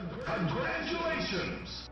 Congratulations!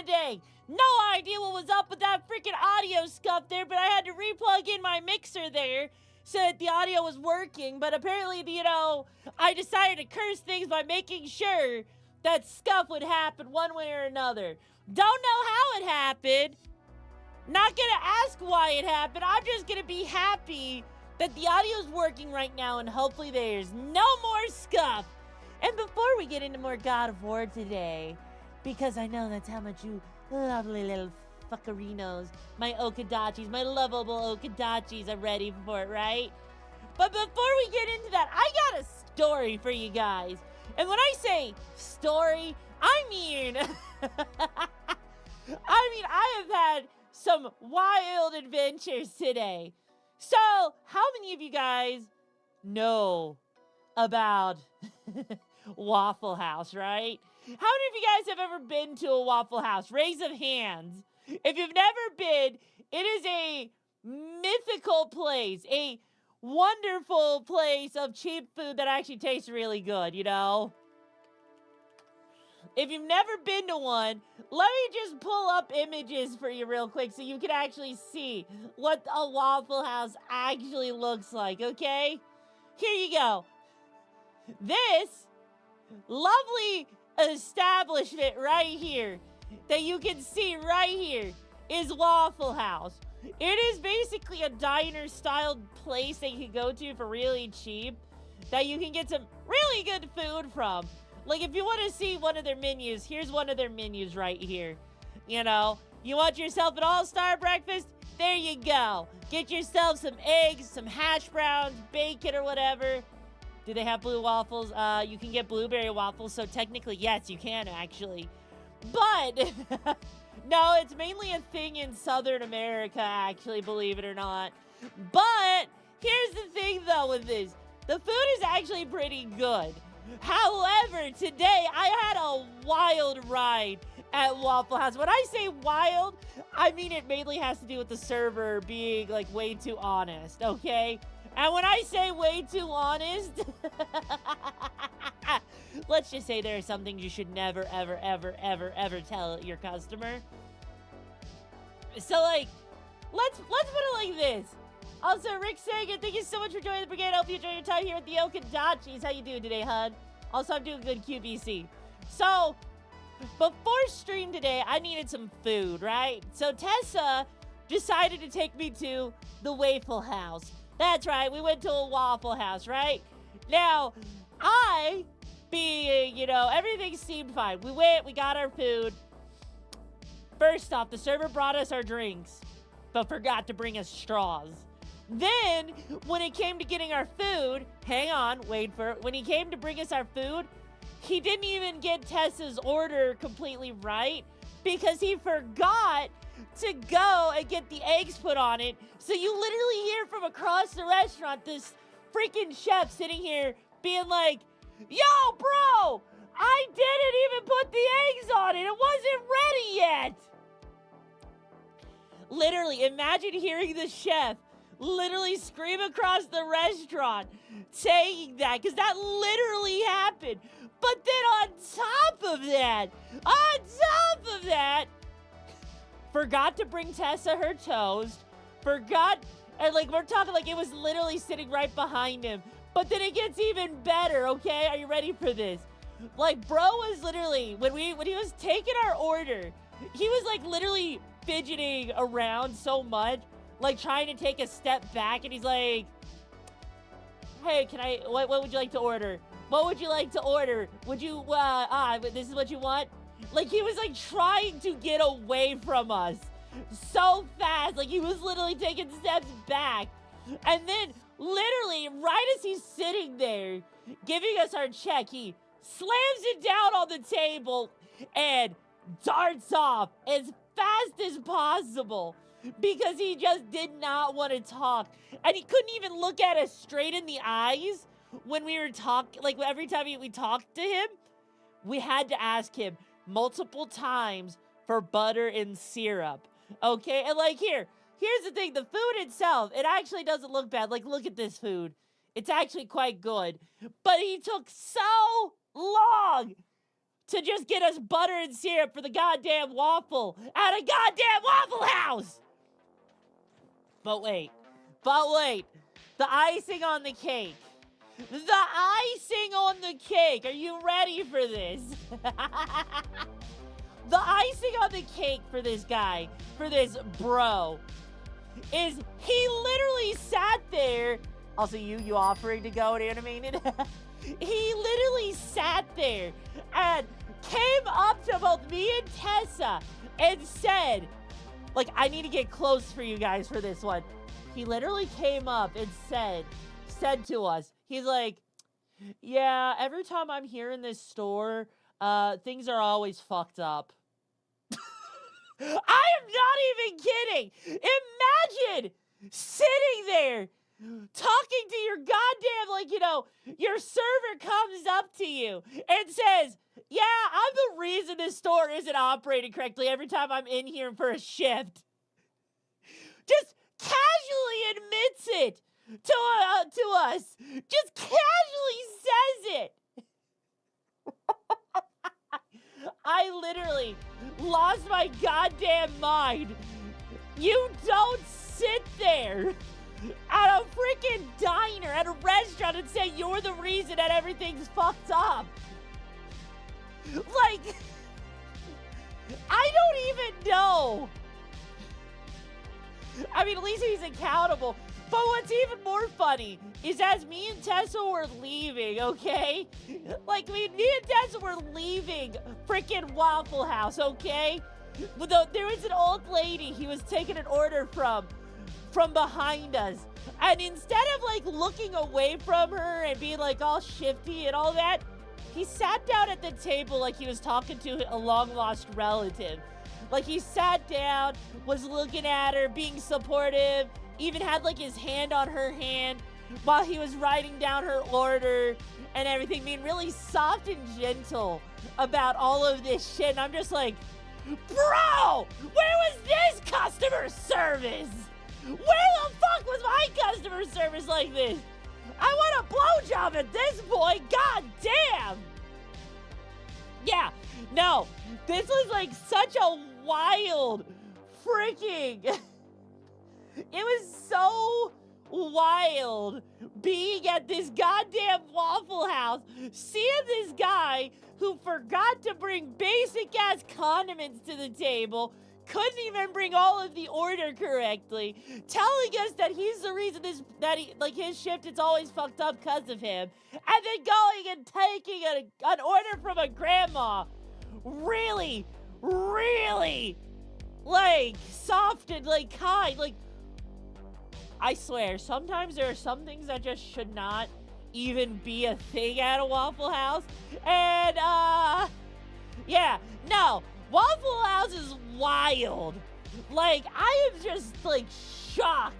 today. No idea what was up with that freaking audio scuff there, but I had to replug in my mixer there so that the audio was working. But apparently, I decided to curse things by making sure that scuff would happen one way or another. Don't know how it happened. Not gonna ask why it happened. I'm just gonna be happy that the audio's working right now, and hopefully there's no more scuff. And before we get into more God of War today, because I know that's how much you lovely little fuckerinos, my Okadachis, my lovable Okadachis are ready for it, right? But before we get into that, I got a story for you guys. And when I say story, I mean, I have had some wild adventures today. So, how many of you guys know about Waffle House, right? How many of you guys have ever been to a Waffle House? Raise of hands. If you've never been, it is a mythical place, a wonderful place of cheap food that actually tastes really good, you know? If you've never been to one, let me just pull up images for you real quick so you can actually see what a Waffle House actually looks like, okay? Here you go. This lovely establishment right here that you can see right here is Waffle House. It is basically a diner-style place that you can go to for really cheap that you can get some really good food from. Like, if you want to see one of their menus, here's one of their menus right here. You know, you want yourself an all-star breakfast? There you go. Get yourself some eggs, some hash browns, bacon or whatever. Do they have blue waffles? You can get blueberry waffles, so technically, yes, you can actually. But, no, it's mainly a thing in Southern America, actually, believe it or not. But, here's the thing, though, with this. The food is actually pretty good. However, today, I had a wild ride at Waffle House. When I say wild, I mean it mainly has to do with the server being, like, way too honest, okay? And when I say way too honest, let's just say there are some things you should never, ever, ever, ever, ever tell your customer. So, like, let's put it like this. Also, Rick Sagan, thank you so much for joining the brigade. I hope you enjoy your time here at the Okadachis. How you doing today, hon? Also, I'm doing good QBC. So, before stream today, I needed some food, right? So, Tessa decided to take me to the Waffle House. That's right, we went to a Waffle House, right? Now, everything seemed fine. We went, we got our food. First off, the server brought us our drinks, but forgot to bring us straws. Then, when it came to getting our food, hang on, wait for it. When he came to bring us our food, he didn't even get Tessa's order completely right because he forgot to go and get the eggs put on it. So you literally hear from across the restaurant this freaking chef sitting here being like, "Yo, bro, I didn't even put the eggs on it. It wasn't ready yet." Literally, imagine hearing the chef literally scream across the restaurant saying that, because that literally happened. But then on top of that, forgot to bring Tessa her toast, forgot, and like, we're talking like it was literally sitting right behind him. But then it gets even better, okay? Are you ready for this? Like, bro was literally, when he was taking our order, he was like literally fidgeting around so much, like trying to take a step back, and he's like, "Hey, what would you like to order? What would you like to order? Would you, this is what you want?" Like, he was like trying to get away from us so fast. Like, he was literally taking steps back. And then, literally, right as he's sitting there giving us our check, he slams it down on the table and darts off as fast as possible because he just did not want to talk. And he couldn't even look at us straight in the eyes when we were talking. Like, every time we talked to him, we had to ask him multiple times for butter and syrup. Okay? And like, here's the thing. The food itself, it actually doesn't look bad. Like, look at this food. It's actually quite good. But he took so long to just get us butter and syrup for the goddamn waffle at a goddamn Waffle House. But wait, the icing on the cake. The icing on the cake. Are you ready for this? The icing on the cake for this guy, for this bro, is he literally sat there. Also, you offering to go and animated? He literally sat there and came up to both me and Tessa and said, like, I need to get close for you guys for this one. He literally came up and said to us, he's like, yeah, every time I'm here in this store, things are always fucked up. I am not even kidding. Imagine sitting there talking to your goddamn, like, you know, your server comes up to you and says, yeah, I'm the reason this store isn't operating correctly every time I'm in here for a shift. Just casually admits it to us. Just casually says it. I literally lost my goddamn mind. You don't sit there at a freaking diner, at a restaurant, and say you're the reason that everything's fucked up. Like, I don't even know. I mean, at least he's accountable. But what's even more funny is as me and Tessa were leaving, okay? Like, me and Tessa were leaving freaking Waffle House, okay? There was an old lady he was taking an order from behind us. And instead of, like, looking away from her and being, like, all shifty and all that, he sat down at the table like he was talking to a long-lost relative. Like, he sat down, was looking at her, being supportive, even had, like, his hand on her hand while he was writing down her order and everything, being really soft and gentle about all of this shit. And I'm just like, bro, where was this customer service? Where the fuck was my customer service like this? I want a blowjob at this point. God damn. Yeah, no, this was like such a wild freaking... It was so wild being at this goddamn Waffle House, seeing this guy who forgot to bring basic-ass condiments to the table, couldn't even bring all of the order correctly, telling us that he's the reason his shift is always fucked up because of him, and then going and taking an order from a grandma. Really, really, like, soft and, like, kind, like, I swear, sometimes there are some things that just should not even be a thing at a Waffle House. And, yeah, no, Waffle House is wild. Like, I am just, like, shocked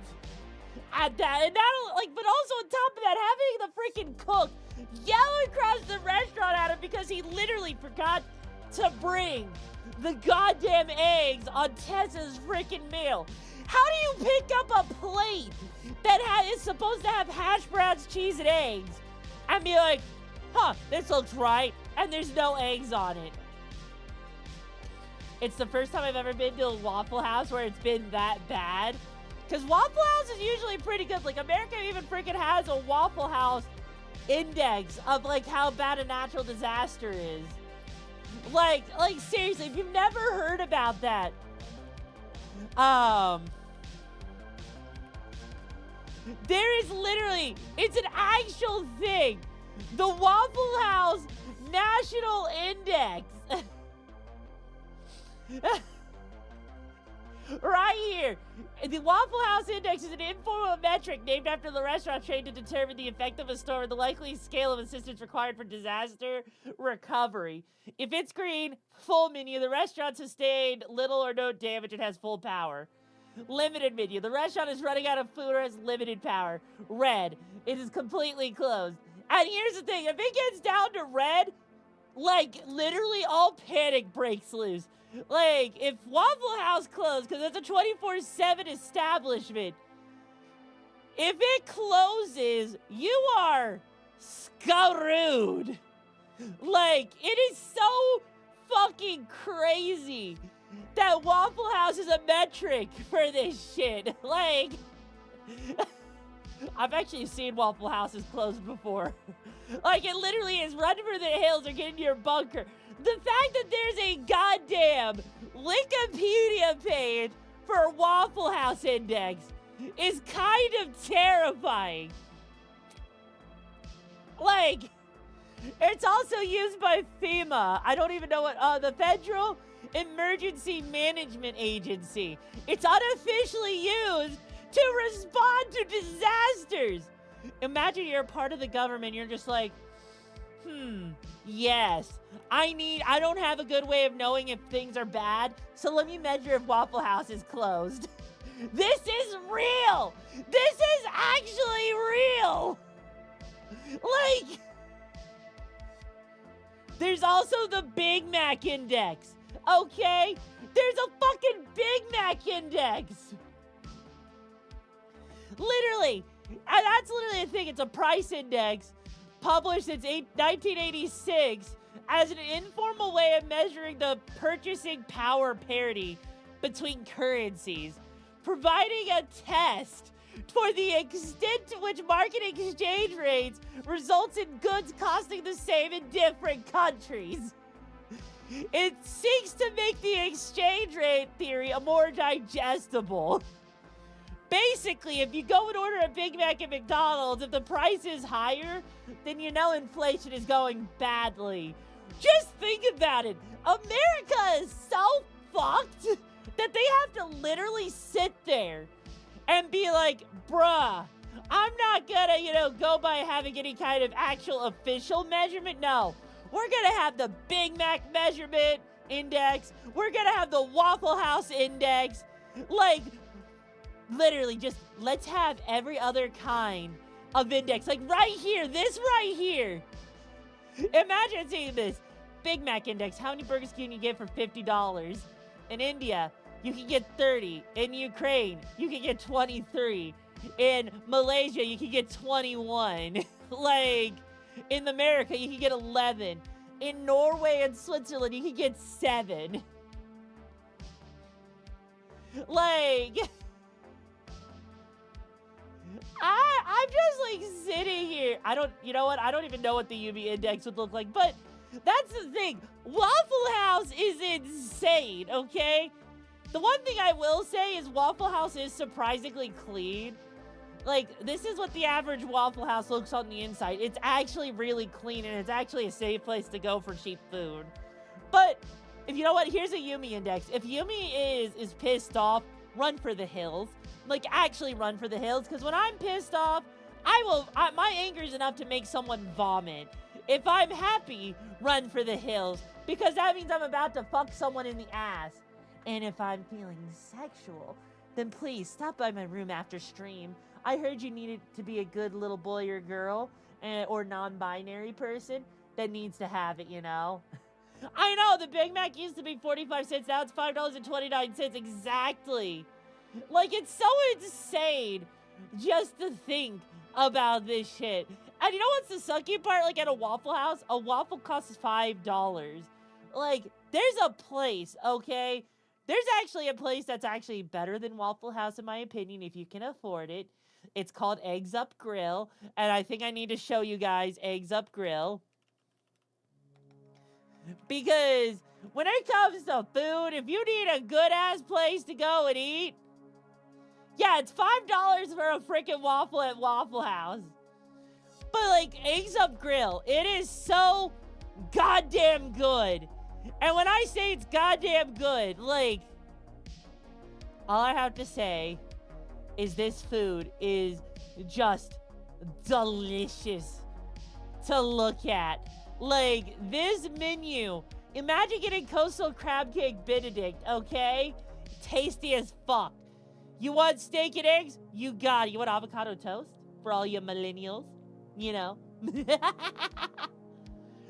at that. And not, like, but also on top of that, having the freaking cook yell across the restaurant at him because he literally forgot to bring the goddamn eggs on Tessa's freaking meal. How do you pick up a plate that is supposed to have hash browns, cheese, and eggs and be like, huh, this looks right, and there's no eggs on it? It's the first time I've ever been to a Waffle House where it's been that bad. Because Waffle House is usually pretty good. Like, America even freaking has a Waffle House index of, like, how bad a natural disaster is. Like, seriously, if you've never heard about that, there is literally, it's an actual thing. The Waffle House National Index. Right here. The Waffle House Index is an informal metric named after the restaurant chain to determine the effect of a store and the likely scale of assistance required for disaster recovery. If it's green, full menu, the restaurant sustained little or no damage and has full power. Limited menu, the restaurant is running out of food or has limited power. Red, it is completely closed. And here's the thing, if it gets down to red, like, literally all panic breaks loose. Like, if Waffle House closed, because it's a 24/7 establishment, if it closes, you are screwed. Like, it is so fucking crazy that Waffle House is a metric for this shit. Like, I've actually seen Waffle Houses closed before. Like, it literally is run for the hills or get into your bunker. The fact that there's a goddamn Wikipedia page for Waffle House Index is kind of terrifying. Like, it's also used by FEMA. I don't even know what, the Federal Emergency Management Agency. It's unofficially used to respond to disasters. Imagine you're a part of the government. You're just like, yes, I don't have a good way of knowing if things are bad, so let me measure if Waffle House is closed. This is real. This is actually real. Like, there's also the Big Mac Index, okay? There's a fucking Big Mac Index. Literally, and that's literally a thing. It's a price index published since 1986 as an informal way of measuring the purchasing power parity between currencies, providing a test for the extent to which market exchange rates results in goods costing the same in different countries. It seeks to make the exchange rate theory more digestible. Basically, if you go and order a Big Mac at McDonald's, if the price is higher, then you know inflation is going badly. Just think about it. America is so fucked that they have to literally sit there and be like, bruh, I'm not gonna, go by having any kind of actual official measurement. No, we're gonna have the Big Mac measurement index. We're gonna have the Waffle House index. Like, literally, just let's have every other kind of index. Like right here, this right here. Imagine seeing this. Big Mac index. How many burgers can you get for $50? In India, you can get 30. In Ukraine, you can get 23. In Malaysia, you can get 21. Like, in America, you can get 11. In Norway and Switzerland, you can get 7. Like, I'm just like sitting here. You know what? I don't even know what the UV index would look like, but that's the thing. Waffle House is insane, okay? The one thing I will say is Waffle House is surprisingly clean. Like, this is what the average Waffle House looks on the inside. It's actually really clean, and it's actually a safe place to go for cheap food. But, if you know what? Here's a Yumi index. If Yumi is pissed off, run for the hills. Like, actually run for the hills, because when I'm pissed off, my anger is enough to make someone vomit. If I'm happy, run for the hills, because that means I'm about to fuck someone in the ass. And if I'm feeling sexual, then please stop by my room after stream. I heard you needed to be a good little boy or girl, or non-binary person that needs to have it, I know, the Big Mac used to be 45 cents, now it's $5.29, exactly. Like, it's so insane just to think about this shit. And you know what's the sucky part? Like, at a Waffle House, a waffle costs $5. Like, there's a place, okay? There's actually a place that's actually better than Waffle House, in my opinion, if you can afford it. It's called Eggs Up Grill, and I think I need to show you guys Eggs Up Grill. Because when it comes to food, if you need a good-ass place to go and eat, yeah, it's $5 for a freaking waffle at Waffle House. But, like, Eggs Up Grill, it is so goddamn good. And when I say it's goddamn good, like, all I have to say is this food is just delicious to look at. Like, this menu, imagine getting coastal crab cake Benedict, okay? Tasty as fuck. You want steak and eggs? You got it. You want avocado toast? For all you millennials,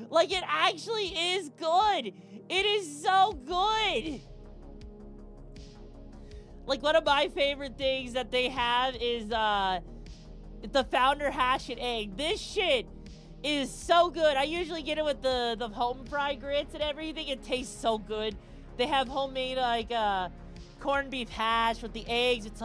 Like, it actually is good. It is so good. Like, one of my favorite things that they have is, the Founder Hash and Egg. This shit is so good. I usually get it with the home fried grits and everything. It tastes so good. They have homemade like corned beef hash with the eggs. It's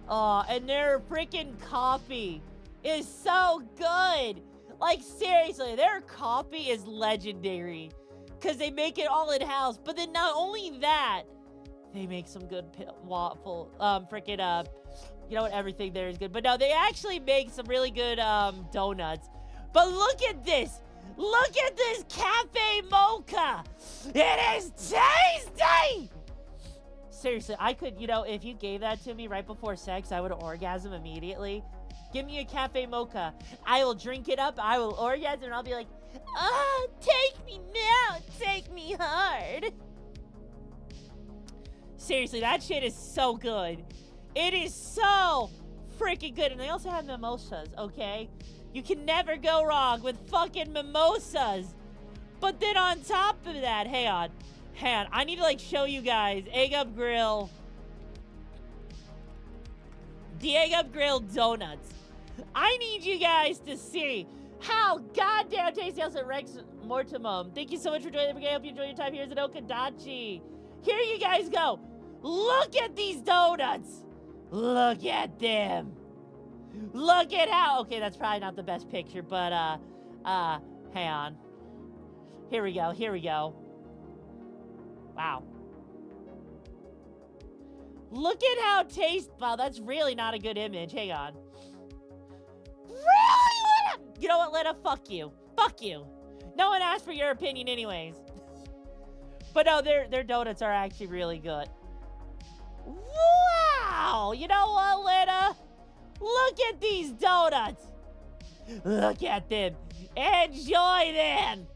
and their freaking coffee is so good. Like seriously, their coffee is legendary because they make it all in house. But then not only that, they make some good waffle you know what, everything there is good. But no, they actually make some really good donuts. But look at this. Look at this cafe mocha. It is tasty. Seriously, I could, you know, if you gave that to me right before sex, I would orgasm immediately. Give me a cafe mocha. I will drink it up. I will orgasm and I'll be like, take me now. Take me hard. Seriously, that shit is so good. It is so freaking good. And they also have mimosas, okay? You can never go wrong with fucking mimosas. But then on top of that, hang on. I need to, like, show you guys Egg Up Grill. The Egg Up Grill donuts. I need you guys to see how goddamn tasty. Also, Rex Mortimum, thank you so much for joining the brigade. I hope you enjoy your time here at Okadachi. Here you guys go. Look at these donuts. Look at them. Look at how... Okay, that's probably not the best picture, but, hang on. Here we go. Wow. Look at how Wow, that's really not a good image. Hang on. Really, Lena? You know what, Lena? Fuck you. Fuck you. No one asked for your opinion anyways. But no, their donuts are actually really good. Wow! You know what, Lena? Look at these donuts. Look at them. Enjoy them.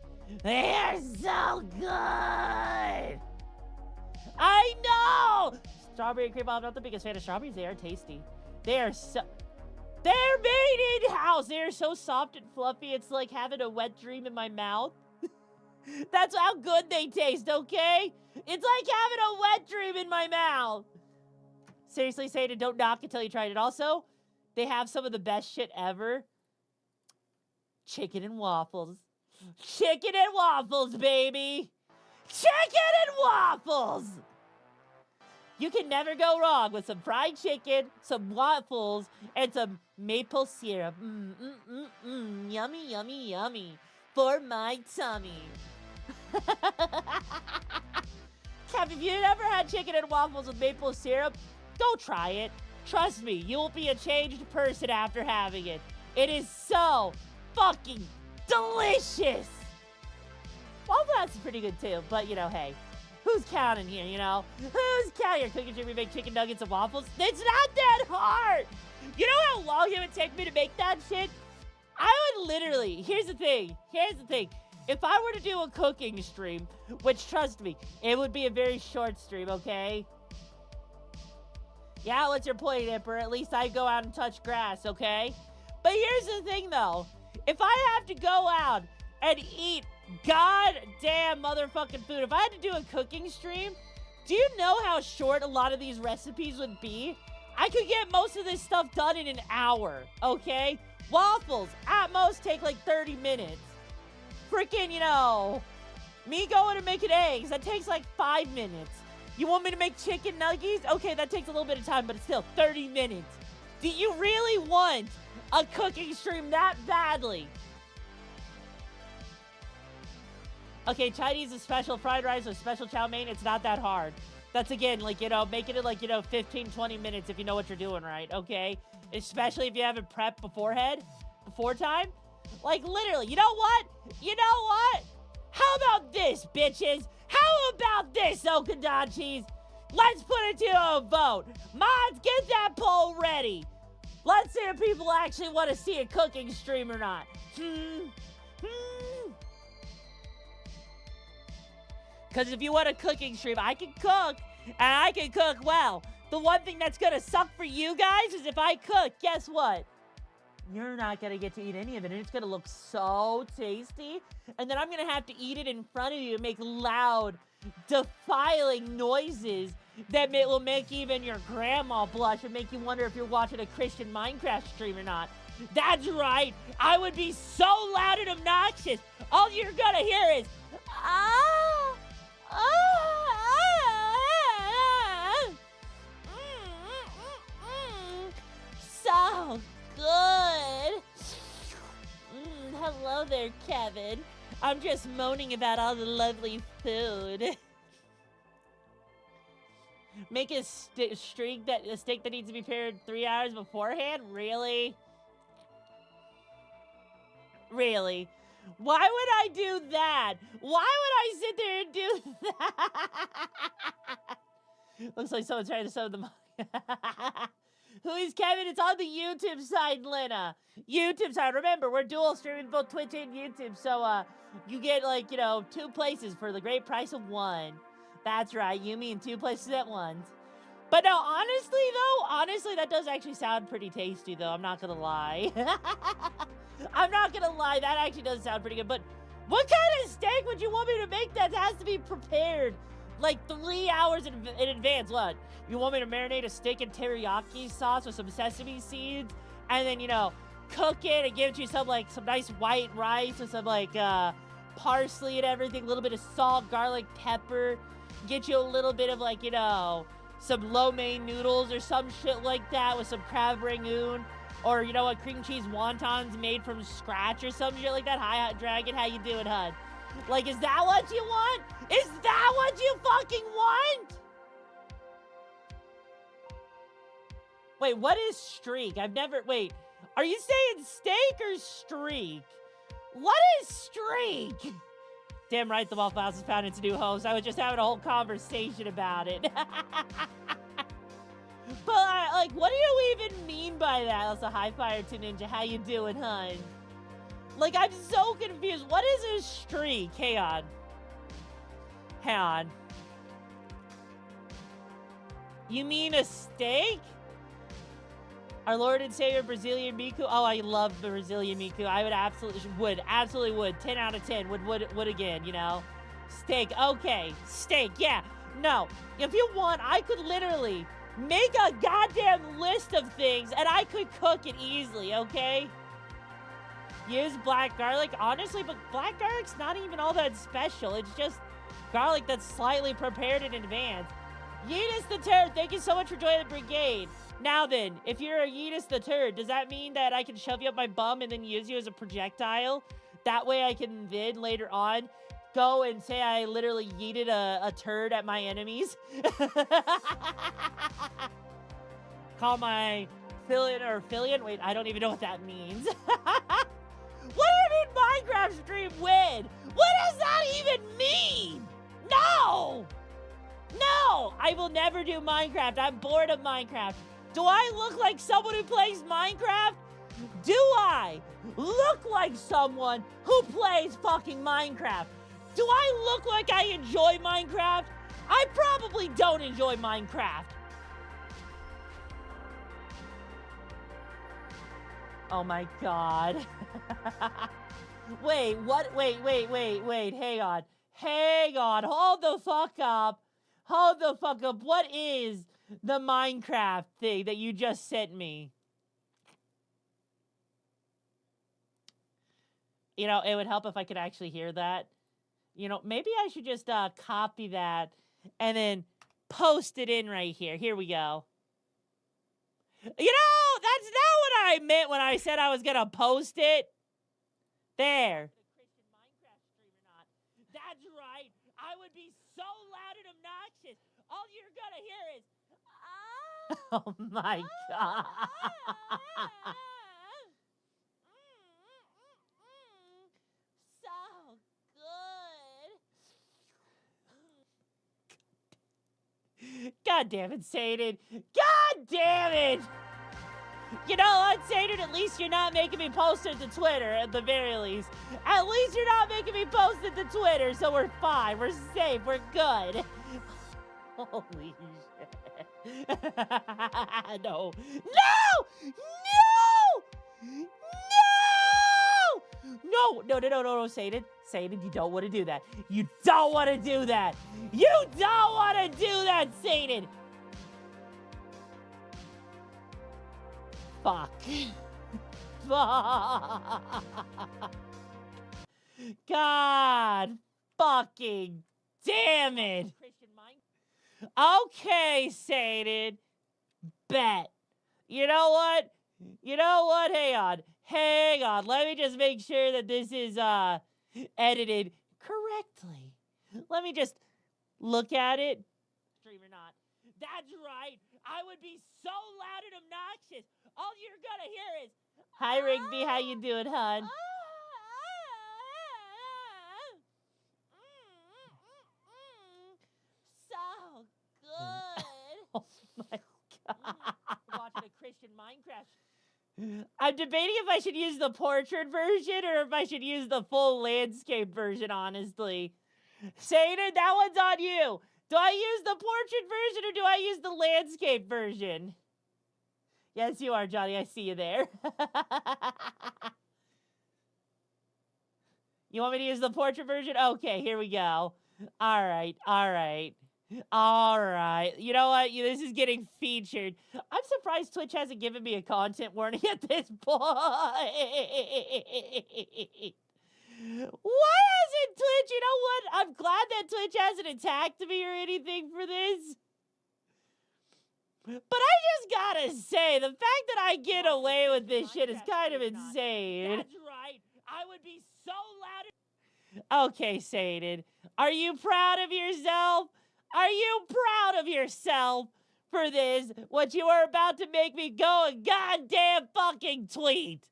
They are so good. I know. Strawberry cream. I'm not the biggest fan of strawberries. They are tasty. They're made in-house. They are so soft and fluffy. It's like having a wet dream in my mouth. That's how good they taste, okay? It's like having a wet dream in my mouth. Seriously, Satan, don't knock until you tried it. Also, they have some of the best shit ever. Chicken and waffles. Chicken and waffles, baby. Chicken and waffles. You can never go wrong with some fried chicken, some waffles, and some maple syrup. Yummy, yummy, yummy. For my tummy. Kev, if you've never had chicken and waffles with maple syrup, go try it. Trust me, you will be a changed person after having it. It is so fucking delicious. Waffle House is pretty good too, but you know, hey, who's counting here, you know? Who's counting here? Cooking should we make chicken nuggets and waffles? It's not that hard. You know how long it would take me to make that shit? I would literally, here's the thing. If I were to do a cooking stream, which trust me, it would be a very short stream, okay? Yeah, what's your point, Emperor? At least I go out and touch grass, okay? But here's the thing, though. If I have to go out and eat goddamn motherfucking food, if I had to do a cooking stream, do you know how short a lot of these recipes would be? I could get most of this stuff done in an hour, okay? Waffles, at most, take like 30 minutes. Freaking, you know, me going and making eggs, that takes like 5 minutes. You want me to make chicken nuggets? Okay, that takes a little bit of time, but it's still 30 minutes. Do you really want a cooking stream that badly? Okay, Chinese is special fried rice with special chow mein. It's not that hard. That's, again, like, you know, making it like, you know, 15, 20 minutes if you know what you're doing right, okay? Especially if you haven't prepped before time. Like, literally, you know what? How about this, bitches? How about this, Okadachis? Let's put it to a vote. Mods, get that poll ready. Let's see if people actually want to see a cooking stream or not. Because if you want a cooking stream, I can cook, and I can cook well. The one thing that's going to suck for you guys is if I cook, guess what? You're not going to get to eat any of it, and it's going to look so tasty. And then I'm going to have to eat it in front of you and make loud, defiling noises that will make even your grandma blush and make you wonder if you're watching a Christian Minecraft stream or not. That's right. I would be so loud and obnoxious. All you're gonna hear is, ah, ah, ah, so good. Hello there, Kevin. I'm just moaning about all the lovely food. Make a steak that needs to be prepared 3 hours beforehand? Really? Really? Why would I do that? Why would I sit there and do that? Looks like someone's trying to sell the money. Who is Kevin? It's on the YouTube side, Lena. YouTube side. Remember, we're dual streaming both Twitch and YouTube, so you get like, 2 places for the great price of 1. That's right, you mean 2 places at once. But no, honestly, that does actually sound pretty tasty, though. I'm not gonna lie. I'm not gonna lie, that actually does sound pretty good. But what kind of steak would you want me to make that has to be prepared like 3 hours in advance? What? You want me to marinate a steak in teriyaki sauce with some sesame seeds, and then, cook it and give it to you some nice white rice with some parsley and everything, a little bit of salt, garlic, pepper, get you a little bit of some lo mein noodles or some shit like that with some crab rangoon, or cream cheese wontons made from scratch or some shit like that. Hi, Hot Dragon, how you doing, hun? Is that what you want? Is that what you fucking want? Wait, what is streak? Wait, are you saying steak or streak? What is streak? Damn right, the Waffle House has found its new host. I was just having a whole conversation about it. But, what do you even mean by that? That's a high fire to Ninja. How you doing, hun? I'm so confused. What is a streak? Hang on. Hang on. You mean a steak? Our Lord and Savior, Brazilian Miku. Oh, I love the Brazilian Miku. I would absolutely would. 10 out of 10. Would again, Steak. Okay. Steak. Yeah. No. If you want, I could literally make a goddamn list of things and I could cook it easily, okay? Use black garlic. Honestly, but black garlic's not even all that special. It's just garlic that's slightly prepared in advance. Yeetus the Turd, thank you so much for joining the brigade. Now then, if you're a Yeetus the Turd, does that mean that I can shove you up my bum and then use you as a projectile? That way I can then later on go and say I literally yeeted a turd at my enemies? Call my affiliate? Wait, I don't even know what that means. What do you mean Minecraft stream win? What does that even mean? No! No! I will never do Minecraft. I'm bored of Minecraft. Do I look like someone who plays Minecraft? Do I look like someone who plays fucking Minecraft? Do I look like I enjoy Minecraft? I probably don't enjoy Minecraft. Oh my god. Wait, what? Wait. Hang on. Hold the fuck up. What is the Minecraft thing that you just sent me? It would help if I could actually hear that. Maybe I should just copy that and then post it in right here. Here we go. That's not what I meant when I said I was going to post it. There. That's right. I would be so loud and obnoxious. All you're going to hear is, oh my god. So good. God damn it, Satan. God damn it. You know what, Satan? At least you're not making me post it to Twitter, at the very least. At least you're not making me post it to Twitter, so we're fine. We're safe. We're good. Holy shit. No. No, Satan. Satan, you don't want to do that. You don't want to do that. You don't want to do that, Satan. Fuck. God fucking damn it. Okay, Sadie. Bet. You know what? You know what? Hang on. Hang on. Let me just make sure that this is edited correctly. Let me just look at it. Stream or not. That's right. I would be so loud and obnoxious. All you're gonna hear is, "Hi Rigby, how you doing, hon?" So good. Oh my God. Watching a Christian Minecraft. I'm debating if I should use the portrait version or if I should use the full landscape version, honestly. Sadie, that one's on you. Do I use the portrait version or do I use the landscape version? Yes, you are, Johnny. I see you there. You want me to use the portrait version? Okay, here we go. All right, all right. All right. You know what? This is getting featured. I'm surprised Twitch hasn't given me a content warning at this point. Why hasn't Twitch? You know what? I'm glad that Twitch hasn't attacked me or anything for this. But I just gotta say, the fact that I get away with this shit is kind of insane. That's right. I would be so loud. Okay, Sadie. Are you proud of yourself? Are you proud of yourself for this? What you are about to make me go and goddamn fucking tweet.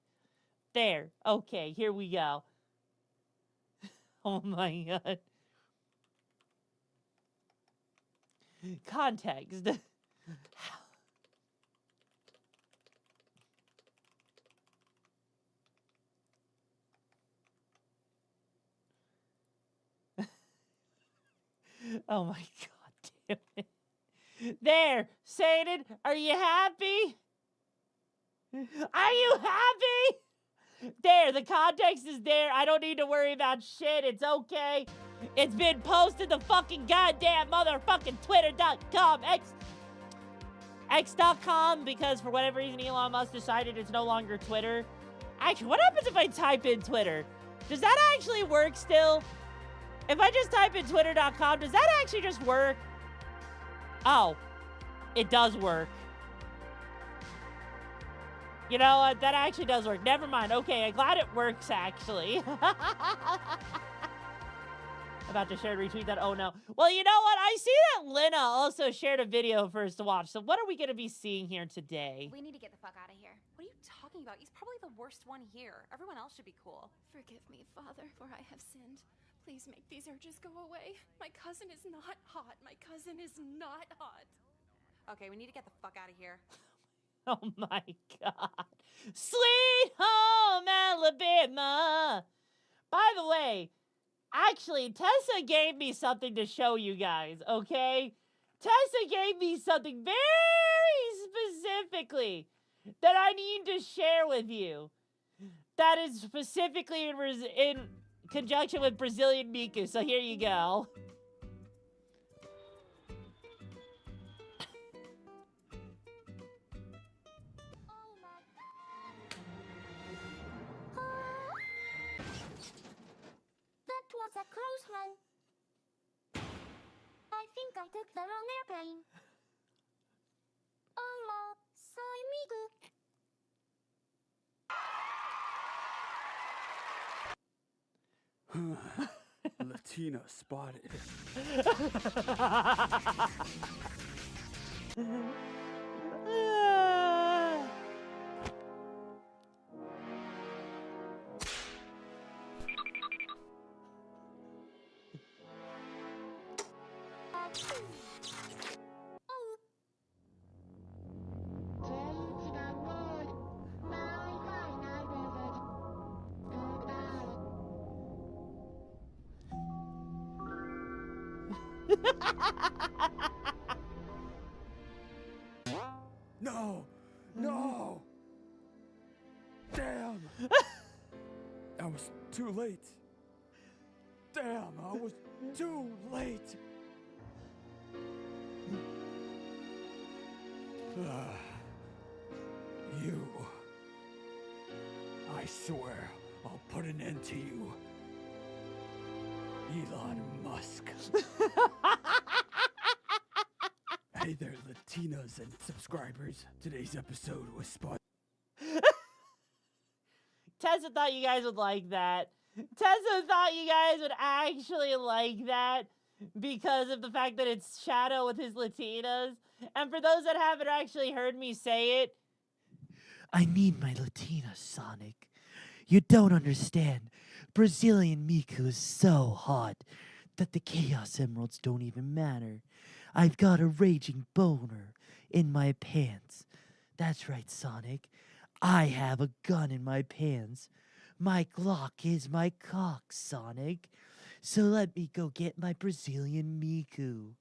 There. Okay, here we go. Oh my God. Context. Oh my God damn it. There, Sadie, are you happy? Are you happy? There, the context is there. I don't need to worry about shit. It's okay. It's been posted to fucking goddamn motherfucking Twitter.com, X.com, because for whatever reason Elon Musk decided it's no longer Twitter. Actually, what happens if I type in Twitter? Does that actually work still? If I just type in Twitter.com, does that actually just work? Oh, it does work. You know what? That actually does work. Never mind. Okay, I'm glad it works, actually. About to share and retweet that. Oh, no. Well, you know what? I see that Lena also shared a video for us to watch. So what are we going to be seeing here today? We need to get the fuck out of here. What are you talking about? He's probably the worst one here. Everyone else should be cool. Forgive me, Father, for I have sinned. Please make these urges go away. My cousin is not hot. My cousin is not hot. Okay, we need to get the fuck out of here. Oh my God. Sweet home Alabama. By the way, actually, Tessa gave me something to show you guys, okay? Tessa gave me something very specifically that I need to share with you. That is specifically in conjunction with Brazilian Miku, so here you go. That was a close one. I think I took the wrong airplane. Oh no, sorry, Miku. Latina spotted. No! No! Damn! I was too late. Damn, I was too late. You. I swear I'll put an end to you. Elon Musk. Hey there, Latinas and subscribers. Today's episode was sponsored. Tessa thought you guys would like that. Tessa thought you guys would actually like that because of the fact that it's Shadow with his Latinas. And for those that haven't actually heard me say it, I need my Latina, Sonic. You don't understand. Brazilian Miku is so hot that the Chaos Emeralds don't even matter. I've got a raging boner in my pants. That's right, Sonic. I have a gun in my pants. My Glock is my cock, Sonic. So let me go get my Brazilian Miku.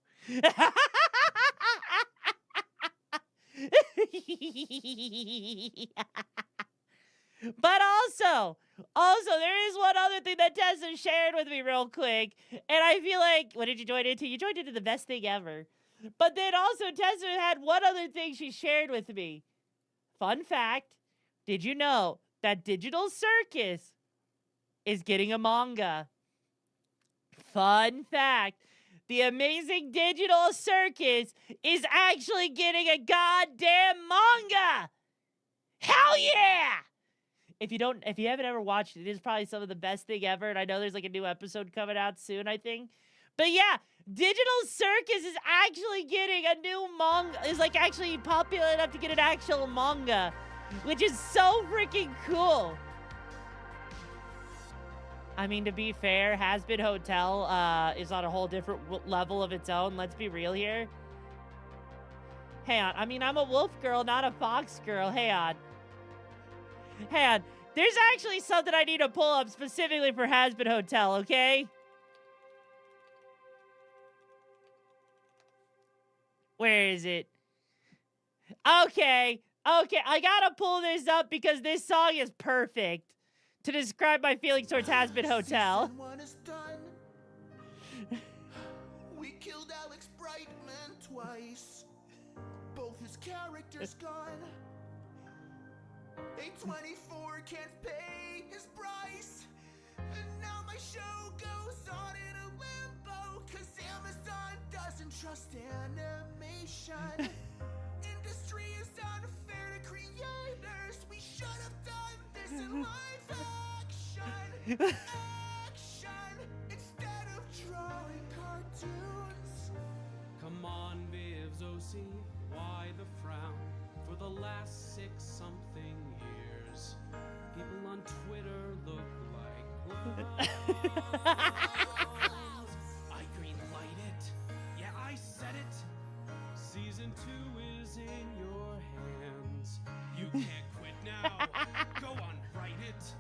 But also, there is one other thing that Tessa shared with me real quick. And I feel like, what did you join into? You joined into the best thing ever. But then also, Tessa had one other thing she shared with me. Fun fact, did you know that Digital Circus is getting a manga? Fun fact, the amazing Digital Circus is actually getting a goddamn manga! Hell yeah! If you haven't ever watched it, it is probably some of the best thing ever, and I know there's like a new episode coming out soon, I think. But yeah, Digital Circus is actually getting a new manga, is like actually popular enough to get an actual manga, which is so freaking cool. I mean, to be fair, Has Been Hotel is on a whole different level of its own. Let's be real here. Hang on. I mean, I'm a wolf girl, not a fox girl. Hang on. Hang on. There's actually something I need to pull up specifically for Has Been Hotel, okay? Where is it? Okay. I gotta pull this up because this song is perfect to describe my feelings towards Has Been Hotel. Season 1 is done. We killed Alex Brightman twice. Both his characters gone. A24 can't pay his price. And now my show goes on in a limbo, 'cause Amazon doesn't trust animation. Industry is unfair to creators. We should have done this in live action. Action instead of drawing cartoons. Come on, Viv's OC, why the frown? For the last 6-something years, people on Twitter look like clowns. I greenlight it. Yeah, I said it. Season 2 is in your hands. You can't quit now. Go on, write it.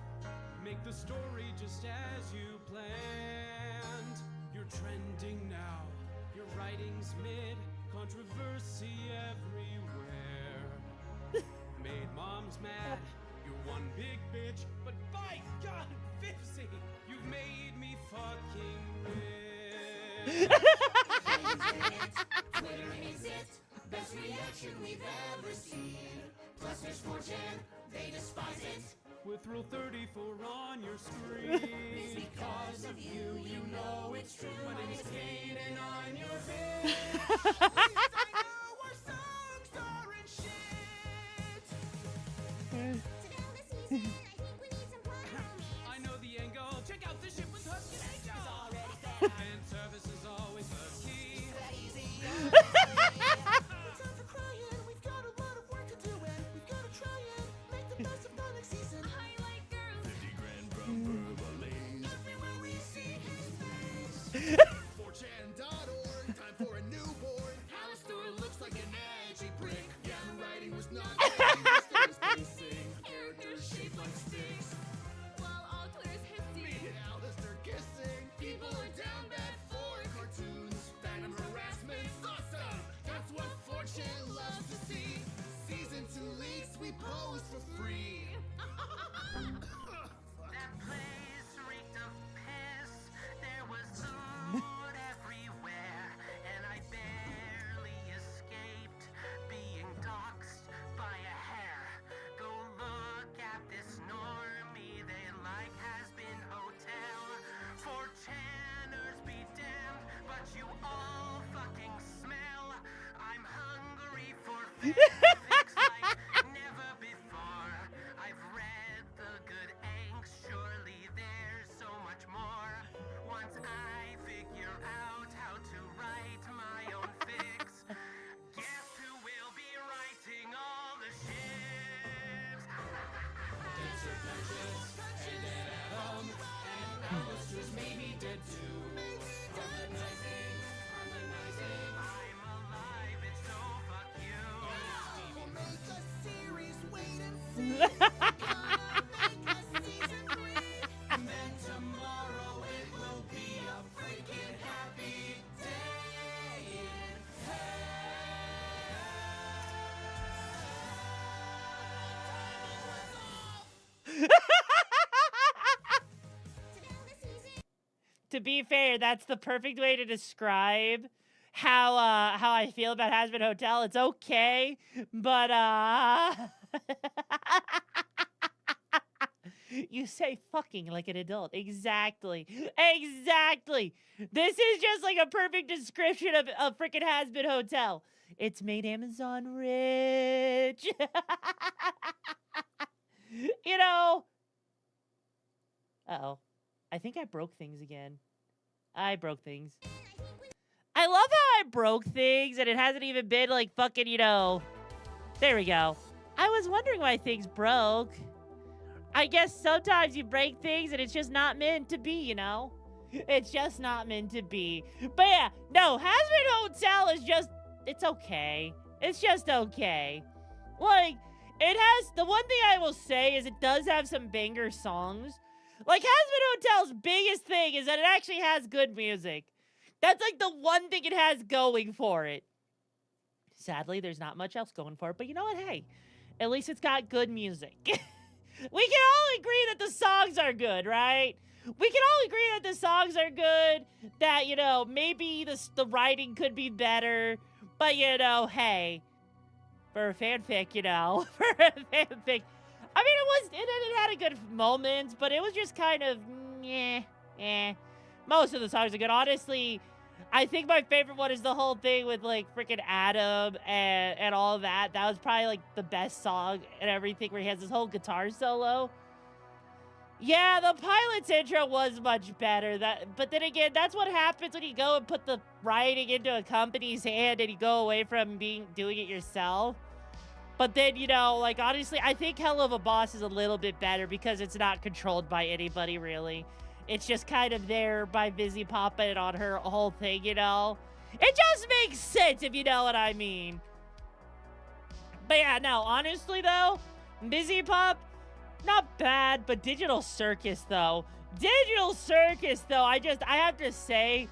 Make the story just as you planned. You're trending now. Your writing's mid. Controversy everywhere. Made moms mad. You're one big bitch. But by God, Vivsy, you've made me fucking rich. Twitter hates it. Best reaction we've ever seen. Plus there's 4chan, they despise it. With Rule 34 on your screen. It's because of you, you know it's true. But it's hating on your bitch. At least I know our songs aren't shit. To nail the season, I think we need some plot. I know the angle. Check out this shit with Husky Angel. It's already there. Fan service is always the key. It's time for crying. We've got a lot of work to do, and we've got to try and make the best of the next season. I like girls. 50 grand from Verbalase. Everywhere we see his face. 4chan.org, time for a newborn. fanfics like never before. I've read the good angst, surely there's so much more. Once I figure out how to write my own fics, guess who will be writing all the ships? I'm alive, it's so fuck you. We'll make a series, wait and see. Make a season 3. And then tomorrow it will be a freaking happy day in To be fair, that's the perfect way to describe how I feel about Hazbin Hotel. It's okay, but you say fucking like an adult. Exactly. Exactly. This is just like a perfect description of freaking Hazbin Hotel. It's made Amazon rich. You know. Uh-oh. I think I broke things again. I broke things. I love how I broke things and it hasn't even been like fucking, you know. There we go. I was wondering why things broke. I guess sometimes you break things and it's just not meant to be, you know? It's just not meant to be. But yeah, no, Hazbin Hotel is just, it's okay. It's just okay. Like, it has, the one thing I will say is it does have some banger songs. Like, Hazbin Hotel's biggest thing is that it actually has good music. That's like the one thing it has going for it. Sadly, there's not much else going for it, but you know what? Hey, at least it's got good music. We can all agree that the songs are good, right? We can all agree that the songs are good, that, you know, maybe the writing could be better, but, you know, hey, for a fanfic, you know, for a fanfic, I mean, it had a good moments, but it was just kind of, Most of the songs are good. Honestly, I think my favorite one is the whole thing with, like, freaking Adam and all that. That was probably, like, the best song and everything, where he has this whole guitar solo. Yeah, the pilot's intro was much better. But then again, that's what happens when you go and put the writing into a company's hand and you go away from doing it yourself. But then, you know, like, honestly, I think Hell of a Boss is a little bit better because it's not controlled by anybody, really. It's just kind of there by Busy Papa on her whole thing, you know? It just makes sense, if you know what I mean. But yeah, no, honestly, though, Busy Pop, not bad, but Digital Circus, though. Digital Circus, though, I have to say,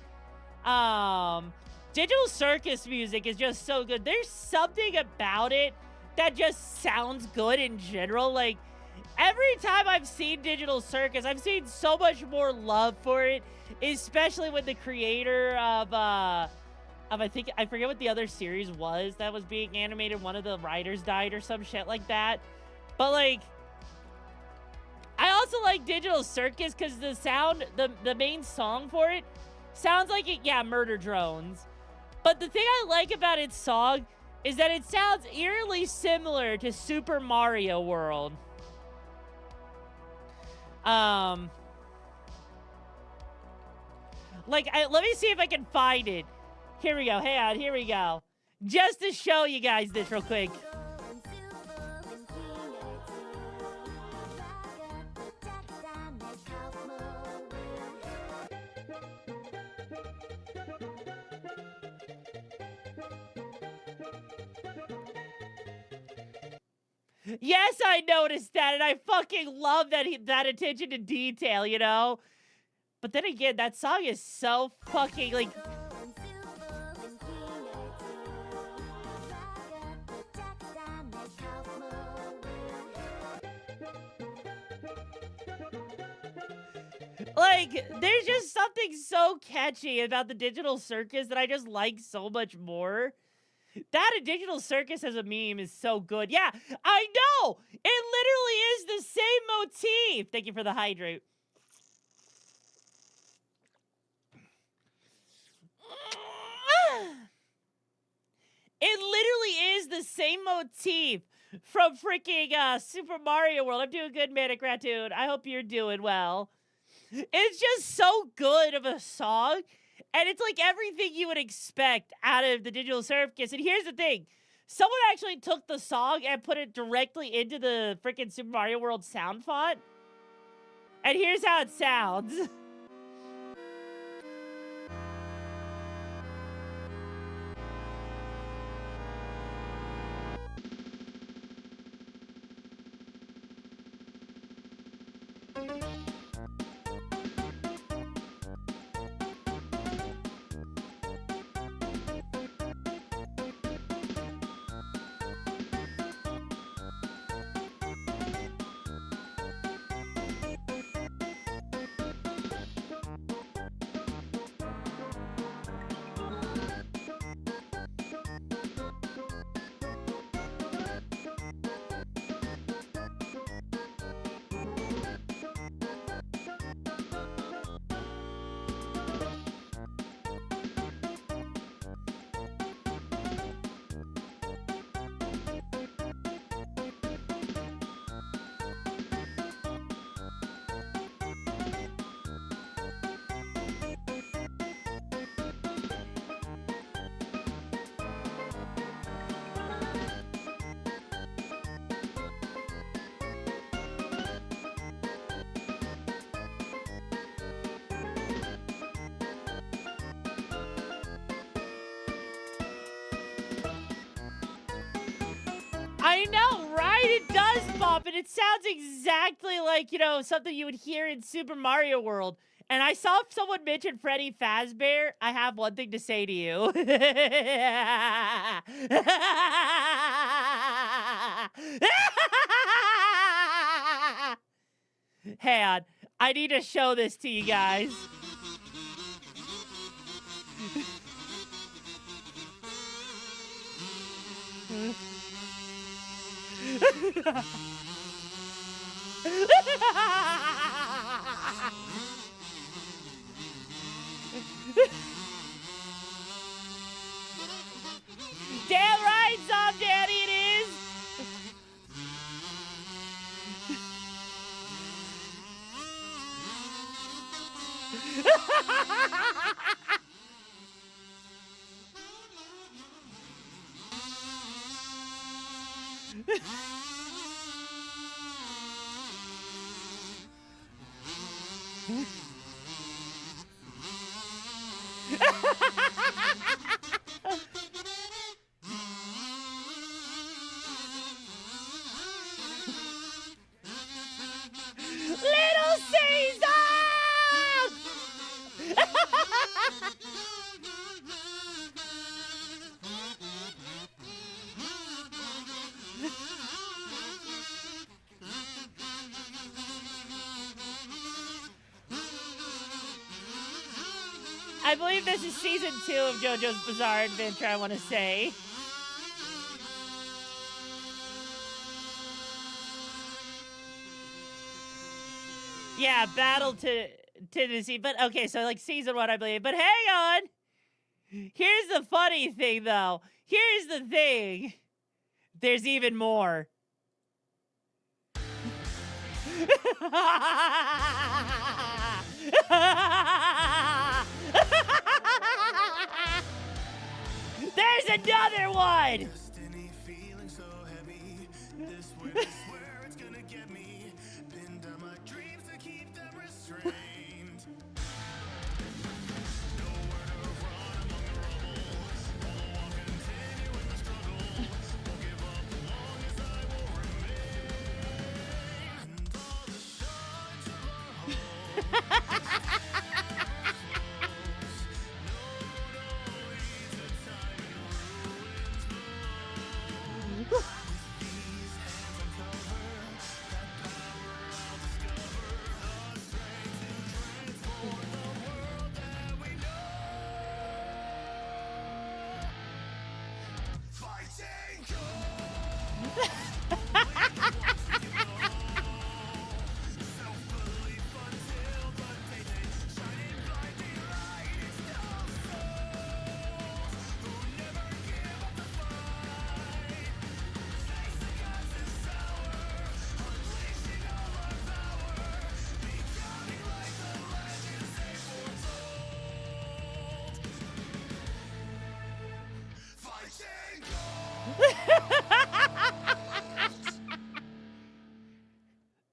Digital Circus music is just so good. There's something about it that just sounds good in general. Like, every time I've seen Digital Circus, I've seen so much more love for it, especially with the creator of I forget what the other series was that was being animated. One of the writers died or some shit like that. But, like, I also like Digital Circus because the sound, the main song for it sounds like it, yeah, Murder Drones. But the thing I like about its song is that it sounds eerily similar to Super Mario World. Like, let me see if I can find it. Here we go. Hang on, here we go. Just to show you guys this real quick. Yes, I noticed that, and I fucking love that attention to detail, you know? But then again, that song is so fucking, like... Like, there's just something so catchy about the Digital Circus that I just like so much more. That a Digital Circus as a meme is so good. Yeah, I know! It literally is the same motif! Thank you for the hydrate. It literally is the same motif from freaking Super Mario World. I'm doing good, Manic Raccoon. I hope you're doing well. It's just so good of a song. And it's like everything you would expect out of the Digital Circus. And here's the thing. Someone actually took the song and put it directly into the freaking Super Mario World sound font. And here's how it sounds. I know, right? It does pop, and it sounds exactly like, you know, something you would hear in Super Mario World. And I saw someone mention Freddy Fazbear. I have one thing to say to you. Hang on. I need to show this to you guys. Damn right, Zob Daddy, it is. Little Caesar! I believe this is season 2 of JoJo's Bizarre Adventure, I want to say. Yeah, Battle to Tennessee. But okay, so like season 1, I believe. But hang on. Here's the funny thing, though. Here's the thing. There's even more. There's another one. Destiny feeling so heavy. This way, I swear it's gonna get me. Pinned down my dreams to keep them restrained. Nowhere to run among the rubble. I'll continue in the struggle. Won't give up as long as I will remain. And all the shards of our hope.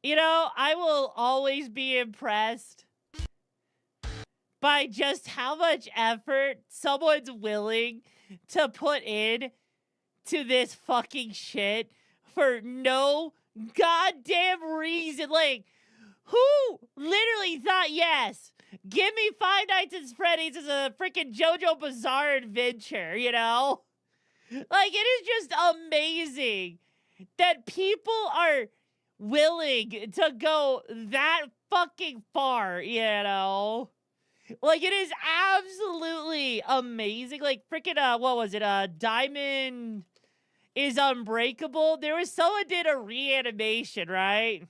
You know, I will always be impressed by just how much effort someone's willing to put in to this fucking shit for no goddamn reason. Like, who literally thought, yes, give me Five Nights at Freddy's as a freaking JoJo Bizarre adventure, you know? Like, it is just amazing that people are willing to go that fucking far, you know? Like, it is absolutely amazing. Like, freaking, what was it? Diamond is Unbreakable. There was someone did a reanimation, right?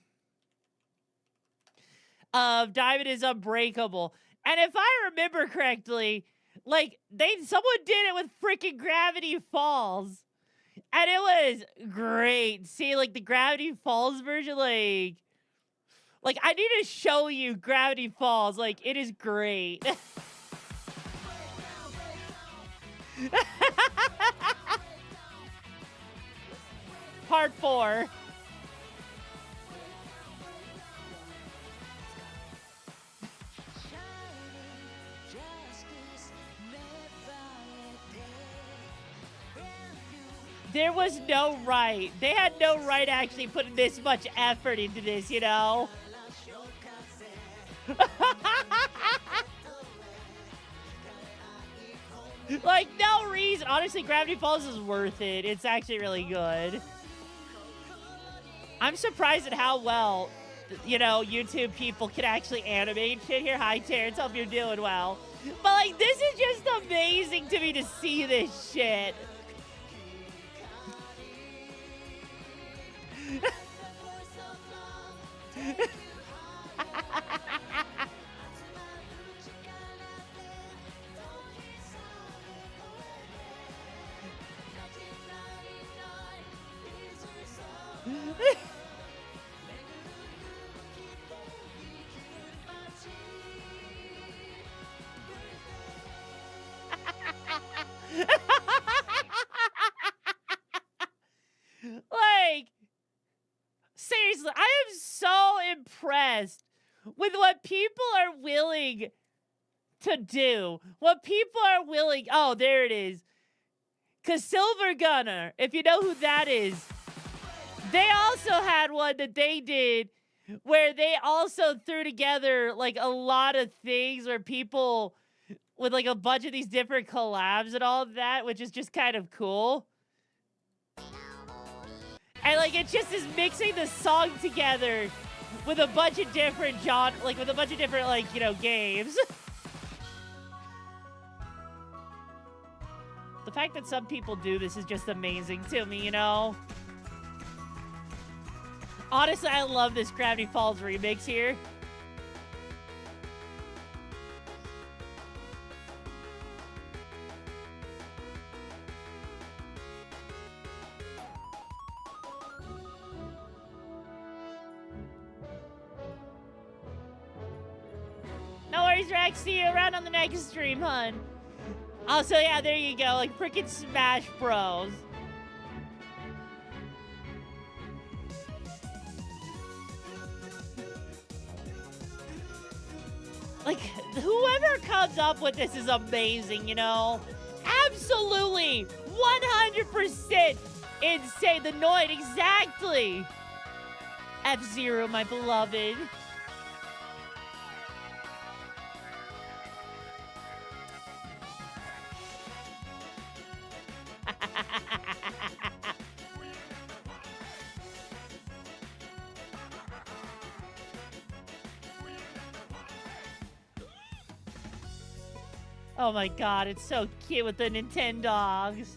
Of Diamond is Unbreakable. And if I remember correctly, like, someone did it with freaking Gravity Falls. And it was great. See, like, the Gravity Falls version, like, I need to show you Gravity Falls. Like, it is great. Part 4. There was no right. They had no right actually putting this much effort into this, you know? Like, no reason. Honestly, Gravity Falls is worth it. It's actually really good. I'm surprised at how well, you know, YouTube people can actually animate shit here. Hi, Terrence. Hope you're doing well. But, like, this is just amazing to me to see this shit. Like, seriously, I am so impressed with what people are willing to do. What people are willing... Oh, there it is. Because Silver Gunner, if you know who that is, they also had one that they did where they also threw together, like, a lot of things where people... with, like, a bunch of these different collabs and all of that, which is just kind of cool. And, like, it just is mixing the song together with a bunch of different genres, like, with a bunch of different, like, you know, games. The fact that some people do this is just amazing to me, you know? Honestly, I love this Gravity Falls remix here. No worries, Rex. See you around on the next stream, hun. Also, yeah, there you go. Like, freaking Smash Bros. Like, whoever comes up with this is amazing, you know? Absolutely! 100% insane. The Noid, exactly! F-Zero, my beloved. Oh my god, it's so cute with the Nintendogs.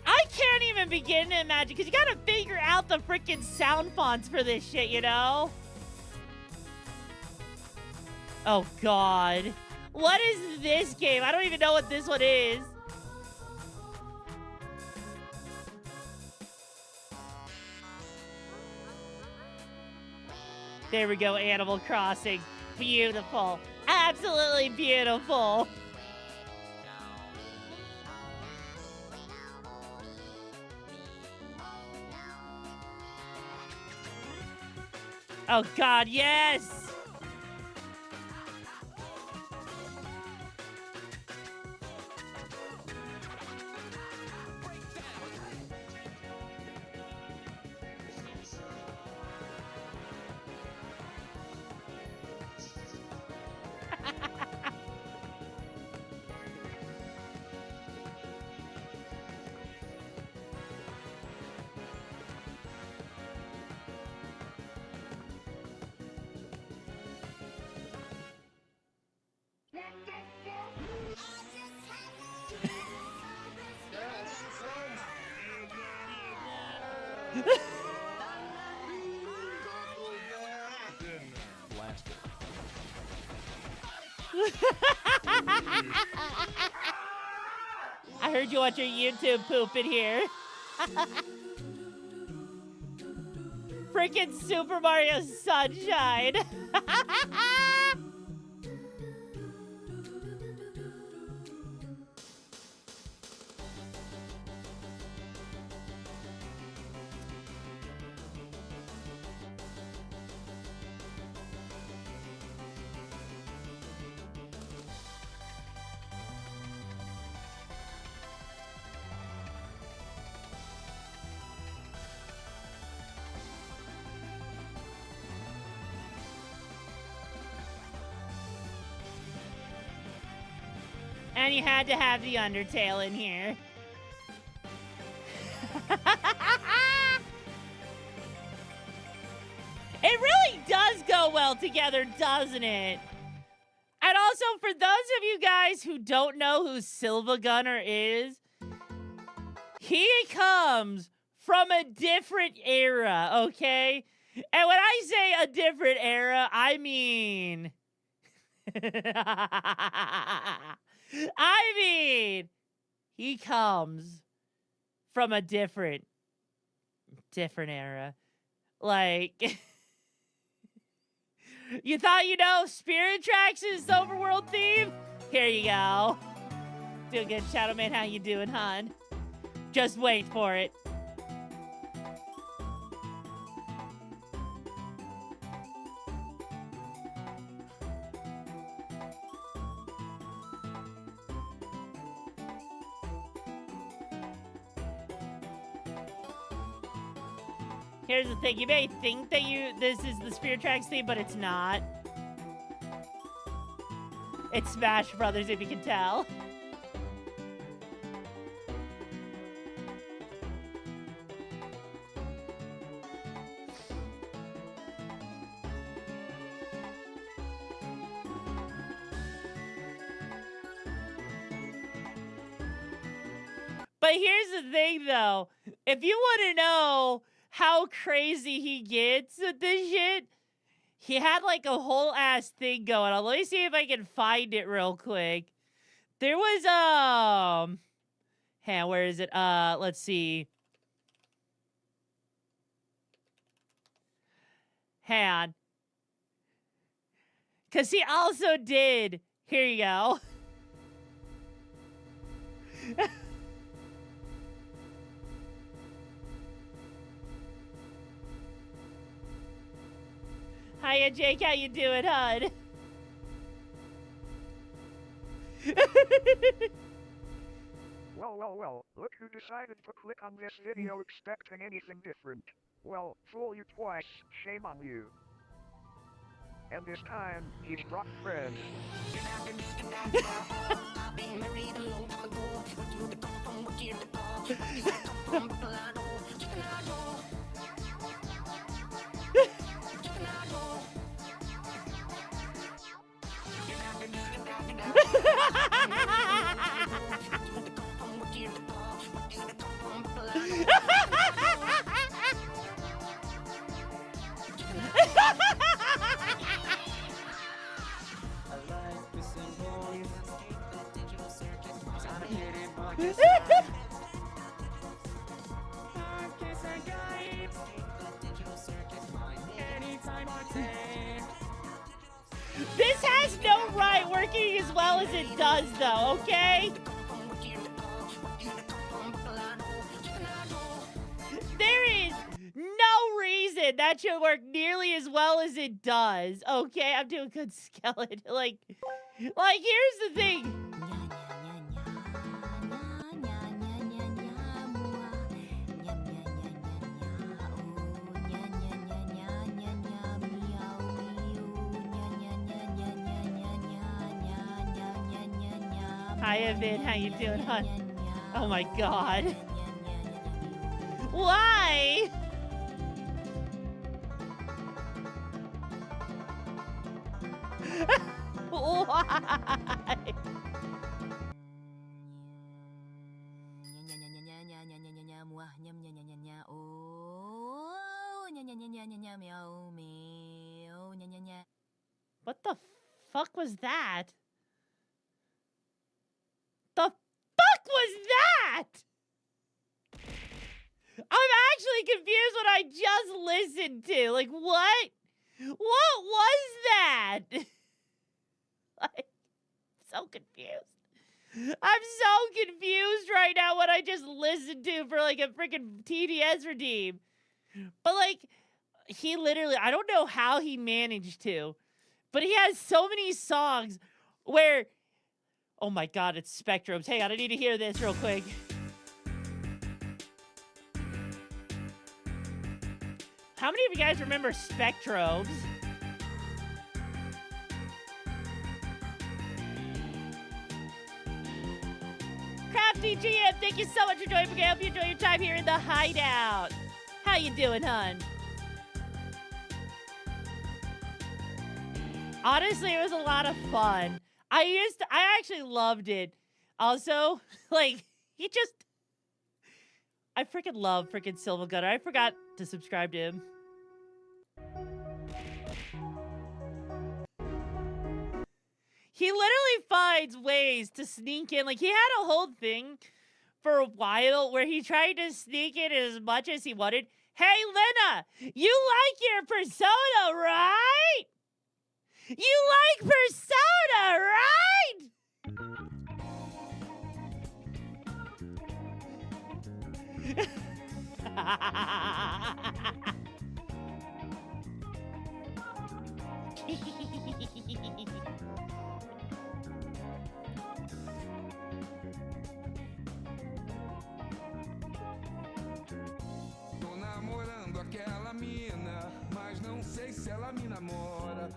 I can't even begin to imagine, because you gotta figure out the freaking sound fonts for this shit, you know? Oh god. What is this game? I don't even know what this one is. There we go, Animal Crossing. Beautiful. Absolutely beautiful. Oh God, yes! I heard you watch your YouTube poop in here. Freaking Super Mario Sunshine. And you had to have the Undertale in here. It really does go well together, doesn't it? And also, for those of you guys who don't know who Silva Gunner is, he comes from a different era, okay? And when I say a different era, I mean... he comes from a different era. Like, you thought you know Spirit Tracks is the overworld theme? Here you go. Doing good, Shadow Man. How you doing, hon? Just wait for it. Here's the thing, you may think that this is the Spirit Tracks theme, but it's not. It's Smash Brothers, if you can tell. But here's the thing, though. If you want to know how crazy he gets with this shit, he had like a whole ass thing going on. Let me see if I can find it real quick. There was where is it? Let's see. Hang on. Cause he also did. Here you go. Hiya, Jake. How you doing, hon? Well, look who decided to click on this video expecting anything different. Well, fool you twice, shame on you. And this time, he's brought friends. This has no right working as well as it does, though, okay? There is no reason listen, that should work nearly as well as it does. Okay, I'm doing good skeleton. Like here's the thing. Hi, Evan. How you doing, hon? Oh my god. Why? Why? What the fuck was that? The fuck was that? I'm actually confused what I just listened to. Like, what? What was that? Like, so confused. I'm so confused right now what I just listened to for like a freaking TDS redeem. But like, he literally, I don't know how he managed to, but he has so many songs where, oh my god, it's Spectrums. Hang on, I need to hear this real quick. How many of you guys remember Spectrums? Crafty GM, thank you so much for joining me. I hope you enjoy your time here in the hideout. How you doing, hun? Honestly, it was a lot of fun. I actually loved it. Also, like, I freaking love freaking Silva Gunner. I forgot to subscribe to him. He literally finds ways to sneak in. Like, he had a whole thing for a while where he tried to sneak in as much as he wanted. Hey, Lena, you like your persona, right? You like persona, right? Tô namorando aquela mina, mas não sei se ela me namora.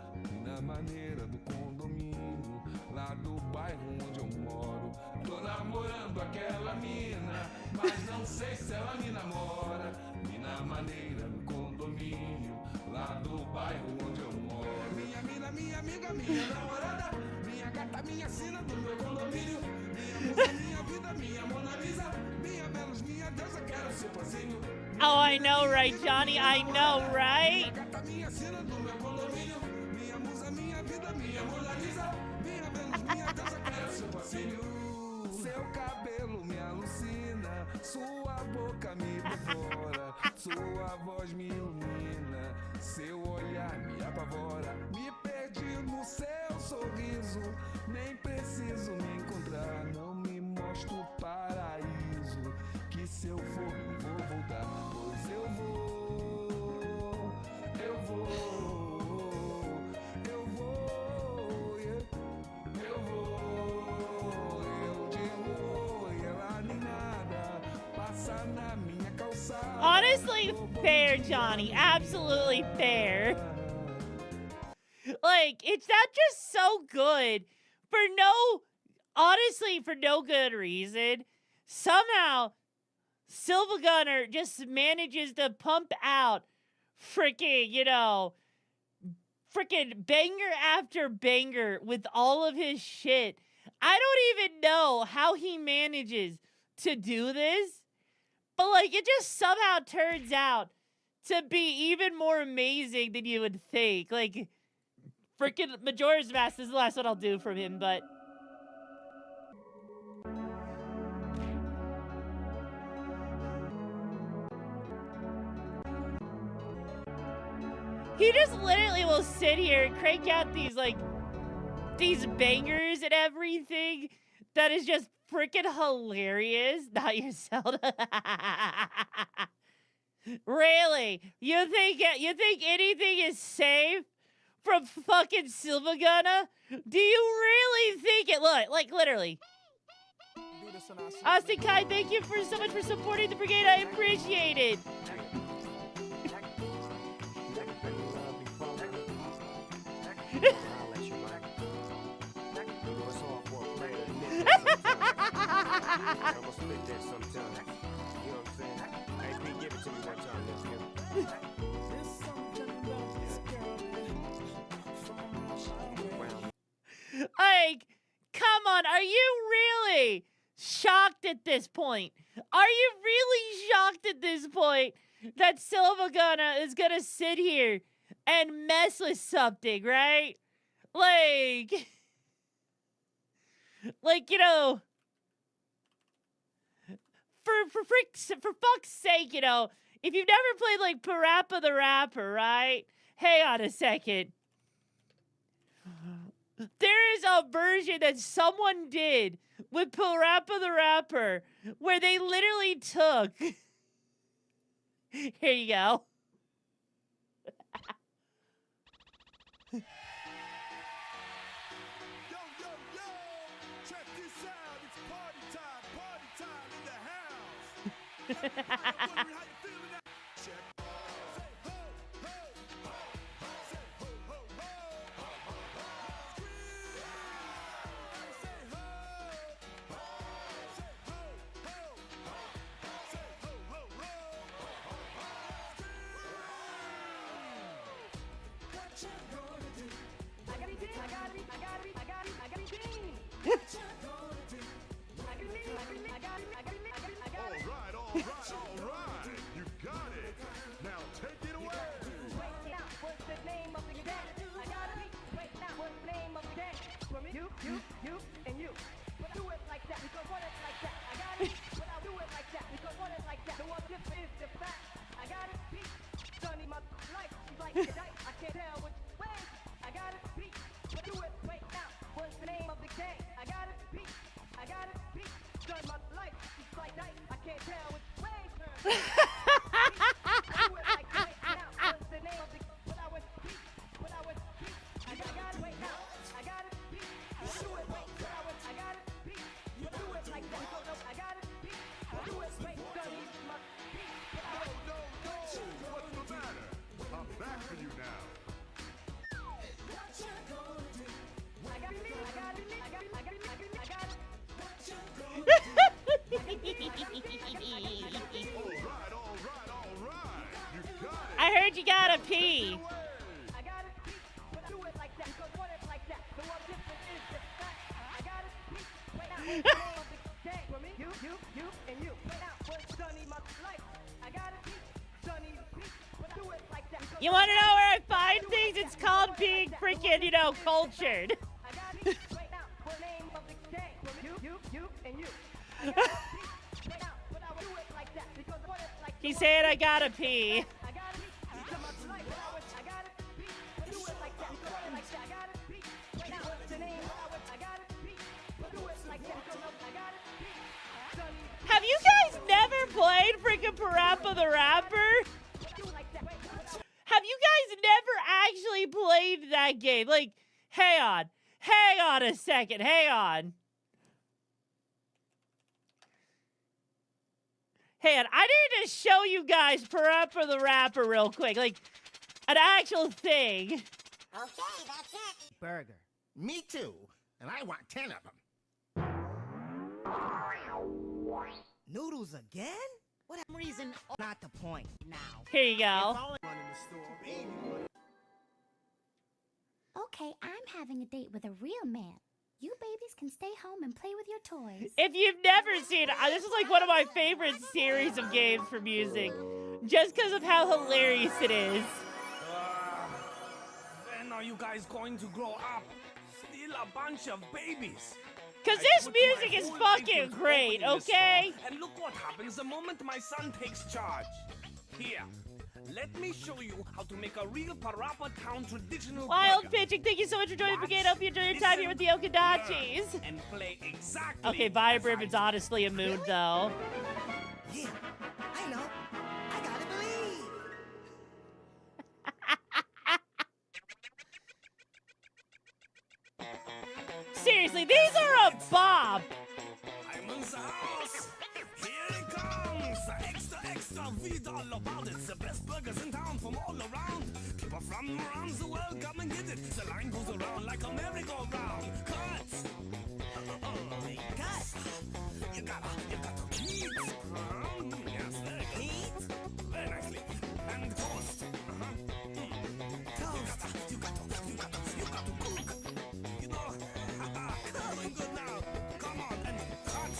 Na maneira do condomínio, lá do bairro onde eu moro. Tô namorando aquela mina, mas não sei se ela me namora. E na maneira do condomínio, lá do bairro onde eu moro. Minha mina, minha amiga, minha namorada, minha gata, minha sina do meu condomínio. Minha musa, minha vida, minha Mona Lisa, minha Belos, minha deusa, quero seu pozinho. Oh, I know, right, Johnny? I know, right? Seu cabelo me alucina, sua boca me devora, sua voz me ilumina, seu olhar me apavora. Me perdi no seu sorriso, nem preciso me encontrar. Não me mostra o paraíso, que se eu for, vou voltar. Pois eu vou, eu vou, eu vou, eu vou, eu digo, e ela nem nada, passa na minha calçada. Honestly, fair, Johnny. Absolutely fair. Like, it's not just so good for no good reason. Somehow, Silva Gunner just manages to pump out freaking, freaking banger after banger with all of his shit. I don't even know how he manages to do this, but like, it just somehow turns out to be even more amazing than you would think. Like, freaking Majora's Mask is the last one I'll do from him, but he just literally will sit here and crank out these bangers and everything that is just freaking hilarious. Not your Zelda. Really? You think anything is safe from fucking Silvagana? Do you really think it? Look, like literally. Austin Kai, thank you so much for supporting the brigade. I appreciate it. Like, come on, are you really shocked at this point? Are you really shocked at this point that Silvagana is gonna sit here and mess with something, right? Like, you know, for fuck's sake, you know, if you've never played like Parappa the Rapper, right? Hang on a second. There is a version that someone did with Parappa the Rapper where they literally took. Here you go. Yo, check this out. It's party time in the house. How you feeling now? Check. Say ho, ho, say ho, ho, ho. Say ho, say ho, ho, say ho, ho, ho. What you gonna do? I gotta be, I gotta be, I gotta be, I gotta be, I gotta be. What you gonna do? I gotta be, I gotta be, I gotta be, I gotta be, I gotta be. All right, all right. You got it. Now take it away. Wait now, what's the name of the day? I gotta be. Wait now, what's the name of the day? For me, you, and you. But I do it like that because what it's like that. I gotta be. But I do it like that because what it's like that. The one difference is the fact. I gotta be. Sunny, my life is like a dice. I can't tell which way. I gotta be. But do it. Wait now, what's the name of the day? I gotta be. I gotta be. Sun, my life is like dice. I can't tell which way. I do it like wait now. What's the name of the? But I would be. But I would be. I gotta wait now. I gotta be. Do it. Wait. But I gotta be. But do it like that. I gotta be. Do it. Wait. Sunny, my be. But I would no. What's the matter? I'm back for you now. What you gonna do? I gotta be. I gotta be. I gotta be. I gotta be. I gotta. What you gonna do? I heard you gotta pee. I gotta pee, but I do it like that because what it's like that. The one difference is the fact. I gotta pee. Wait now, what's the name of the day? For me, you, and you. Wait now, what's Sunny, my life? I gotta pee, Sunny, pee, but I do it like that. You want to know where I find things? It's called being freaking, you know, cultured. I gotta pee. Wait now, what's the name of the day? For me, you, and you. I gotta pee. Wait now, but I do it like that because what it's like. He's saying I gotta pee. I gotta be, because my life, I gotta be, do it like that, do it like that, I gotta be, wait now, what's the name, I gotta be, do it like that, I gotta be, Sunny. Have you guys never played freaking Parappa the Rapper? Have you guys never actually played that game? Like, hang on a second, hang on. Hey, I need to show you guys Parappa the Rapper real quick. Like, an actual thing. Okay, that's it. Burger. Me too. And I want 10 of them. Noodles again? What reason? Not the point now. Here you go. Okay, I'm having a date with a real man. You babies can stay home and play with your toys. If you've never seen it, this is like one of my favorite series of games for music. Just because of how hilarious it is. When are you guys going to grow up? Still a bunch of babies. Because this music is fucking great, okay? And look what happens the moment my son takes charge. Here, let me show you how to make a real Parappa Town traditional Wild burger. Pitching, thank you so much for joining the brigade. I hope you enjoy your time here with the Okadachis. And play exactly. Okay, Vibram is honestly a mood, though. Yeah, I know. I gotta believe. seriously, these are a bop. I'm in the house. Here it comes. Extra, read all about it. The best burgers in town from all around. People from around the world come and get it. The line goes around like a merry-go-round. Cut. Cut. You gotta eat. Yes, very good. Eat. Very nicely. And toast. You got to cook. You know, doing good now. Come on and cut.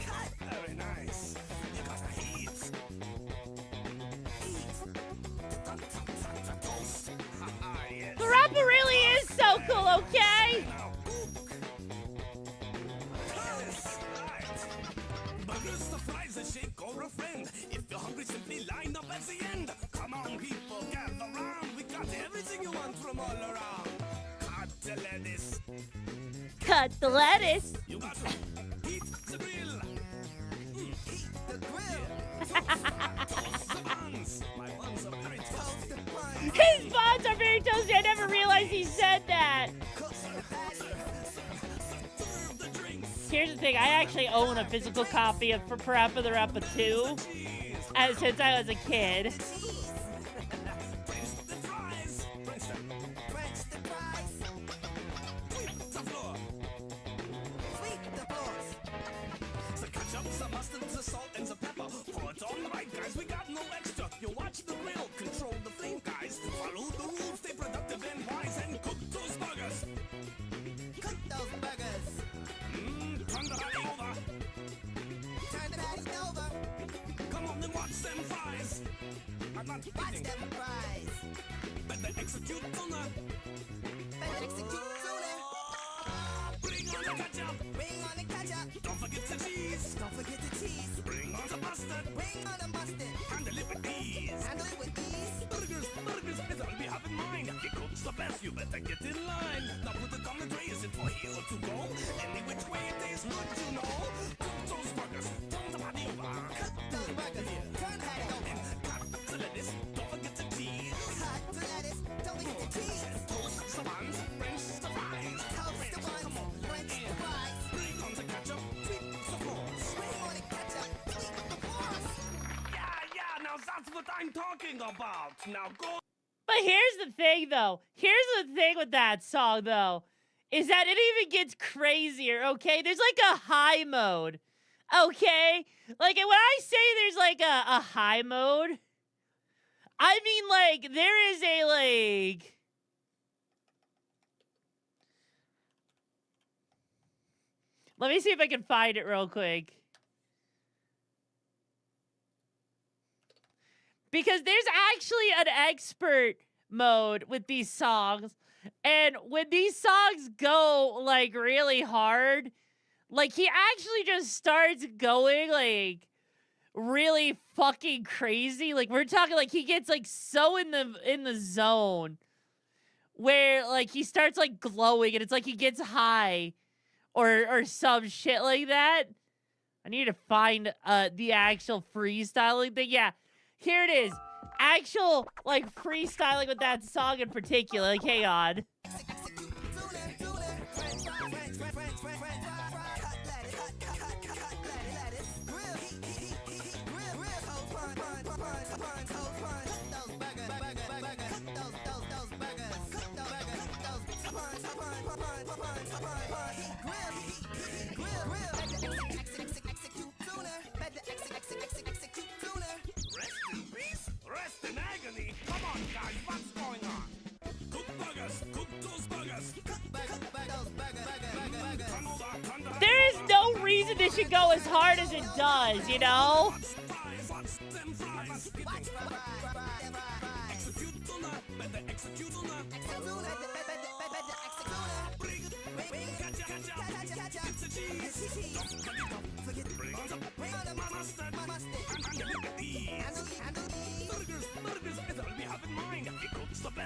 Cut. Very nice. You gotta eat. Toast. Yes. The rapper really is so cool, okay? Now cook. Yes, right. Burgers, the fries, a shake or a friend. If you're hungry, simply line up at the end. Come on, people, gather round. We got everything you want from all around. Cut the lettuce. Cut the lettuce. You got to heat the grill. Heat the grill. Toast the buns. My buns are very toasted. His buns are very toasty. I never realized he said that. Serve the drinks. Here's the thing. I actually own a physical copy of Parappa the Rappa 2 since I was a kid. French the fries. French the fries. Sweep the floor. Sweep the floors. The ketchup, the mustard, the salt, and the pepper. Pour it on right, guys. We got no extra. You watch the grill, control the flame, guys. Follow the rules, stay productive and wise, and cook those burgers. Cook those burgers. Turn the patty over. Turn the patty over. Come on and watch them fries. I'm not watch them fries. Better execute sooner. Better execute sooner. Bring on the ketchup. Bring on the ketchup. Don't forget the cheese. Don't forget the cheese. Bring on the mustard. Bring on the mustard. Handle it with ease. Handle it with ease. Burgers, it's all we have in mind. He cooks the best, you better get in line. Now put it on the tray, is it for here or to go? Any which way it tastes good, you know. Cook those burgers, turn the patty over. Cut those burgers, turn the patty over. Cut the lettuce, don't forget the cheese. Cut the lettuce, don't forget the cheese. Toast the buns, French the fries. Toast the buns, French the fries. Bring on the ketchup, sweep the floors. Bring on the ketchup, sweep the floors. Yeah, now that's what I'm talking about. Now go. But here's the thing, though. Here's the thing with that song, though, is that it even gets crazier, okay? There's like a high mode, okay? Like, when I say there's like a high mode, I mean, like, there is a, like... Let me see if I can find it real quick. Because there's actually an expert mode with these songs. And when these songs go, like, really hard, like, he actually just starts going, like, really fucking crazy. Like, we're talking, like, he gets, like, so in the zone where, like, he starts, like, glowing and it's like he gets high or some shit like that. I need to find the actual freestyling thing. Yeah. Here it is. Actual, like, freestyling with that song in particular. Like, hang on. Rest in agony. Come on, guys, what's going on? Cook burgers, cook those burgers. There is no reason this should go as hard as it does, you know?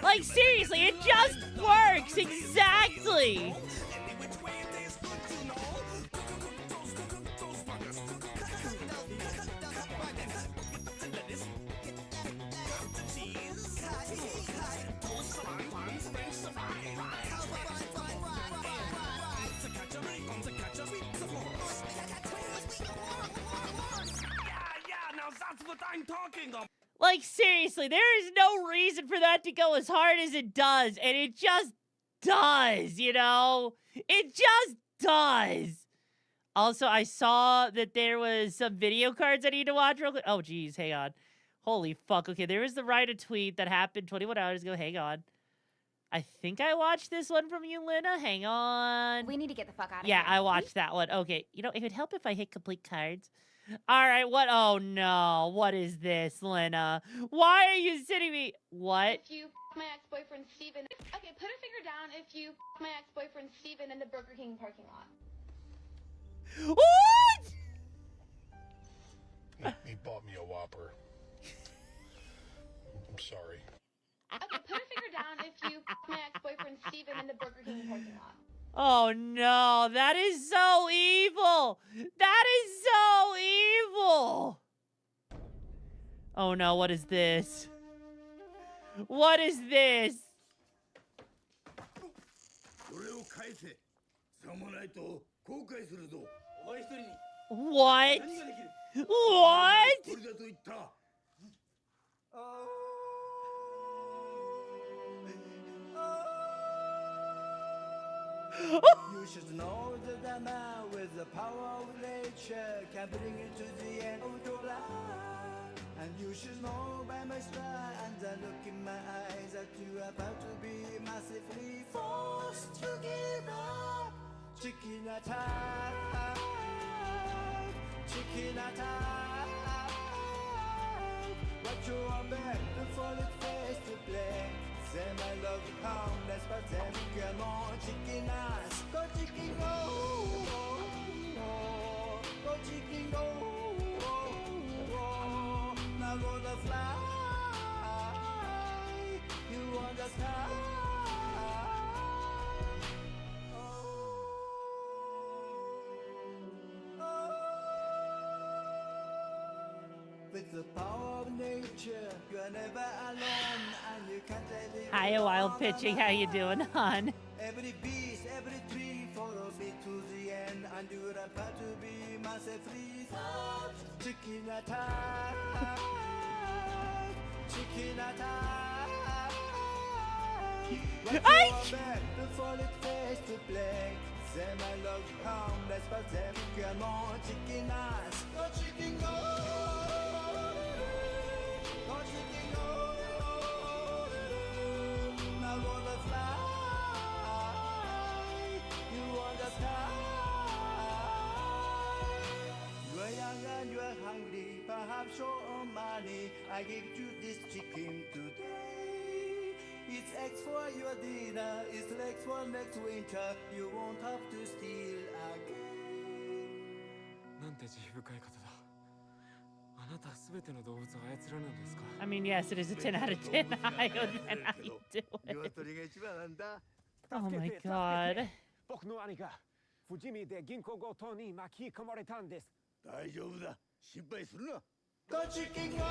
Like, seriously, it just works exactly. I'm talking about. Like, seriously, there is no reason for that to go as hard as it does, and it just does, you know? It just does. Also, I saw that there was some video cards I need to watch real quick. Oh, geez, hang on. Holy fuck. Okay, there was the Write a tweet that happened 21 hours ago. Hang on. I think I watched this one from you, Lena. Hang on. We need to get the fuck out of Yeah, here. I watched that one. Okay, you know, it would help if I hit complete cards. All right, what? Oh, no. What is this, Lena? Why are you sitting me? What? If you my ex-boyfriend Steven. Okay, put a finger down if you my ex-boyfriend Steven in the Burger King parking lot. What? He bought me a Whopper. I'm sorry. Okay, put a finger down if you my ex-boyfriend Steven in the Burger King parking lot. Oh, no. That is so evil. That is so evil. Oh, no. What is this? What is this? What? What? You should know that a man with the power of nature can bring you to the end of your life. And you should know by my smile and the look in my eyes that you are about to be massively forced to give up. Chicken attack, chicken attack. What you want back before it face to black. Say my love harmless, but then come on, chicken ass. Go chicken go, go chicken go. Now gonna fly, you on the sky. With the power of nature, you're never alone, and you can't let it. Hiya, Wild Pitching. How you doing, hon? Every beast, every tree follows me to the end, and you're about to be massively fucked. Chicken attack, chicken attack. Before it fades to black. Say my love harmless, but then come on, chicken ass. Go chicken go. Go chicken go. Now gonna fly. You on the sky. You are young and you are hungry, perhaps short on money. I give you this chicken today. It's eggs for your dinner, it's legs for next winter. You won't have to steal again. なんて慈悲深い方だ。あなたすべての動物を操らぬんですか? I mean, yes, it is a 10 out of 10. I don't know how you do it. Oh my god. 僕の兄が不死身で銀行強盗に巻き込まれたんです。大丈夫だ。心配するな。Go chicken go!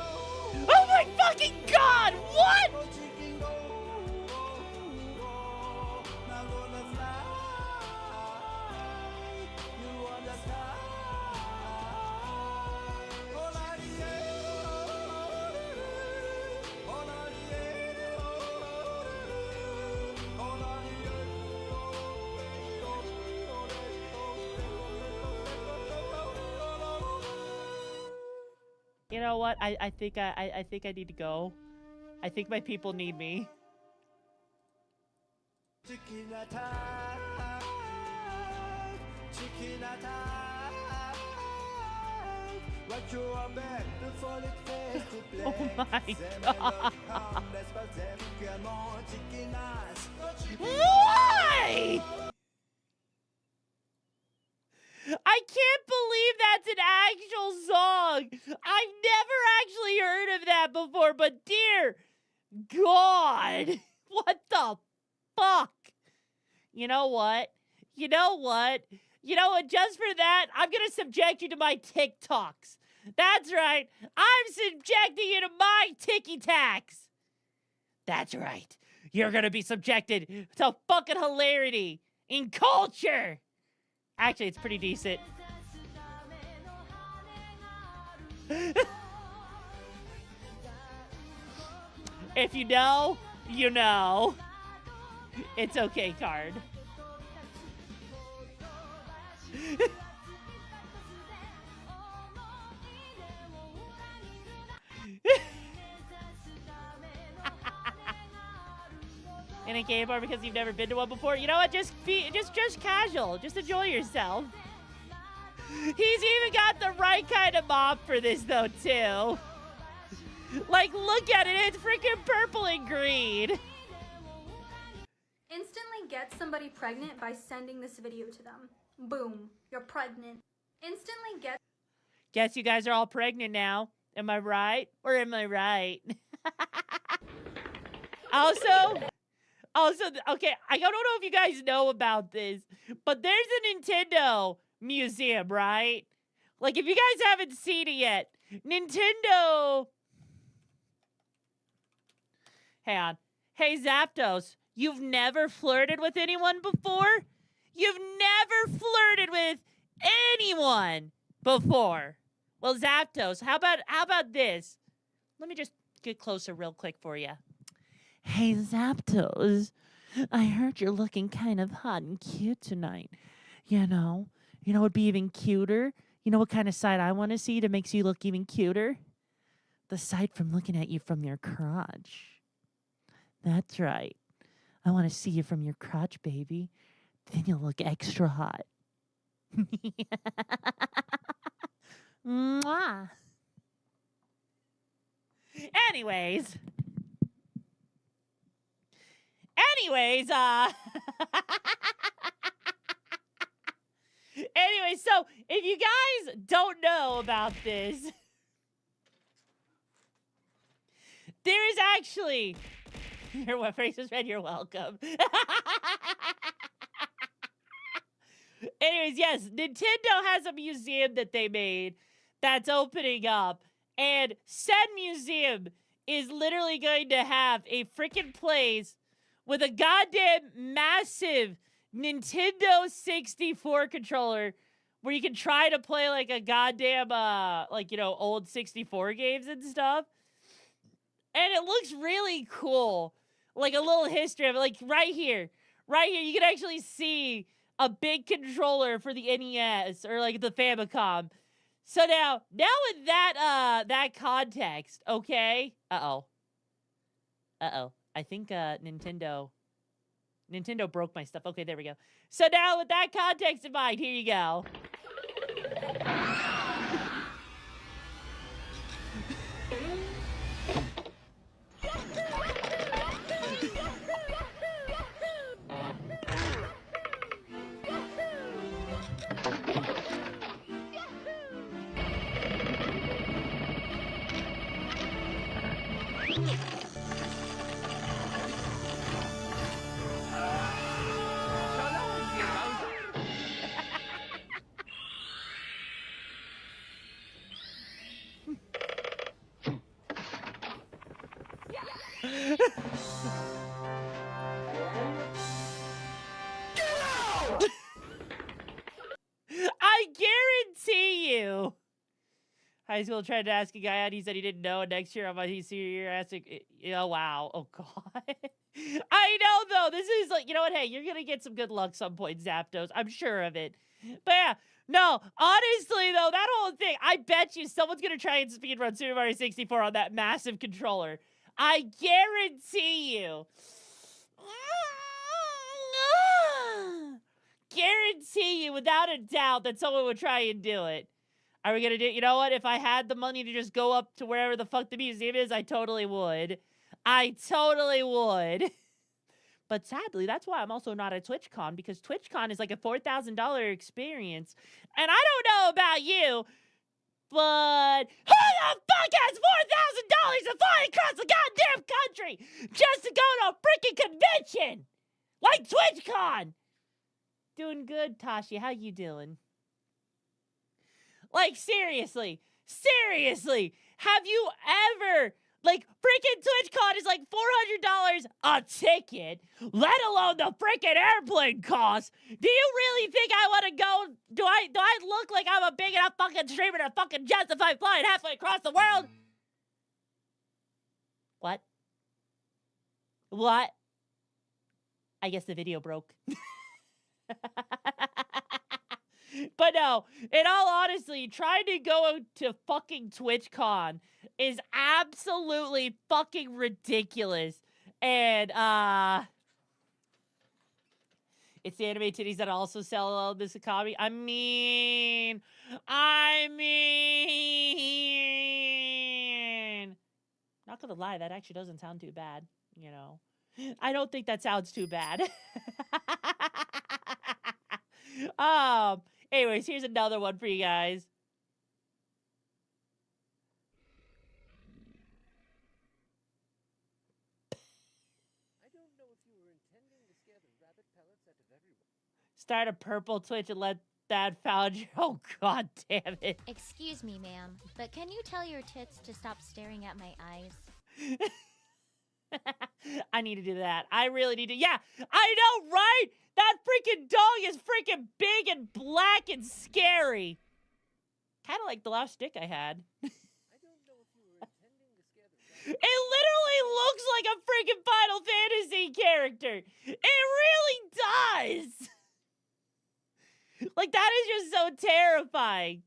Oh my fucking god! What? Go chicken go! Now gonna fly. You on the sky. All I need, all I need, all I You know what? I think I think I need to go. I think my people need me. Chicken attack, chicken attack. What you are back before it fades to black. Oh my god. Why? I can't believe that's an actual song. I've never actually heard of that before, but dear God, what the fuck? You know what? You know what? You know what? Just for that, I'm going to subject you to my TikToks. That's right. I'm subjecting you to my ticky-tacks. That's right. You're going to be subjected to fucking hilarity in culture. Actually, it's pretty decent. If you know, you know. It's okay, card. In a gay bar because you've never been to one before. You know what? Just casual. Just enjoy yourself. He's even got the right kind of mop for this though, too. Like, look at it. It's freaking purple and green. Instantly get somebody pregnant by sending this video to them. Boom. You're pregnant. Instantly get... Guess you guys are all pregnant now. Am I right? Or am I right? Also, okay, I don't know if you guys know about this, but there's a Nintendo museum, right? Like, if you guys haven't seen it yet, Nintendo... Hang on. Hey, Zapdos, you've never flirted with anyone before? You've never flirted with anyone before. Well, Zapdos, how about this? Let me just get closer real quick for you. Hey, Zapdos, I heard you're looking kind of hot and cute tonight. You know what'd be even cuter? You know what kind of side I want to see that makes you look even cuter? The side from looking at you from your crotch. That's right. I want to see you from your crotch, baby. Then you'll look extra hot. Mwah. Anyways, anyway, so if you guys don't know about this, there is actually... Your face is red, you're welcome. Anyways, yes, Nintendo has a museum that they made that's opening up. And said museum is literally going to have a freaking place with a goddamn massive Nintendo 64 controller where you can try to play like a goddamn, old 64 games and stuff. And it looks really cool. Like a little history of it. Like right here, you can actually see a big controller for the NES or like the Famicom. So now with that context, okay? Uh-oh. I think Nintendo broke my stuff. Okay, there we go. So now with that context in mind, here you go. I guarantee you. High school tried to ask a guy out. He said he didn't know. And next year, on my senior year, asking, oh, wow. Oh, God. I know, though. This is like, you know what? Hey, you're going to get some good luck some point, Zapdos. I'm sure of it. But yeah, no, honestly, though, that whole thing, I bet you someone's going to try and speedrun Super Mario 64 on that massive controller. I guarantee you. Guarantee you, without a doubt, that someone would try and do it. Are we gonna do it? You know what? If I had the money to just go up to wherever the fuck the museum is, I totally would. I totally would. But sadly, that's why I'm also not at TwitchCon, because TwitchCon is like a $4,000 experience. And I don't know about you, but who the fuck has $4,000 to fly across the goddamn country just to go to a freaking convention like TwitchCon? Doing good, Tashi. How you doing? Like, seriously, have you ever, like, freaking TwitchCon is like $400 a ticket, let alone the freaking airplane cost. Do you really think I want to go? Do I look like I'm a big enough fucking streamer to fucking justify flying halfway across the world? What? What? I guess the video broke. But no, in all honesty, trying to go to fucking TwitchCon is absolutely fucking ridiculous. And, it's the anime titties that also sell this economy. I mean, not gonna lie, that actually doesn't sound too bad, you know. I don't think that sounds too bad. Anyways, here's another one for you guys. I don't know if you were intending to scare the rabbit pellets out of everyone. Start a purple Twitch and let that found you. Oh, god damn it. Excuse me, ma'am, but can you tell your tits to stop staring at my eyes? I need to do that. I really need to. Yeah, I know, right? That freaking dog is freaking big and black and scary. Kind of like the last stick I had. It literally looks like a freaking Final Fantasy character. It really does. Like, that is just so terrifying.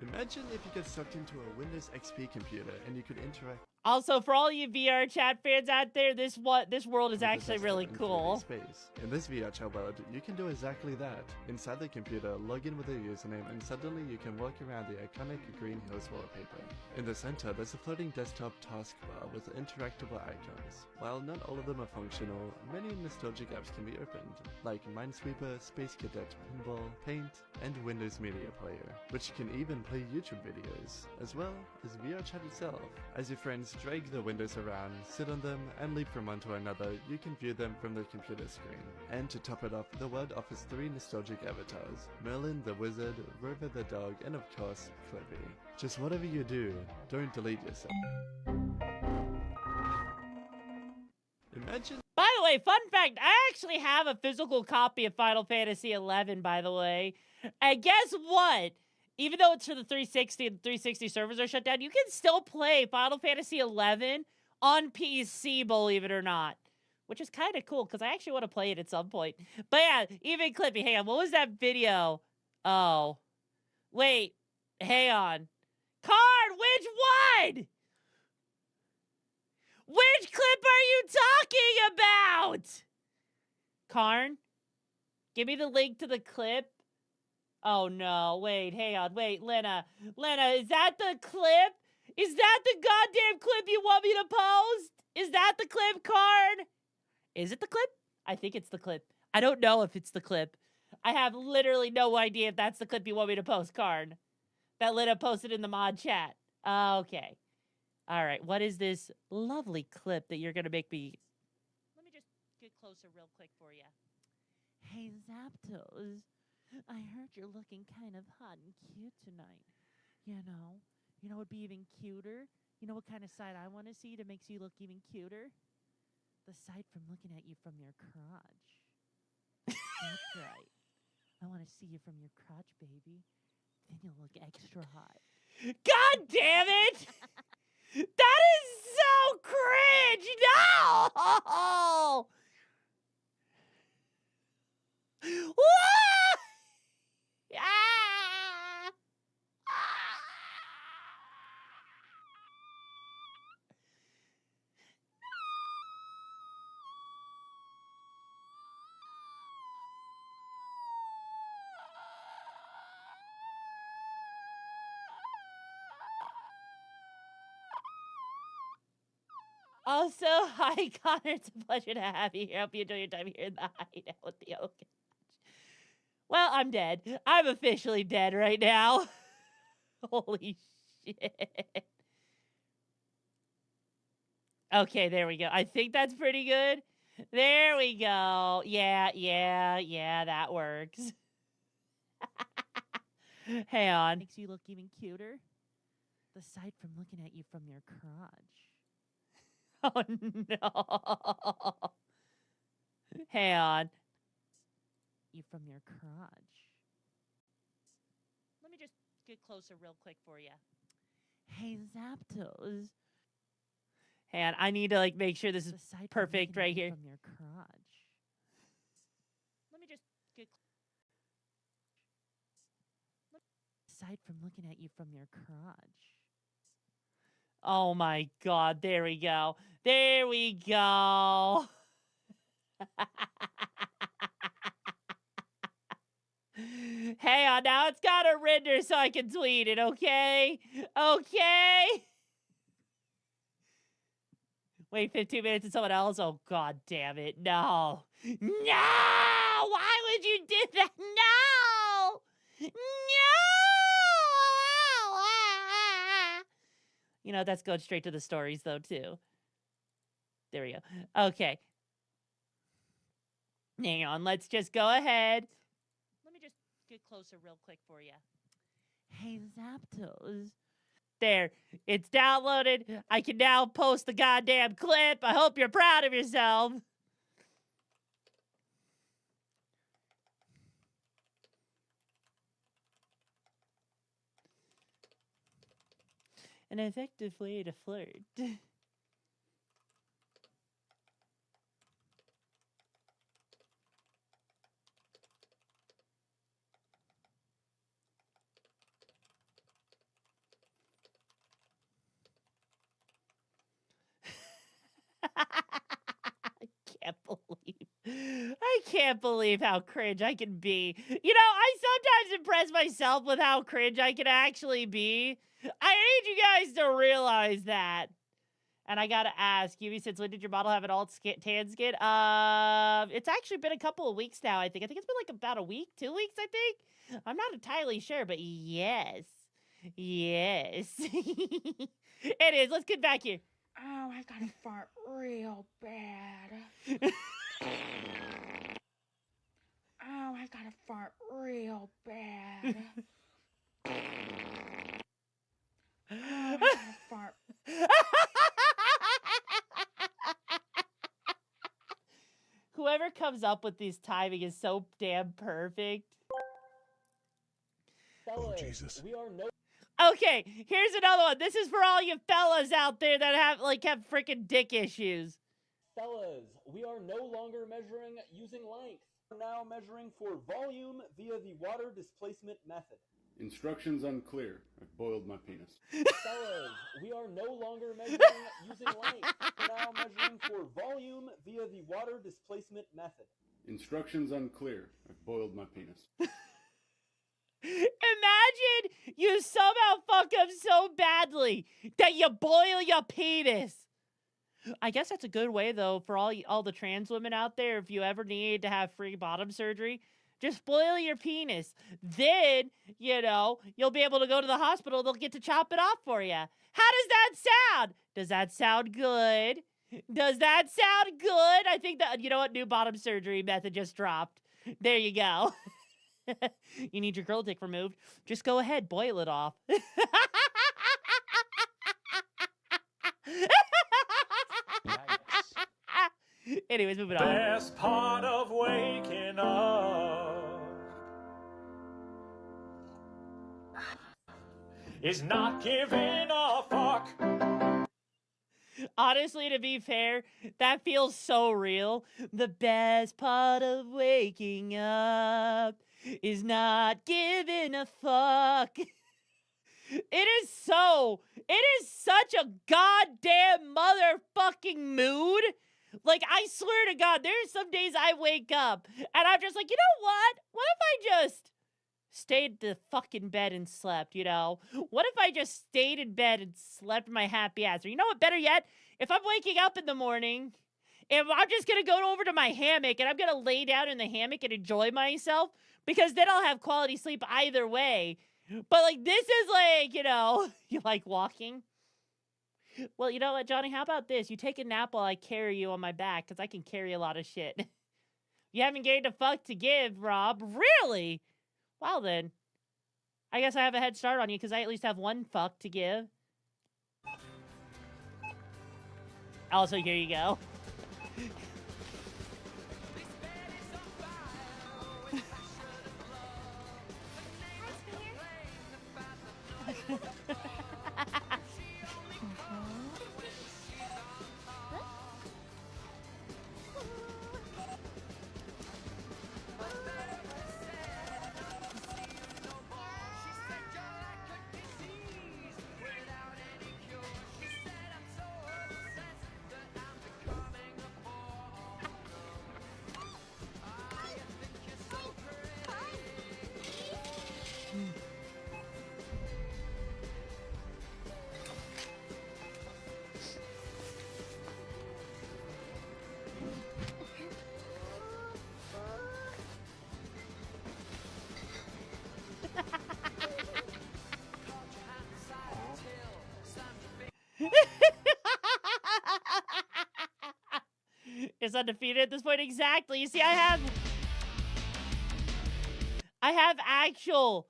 Imagine if you get sucked into a Windows XP computer and you could interact. Also, for all you VR chat fans out there, this world is actually really cool. Space. In this VR chat world, you can do exactly that. Inside the computer, log in with a username and suddenly you can walk around the iconic green hills wallpaper. In the center, there's a floating desktop taskbar with interactable icons. While not all of them are functional, many nostalgic apps can be opened, like Minesweeper, Space Cadet, Pinball, Paint, and Windows Media Player, which can even play YouTube videos, as well as VR chat itself. As your friends drag the windows around, sit on them, and leap from one to another, you can view them from the computer screen. And to top it off, the world offers 3 nostalgic avatars: Merlin the Wizard, Rover the Dog, and of course, Clippy. Just whatever you do, don't delete yourself. Imagine. By the way, fun fact, I actually have a physical copy of Final Fantasy XI, by the way. And guess what? Even though it's for the 360 and 360 servers are shut down, you can still play Final Fantasy XI on PC, believe it or not. Which is kind of cool, because I actually want to play it at some point. But yeah, even Clippy, hang on, what was that video? Oh. Wait, hang on. Card, which one? Which clip are you talking about? Karn? Give me the link to the clip. Oh no, wait, hang on, wait, Lena, is that the clip? Is that the goddamn clip you want me to post? Is that the clip, Karn? Is it the clip? I think it's the clip. I don't know if it's the clip. I have literally no idea if that's the clip you want me to post, Karn. That Lena posted in the mod chat. Okay. All right, what is this lovely clip that you're going to make me... Let me just get closer real quick for you. Hey, Zapdos. I heard you're looking kind of hot and cute tonight. You know what'd be even cuter? You know what kind of side I want to see that makes you look even cuter? The side from looking at you from your crotch. That's right. I want to see you from your crotch, baby. Then you'll look extra hot. God damn it! That is so cringe! No! Ah! Also, hi Connor, it's a pleasure to have you here. I hope you enjoy your time here in the hideout with the Oak. Well, I'm dead. I'm officially dead right now. Holy shit. Okay, there we go. I think that's pretty good. There we go. Yeah, that works. Hang on. Makes you look even cuter. The sight from looking at you from your crotch. Oh, no. Hang on. You from your crotch. Let me just get closer real quick for you. Hey, Zapdos. And I need to like make sure this is perfect right here. From your crotch. Let me just get Aside from looking at you from your crotch. Oh my god, there we go. There we go. Hang on, now it's gotta render so I can tweet it, okay? Okay? Wait 15 minutes and someone else? Oh, god damn it. No. No! Why would you do that? No! No! You know, that's going straight to the stories, though, too. There we go. Okay. Hang on, let's just go ahead. Let me just get closer real quick for you. Hey, Zapdos. There, it's downloaded. I can now post the goddamn clip. I hope you're proud of yourself. An effective way to flirt. I can't believe how cringe I can be. You know, I sometimes impress myself with how cringe I can actually be. I need you guys to realize that. And I gotta ask, Yumi, since when did your model have an alt tan skin? It's actually been a couple of weeks now, I think. I think it's been like about a week, 2 weeks, I think. I'm not entirely sure, but yes. Yes. It is. Let's get back here. Oh, I gotta fart real bad. Oh, I gotta fart real bad. Oh, I gotta fart. Whoever comes up with this timing is so damn perfect. Oh, Jesus. We are no. Okay, here's another one. This is for all you fellas out there that have freaking dick issues. Fellas, we are no longer measuring using length. We're now measuring for volume via the water displacement method. Instructions unclear. I've boiled my penis. Fellas, we are no longer measuring using length. We're now measuring for volume via the water displacement method. Instructions unclear. I've boiled my penis. Imagine you somehow fuck up so badly that you boil your penis. I guess that's a good way, though, for all the trans women out there. If you ever need to have free bottom surgery, just boil your penis. Then, you know, you'll be able to go to the hospital. They'll get to chop it off for you. How does that sound? Does that sound good? Does that sound good? I think that, you know what, new bottom surgery method just dropped. There you go. You need your girl dick removed. Just go ahead, boil it off. Anyways, moving on. Best part of waking up is not giving a fuck. Honestly, to be fair, that feels so real. The best part of waking up is not giving a fuck. It is such a goddamn motherfucking mood. Like, I swear to God, there's some days I wake up and I'm just like, you know what? What if I just stayed in the fucking bed and slept, you know? What if I just stayed in bed and slept my happy ass? Or you know what, better yet, if I'm waking up in the morning, if I'm just gonna go over to my hammock and I'm gonna lay down in the hammock and enjoy myself, because then I'll have quality sleep either way. But, like, this is like, you know, you like walking? Well, you know what, Johnny? How about this? You take a nap while I carry you on my back, because I can carry a lot of shit. You haven't gained a fuck to give, Rob. Really? Well, then. I guess I have a head start on you, because I at least have one fuck to give. Also, here you go. It's undefeated at this point. Exactly. You see, I have actual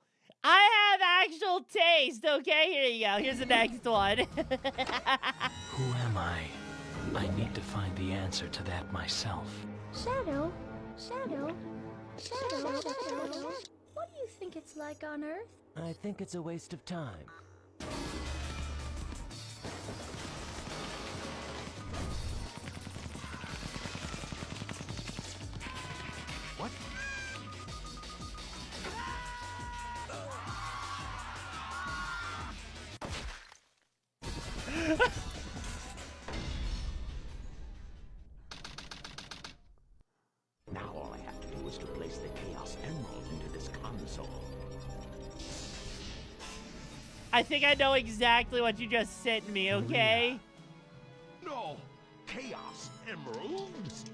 taste. Okay, here you go. Here's the next one. Who am I? I need to find the answer to that myself. Shadow? Shadow? Shadow? What do you think it's like on Earth? I think it's a waste of time. What? Now all I have to do is to place the Chaos Emerald into this console. I think I know exactly what you just sent me, okay? No! Chaos Emeralds?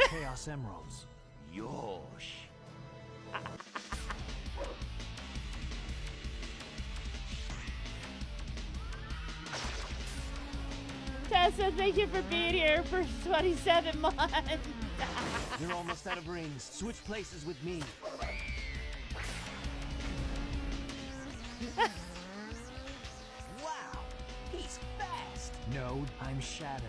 Chaos Emeralds. Yosh. Tessa, thank you for being here for 27 months. You're almost out of rings. Switch places with me. Wow! He's fast! No, I'm Shadow.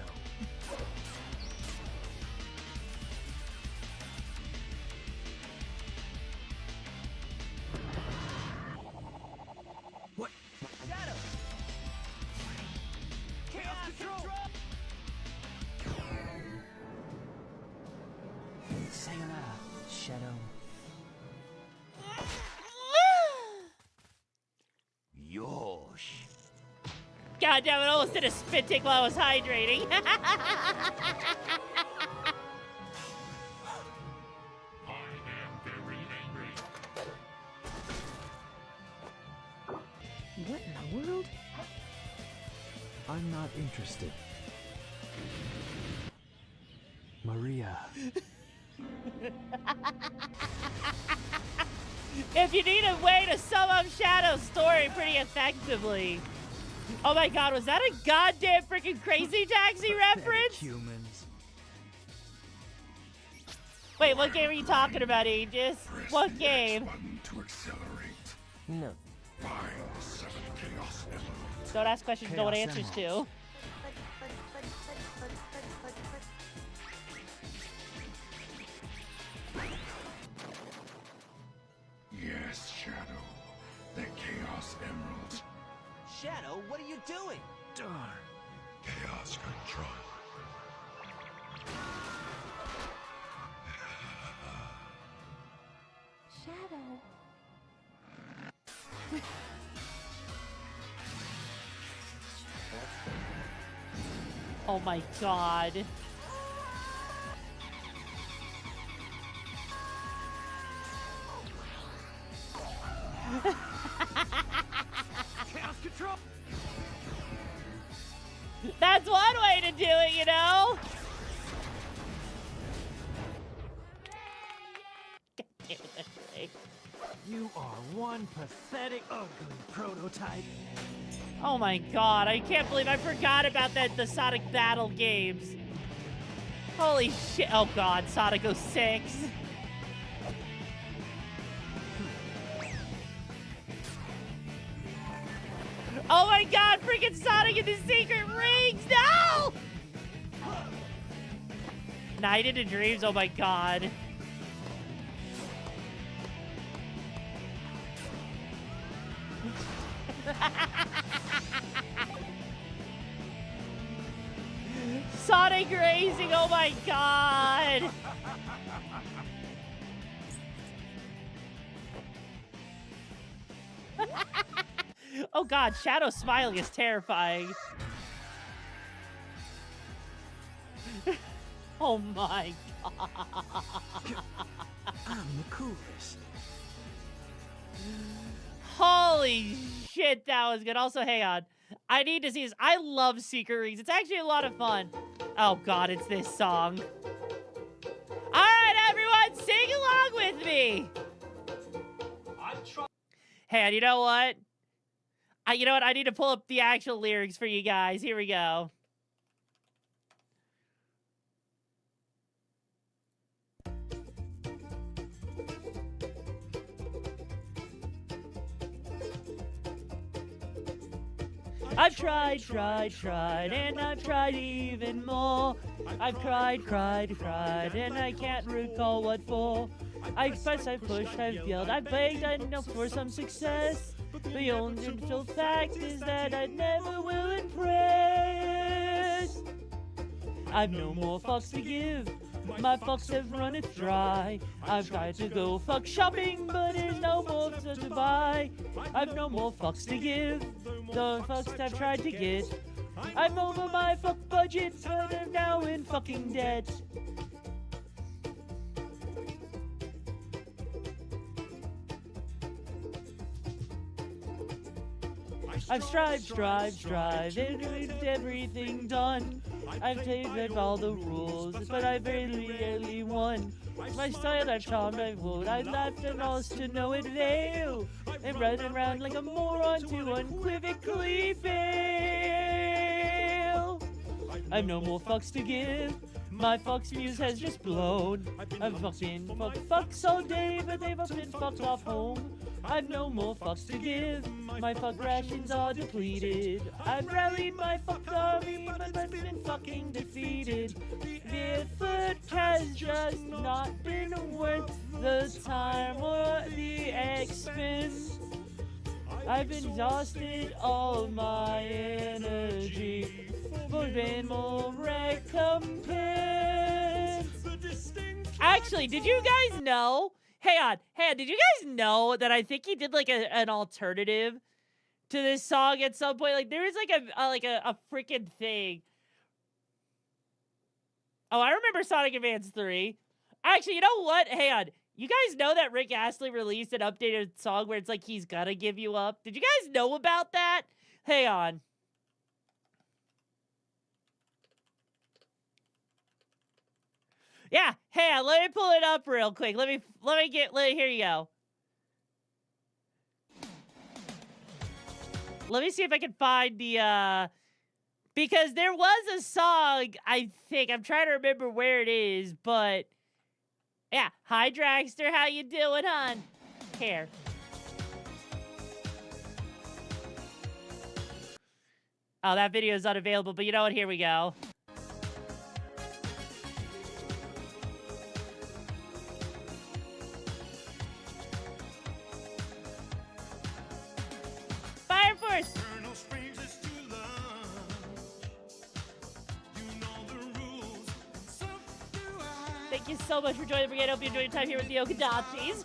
What? Shadow! Chaos Control! Sayonara, Shadow. Yosh. God damn it, I almost did a spit take while I was hydrating. What in the world? I'm not interested. Maria. If you need a way to sum up Shadow's story pretty effectively. Oh my god, was that a goddamn freaking Crazy Taxi reference? Humans. Wait, what game are you talking about, Aegis? What game? To accelerate. No. Find the 7 Chaos Emeralds. Don't ask questions you don't want Chaos answers to. Yes, Shadow. The Chaos Emeralds. Shadow, what are you doing? Darn. Chaos Control. Shadow. Oh my god. Chaos Control. That's one way to do it, you know? God damn it, that's right. You are one pathetic, ugly prototype. Oh my god, I can't believe I forgot about the Sonic Battle games. Holy shit. Oh god, Sonic 06. Oh my god, freaking Sonic and the Secret Rings! No! Night into Dreams, oh my god. Sonic Racing, oh my god! Oh god, Shadow smiling is terrifying. Oh my god. I'm the coolest. Holy shit, that was good. Also, hang on. I need to see this. I love Secret Rings. It's actually a lot of fun. Oh god, it's this song. Alright, everyone, sing along with me. Hey, and you know what? You know what? I need to pull up the actual lyrics for you guys. Here we go. I've tried, and I've tried even more. I've cried, and I can't recall what for. I've pressed, I've pushed, I've yelled, I've begged, I know for some success. The only real fact is that I never will impress. I've no more fucks to give. My fucks have runneth dry. I've tried to go fuck shopping, but there's no more to buy. I've no more fucks to give. The fucks I've tried to get. I'm over my fuck budget, but I'm now in fucking debt. I've strived, and everything done. I've taken all the rules, but I barely won. My style I've charmed, I've wooed, I've laughed and lost to no avail. And running around like a moron to unequivocally fail. I've no more fucks to give. My fucks muse has just blown. I've fucking fucks all day, but they've up been fucked off home. I've no more fucks to give. My fuck rations are depleted. I've rallied my fuck army, but I've been fucking defeated. The effort has just not been worth the time or the expense. I've exhausted all my energy. But been more recompense. Actually, did you guys know? Hang on, did you guys know that I think he did like an alternative to this song at some point? Like there was like a freaking thing. Oh, I remember Sonic Advance 3. Actually, you know what? Hang on. You guys know that Rick Astley released an updated song where it's like he's gonna give you up? Did you guys know about that? Hang on. Yeah, hey, let me pull it up real quick. Here you go. Let me see if I can find the, because there was a song, I think, I'm trying to remember where it is, but, yeah. Hi, Dragster, how you doing, hon? Here. Oh, that video is unavailable, but you know what? Here we go. Fire Force! Thank you so much for joining the brigade. I hope you enjoyed your time here with the Okadachis.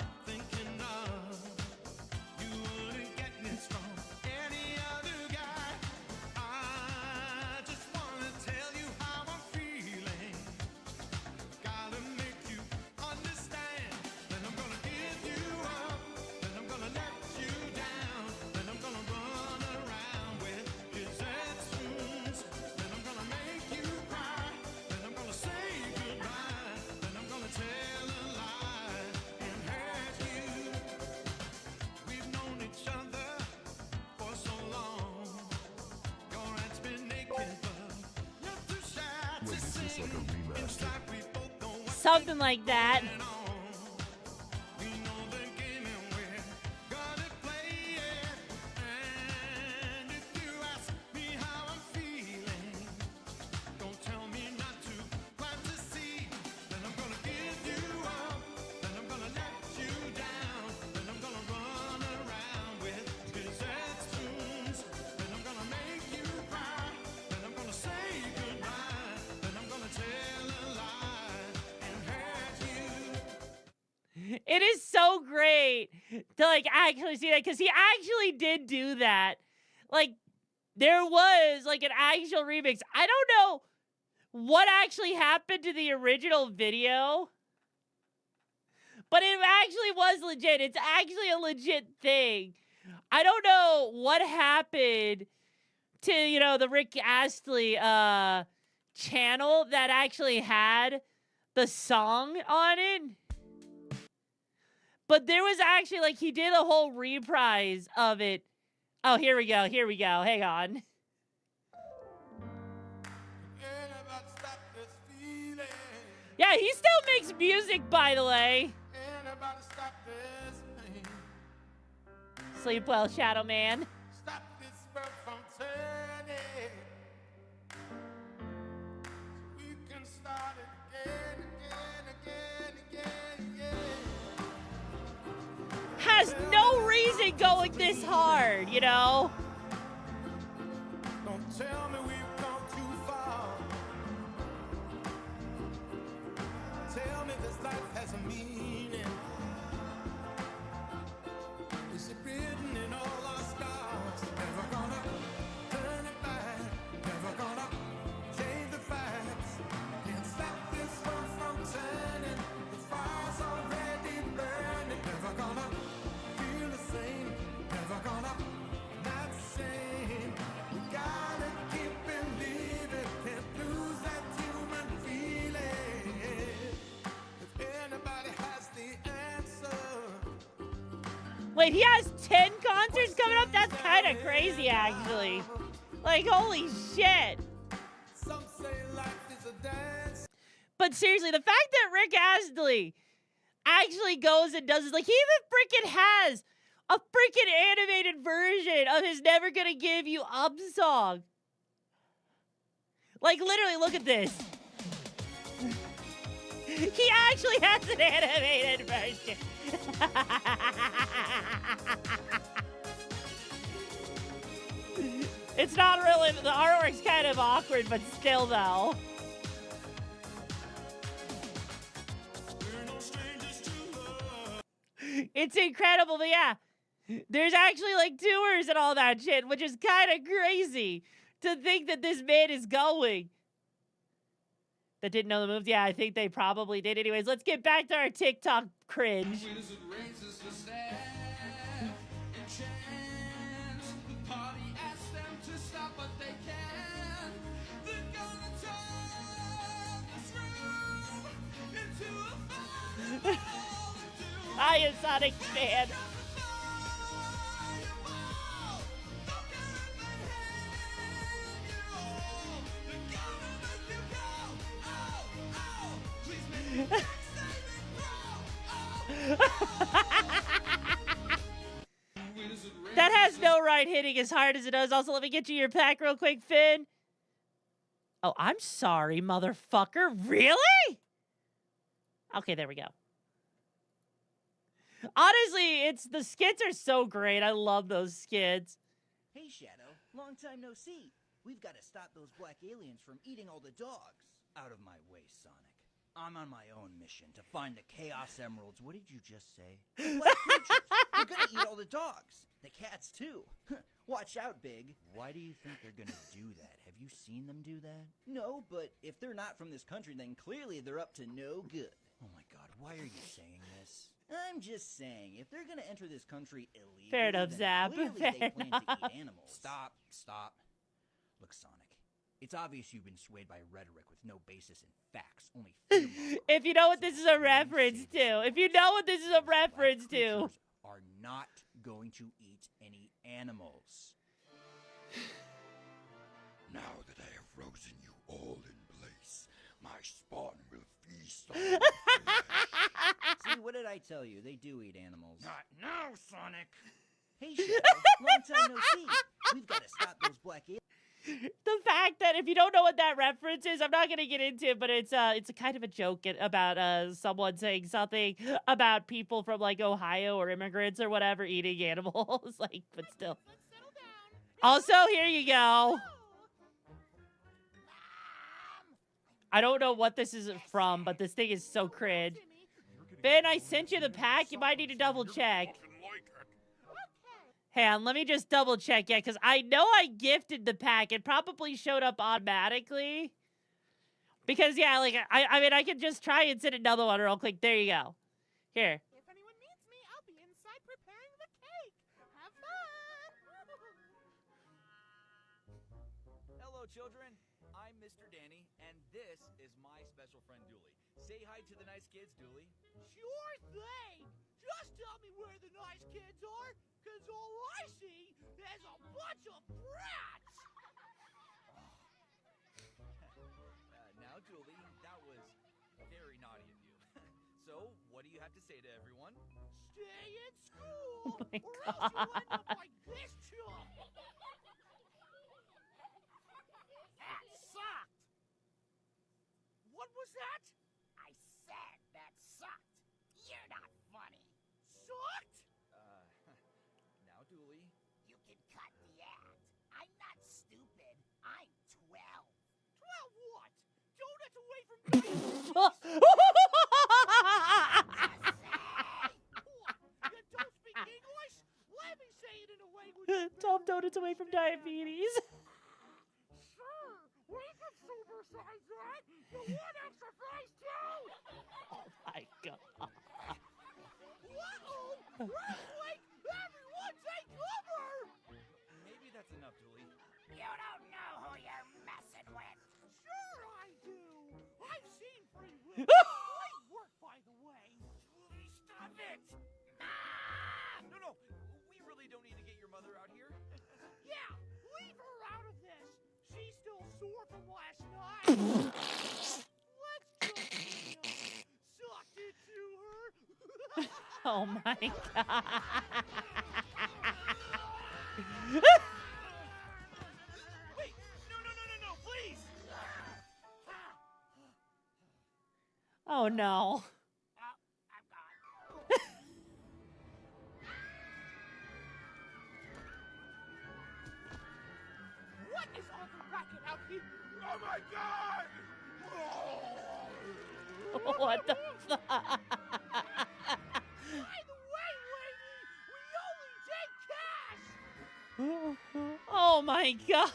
Something like that. It is so great to, like, actually see that, because he actually did do that. Like, there was, like, an actual remix. I don't know what actually happened to the original video, but it actually was legit. It's actually a legit thing. I don't know what happened to, you know, the Rick Astley channel that actually had the song on it. But there was actually, like, he did a whole reprise of it Oh, here we go. Here we go. Hang on. Yeah, he still makes music, by the way. Sleep well, Shadow Man. Has no reason going this hard, you know? Don't tell me we've gone too far. Tell me this life has a meaning. Is it written in all our stars? Never gonna turn it back. Never gonna change the facts. Can't stop this world from turning. The fire's already burning. Never gonna feel the same. Never gonna not the same. We gotta keep believing. Can't lose that human feeling. If anybody has the answer. Wait, he has 10 concerts coming up? That's kind of crazy, actually. Like, holy shit. Some say life is a dance. But seriously, the fact that Rick Astley actually goes and does this, like, he even freaking has a freaking animated version of his Never Gonna Give You Up song. Like, literally, look at this. He actually has an animated version. It's not really, the artwork's kind of awkward, but still, though. It's incredible, but yeah. There's actually, like, tours and all that shit, which is kind of crazy to think that this man is going. That didn't know the moves? Yeah, I think they probably did. Anyways, let's get back to our TikTok cringe. I am Sonic fan. That has no right hitting as hard as it does. Also, let me get you your pack real quick, Finn. Oh, I'm sorry, motherfucker. Really? Okay, there we go. Honestly, the skits are so great. I love those skits. Hey, Shadow. Long time no see. We've got to stop those black aliens from eating all the dogs. Out of my way, Sonic. I'm on my own mission to find the Chaos Emeralds. What did you just say? The black creatures. They're gonna eat all the dogs. The cats, too. Watch out, Big. Why do you think they're gonna do that? Have you seen them do that? No, but if they're not from this country, then clearly they're up to no good. Oh my god, why are you saying this? I'm just saying, if they're gonna enter this country illegally, Fair enough, then Zap. clearly Fair they plan to enough. eat animals. Stop. Look, Sonic. It's obvious you've been swayed by rhetoric with no basis in facts, only fear. If you know what this is a reference to. If you know what this is a reference to. Are not going to eat any animals. Now that I have frozen you all in place, my spawn will feast on your flesh. See, what did I tell you? They do eat animals. Not now, Sonic! Hey, Shadow. Long time no see. We've got to stop those black aliens. The fact that if you don't know what that reference is, I'm not gonna get into it, but it's a kind of a joke about someone saying something about people from like Ohio or immigrants or whatever eating animals. Like, but still. Also, here you go. I don't know what this is from, but this thing is so cringe. Ben, I sent you the pack. You might need to double check. Hang on, let me just double check, yeah, because I know I gifted the pack. It probably showed up automatically. Because, yeah, like, I mean, I could just try and send another one real quick. There you go. Here. If anyone needs me, I'll be inside preparing the cake. Have fun! Hello, children. I'm Mr. Danny, and this is my special friend, Dooley. Say hi to the nice kids, Dooley. Sure thing! Just tell me where the nice kids are, Cause all I see is a bunch of brats! Now, Julie, that was very naughty of you. So, what do you have to say to everyone? Stay in school, or else you'll end up like this chump! That sucked! What was that? I said that sucked. You're not funny. Sucked? Now, Dooley. You can cut the act. I'm not stupid. I'm 12. 12 what? Donuts away from what? You don't speak English? Let me say it in a language. Tom Donuts away from diabetes. Sure, we can supersize that. You want extra fries too? Oh my god. Uh-oh! Earthquake! Everyone take cover! Maybe that's enough, Julie. You don't know who you're messing with. Sure I do. I've seen Free Will. Great work, by the way. Julie, stop it! No, we really don't need to get your mother out here. Yeah, leave her out of this. She's still sore from last night. Let's just sucked it to her. Oh my god. Wait, no, please! Oh no. What is all the racket out here? Oh my god! What the fuck? By the way, lady, we only take cash! Oh my god.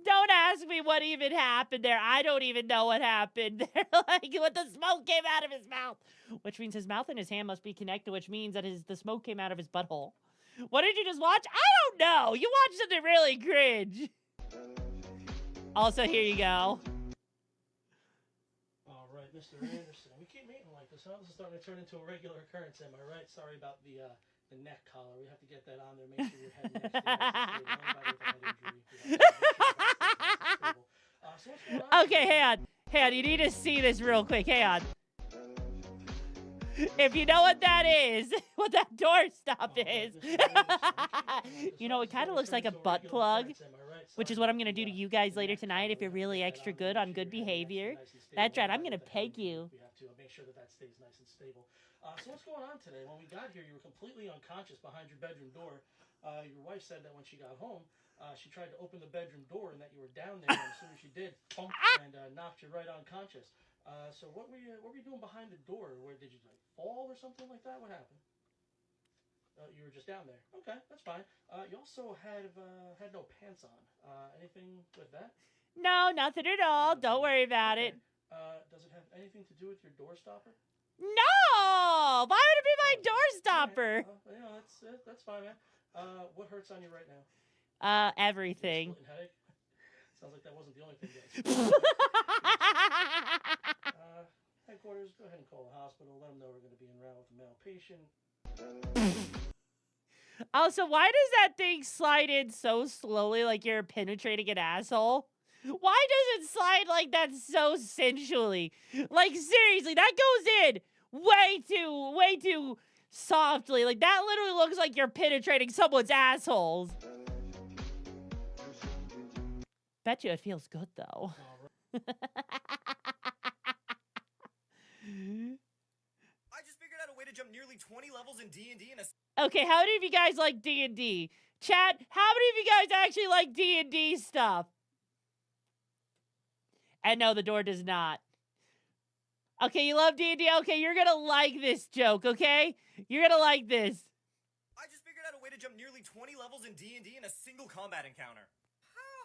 Don't ask me what even happened there. I don't even know what happened there. Like, what the smoke came out of his mouth. Which means his mouth and his hand must be connected, which means that the smoke came out of his butthole. What did you just watch? I don't know. You watched something really cringe. Also, here you go. All right, Mr. Anderson. We keep meeting like this, huh? This is starting to turn into a regular occurrence, am I right? Sorry about the neck collar. We have to get that on there. Make sure your head next to it. Anybody with a head injury. Okay, hang on. You need to see this real quick. Hang on. If you know what that is, what that doorstop is. You know, it kind of looks like a butt plug, which is what I'm going to do to you guys later tonight if you're really extra good on good behavior. That's right. I'm going to peg you. We have to make sure that stays nice and stable. So what's going on today? When we got here, you were completely unconscious behind your bedroom door. Your wife said that when she got home, she tried to open the bedroom door and that you were down there. And as soon as she did, thump, and knocked you right unconscious. So what were you doing behind the door? Where did you fall or something like that? What happened? You were just down there. Okay, that's fine. You also had no pants on. Anything with that? No, nothing at all. Don't worry about it. Does it have anything to do with your door stopper? No! Why would it be my door stopper? Yeah, that's fine, man. What hurts on you right now? Everything. Headache? Sounds like that wasn't the only thing, guys. Headquarters, go ahead and call the hospital. Let them know we're going to be en route with a male patient. Also, why does that thing slide in so slowly like you're penetrating an asshole? Why does it slide like that so sensually? Like, seriously, that goes in way too softly. Like, that literally looks like you're penetrating someone's assholes. Bet you it feels good, though. I just figured out a way to jump nearly 20 levels in D&D in a... Okay, how many of you guys like D&D? Chat, how many of you guys actually like D&D stuff? And no, the door does not. Okay, you love D&D? Okay, you're gonna like this joke, okay? You're gonna like this. I just figured out a way to jump nearly 20 levels in D&D in a single combat encounter.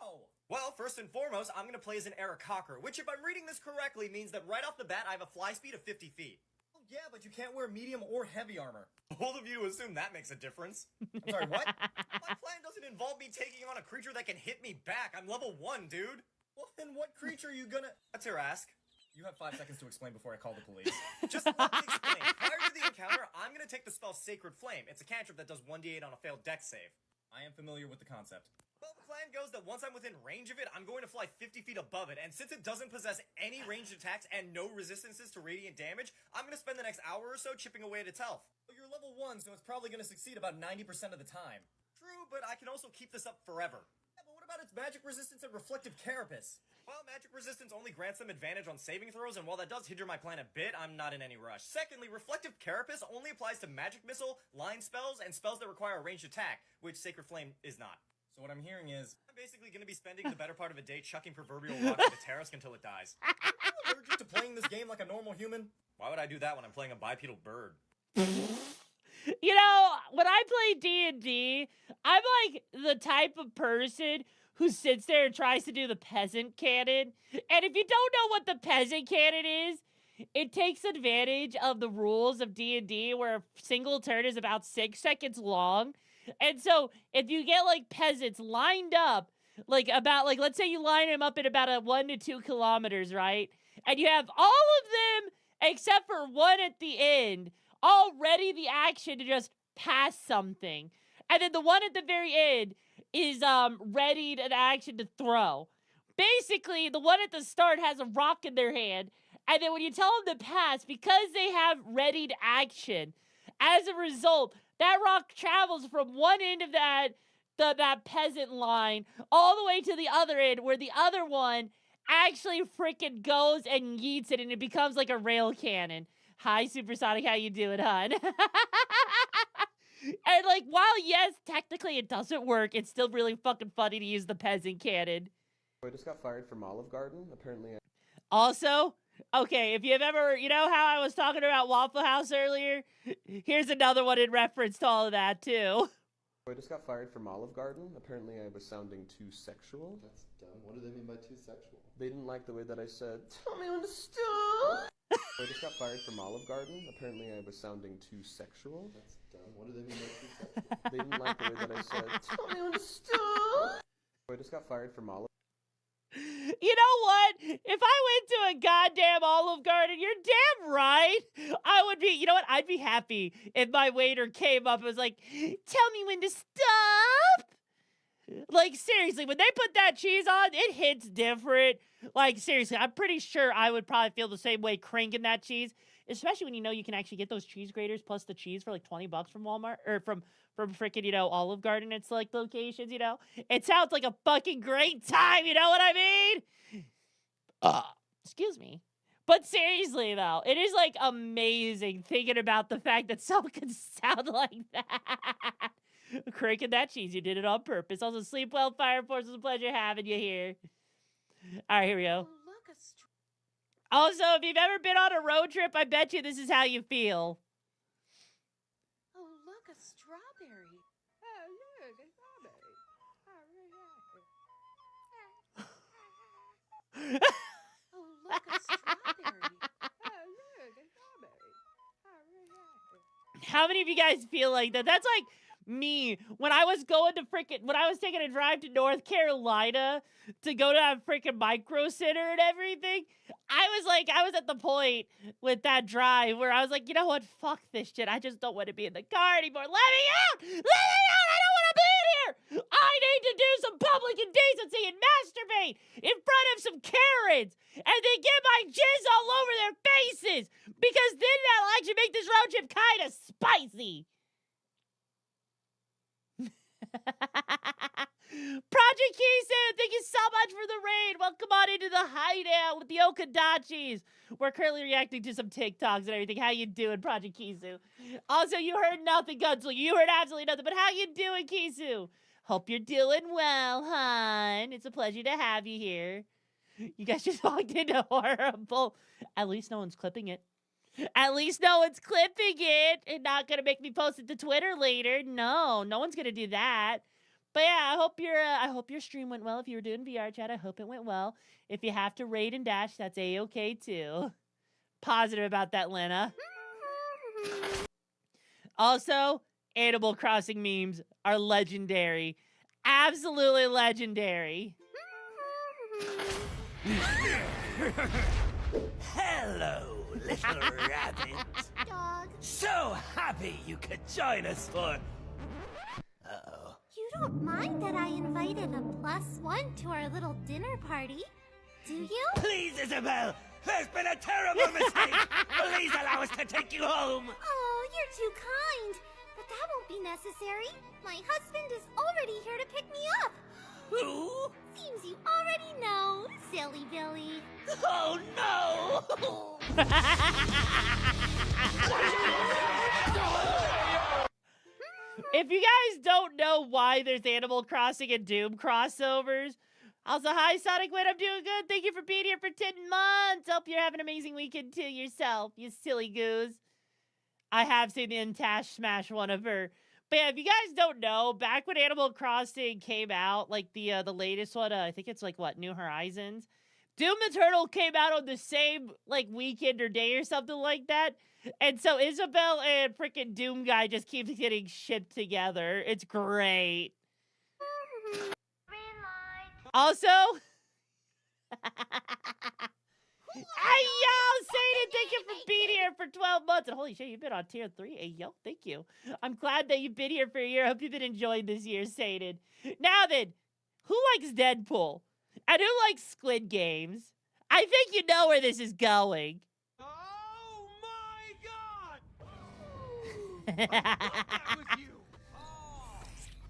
How? Well, first and foremost, I'm gonna play as an Eric Cocker, which if I'm reading this correctly means that right off the bat I have a fly speed of 50 feet. Oh yeah, but you can't wear medium or heavy armor. bold of you to assume that makes a difference. I'm sorry, what? My plan doesn't involve me taking on a creature that can hit me back. I'm level 1, dude. Well, then what creature are you gonna... That's your ask. You have 5 seconds to explain before I call the police. Just let me explain. Prior to the encounter, I'm gonna take the spell Sacred Flame. It's a cantrip that does 1d8 on a failed dex save. I am familiar with the concept. Well, the plan goes that once I'm within range of it, I'm going to fly 50 feet above it, and since it doesn't possess any ranged attacks and no resistances to radiant damage, I'm gonna spend the next hour or so chipping away at its health. Well, you're level 1, so it's probably gonna succeed about 90% of the time. True, but I can also keep this up forever. Yeah, but what about its magic resistance and reflective carapace? Well, magic resistance only grants them advantage on saving throws, and while that does hinder my plan a bit, I'm not in any rush. Secondly, reflective carapace only applies to magic missile, line spells, and spells that require a ranged attack, which Sacred Flame is not. So what I'm hearing is, I'm basically going to be spending the better part of a day chucking proverbial rocks at the Terrask until it dies. Are you allergic to playing this game like a normal human? Why would I do that when I'm playing a bipedal bird? You know, when I play D&D, I'm like the type of person who sits there and tries to do the peasant cannon. And if you don't know what the peasant cannon is, it takes advantage of the rules of D&D where a single turn is about 6 seconds long. And so if you get like peasants lined up, like about like, let's say you line them up at about a 1 to 2 kilometers, right? And you have all of them except for one at the end, all ready the action to just pass something. And then the one at the very end is readied an action to throw. Basically, the one at the start has a rock in their hand, and then when you tell them to pass, because they have readied action, as a result, that rock travels from one end of that peasant line all the way to the other end, where the other one actually freaking goes and yeets it, and it becomes like a rail cannon. Hi, Supersonic, how you doing, hon? And, like, while, yes, technically it doesn't work, it's still really fucking funny to use the peasant cannon. I just got fired from Olive Garden. Apparently Also, okay, if you've ever, you know how I was talking about Waffle House earlier? Here's another one in reference to all of that, too. I just got fired from Olive Garden. Apparently I was sounding too sexual. That's dumb. What do they mean by too sexual? They didn't like the way that I said, "Tell me when to stop." I just got fired from Olive Garden. Apparently I was sounding too sexual. That's dumb. What do they mean by too sexual? They didn't like the way that I said, "Tell me when to stop." I just got fired from Olive. You know what? If I went to a goddamn Olive Garden, you're damn right. I would be, you know what? I'd be happy if my waiter came up and was like, "Tell me when to stop." Like, seriously, when they put that cheese on, it hits different. Like, seriously, I'm pretty sure I would probably feel the same way cranking that cheese, especially when you know you can actually get those cheese graters plus the cheese for like $20 from Walmart, or from freaking, you know, Olive Garden at select locations, you know? It sounds like a fucking great time, you know what I mean? Excuse me. But seriously, though, it is, like, amazing thinking about the fact that someone can sound like that. Cranking that cheese, you did it on purpose. Also, sleep well, Fire Force. It's a pleasure having you here. All right, here we go. Also, if you've ever been on a road trip, I bet you this is how you feel. Oh, look, a strawberry. Oh, look, a strawberry. Oh, look, a strawberry. Oh, look, a strawberry. How many of you guys feel like that? That's like me when I was taking a drive to North Carolina to go to a freaking Micro Center and everything. I was at the point with that drive where I was like, you know what? Fuck this shit. I just don't want to be in the car anymore. Let me out! Let me out! I don't want to be in here! I need to do some public indecency and masturbate in front of some Karens and then get my jizz all over their faces, because then that'll actually make this road trip kind of spicy. Project Keeson, thank you so much for the raid. Welcome on into the hideout with the Okadachis. We're currently reacting to some TikToks and everything. How you doing, Project Kisu? Also, you heard nothing, Gunslinger. You heard absolutely nothing, but how you doing, Kisu? Hope you're doing well, hon. It's a pleasure to have you here. You guys just walked into horrible. At least no one's clipping it. At least no one's clipping it and not going to make me post it to Twitter later. No one's going to do that. But yeah, I hope your stream went well. If you were doing VR chat, I hope it went well. If you have to raid and dash, that's A-okay too. Positive about that, Lena. Also, Animal Crossing memes are legendary. Absolutely legendary. Hello, little rabbit. Dog. So happy you could join us for... Uh-oh. You don't mind that I invited a +1 to our little dinner party, do you? Please, Isabel! There's been a terrible mistake! Please allow us to take you home! Oh, you're too kind. But that won't be necessary. My husband is already here to pick me up. Who? Seems you already know, silly Billy. Oh, no! If you guys don't know why there's Animal Crossing and Doom crossovers, also, hi, Sonic Win, I'm doing good. Thank you for being here for 10 months. Hope you're having an amazing weekend too yourself, you silly goose. I have seen the Intash smash one of her. But yeah, if you guys don't know, back when Animal Crossing came out, like the latest one, I think it's like, what, New Horizons? Doom Eternal came out on the same, like, weekend or day or something like that. And so Isabel and freaking Doom Guy just keeps getting shipped together. It's great. Also, hey, yo, Sadie, thank you for being here for 12 months. And holy shit, you've been on tier 3. Hey, yo, thank you. I'm glad that you've been here for a year. I hope you've been enjoying this year, Sadie. Now then, who likes Deadpool? And who likes Squid Games? I think you know where this is going. Oh my god! That was you! Oh.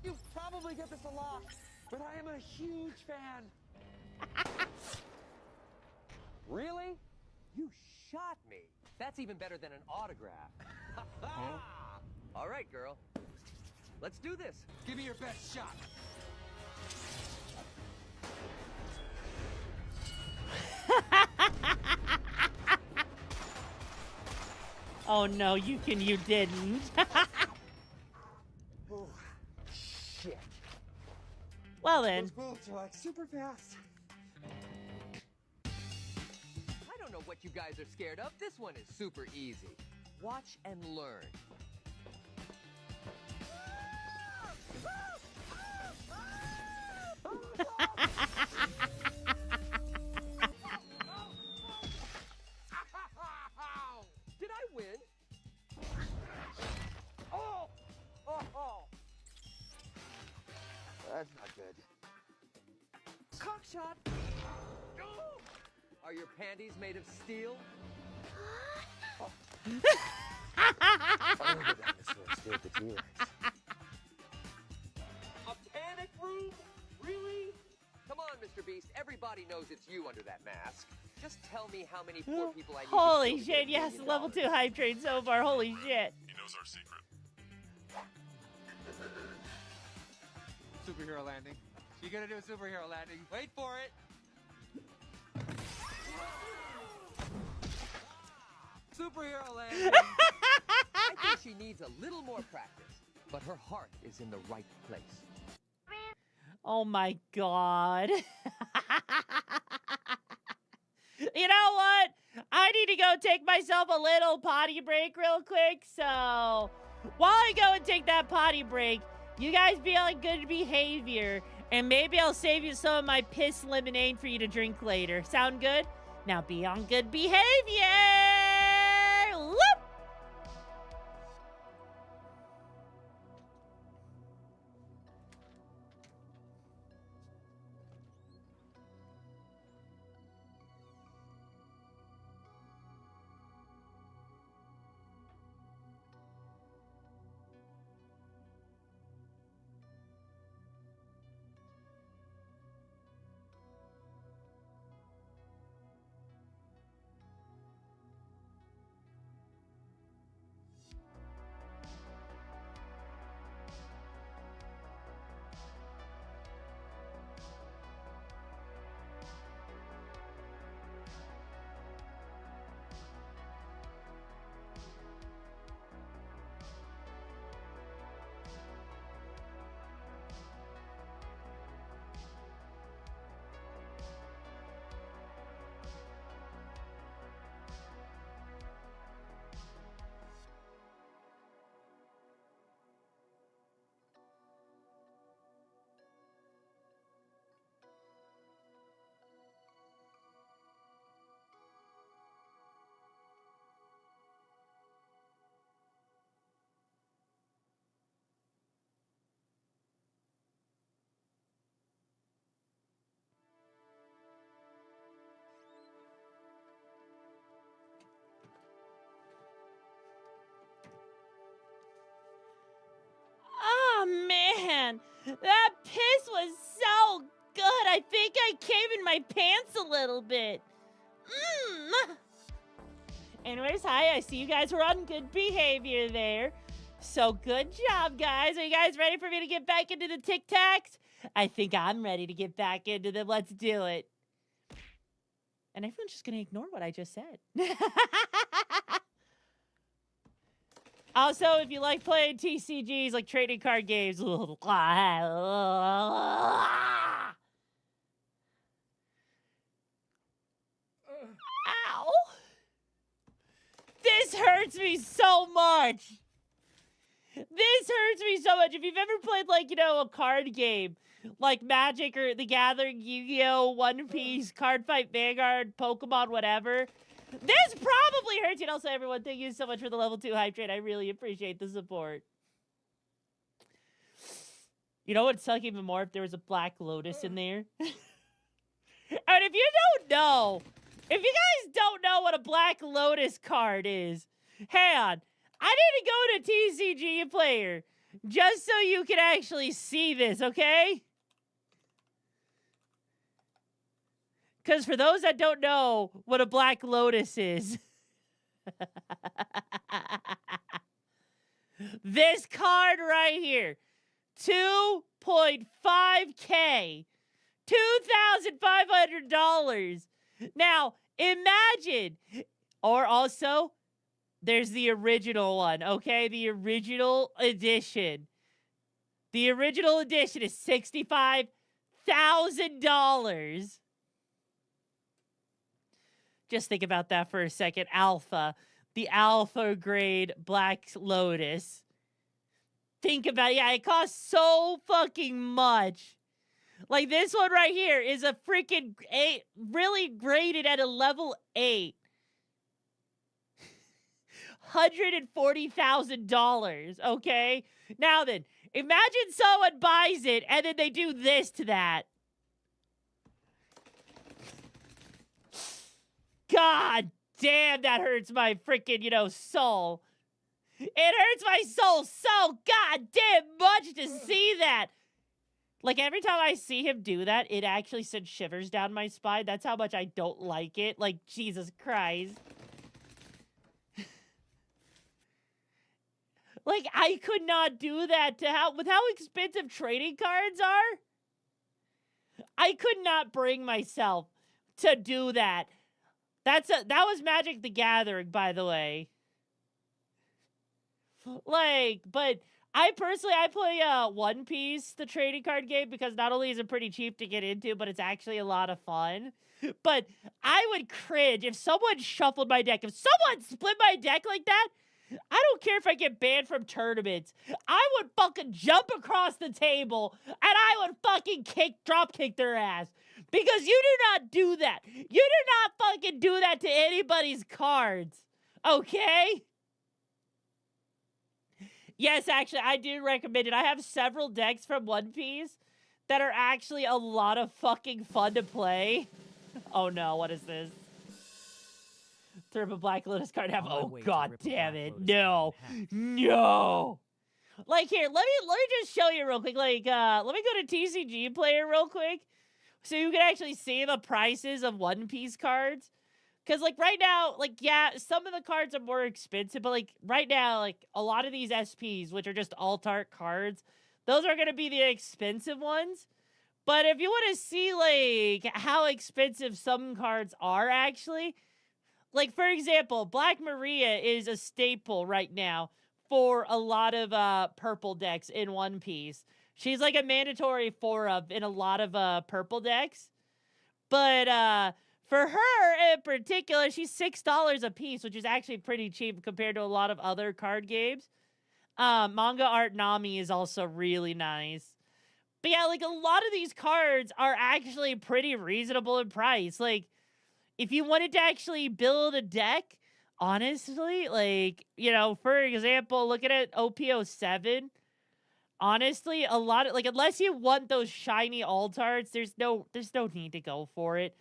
You probably get this a lot, but I am a huge fan. Really? You shot me. That's even better than an autograph. All right, girl. Let's do this. Give me your best shot. Oh no, you didn't. Oh, shit. Well then. Those bullets are like super fast. I don't know what you guys are scared of. This one is super easy. Watch and learn. Did I win? Oh! Oh! Oh! That's not good. Cock shot. Are your panties made of steel? Oh, the dinosaur scared the T-Rex. A panic room? Really? Come on, Mr. Beast. Everybody knows it's you under that mask. Just tell me how many poor people I need Holy to kill to shit, get $1 yes, million. level 2 hype train so far. Holy shit. He knows our secret. Superhero landing. You gonna do a superhero landing? Wait for it. Superhero landing. I think she needs a little more practice, but her heart is in the right place. Oh my god. You know what? I need to go take myself a little potty break real quick. So while I go and take that potty break, you guys be on good behavior. And maybe I'll save you some of my piss lemonade for you to drink later. Sound good? Now be on good behavior. Whoop! That piss was so good. I think I came in my pants a little bit. Anyways, hi. I see you guys were on good behavior there. So good job, guys. Are you guys ready for me to get back into the Tic Tacs? I think I'm ready to get back into them. Let's do it. And everyone's just going to ignore what I just said. Also, if you like playing TCGs, like trading card games. Ow. This hurts me so much. This hurts me so much. If you've ever played, like, you know, a card game, like Magic or The Gathering, Yu-Gi-Oh!, One Piece, Card Fight Vanguard, Pokemon, whatever, this probably hurts you. And also, everyone, thank you so much for the level 2 hype train. I really appreciate the support. You know what'd suck even more? If there was a Black Lotus in there. And if you don't know, if you guys don't know what a Black Lotus card is, hang on. I need to go to TCG Player just so you can actually see this, okay? Because for those that don't know what a Black Lotus is, this card right here, 2.5K, $2,500. Now, imagine, or also, there's the original one, okay? The original edition. The original edition is $65,000. Just think about that for a second. Alpha. The alpha grade Black Lotus. Think about it. Yeah, it costs so fucking much. Like this one right here is a freaking 8, really graded at a level 8. $140,000, okay? Now then, imagine someone buys it and then they do this to that. God damn, that hurts my freaking, you know, soul. It hurts my soul so goddamn much to see that. Like, every time I see him do that, it actually sends shivers down my spine. That's how much I don't like it. Like, Jesus Christ. Like, I could not do that with how expensive trading cards are. I could not bring myself to do that. That was Magic the Gathering, by the way. Like, but I personally play One Piece, the trading card game, because not only is it pretty cheap to get into, but it's actually a lot of fun. But I would cringe if someone shuffled my deck. If someone split my deck like that, I don't care if I get banned from tournaments. I would fucking jump across the table and I would fucking drop kick their ass. Because you do not do that. You do not fucking do that to anybody's cards. Okay? Yes, actually, I do recommend it. I have several decks from One Piece that are actually a lot of fucking fun to play. Oh no, what is this? Rip a Black Lotus card in half. Oh god damn it. No. No. Like here, let me just show you real quick. Like let me go to TCG Player real quick so you can actually see the prices of One Piece cards. Cause like right now, like yeah, some of the cards are more expensive, but like right now, like a lot of these SPs, which are just alt art cards, those are gonna be the expensive ones. But if you want to see like how expensive some cards are actually, like, for example, Black Maria is a staple right now for a lot of purple decks in One Piece. She's like a mandatory 4-up in a lot of purple decks. But for her in particular, she's $6 a piece, which is actually pretty cheap compared to a lot of other card games. Manga Art Nami is also really nice. But yeah, like a lot of these cards are actually pretty reasonable in price. Like, if you wanted to actually build a deck, honestly, like, you know, for example, looking at OP07, honestly, a lot of, like, unless you want those shiny altards, there's no need to go for it.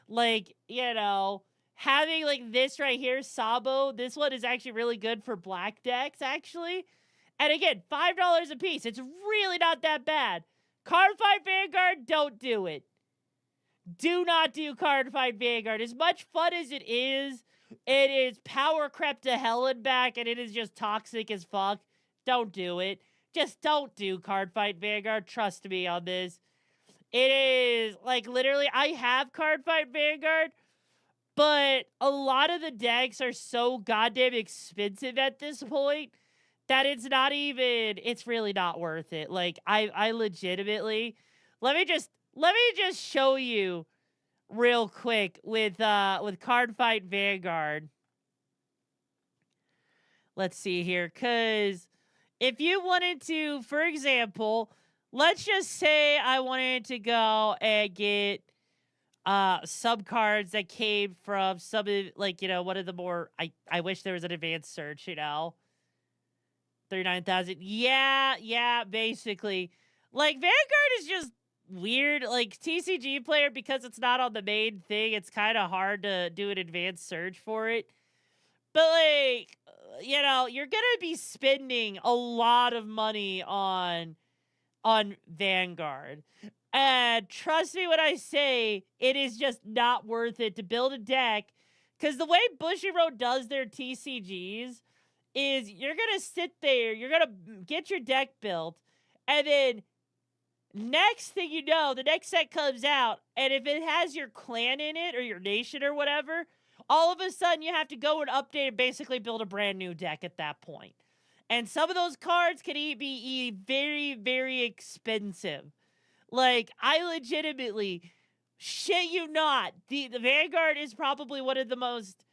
Like, you know, having, like, this right here, Sabo, this one is actually really good for black decks, actually. And again, $5 a piece. It's really not that bad. Card Fight Vanguard, don't do it. Do not do Card Fight Vanguard. As much fun as it is power crept to hell and back, and it is just toxic as fuck. Don't do it. Just don't do Card Fight Vanguard. Trust me on this. It is, like, literally, I have Card Fight Vanguard, but a lot of the decks are so goddamn expensive at this point that it's really not worth it. Like, I legitimately, let me just show you real quick with Card Fight Vanguard. Let's see here, because if you wanted to, for example, let's just say I wanted to go and get some cards that came from some of, like, you know, one of the more, I wish there was an advanced search, you know. 39,000. Yeah, basically. Like, Vanguard is just weird. Like, TCG player, because it's not on the main thing, it's kind of hard to do an advanced search for it. But, like, you know, you're going to be spending a lot of money on Vanguard. And trust me when I say it is just not worth it to build a deck, because the way Bushiroad does their TCGs is you're going to sit there, you're going to get your deck built, and then next thing you know, the next set comes out, and if it has your clan in it or your nation or whatever, all of a sudden you have to go and update and basically build a brand new deck at that point. And some of those cards can be very, very expensive. Like, I legitimately, shit you not, the Vanguard is probably one of the most,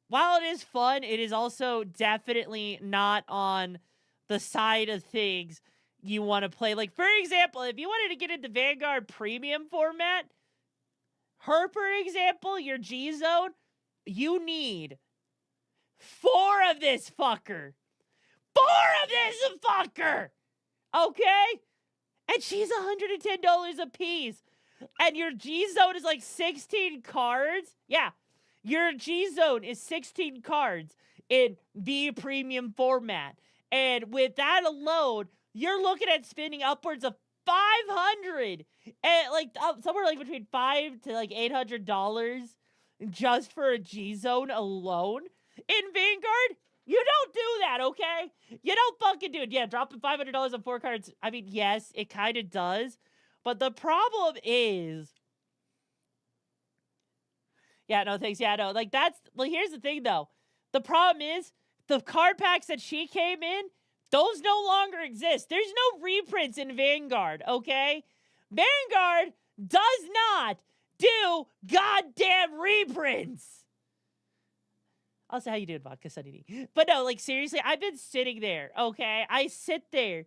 while it is fun, it is also definitely not on the side of things you want to play. Like, for example, if you wanted to get into Vanguard premium format, for example, your G-Zone, you need 4 of this fucker. 4 of this fucker! Okay? And she's $110 a piece. And your G-Zone is like 16 cards. Yeah. Your G-Zone is 16 cards in the premium format. And with that alone, you're looking at spending upwards of $500 and like somewhere like between $500 to like $800 just for a G-Zone alone in Vanguard. You don't do that, okay? You don't fucking do it. Yeah, dropping $500 on 4 cards. I mean, yes, it kind of does. But the problem is... Yeah, no, thanks. Yeah, no, like that's... Well, here's the thing, though. The problem is, the card packs that she came in, those no longer exist. There's no reprints in Vanguard, okay? Vanguard does not do goddamn reprints. Also, how you doing, Vodka Sunny D? But no, like, seriously, I've been sitting there, okay? I sit there,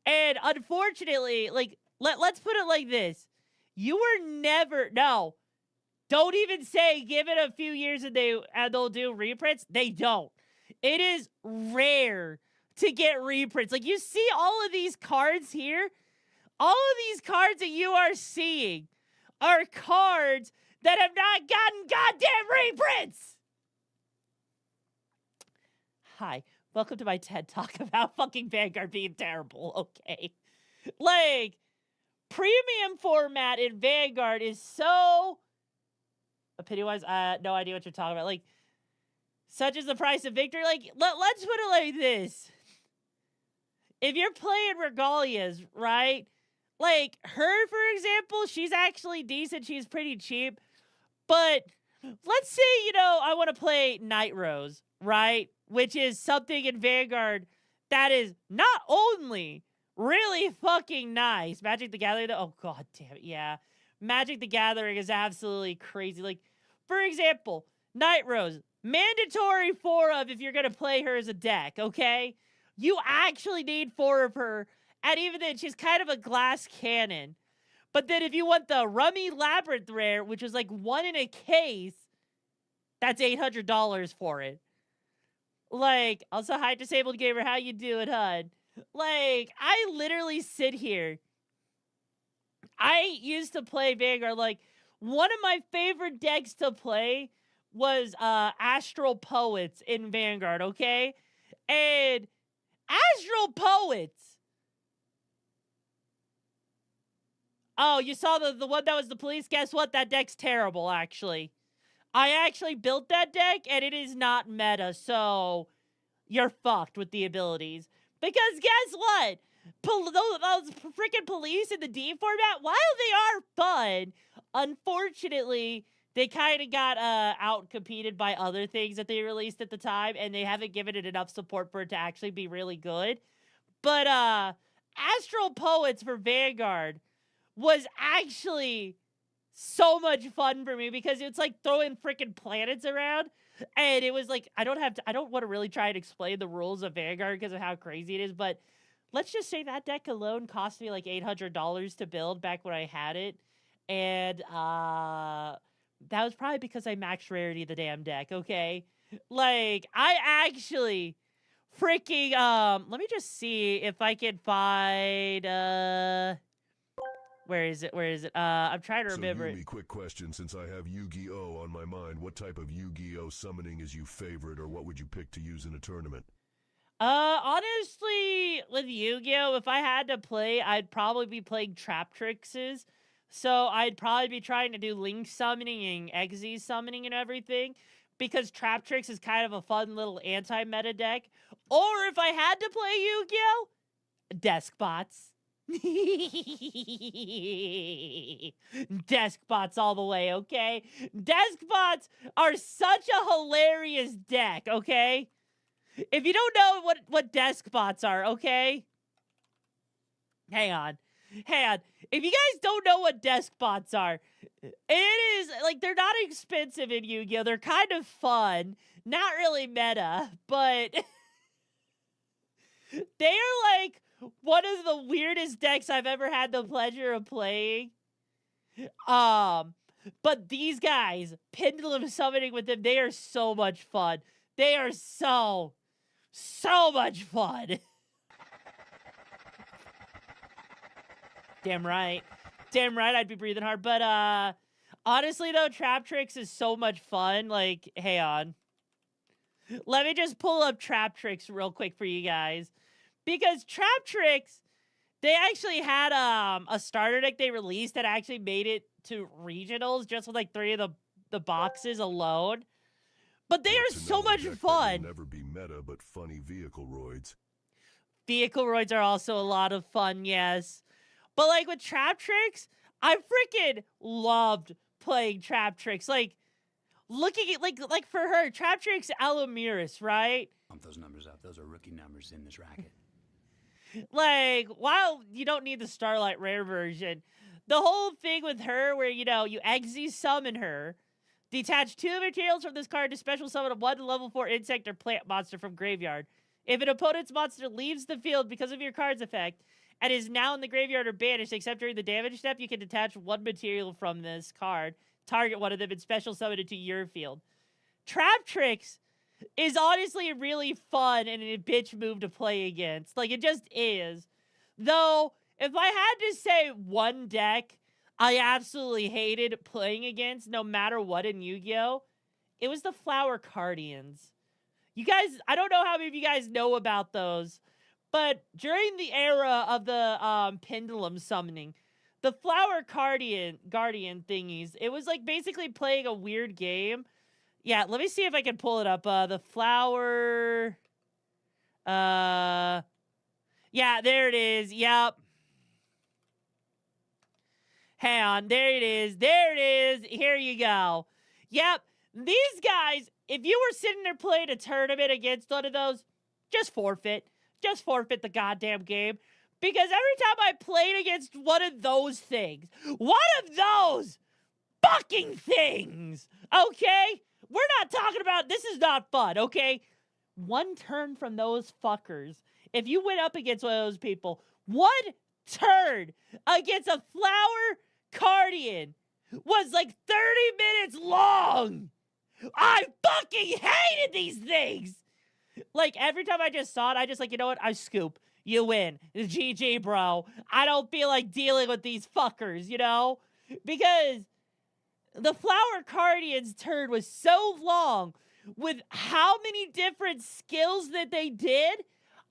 and unfortunately, like, let's put it like this. You were never... No. Don't even say give it a few years and they'll do reprints. They don't. It is rare to get reprints. Like, you see all of these cards here? All of these cards that you are seeing are cards that have not gotten goddamn reprints! Hi, welcome to my TED Talk about fucking Vanguard being terrible, okay? Like, premium format in Vanguard is so... Opinion-wise, no idea what you're talking about. Like, such is the price of victory. Like, let's put it like this. If you're playing Regalias, right? Like, her, for example, she's actually decent. She's pretty cheap. But let's say, you know, I want to play Night Rose, right? Which is something in Vanguard that is not only really fucking nice. Magic the Gathering, oh, god damn it, yeah. Magic the Gathering is absolutely crazy. Like, for example, Night Rose, mandatory 4 of if you're going to play her as a deck, okay? You actually need 4 of her, and even then, she's kind of a glass cannon. But then if you want the Rummy Labyrinth rare, which is like 1 in a case, that's $800 for it. Like, also, hi, Disabled Gamer, how you doing, hon? Like, I literally sit here. I used to play Vanguard. Like, one of my favorite decks to play was Astral Poets in Vanguard, okay? And Astral Poets Oh, you saw the one that was the police? Guess what? That deck's terrible, actually. I actually built that deck, and it is not meta, so you're fucked with the abilities. Because guess what? Those freaking police in the D format, while they are fun, unfortunately, they kind of got out-competed by other things that they released at the time, and they haven't given it enough support for it to actually be really good. But Astral Poets for Vanguard was actually so much fun for me because it's like throwing freaking planets around. And it was like, I don't want to really try and explain the rules of Vanguard because of how crazy it is, but let's just say that deck alone cost me like $800 to build back when I had it. And that was probably because I maxed rarity the damn deck, okay? Like, I actually freaking, let me just see if I can find, where is it? I'm trying to remember. So, Yumi, quick question, since I have Yu-Gi-Oh on my mind, what type of Yu-Gi-Oh summoning is your favorite, or what would you pick to use in a tournament? Honestly, with Yu-Gi-Oh, if I had to play, I'd probably be playing Trap Trixes. So I'd probably be trying to do Link summoning and Exe summoning and everything, because Trap Tricks is kind of a fun little anti-meta deck. Or if I had to play Yu-Gi-Oh, Desk Bots. Desk Bots all the way, okay? Desk Bots are such a hilarious deck, okay? If you don't know what Desk Bots are, okay? Hang on. If you guys don't know what Desk Bots are, it is, like, they're not expensive in Yu-Gi-Oh! They're kind of fun. Not really meta, but they are, like, one of the weirdest decks I've ever had the pleasure of playing. But these guys, Pendulum Summoning with them, they are so much fun. They are so much fun. Damn right I'd be breathing hard. But, honestly, though, Trap Tricks is so much fun. Like, hang on. Let me just pull up Trap Tricks real quick for you guys. Because Trap Tricks, they actually had a starter deck they released that actually made it to regionals just with like 3 of the boxes alone. But they are so much fun. Never be meta, but funny vehicle roids. Vehicle roids are also a lot of fun, yes. But like with Trap Tricks, I freaking loved playing Trap Tricks. Like looking at like for her, Trap Tricks Alamiris, right? Pump those numbers up. Those are rookie numbers in this racket. Like, while you don't need the Starlight Rare version, the whole thing with her where, you know, you Exe summon her, detach 2 materials from this card to special summon a 1 level 4 insect or plant monster from graveyard. If an opponent's monster leaves the field because of your card's effect and is now in the graveyard or banished, except during the damage step, you can detach 1 material from this card, target one of them, and special summon it to your field. Trap Tricks is honestly really fun and a bitch move to play against. Like, it just is. Though, if I had to say one deck I absolutely hated playing against, no matter what in Yu-Gi-Oh!, it was the Flower Cardians. You guys, I don't know how many of you guys know about those, but during the era of the Pendulum Summoning, the Flower Guardian thingies, it was like basically playing a weird game. Yeah, let me see if I can pull it up. The Flower... Yeah, there it is. Yep. Hang on. There it is. There it is. Here you go. Yep. These guys, if you were sitting there playing a tournament against one of those, just forfeit. Just forfeit the goddamn game. Because every time I played against one of those things, fucking things, okay? We're not talking about, this is not fun, okay? One turn from those fuckers, if you went up against one of those people, one turn against a Flower Cardian was like 30 minutes long. I fucking hated these things. Like, every time I just saw it, I just like, you know what? I scoop. You win. GG, bro. I don't feel like dealing with these fuckers, you know? Because the Flower Cardian's turn was so long with how many different skills that they did,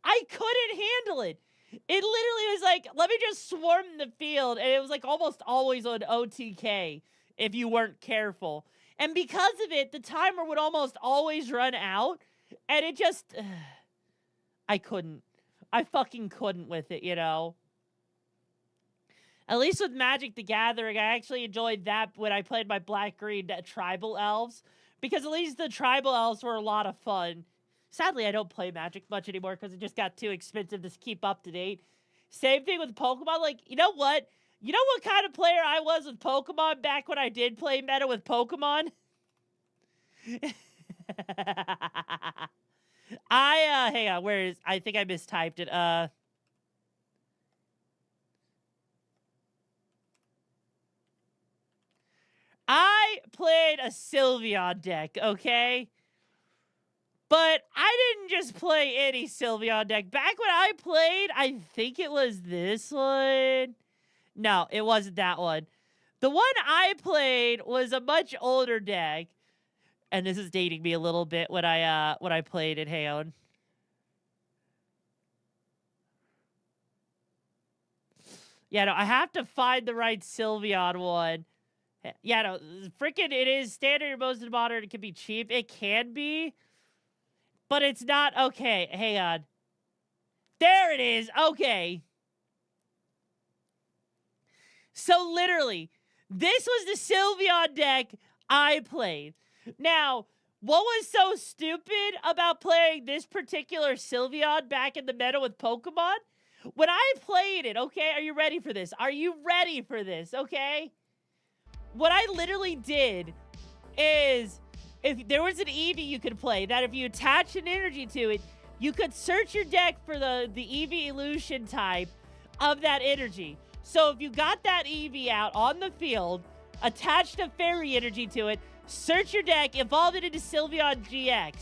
I couldn't handle it. It literally was like, let me just swarm the field. And it was like almost always on OTK if you weren't careful. And because of it, the timer would almost always run out. And it just, I couldn't. I fucking couldn't with it, you know? At least with Magic the Gathering, I actually enjoyed that when I played my black-green tribal elves. Because at least the tribal elves were a lot of fun. Sadly, I don't play Magic much anymore because it just got too expensive to keep up to date. Same thing with Pokemon. Like, you know what? You know what kind of player I was with Pokemon back when I did play meta with Pokemon? Hang on, where is, I think I mistyped it. I played a Sylveon deck, okay? But I didn't just play any Sylveon deck. Back when I played, I think it was this one. No, it wasn't that one. The one I played was a much older deck. And this is dating me a little bit when I played it. Hang on. Yeah, no, I have to find the right Sylveon one. Yeah, no, freaking it is standard, most of the modern. It can be cheap. It can be. But it's not. Okay, hang on. There it is. Okay. So literally, this was the Sylveon deck I played. Now, what was so stupid about playing this particular Sylveon back in the meta with Pokemon? When I played it, okay, are you ready for this? Are you ready for this, okay? What I literally did is, if there was an Eevee you could play, that if you attach an energy to it, you could search your deck for the Eevee Evolution type of that energy. So if you got that Eevee out on the field, attached a Fairy energy to it, search your deck, evolve it into Sylveon GX.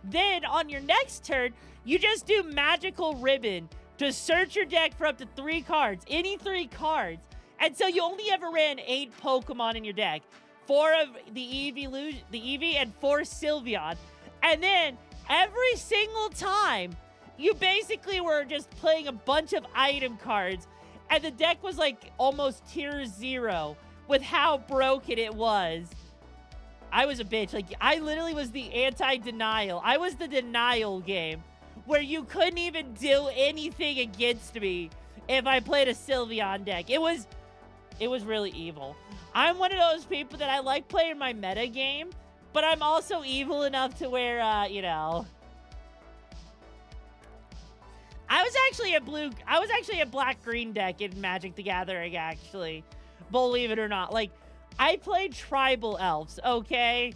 Then on your next turn, you just do Magical Ribbon to search your deck for up to 3 cards, any 3 cards. And so you only ever ran 8 Pokemon in your deck. 4 of the Eevee and 4 Sylveon. And then every single time, you basically were just playing a bunch of item cards. And the deck was like almost tier 0 with how broken it was. I was a bitch. Like, I literally was the anti-denial. I was the denial game where you couldn't even do anything against me if I played a Sylveon deck. It was really evil. I'm one of those people that I like playing my meta game, but I'm also evil enough to where, you know. I was actually a black-green deck in Magic the Gathering, actually. Believe it or not. Like, I played tribal elves, okay?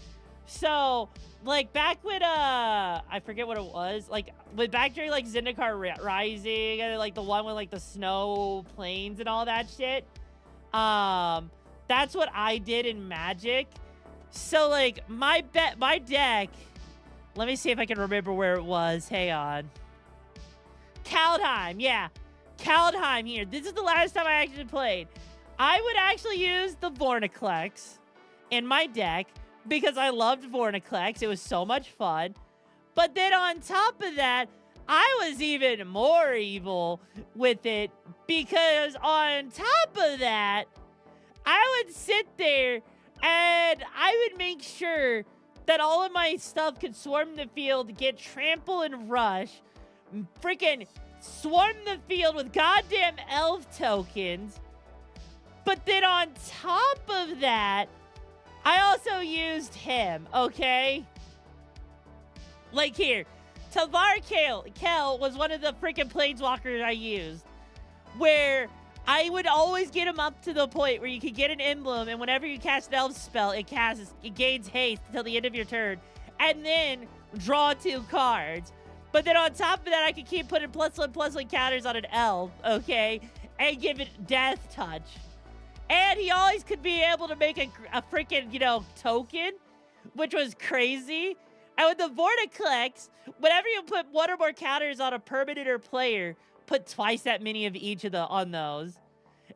So, like, back when, I forget what it was. Like, back during, like, Zendikar Rising, and, like, the one with, like, the snow plains and all that shit. That's what I did in Magic. So, like, my deck, let me see if I can remember where it was. Hang on. Kaldheim, yeah. Kaldheim here. This is the last time I actually played. I would actually use the Vorniclex in my deck because I loved Vorniclex. It was so much fun. But then on top of that, I was even more evil with it because on top of that, I would sit there and I would make sure that all of my stuff could swarm the field, get trample and rush, freaking swarm the field with goddamn elf tokens. But then on top of that, I also used him, okay? Like here, Tavar Kel was one of the freaking planeswalkers I used, where I would always get him up to the point where you could get an emblem, and whenever you cast an elf spell, it gains haste until the end of your turn, and then draw 2 cards. But then on top of that, I could keep putting +1/+1 counters on an elf, okay? And give it death touch. And he always could be able to make a freaking, you know, token, which was crazy. And with the Vorticlex, whenever you put 1 or more counters on a permanent or player, put twice that many of each of on those.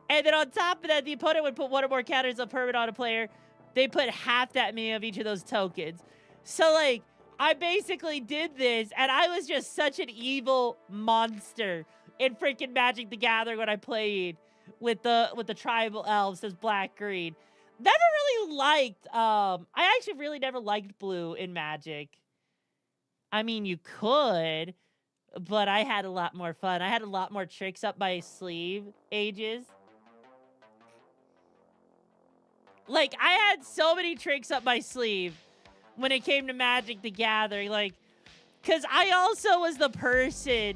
And then on top of that, the opponent would put 1 or more counters on permanent on a player. They put half that many of each of those tokens. So, like, I basically did this, and I was just such an evil monster in freaking Magic the Gathering when I played with the tribal elves as black green. Never really liked I actually really never liked blue in Magic. I mean, you could, but I had a lot more fun. I had a lot more tricks up my sleeve, Ages. Like, I had so many tricks up my sleeve when it came to Magic the Gathering. Like, because I also was the person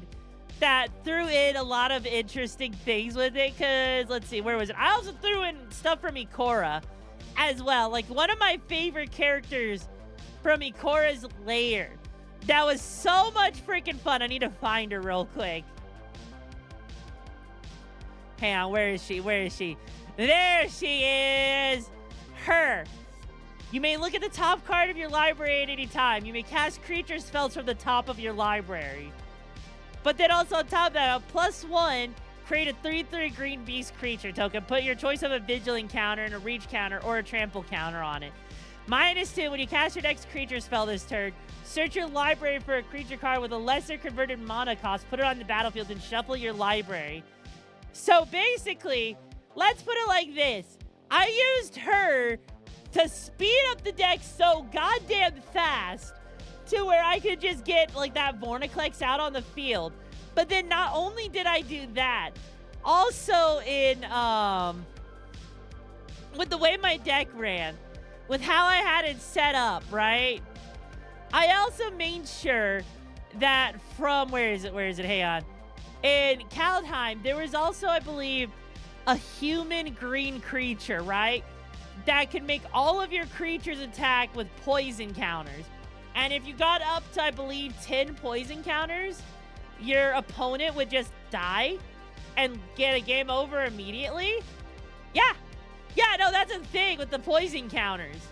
that threw in a lot of interesting things with it. Because, let's see, where was it? I also threw in stuff from Ikora as well. Like, one of my favorite characters from Ikora's lair. That was so much freaking fun. I need to find her real quick. Hang on, where is she? Where is she? There she is! Her. You may look at the top card of your library at any time. You may cast creature spells from the top of your library. But then also on top of that, a +1, create a 3/3 green beast creature token. Put your choice of a vigilant counter and a reach counter or a trample counter on it. -2, when you cast your next creature spell this turn, search your library for a creature card with a lesser converted mana cost, put it on the battlefield, and shuffle your library. So basically, let's put it like this. I used her to speed up the deck so goddamn fast to where I could just get like that Vorniclex out on the field. But then not only did I do that, also in with the way my deck ran, with how I had it set up, right? I also made sure that from, where is it? Hang on. In Kaldheim, there was also, I believe, a human green creature, right? That could make all of your creatures attack with poison counters. And if you got up to, I believe, 10 poison counters, your opponent would just die and get a game over immediately. Yeah. Yeah, no, that's a thing with the poison counters.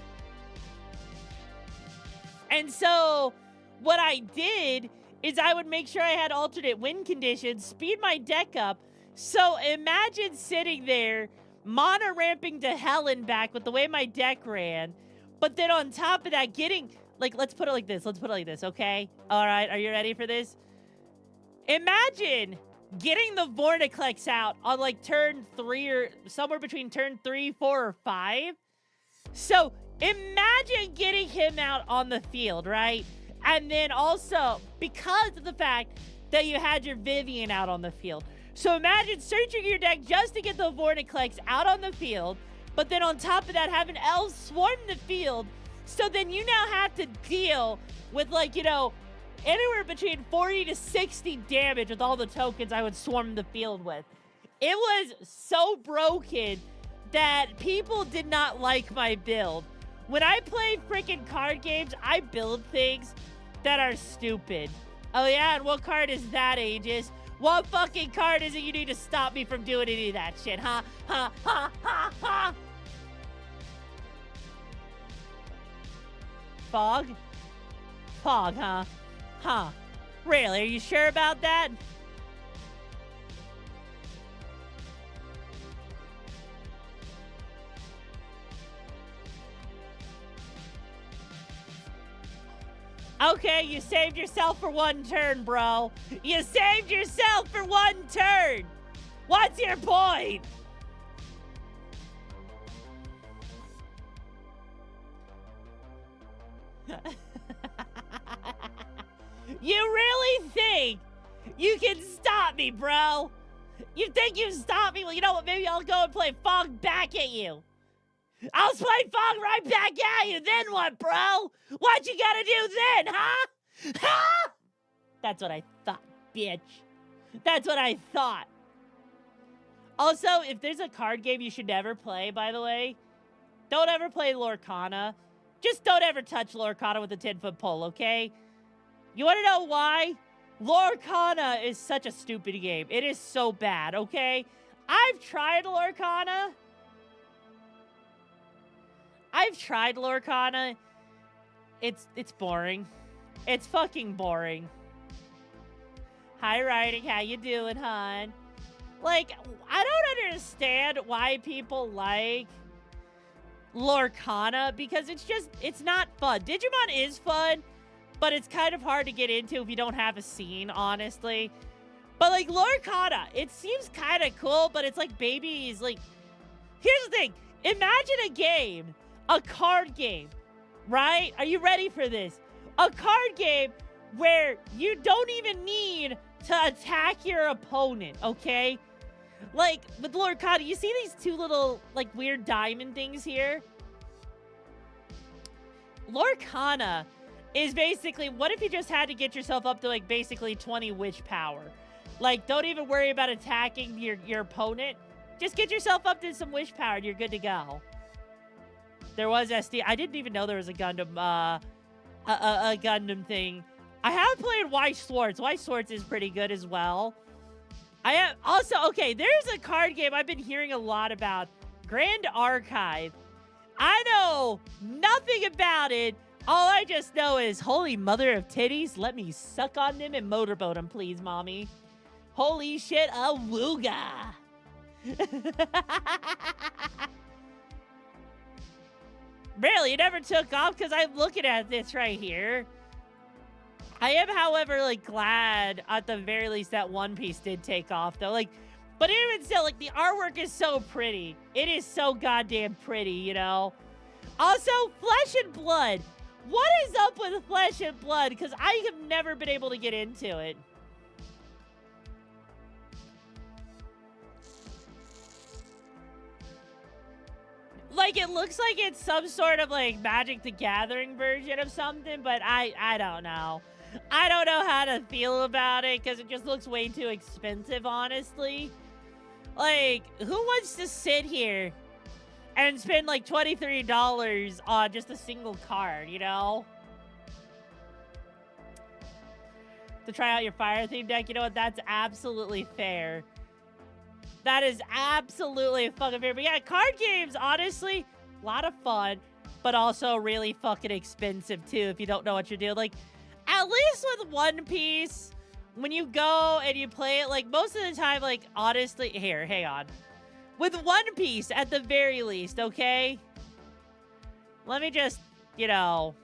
And so what I did is I would make sure I had alternate win conditions, speed my deck up. So imagine sitting there, mana ramping to hell and back with the way my deck ran. But then on top of that, getting, like, let's put it like this. Let's put it like this, okay? All right, are you ready for this? Imagine getting the Vorniclex out on, like, turn 3 or somewhere between turn 3, 4, or 5. So imagine getting him out on the field, right? And then also, because of the fact that you had your Vivian out on the field. So imagine searching your deck just to get the Vorniclex out on the field, but then on top of that, having elves swarm the field. So then you now have to deal with, like, you know, anywhere between 40 to 60 damage with all the tokens I would swarm the field with. It was so broken that people did not like my build. When I play freaking card games, I build things that are stupid. Oh yeah, and what card is that, Aegis? What fucking card is it you need to stop me from doing any of that shit, huh? Ha, ha, ha, ha! Fog? Fog, huh? Huh. Really, are you sure about that? Okay, you saved yourself for one turn, bro. You saved yourself for one turn. What's your point? You really think you can stop me, bro? You think you stop me? Well, you know what? Maybe I'll go and play Fog back at you. I'll play Fog right back at you. Then what, bro? What you gotta do then, huh? Huh? That's what I thought, bitch. That's what I thought. Also, if there's a card game you should never play, by the way, don't ever play Lorcana. Just don't ever touch Lorcana with a 10-foot pole, okay? You want to know why? Lorcana is such a stupid game. It is so bad, okay? I've tried Lorcana. It's boring. It's fucking boring. Hi, Writing. How you doing, hon? Like, I don't understand why people like Lorcana, because it's not fun. Digimon is fun, but it's kind of hard to get into if you don't have a scene, honestly. But like Lorcana, it seems kind of cool, but it's like babies. Like, here's the thing. Imagine a game, a card game, right? Are you ready for this? A card game where you don't even need to attack your opponent, okay? Like, with Lorcana, you see these two little, like, weird diamond things here? Lorcana is basically, what if you just had to get yourself up to, like, basically 20 witch power? Like, don't even worry about attacking your opponent. Just get yourself up to some wish power and you're good to go. There was SD. I didn't even know there was a Gundam, a Gundam thing. I have played Weiss Schwarz. Weiss Schwarz is pretty good as well. I have also, okay, there's a card game I've been hearing a lot about. Grand Archive. I know nothing about it. All I just know is, holy mother of titties, let me suck on them and motorboat them, please, mommy. Holy shit, a wooga. Really, it never took off because I'm looking at this right here. I am, however, like, glad at the very least that One Piece did take off, though. Like, but even still, like, the artwork is so pretty. It is so goddamn pretty, you know? Also, Flesh and Blood. What is up with Flesh and Blood? Because I have never been able to get into it. Like, it looks like it's some sort of, like, Magic the Gathering version of something, but I don't know. I don't know how to feel about it, because it just looks way too expensive, honestly. Like, who wants to sit here and spend, like, $23 on just a single card, you know? To try out your fire theme deck, you know what? That's absolutely fair. That is absolutely fucking fair. But yeah, card games, honestly, a lot of fun, but also really fucking expensive, too, if you don't know what you're doing. Like, at least with One Piece, when you go and you play it, like, most of the time, like, honestly, here, hang on. With One Piece, at the very least, okay? Let me just, you know,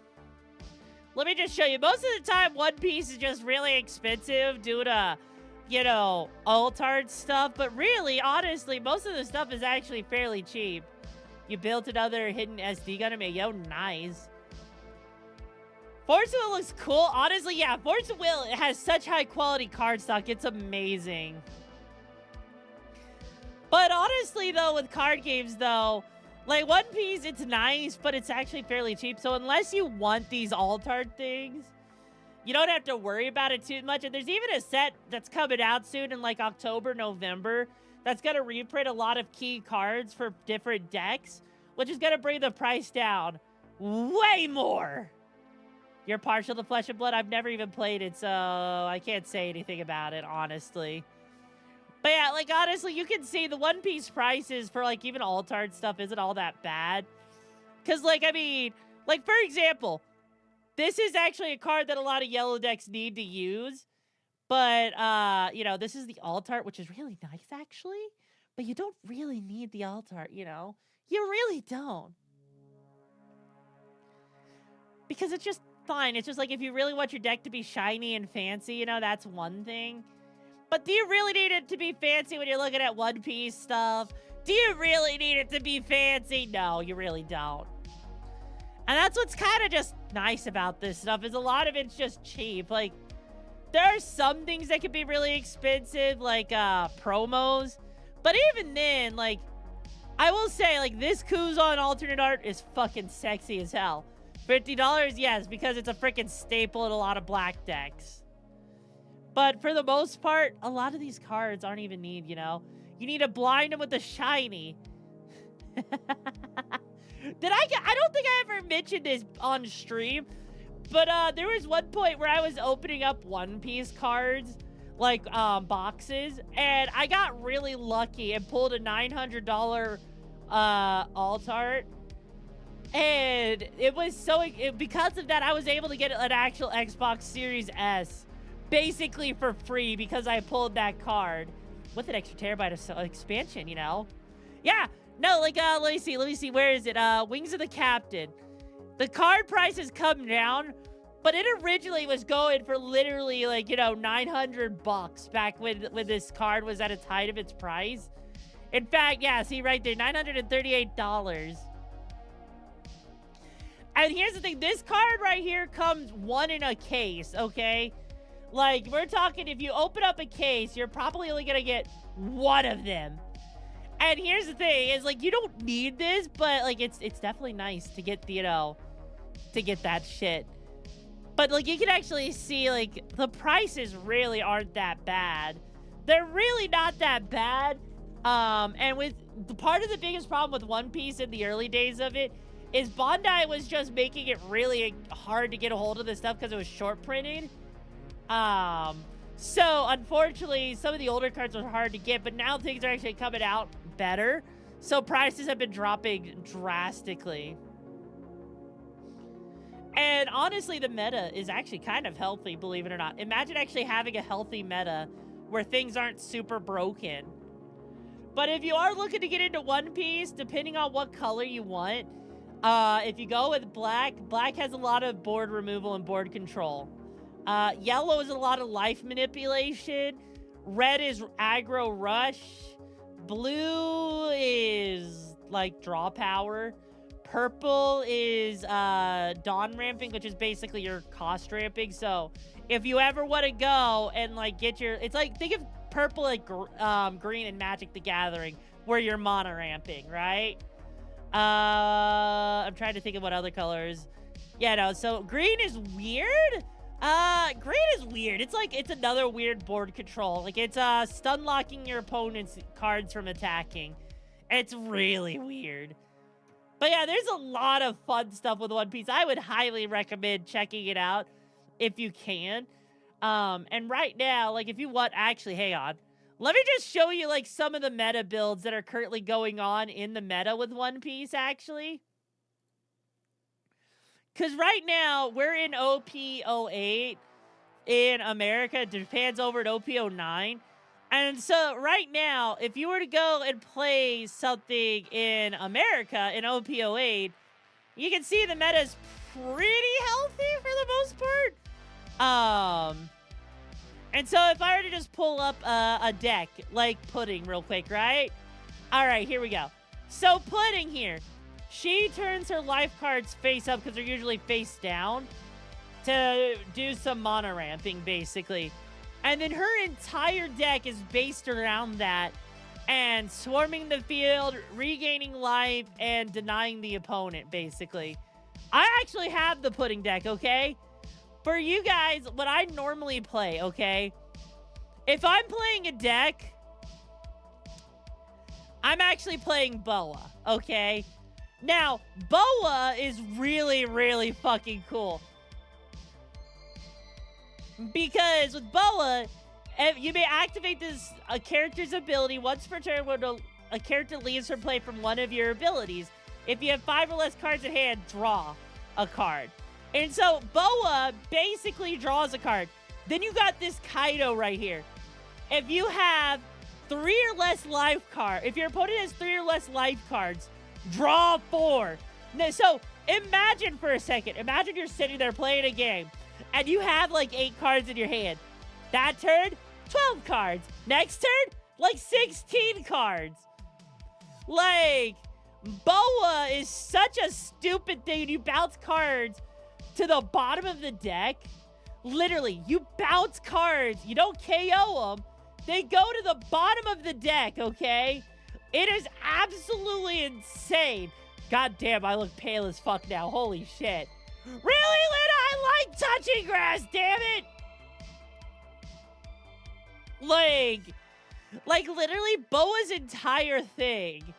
let me just show you. Most of the time, One Piece is just really expensive due to, you know, alt-art stuff. But really, honestly, most of the stuff is actually fairly cheap. You built another hidden SD gun. I mean, yo, nice. Force of Will looks cool. Honestly, yeah, Force of Will, it has such high-quality card stock. It's amazing. But honestly, though, with card games, though, like, One Piece, it's nice, but it's actually fairly cheap. So unless you want these alt-art things, you don't have to worry about it too much. And there's even a set that's coming out soon in, like, October, November, that's going to reprint a lot of key cards for different decks, which is going to bring the price down way more. You're partial to Flesh and Blood? I've never even played it, so I can't say anything about it, honestly. But yeah, like, honestly, you can see the One Piece prices for, like, even alt-art stuff isn't all that bad. Because, like, I mean, like, for example, this is actually a card that a lot of yellow decks need to use. But, you know, this is the alt-art, which is really nice, actually. But you don't really need the alt-art, you know? You really don't. Because it's just fine. It's just like, if you really want your deck to be shiny and fancy, you know, that's one thing. But do you really need it to be fancy when you're looking at One Piece stuff? Do you really need it to be fancy? No, you really don't. And that's what's kind of just nice about this stuff, is a lot of it's just cheap. Like, there are some things that can be really expensive, like promos. But even then, like, I will say, like, this Kuzan alternate art is fucking sexy as hell. $50? Yes, because it's a freaking staple in a lot of black decks. But for the most part, a lot of these cards aren't even need, you know? You need to blind them with the shiny. I don't think I ever mentioned this on stream, but there was one point where I was opening up One Piece cards, like boxes, and I got really lucky and pulled a $900 alt art. And it was so, because of that, I was able to get an actual Xbox Series S basically for free because I pulled that card with an extra terabyte of expansion, you know? Yeah, no, like, let me see, where is it? Wings of the Captain. The card prices come down, But it originally was going for literally like, you know, $900 back when this card was at its height of its price. In fact, yeah, see right there, $938. And here's the thing, this card right here comes one in a case, okay? Like, we're talking, if you open up a case, you're probably only gonna get one of them. And here's the thing, is like, you don't need this, but like, it's definitely nice to get, you know, to get that shit. But like, you can actually see, like, the prices really aren't that bad. They're really not that bad. And with part of the biggest problem with One Piece in the early days of it is Bandai was just making it really hard to get a hold of this stuff because it was short printed. So unfortunately, some of the older cards are hard to get, but now things are actually coming out better. So prices have been dropping drastically. And honestly, the meta is actually kind of healthy, believe it or not. Imagine actually having a healthy meta where things aren't super broken. But if you are looking to get into One Piece, depending on what color you want, if you go with black, black has a lot of board removal and board control. Yellow is a lot of life manipulation. Red is aggro rush. Blue is like draw power. Purple is dawn ramping, which is basically your cost ramping. So if you ever want to go and like get your, it's like, think of purple like green and Magic the Gathering, where you're mana ramping, right? I'm trying to think of what other colors. Yeah, no, so green is weird. Green is weird. It's like, it's another weird board control. Like, it's stun locking your opponent's cards from attacking. It's really weird. But yeah, there's a lot of fun stuff with One Piece. I would highly recommend checking it out if you can. And right now, like, if you want, actually, hang on. Let me just show you, like, some of the meta builds that are currently going on in the meta with One Piece, actually. Because right now, we're in OP08 in America. Japan's over at OP09. And so, right now, if you were to go and play something in America, in OP08, you can see the meta is pretty healthy for the most part. And so if I were to just pull up a deck, like Pudding real quick, right? All right, here we go. So Pudding here, she turns her life cards face up because they're usually face down to do some mana ramping, basically. And then her entire deck is based around that and swarming the field, regaining life, and denying the opponent, basically. I actually have the Pudding deck, okay? For you guys, what I normally play, okay? If I'm playing a deck, I'm actually playing Boa, okay? Now, Boa is really, really fucking cool. Because with Boa, you may activate this character's ability once per turn when a character leaves her play from one of your abilities. If you have 5 or less cards in hand, draw a card. And so Boa basically draws a card. Then you got this Kaido right here. If you have 3 or less life cards, if your opponent has 3 or less life cards, draw 4. Now, so imagine for a second, imagine you're sitting there playing a game and you have like 8 cards in your hand. That turn, 12 cards. Next turn, like 16 cards. Like, Boa is such a stupid thing. You bounce cards to the bottom of the deck. Literally, you bounce cards. You don't KO them. They go to the bottom of the deck, okay? It is absolutely insane. God damn, I look pale as fuck now. Holy shit. Really, Lena? I like touching grass, damn it! Like literally, Boa's entire thing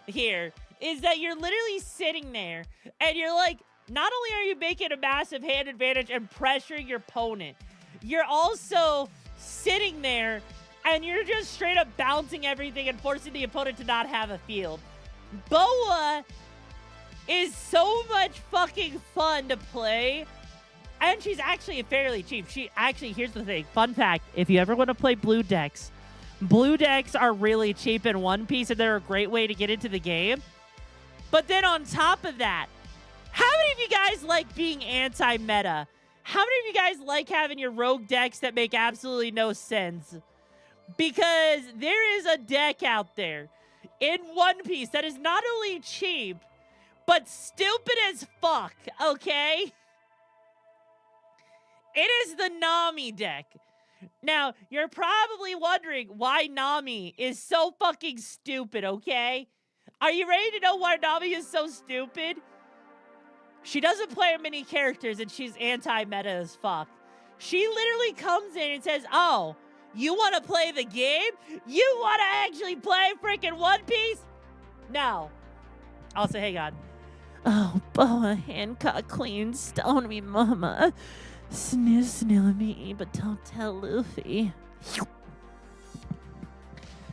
here is that you're literally sitting there and you're like, not only are you making a massive hand advantage and pressuring your opponent, you're also sitting there and you're just straight up bouncing everything and forcing the opponent to not have a field. Boa is so much fucking fun to play. And she's actually fairly cheap. Here's the thing. Fun fact, if you ever want to play blue decks are really cheap in One Piece and they're a great way to get into the game. But then on top of that, how many of you guys like being anti-meta How many of you guys like having your rogue decks that make absolutely no sense? Because there is a deck out there in One Piece that is not only cheap, but stupid as fuck, okay? It is the Nami deck. Now, you're probably wondering why Nami is so fucking stupid, okay? Are you ready to know why Nami is so stupid? She doesn't play many characters and she's anti-meta as fuck. She literally comes in and says, oh, you want to play the game? You want to actually play freaking One Piece? No. Also, hang on. Oh, Boa Hancock Queen, stone me mama. Snoo me, but don't tell Luffy.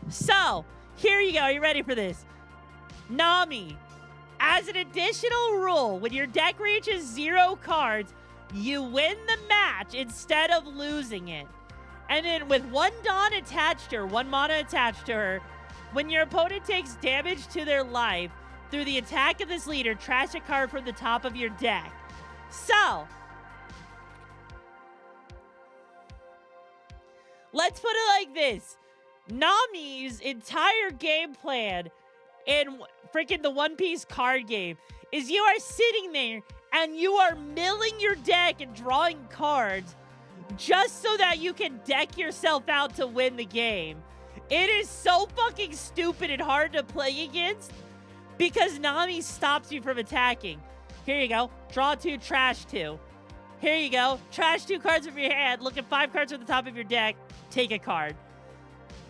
So, here you go. Are you ready for this? Nami. As an additional rule, when your deck reaches 0 cards, you win the match instead of losing it. And then with 1 Dawn attached to her, 1 mana attached to her, when your opponent takes damage to their life through the attack of this leader, trash a card from the top of your deck. So, let's put it like this. Nami's entire game plan in freaking the One Piece card game is you are sitting there and you are milling your deck and drawing cards just so that you can deck yourself out to win the game. It is so fucking stupid and hard to play against because Nami stops you from attacking. Here you go. Draw 2, trash 2. Here you go. Trash 2 cards from your hand. Look at 5 cards from the top of your deck. Take a card.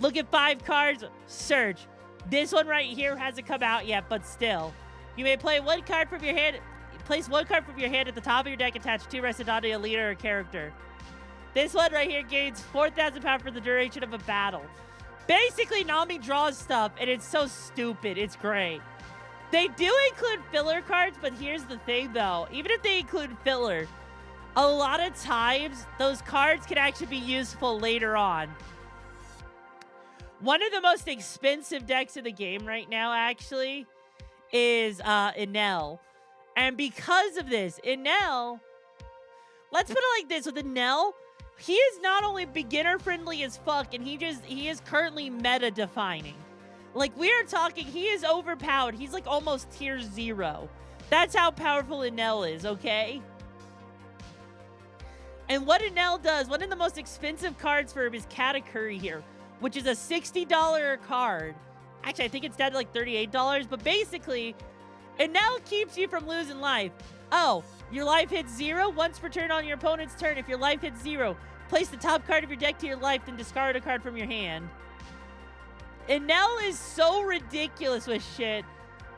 Look at 5 cards. Search. This one right here hasn't come out yet, but still. You may play 1 card from your hand. Place 1 card from your hand at the top of your deck. Attach 2 rested onto a leader or character. This one right here gains 4,000 power for the duration of a battle. Basically, Nami draws stuff, and it's so stupid. It's great. They do include filler cards, but here's the thing, though. Even if they include filler, a lot of times, those cards can actually be useful later on. One of the most expensive decks in the game right now, actually, is Enel. And because of this, Enel, let's put it like this. With Enel, he is not only beginner-friendly as fuck, and he is currently meta-defining. Like, we are talking, he is overpowered. He's like almost tier 0. That's how powerful Enel is, okay? And what Enel does, one of the most expensive cards for him is Katakuri here, which is a $60 card. Actually, I think it's down to like $38, but basically, Enel keeps you from losing life. Oh, your life hits 0 once per turn on your opponent's turn. If your life hits 0, place the top card of your deck to your life, then discard a card from your hand. Enel is so ridiculous with shit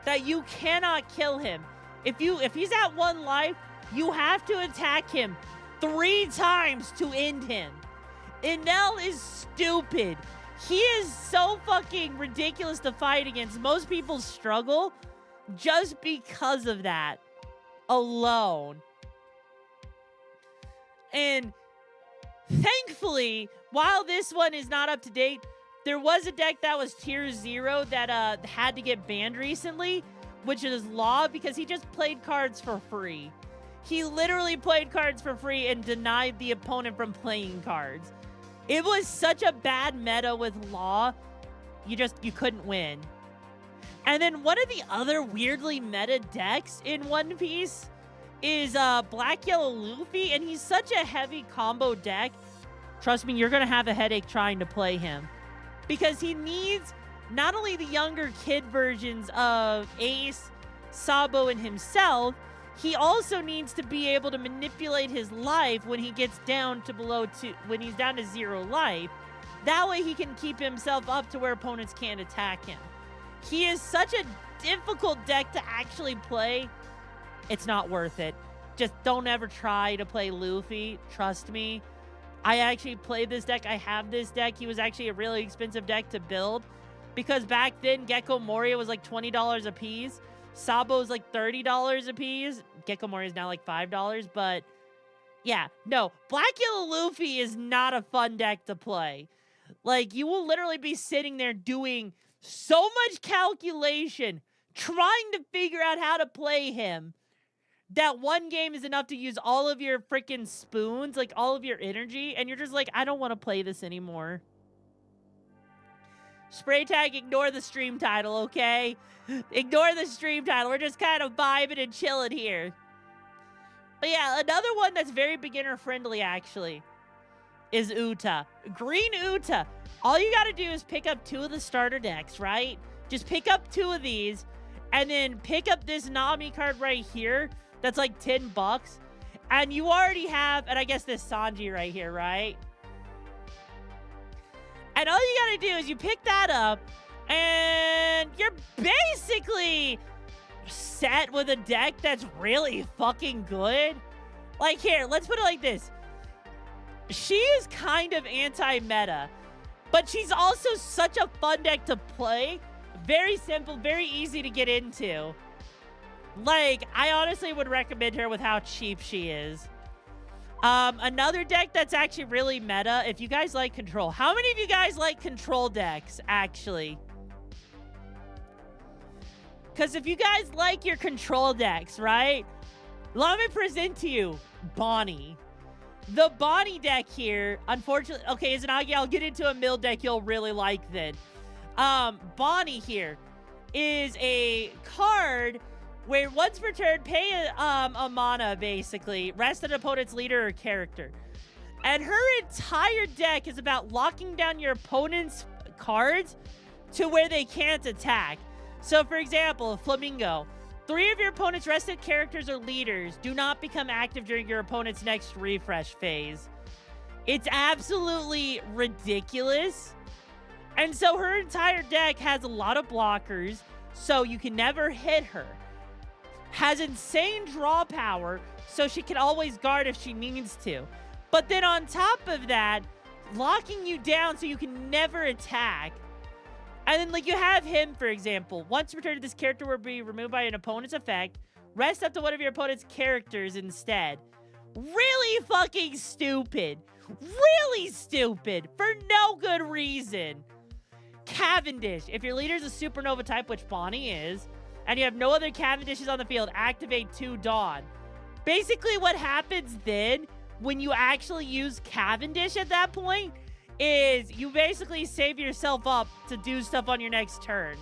that you cannot kill him. If he's at 1 life, you have to attack him 3 times to end him. Enel is stupid. He is so fucking ridiculous to fight against. Most people struggle just because of that alone. And thankfully, while this one is not up to date, there was a deck that was tier 0 that had to get banned recently, which is Law, because he just played cards for free. He literally played cards for free and denied the opponent from playing cards. It was such a bad meta with Law, you couldn't win. And then one of the other weirdly meta decks in One Piece is Black Yellow Luffy, and he's such a heavy combo deck. Trust me, you're going to have a headache trying to play him. Because he needs not only the younger kid versions of Ace, Sabo, and himself, he also needs to be able to manipulate his life when he gets down to when he's down to 0 life. That way he can keep himself up to where opponents can't attack him. He is such a difficult deck to actually play. It's not worth it. Just don't ever try to play Luffy. Trust me. I actually played this deck. I have this deck. He was actually a really expensive deck to build because back then Gecko Moria was like $20 a piece. Sabo's like $30 a piece. Gecko Moria is now like $5, but yeah, no. Black Yellow Luffy is not a fun deck to play. Like, you will literally be sitting there doing so much calculation, trying to figure out how to play him, that one game is enough to use all of your freaking spoons, like all of your energy, and you're just like, I don't want to play this anymore. Spray tag, ignore the stream title, okay? Ignore the stream title. We're just kind of vibing and chilling here. But yeah, another one that's very beginner friendly, actually, is Uta. Green Uta. All you got to do is pick up 2 of the starter decks, right? Just pick up 2 of these, and then pick up this Nami card right here. That's like $10. And you already have, and I guess this Sanji right here, right? And all you gotta do is you pick that up, and you're basically set with a deck that's really fucking good. Like, here, let's put it like this. She is kind of anti-meta, but she's also such a fun deck to play. Very simple, very easy to get into. Like, I honestly would recommend her with how cheap she is. Another deck that's actually really meta, if you guys like control. How many of you guys like control decks, actually? Because if you guys like your control decks, right? Let me present to you Bonnie. The Bonnie deck here, unfortunately... Okay, Izanagi, I'll get into a mill deck you'll really like then. Bonnie here is a card where once per turn, pay a mana, basically. Rest an opponent's leader or character. And her entire deck is about locking down your opponent's cards to where they can't attack. So, for example, Flamingo. 3 of your opponent's rested characters or leaders do not become active during your opponent's next refresh phase. It's absolutely ridiculous. And so her entire deck has a lot of blockers, so you can never hit her. Has insane draw power, so she can always guard if she needs to. But then on top of that, locking you down so you can never attack. And then, like, you have him, for example. Once returned, this character will be removed by an opponent's effect. Rest up to one of your opponent's characters instead. Really fucking stupid. Really stupid. For no good reason. Cavendish. If your leader is a supernova type, which Bonnie is, and you have no other Cavendishes on the field, activate 2 Dawn. Basically, what happens then, when you actually use Cavendish at that point, is you basically save yourself up to do stuff on your next turn.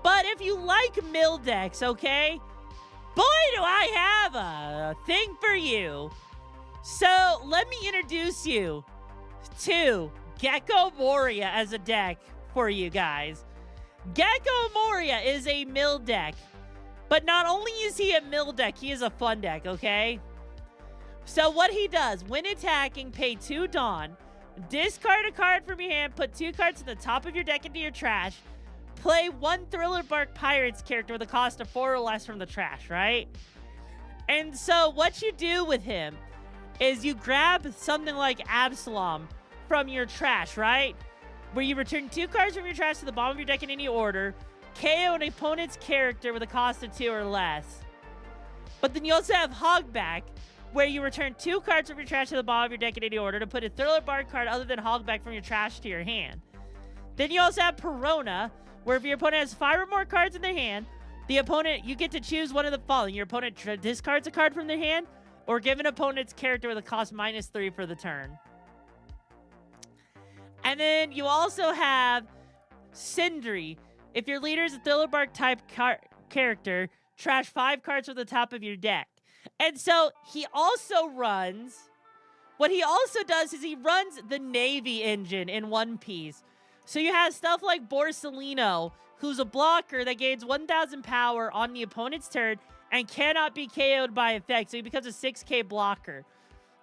But if you like mill decks, okay? Boy, do I have a thing for you. So, let me introduce you to Gecko Moria as a deck for you guys. Gecko Moria is a mill deck. But not only is he a mill deck, he is a fun deck, okay? So what he does, when attacking, pay 2 Dawn, discard a card from your hand, put 2 cards to the top of your deck into your trash, play 1 Thriller Bark Pirates character with a cost of 4 or less from the trash, right? And so what you do with him is you grab something like Absalom from your trash, right? Where you return 2 cards from your trash to the bottom of your deck in any order, KO an opponent's character with a cost of 2 or less. But then you also have Hogback, where you return 2 cards from your trash to the bottom of your deck in any order to put a Thriller Bark card other than Hogback from your trash to your hand. Then you also have Perona, where if your opponent has 5 or more cards in their hand, you get to choose one of the following. Your opponent discards a card from their hand, or give an opponent's character with a cost -3 for the turn. And then you also have Sindri. If your leader is a Thriller Bark type character, trash 5 cards from the top of your deck. And so he also runs, what he also does is he runs the Navy engine in One Piece. So you have stuff like Borsalino, who's a blocker that gains 1,000 power on the opponent's turn and cannot be KO'd by effect, so he becomes a 6k blocker.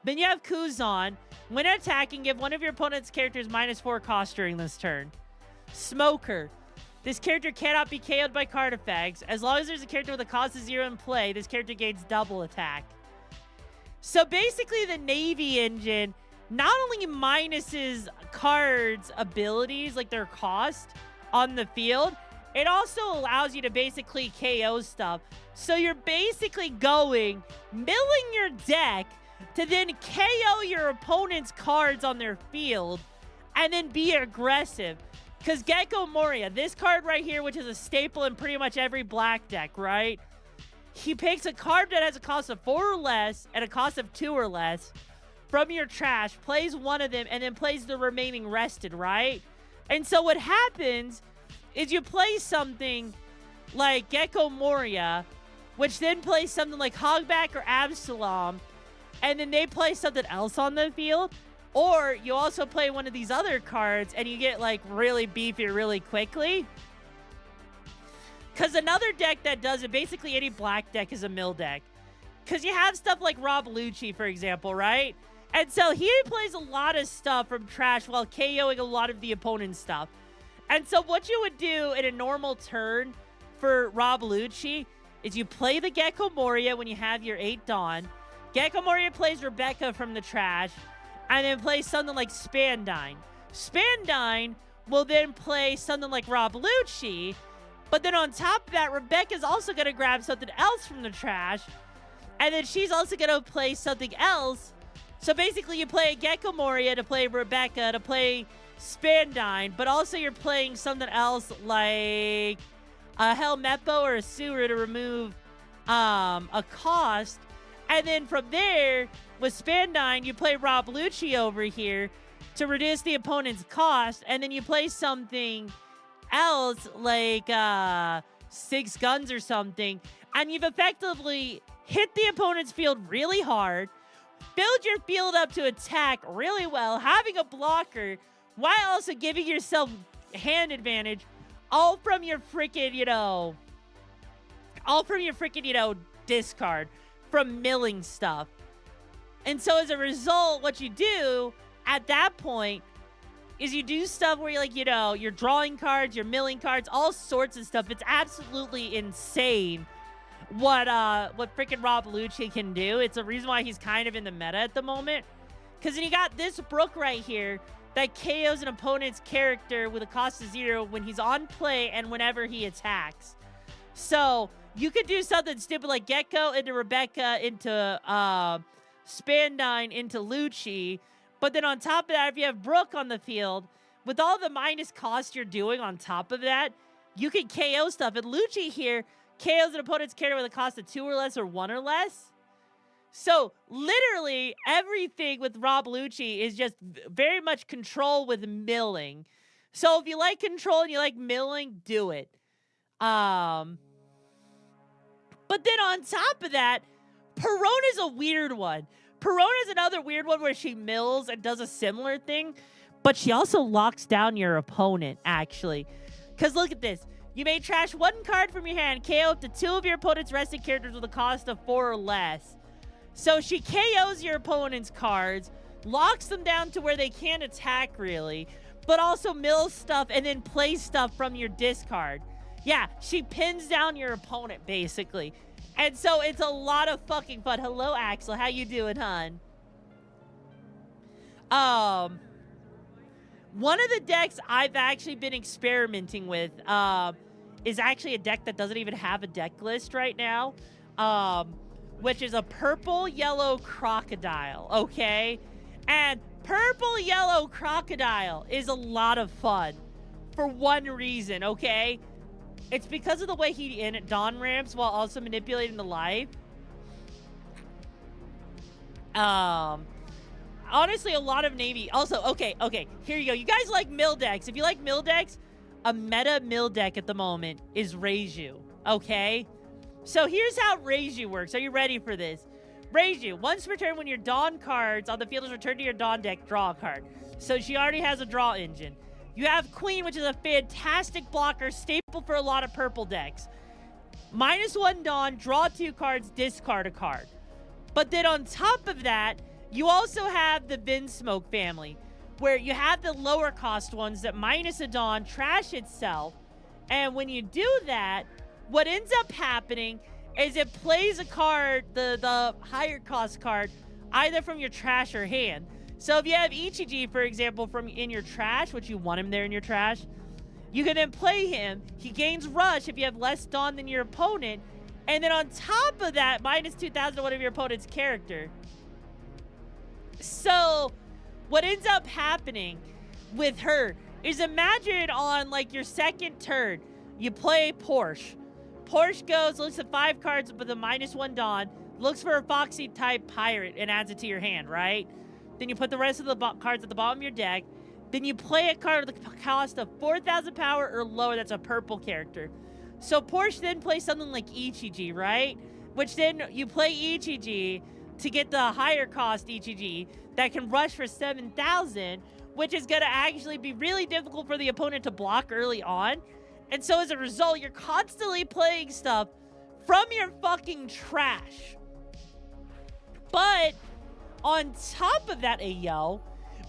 Then you have Kuzan. When attacking, give one of your opponent's characters -4 cost during this turn. Smoker. This character cannot be KO'd by card effects. As long as there's a character with a cost of 0 in play, this character gains double attack. So basically, the Navy engine not only minuses cards' abilities, like their cost, on the field, it also allows you to basically KO stuff. So you're basically milling your deck to then KO your opponent's cards on their field and then be aggressive. Because Gecko Moria, this card right here, which is a staple in pretty much every black deck, right? he picks a card that has a cost of 4 or less and a cost of 2 or less from your trash, plays one of them, and then plays the remaining rested, right? And so what happens is you play something like Gecko Moria, which then plays something like Hogback or Absalom, and then they play something else on the field. Or you also play one of these other cards and you get like really beefy really quickly. Because another deck that does it, basically any black deck is a mill deck. Because you have stuff like Rob Lucci, for example, right? And so he plays a lot of stuff from trash while KOing a lot of the opponent's stuff. And so what you would do in a normal turn for Rob Lucci is you play the Gecko Moria when you have your 8 Dawn. Gecko Moria plays Rebecca from the trash and then plays something like Spandine. Spandine will then play something like Rob Lucci. But then on top of that, Rebecca's also going to grab something else from the trash. And then she's also going to play something else. So basically you play a Gecko Moria to play Rebecca, to play Spandine. But also you're playing something else like a Helmeppo or a Sewer to remove a cost. And then from there, with Spandine, you play Rob Lucci over here to reduce the opponent's cost. And then you play something else like 6 Guns or something, and you've effectively hit the opponent's field really hard, build your field up to attack really well, having a blocker while also giving yourself hand advantage, all from your freaking, discard from milling stuff. And so as a result, what you do at that point is you do stuff where you're like, you're drawing cards, you're milling cards, all sorts of stuff. It's absolutely insane what freaking Rob Lucci can do. It's a reason why he's kind of in the meta at the moment. Because then you got this Brook right here that KOs an opponent's character with a cost of 0 when he's on play and whenever he attacks. So you could do something stupid like Gecko into Rebecca into Spandine into Lucci. But then on top of that, if you have Brook on the field, with all the minus cost you're doing on top of that, you can KO stuff. And Lucci here KOs an opponent's character with a cost of 2 or less or 1 or less. So literally everything with Rob Lucci is just very much control with milling. So if you like control and you like milling, do it. But then on top of that, Perona's a weird one. Perona's another weird one where she mills and does a similar thing, but she also locks down your opponent, actually. Because look at this. You may trash 1 card from your hand, KO up to 2 of your opponent's rested characters with a cost of 4 or less. So she KOs your opponent's cards, locks them down to where they can't attack, really, but also mills stuff and then plays stuff from your discard. Yeah, she pins down your opponent, basically. And so it's a lot of fucking fun. Hello, Axel. How you doing, hon? One of the decks I've actually been experimenting with is actually a deck that doesn't even have a deck list right now, which is a purple-yellow crocodile, okay? And purple-yellow crocodile is a lot of fun for one reason, okay? It's because of the way he Dawn ramps while also manipulating the life. Honestly, a lot of Navy. Also, okay, here you go. You guys like mill decks. If you like mill decks, a meta mill deck at the moment is Reiju, okay? So here's how Reiju works. Are you ready for this? Reiju, once per turn when your Dawn cards on the field is returned to your Dawn deck, draw a card. So she already has a draw engine. You have Queen, which is a fantastic blocker, staple for a lot of purple decks. -1 Dawn, draw 2 cards, discard a card. But then on top of that, you also have the Vinsmoke family, where you have the lower cost ones that minus a Dawn trash itself. And when you do that, what ends up happening is it plays a card, the higher cost card, either from your trash or hand. So if you have Ichiji, for example, from in your trash, which you want him there in your trash, you can then play him. He gains Rush if you have less Dawn than your opponent. And then on top of that, -2,000 to one of your opponent's character. So what ends up happening with her is imagine on like your second turn, you play Porsche. Porsche goes, looks at 5 cards with a -1 Dawn, looks for a Foxy type pirate and adds it to your hand, right? Then you put the rest of the cards at the bottom of your deck. Then you play a card with a cost of 4,000 power or lower. That's a purple character. So Porsche then plays something like Ichiji, right? Which then you play Ichiji to get the higher cost Ichiji that can rush for 7,000, which is going to actually be really difficult for the opponent to block early on. And so as a result, you're constantly playing stuff from your fucking trash. But on top of that,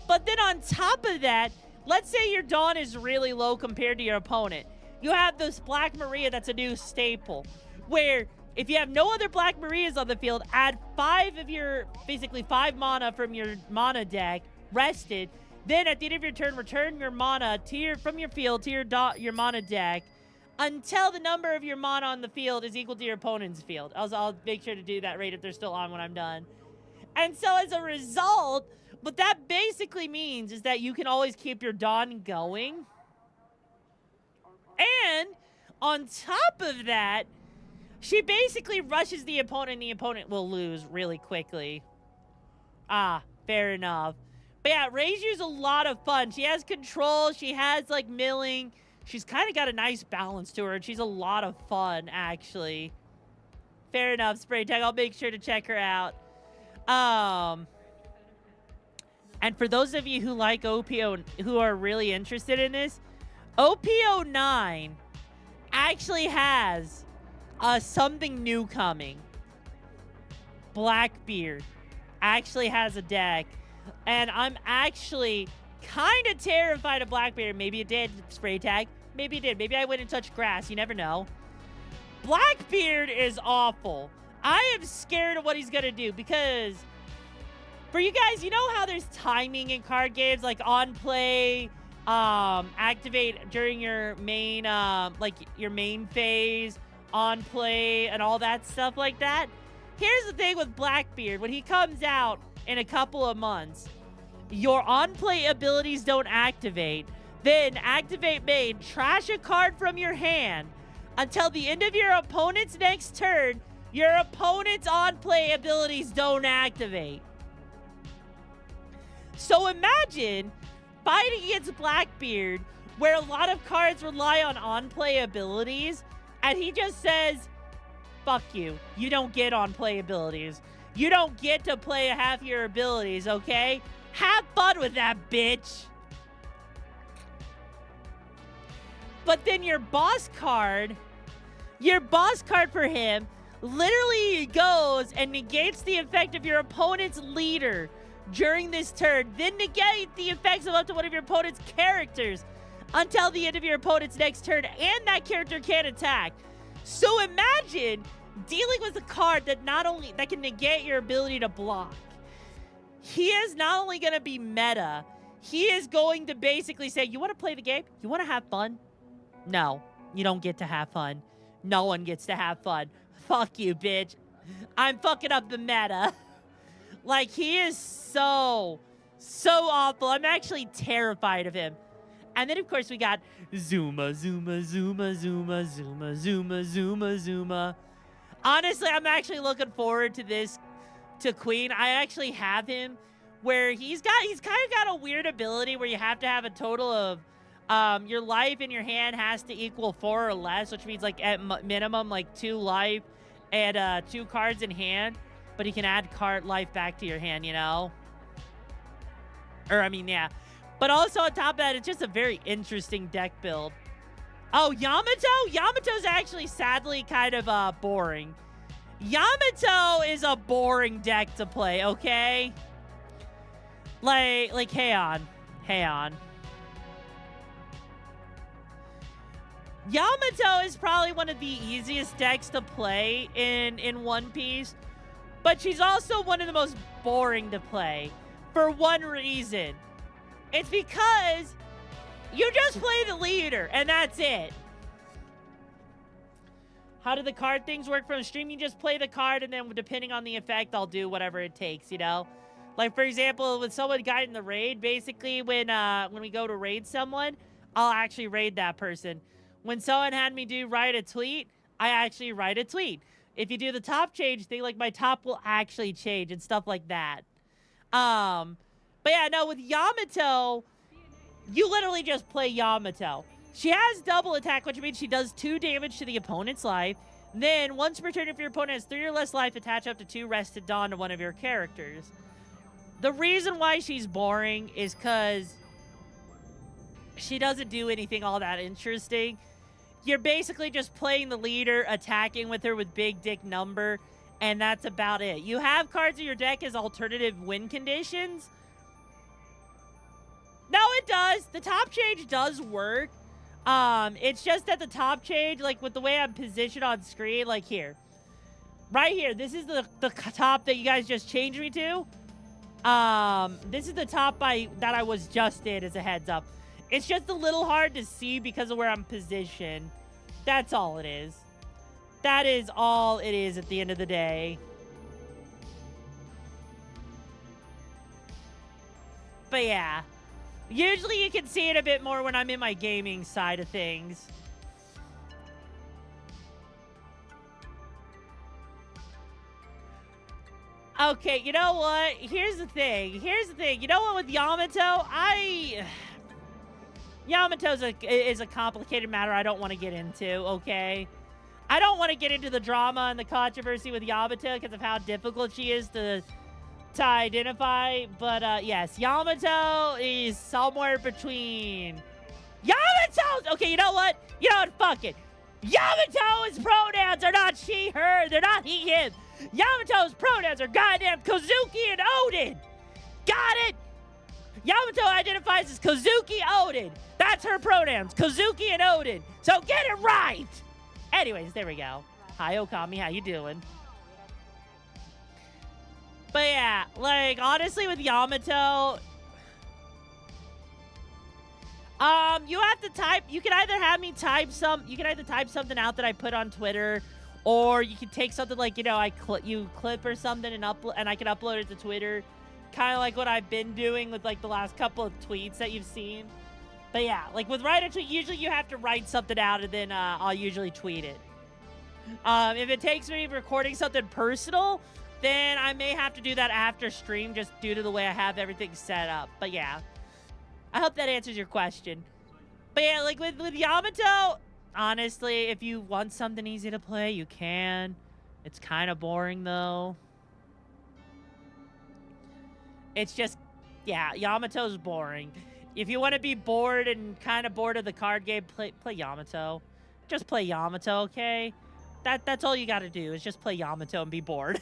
but then on top of that, let's say your Dawn is really low compared to your opponent. You have this Black Maria that's a new staple, where if you have no other Black Marias on the field, add 5 of your, basically 5 mana from your mana deck, rested. Then at the end of your turn, return your mana from your field to your mana deck until the number of your mana on the field is equal to your opponent's field. I'll make sure to do that right if they're still on when I'm done. And so as a result, what that basically means is that you can always keep your Dawn going. And on top of that, she basically rushes the opponent and the opponent will lose really quickly. Ah, fair enough. But yeah, Reiju's a lot of fun. She has control. She has, like, milling. She's kind of got a nice balance to her, and she's a lot of fun, actually. Fair enough, Spray Tag. I'll make sure to check her out. And for those of you who like OPO, who are really interested in this, OPO9 actually has something new coming. Blackbeard actually has a deck. And I'm actually kind of terrified of Blackbeard. Maybe it did, Spray Tag. Maybe it did. Maybe I went and touched grass. You never know. Blackbeard is awful. I am scared of what he's going to do because for you guys, you know how there's timing in card games, like on play, activate during your main, like your main phase, on play, and all that stuff like that? Here's the thing with Blackbeard. When he comes out in a couple of months, your on-play abilities don't activate. Then activate main, trash a card from your hand until the end of your opponent's next turn. Your opponent's on-play abilities don't activate. So imagine fighting against Blackbeard, where a lot of cards rely on on-play abilities, and he just says, fuck you. You don't get on-play abilities. You don't get to play half your abilities, okay? Have fun with that, bitch. But then your boss card for him literally goes and negates the effect of your opponent's leader during this turn, then negate the effects of up to one of your opponent's characters until the end of your opponent's next turn, and that character can't attack. So imagine dealing with a card that can negate your ability to block. He is not only going to be meta, he is going to basically say, you want to play the game? You want to have fun? No, you don't get to have fun. No one gets to have fun. Fuck you, bitch. I'm fucking up the meta. Like, he is so awful. I'm actually terrified of him. And then, of course, we got Zuma, Zuma, Zuma, Zuma, Zuma, Zuma, Zuma, Zuma. Honestly, I'm actually looking forward to this, to Queen. I actually have him where he's kind of got a weird ability where you have to have a total of, your life in your hand has to equal 4 or less, which means, like, at minimum, like, 2 life and 2 cards in hand. But he can add card life back to your hand, you know? Or, I mean, yeah. But also on top of that, it's just a very interesting deck build. Oh, Yamato? Yamato's actually sadly kind of boring. Yamato is a boring deck to play, okay? Like Heian. Yamato is probably one of the easiest decks to play in One Piece. But she's also one of the most boring to play for one reason. It's because you just play the leader, and that's it. How do the card things work from stream? You just play the card, and then depending on the effect, I'll do whatever it takes, you know? Like, for example, with someone guiding the raid, basically, when we go to raid someone, I'll actually raid that person. When someone had me write a tweet, I actually write a tweet. If you do the top change thing, like my top will actually change and stuff like that. But yeah, no, with Yamato, you literally just play Yamato. She has double attack, which means she does 2 damage to the opponent's life. Then, once per turn, if your opponent has 3 or less life, attach up to 2 Rested Dawn to one of your characters. The reason why she's boring is because she doesn't do anything all that interesting. You're basically just playing the leader, attacking with her with big dick number, and that's about it. You have cards in your deck as alternative win conditions. No, it does. The top change does work. It's just that the top change, like with the way I'm positioned on screen, like here. Right here, this is the top that you guys just changed me to. This is the top that I was just in, as a heads up. It's just a little hard to see because of where I'm positioned. That's all it is. That is all it is at the end of the day. But yeah. Usually you can see it a bit more when I'm in my gaming side of things. Okay, you know what? Here's the thing. You know what with Yamato? Yamato is a complicated matter I don't want to get into, okay? I don't want to get into the drama and the controversy with Yamato because of how difficult she is to identify, but yes, Yamato is somewhere between Yamato's. Okay, you know what? Fuck it. Yamato's pronouns are not she, her. They're not he, him. Yamato's pronouns are goddamn Kozuki and Odin. Got it? Yamato identifies as Kozuki Odin. That's her pronouns, Kozuki and Odin. So get it right. Anyways, there we go. Hi, Okami. How you doing? But yeah, like, honestly, with Yamato, you have to type, you can either have me type something out that I put on Twitter, or you can take something like, you clip or something and I can upload it to Twitter, kind of like what I've been doing with, like, the last couple of tweets that you've seen. But yeah, like, with write a tweet, usually you have to write something out and then, I'll usually tweet it. If it takes me recording something personal, then I may have to do that after stream just due to the way I have everything set up. But yeah, I hope that answers your question. But yeah, like with Yamato, honestly, if you want something easy to play, you can. It's kind of boring though. It's just, yeah, Yamato's boring. If you want to be bored and kind of bored of the card game, play Yamato. Just play Yamato, okay? That's all you gotta do is just play Yamato and be bored.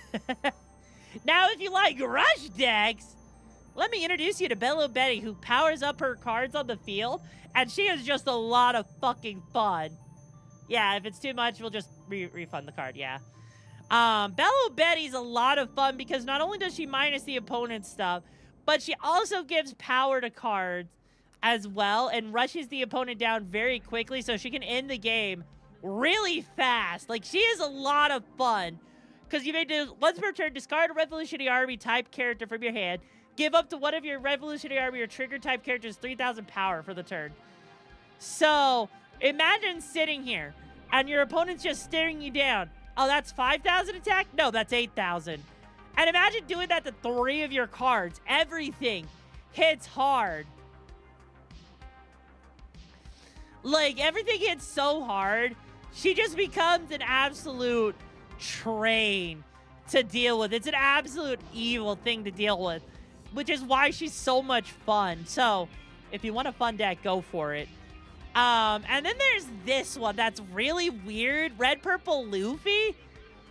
Now, if you like rush decks, let me introduce you to Bello Betty, who powers up her cards on the field, and she is just a lot of fucking fun. Yeah, if it's too much, we'll just refund the card, yeah. Bello Betty's a lot of fun because not only does she minus the opponent's stuff, but she also gives power to cards as well and rushes the opponent down very quickly so she can end the game really fast. Like, she is a lot of fun because you may do once per turn, discard a Revolutionary Army type character from your hand, give up to one of your Revolutionary Army or trigger type characters 3,000 power for the turn. So imagine sitting here and your opponent's just staring you down. Oh, that's 5,000 attack? No, that's 8,000. And imagine doing that to 3 of your cards. Everything hits hard. Like, everything hits so hard. She just becomes an absolute train to deal with. It's an absolute evil thing to deal with, which is why she's so much fun. So, if you want a fun deck, go for it. And then there's this one that's really weird. Red Purple Luffy.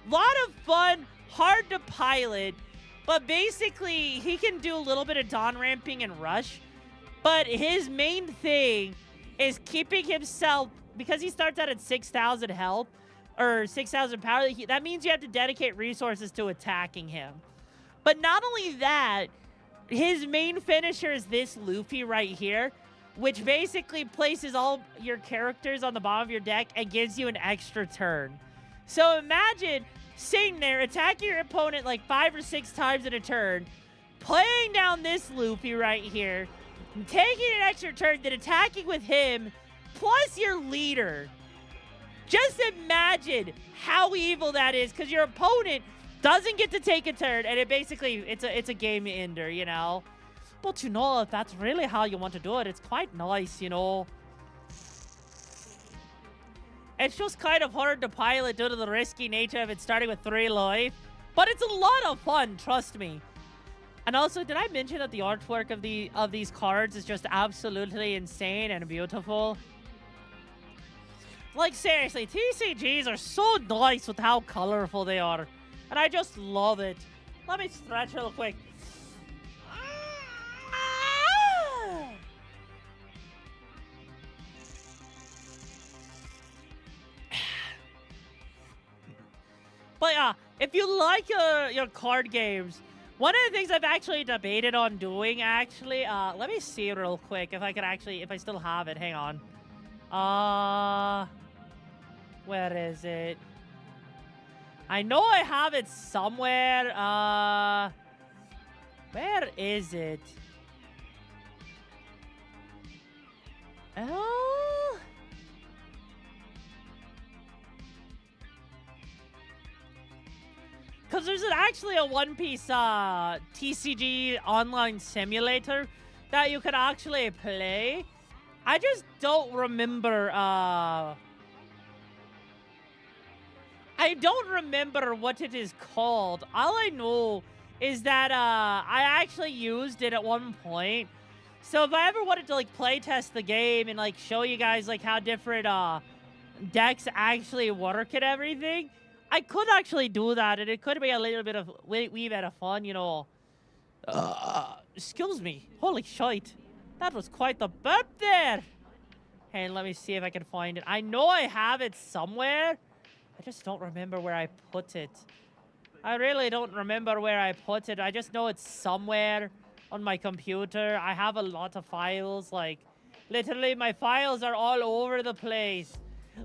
Lot of fun, hard to pilot, but basically he can do a little bit of Dawn ramping and rush. But his main thing is keeping himself, because he starts out at 6,000 health, or 6,000 power, that means you have to dedicate resources to attacking him. But not only that, his main finisher is this Luffy right here, which basically places all your characters on the bottom of your deck and gives you an extra turn. So imagine sitting there, attacking your opponent like 5 or 6 times in a turn, playing down this Luffy right here, taking an extra turn, then attacking with him, plus your leader. Just imagine how evil that is, because your opponent doesn't get to take a turn, and it's a game ender, you know? But you know, if that's really how you want to do it, it's quite nice, you know? It's just kind of hard to pilot due to the risky nature of it starting with 3 life. But it's a lot of fun, trust me. And also, did I mention that the artwork of these cards is just absolutely insane and beautiful? Like, seriously, TCGs are so nice with how colorful they are. And I just love it. Let me stretch real quick. But yeah, if you like your card games, one of the things I've actually debated on doing, let me see real quick if I still have it. Hang on. Where is it? I know I have it somewhere. Where is it? Oh. Because there's actually a One Piece TCG online simulator that you can actually play. I just don't remember. I don't remember what it is called. All I know is that I actually used it at one point. So if I ever wanted to like play test the game and like show you guys like how different decks actually work and everything, I could actually do that, and it could be a little bit of wee bit of fun, you know. Excuse me. Holy shite. That was quite the burp there. Hey, let me see if I can find it. I know I have it somewhere. I just don't remember where I put it. I really don't remember where I put it. I just know it's somewhere on my computer. I have a lot of files. Like, literally, my files are all over the place.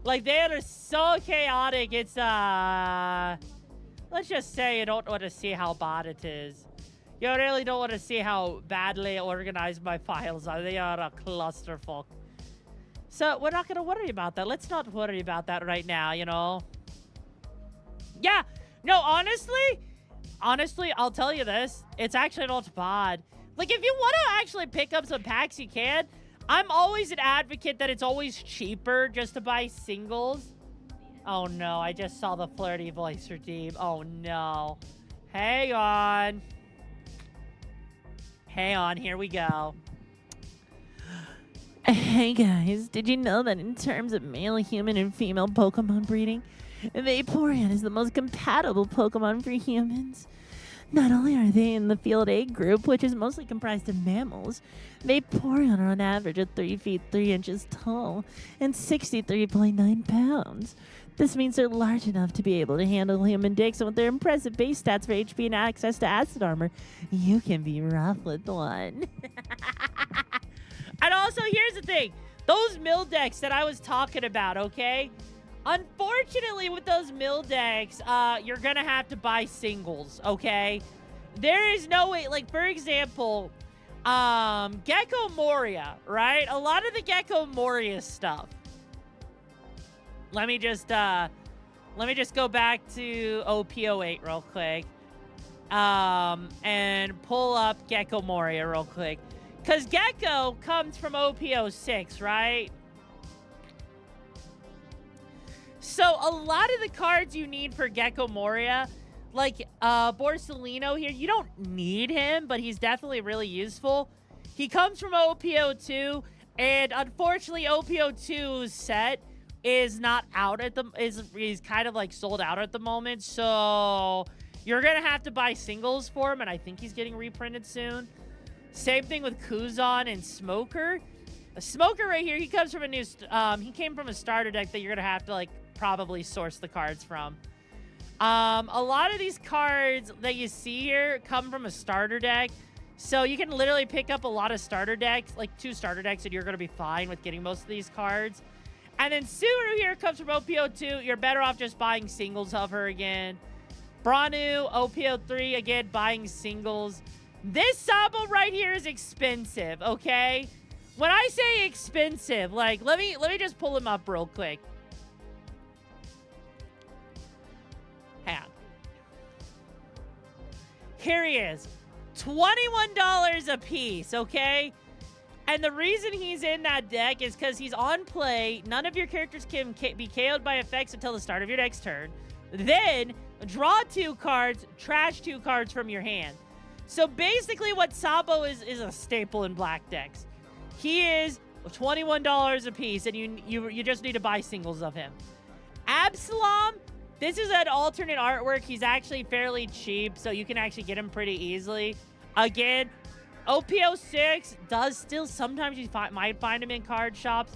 Like, they are so chaotic. It's, let's just say you don't want to see how bad it is. You really don't want to see how badly organized my files are. They are a clusterfuck. So, we're not going to worry about that. Let's not worry about that right now, you know? Yeah. No, honestly, I'll tell you this. It's actually not bad. Like, if you want to actually pick up some packs, you can. I'm always an advocate that it's always cheaper just to buy singles. Oh, no. I just saw the flirty voice redeem. Oh, no. Hang on. Hang on. Here we go. Hey, guys. Did you know that in terms of male human and female Pokemon breeding, Vaporeon is the most compatible Pokemon for humans? Not only are they in the Field A group, which is mostly comprised of mammals, Vaporeon are on average at 3 feet 3 inches tall and 63.9 pounds. This means they're large enough to be able to handle human dicks, and with their impressive base stats for HP and access to acid armor, you can be rough with one. And also, here's the thing. Those mill decks that I was talking about, okay? Unfortunately, with those mill decks, you're going to have to buy singles, okay? There is no way. Like, for example, Gecko Moria, right? A lot of the Gecko Moria stuff. Let me just go back to OP08 real quick. And pull up Gecko Moria real quick. Because Gecko comes from OP06, right? So, a lot of the cards you need for Gecko Moria, like Borsalino here, you don't need him, but he's definitely really useful. He comes from OP02, and unfortunately, OP02's set is not out at the... He's kind of, like, sold out at the moment, so you're going to have to buy singles for him, and I think he's getting reprinted soon. Same thing with Kuzan and Smoker. A Smoker right here, he comes from a new... he came from a starter deck that you're going to have to, like, probably source the cards from. A lot of these cards that you see here come from a starter deck. So you can literally pick up a lot of starter decks, like 2 starter decks, and you're going to be fine with getting most of these cards. And then Suru here comes from OP02. You're better off just buying singles of her again. Branu, OP03, again, buying singles. This Sabo right here is expensive, okay? When I say expensive, like, let me just pull him up real quick. Here he is. $21 a piece, okay? And the reason he's in that deck is because he's on play. None of your characters can be KO'd by effects until the start of your next turn. Then, draw 2 cards, trash 2 cards from your hand. So basically what Sabo is a staple in black decks. He is $21 a piece, and you just need to buy singles of him. Absalom, this is an alternate artwork. He's actually fairly cheap, so you can actually get him pretty easily. Again, OP06 does still sometimes you might find him in card shops.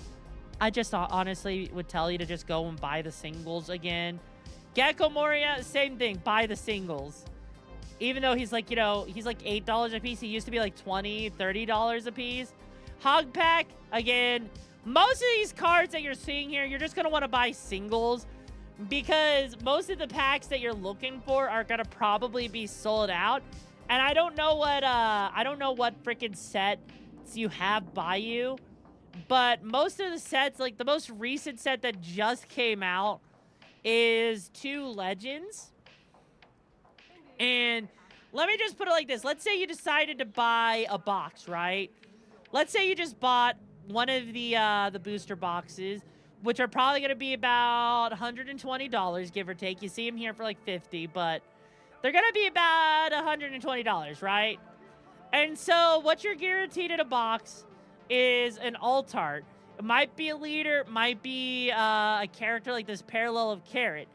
I just honestly would tell you to just go and buy the singles again. Gecko Moria, same thing. Buy the singles. Even though he's like, you know, he's like $8 a piece. He used to be like $20, $30 a piece. Hogpack, again, most of these cards that you're seeing here, you're just going to want to buy singles because most of the packs that you're looking for are going to probably be sold out. And I don't know what freaking sets you have by you, but most of the sets, like the most recent set that just came out is 2 Legends. And let me just put it like this. Let's say you decided to buy a box, right? Let's say you just bought one of the booster boxes, which are probably going to be about $120, give or take. You see them here for like $50, but they're going to be about $120, right? And so what you're guaranteed in a box is an alt art. It might be a leader, might be a character like this Parallel of Carrot.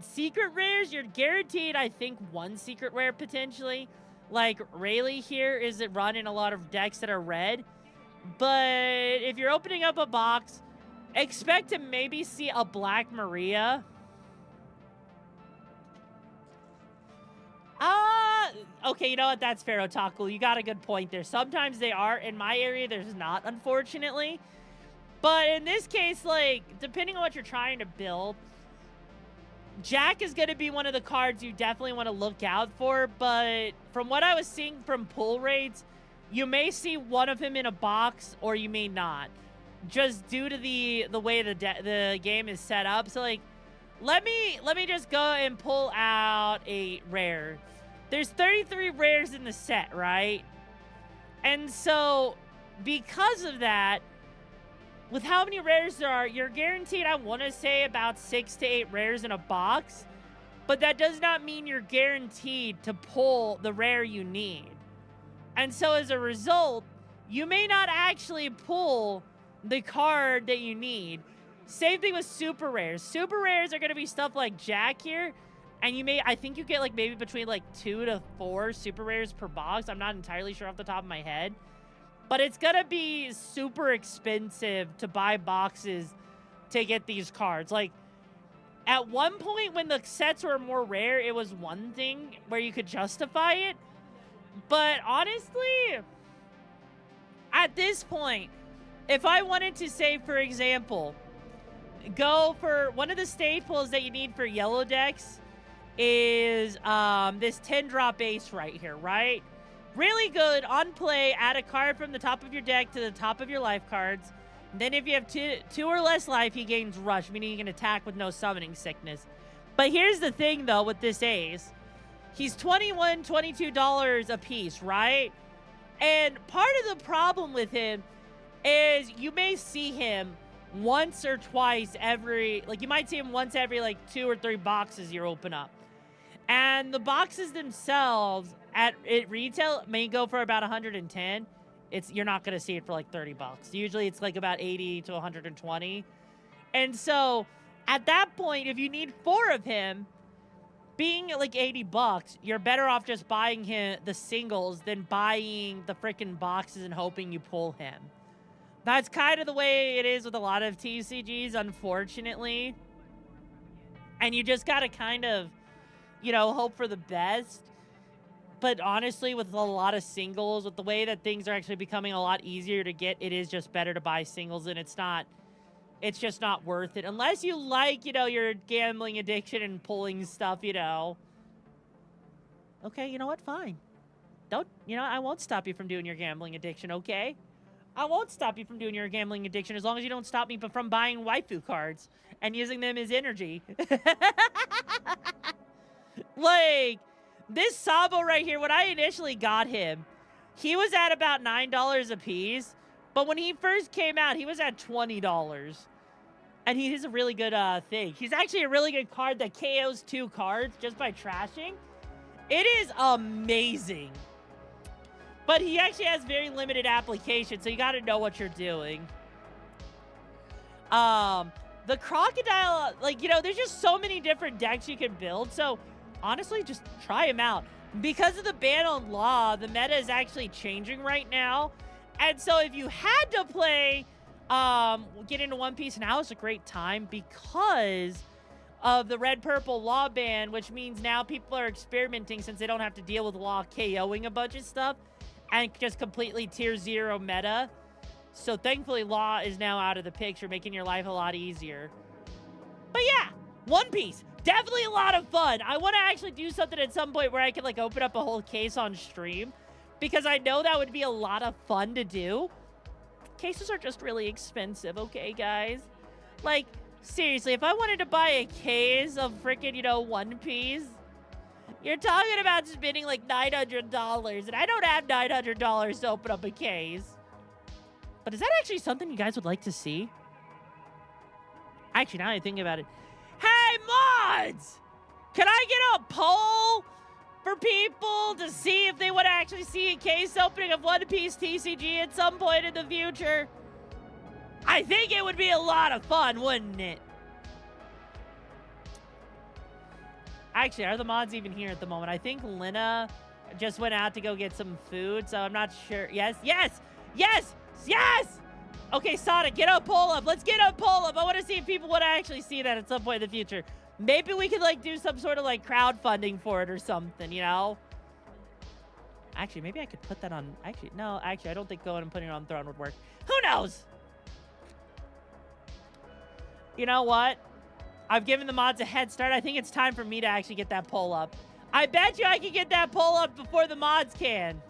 Secret rares, you're guaranteed, I think, 1 secret rare potentially. Like, Rayleigh here is it run in a lot of decks that are red. But if you're opening up a box, expect to maybe see a Black Maria. Okay, you know what? That's fair, Otaku. You got a good point there. Sometimes they are. In my area, there's not, unfortunately. But in this case, like, depending on what you're trying to build, Jack is going to be one of the cards you definitely want to look out for. But from what I was seeing from pull rates, you may see one of him in a box or you may not. Just due to the way the game is set up. So, like, let me just go and pull out a rare. There's 33 rares in the set, right? And so, because of that, with how many rares there are, you're guaranteed, I want to say, about 6 to 8 rares in a box. But that does not mean you're guaranteed to pull the rare you need. And so, as a result, you may not actually pull the card that you need. Same thing with super rares. Super rares are going to be stuff like Jack here. And you may, I think you get like maybe between like 2 to 4 super rares per box. I'm not entirely sure off the top of my head. But it's going to be super expensive to buy boxes to get these cards. Like, at one point when the sets were more rare, it was one thing where you could justify it. But honestly, at this point, if I wanted to say, for example, go for one of the staples that you need for yellow decks is this 10-drop ace right here, right? Really good on play. Add a card from the top of your deck to the top of your life cards. And then if you have two or less life, he gains rush, meaning you can attack with no summoning sickness. But here's the thing, though, with this ace. He's $21, $22 a piece, right? And part of the problem with him is you may see him once or twice every, like you might see him once every like 2 or 3 boxes you open up. And the boxes themselves at retail may go for about 110. You're not going to see it for like 30 bucks. Usually it's like about 80 to 120. And so at that point, if you need 4 of him, being like 80 bucks, you're better off just buying him the singles than buying the freaking boxes and hoping you pull him. That's kind of the way it is with a lot of TCGs, unfortunately. And you just got to kind of, you know, hope for the best. But honestly, with a lot of singles, with the way that things are actually becoming a lot easier to get, it is just better to buy singles, and it's just not worth it. Unless you like, you know, your gambling addiction and pulling stuff, you know. Okay, you know what? Fine. I won't stop you from doing your gambling addiction, okay? I won't stop you from doing your gambling addiction as long as you don't stop me from buying waifu cards and using them as energy. Like, This Sabo right here, when I initially got him, he was at about $9 a piece. But when he first came out, he was at $20. And he is a really good thing. He's actually a really good card that KOs 2 cards just by trashing. It is amazing. But he actually has very limited application, so you got to know what you're doing. The Crocodile, like, you know, there's just so many different decks you can build. So, honestly, just try them out. Because of the ban on Law, the meta is actually changing right now. And so if you had to play, get into One Piece, now is a great time because of the red-purple Law ban, which means now people are experimenting since they don't have to deal with Law KOing a bunch of stuff and just completely tier 0 meta. So thankfully, Law is now out of the picture, making your life a lot easier. But yeah, One Piece, definitely a lot of fun. I want to actually do something at some point where I can like open up a whole case on stream because I know that would be a lot of fun to do. Cases are just really expensive, okay, guys? Like, seriously, if I wanted to buy a case of freaking, you know, One Piece, you're talking about spending like $900, and I don't have $900 to open up a case. But is that actually something you guys would like to see? Actually, now I think about it. Hey, mods! Can I get a poll for people to see if they would actually see a case opening of One Piece TCG at some point in the future? I think it would be a lot of fun, wouldn't it? Actually, are the mods even here at the moment? I think Lena just went out to go get some food, so I'm not sure. Yes, yes, yes, yes! Okay, Sonic, get a poll up. Let's get a poll up. I want to see if people would actually see that at some point in the future. Maybe we could, like, do some sort of, like, crowdfunding for it or something, you know? Actually, maybe I could put that on... Actually, no, actually, I don't think going and putting it on Throne would work. Who knows? You know what? I've given the mods a head start. I think it's time for me to actually get that poll up. I bet you I can get that poll up before the mods can.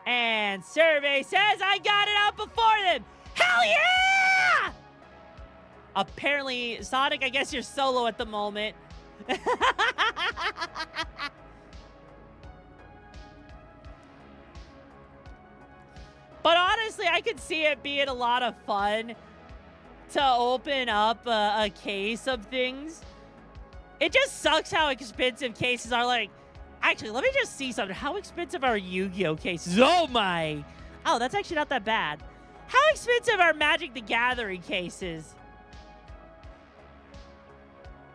And survey says I got it out before them. Hell yeah! Apparently, Sonic, I guess you're solo at the moment. But honestly, I could see it being a lot of fun to open up a case of things. It just sucks how expensive cases are. Like, actually, let me just see something. How expensive are Yu-Gi-Oh cases? Oh my! Oh, that's actually not that bad. How expensive are Magic the Gathering cases?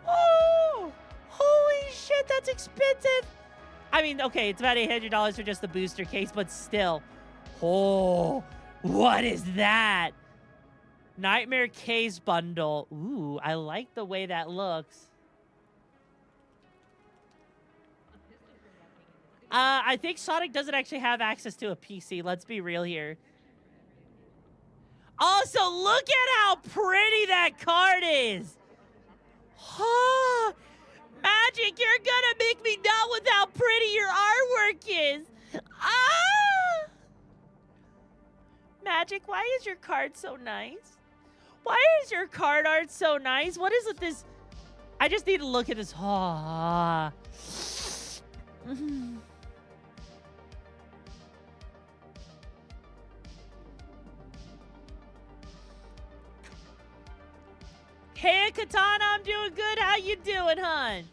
Oh! Holy shit, that's expensive! I mean, okay, it's about $800 for just the booster case, but still. Oh, what is that? Nightmare Case Bundle. Ooh, I like the way that looks. I think Sonic doesn't actually have access to a PC. Let's be real here. Also, look at how pretty that card is. Huh? Magic, you're gonna make me doubt with how pretty your artwork is. Ah! Magic, why is your card so nice? Why is your card art so nice? What is with this? I just need to look at this. Ah. Hey, Katana, I'm doing good. How you doing, hon?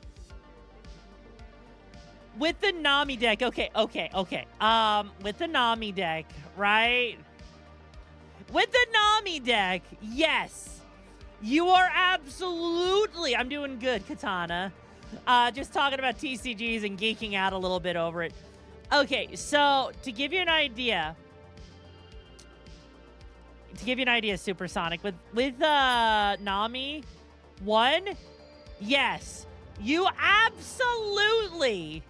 With the Nami deck. Okay. With the Nami deck, right? With the Nami deck, yes. You are absolutely... I'm doing good, Katana. Just talking about TCGs and geeking out a little bit over it. Okay, so to give you an idea... Supersonic, with Nami, one, yes, you absolutely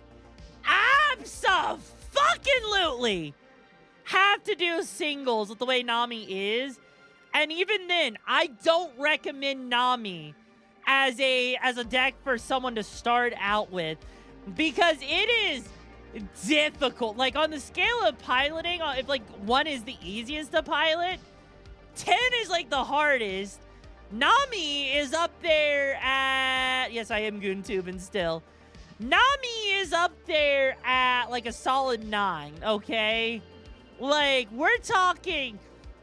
have to do singles with the way Nami is. And even then, I don't recommend Nami as a deck for someone to start out with, because it is difficult. Like, on the scale of piloting, if like one is the easiest to pilot, 10 is like the hardest. Nami is up there at... Yes, I am Goontubing still. Nami is up there at like a solid 9, okay? Like, we're talking...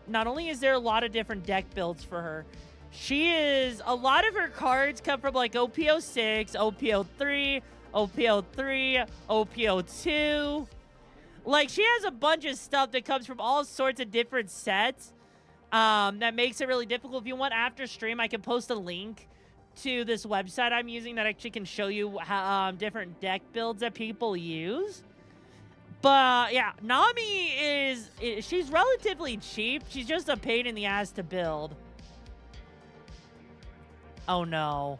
Not only is there a lot of different deck builds for her, a lot of her cards come from like OPO6, OPO3, OPO3, OPO2. Like, she has a bunch of stuff that comes from all sorts of different sets. That makes it really difficult. If you want after stream, I can post a link to this website I'm using that actually can show you how, different deck builds that people use. But yeah, Nami she's relatively cheap. She's just a pain in the ass to build. Oh no.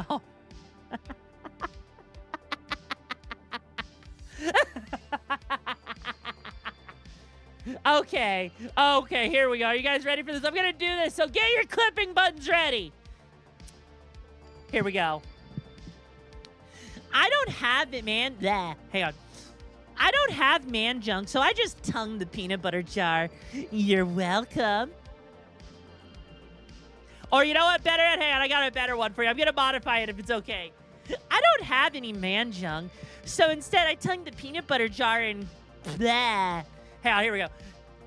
Oh. Okay, here we go. Are you guys ready for this? I'm gonna do this, so get your clipping buttons ready. Here we go. I don't have it, man. Hang on. I don't have man junk, so I just tongued the peanut butter jar. You're welcome. Or you know what? Better yet, hang on, I got a better one for you. I'm gonna modify it if it's okay. I don't have any man junk, so instead I tongued the peanut butter jar and blah. Hang on, here we go.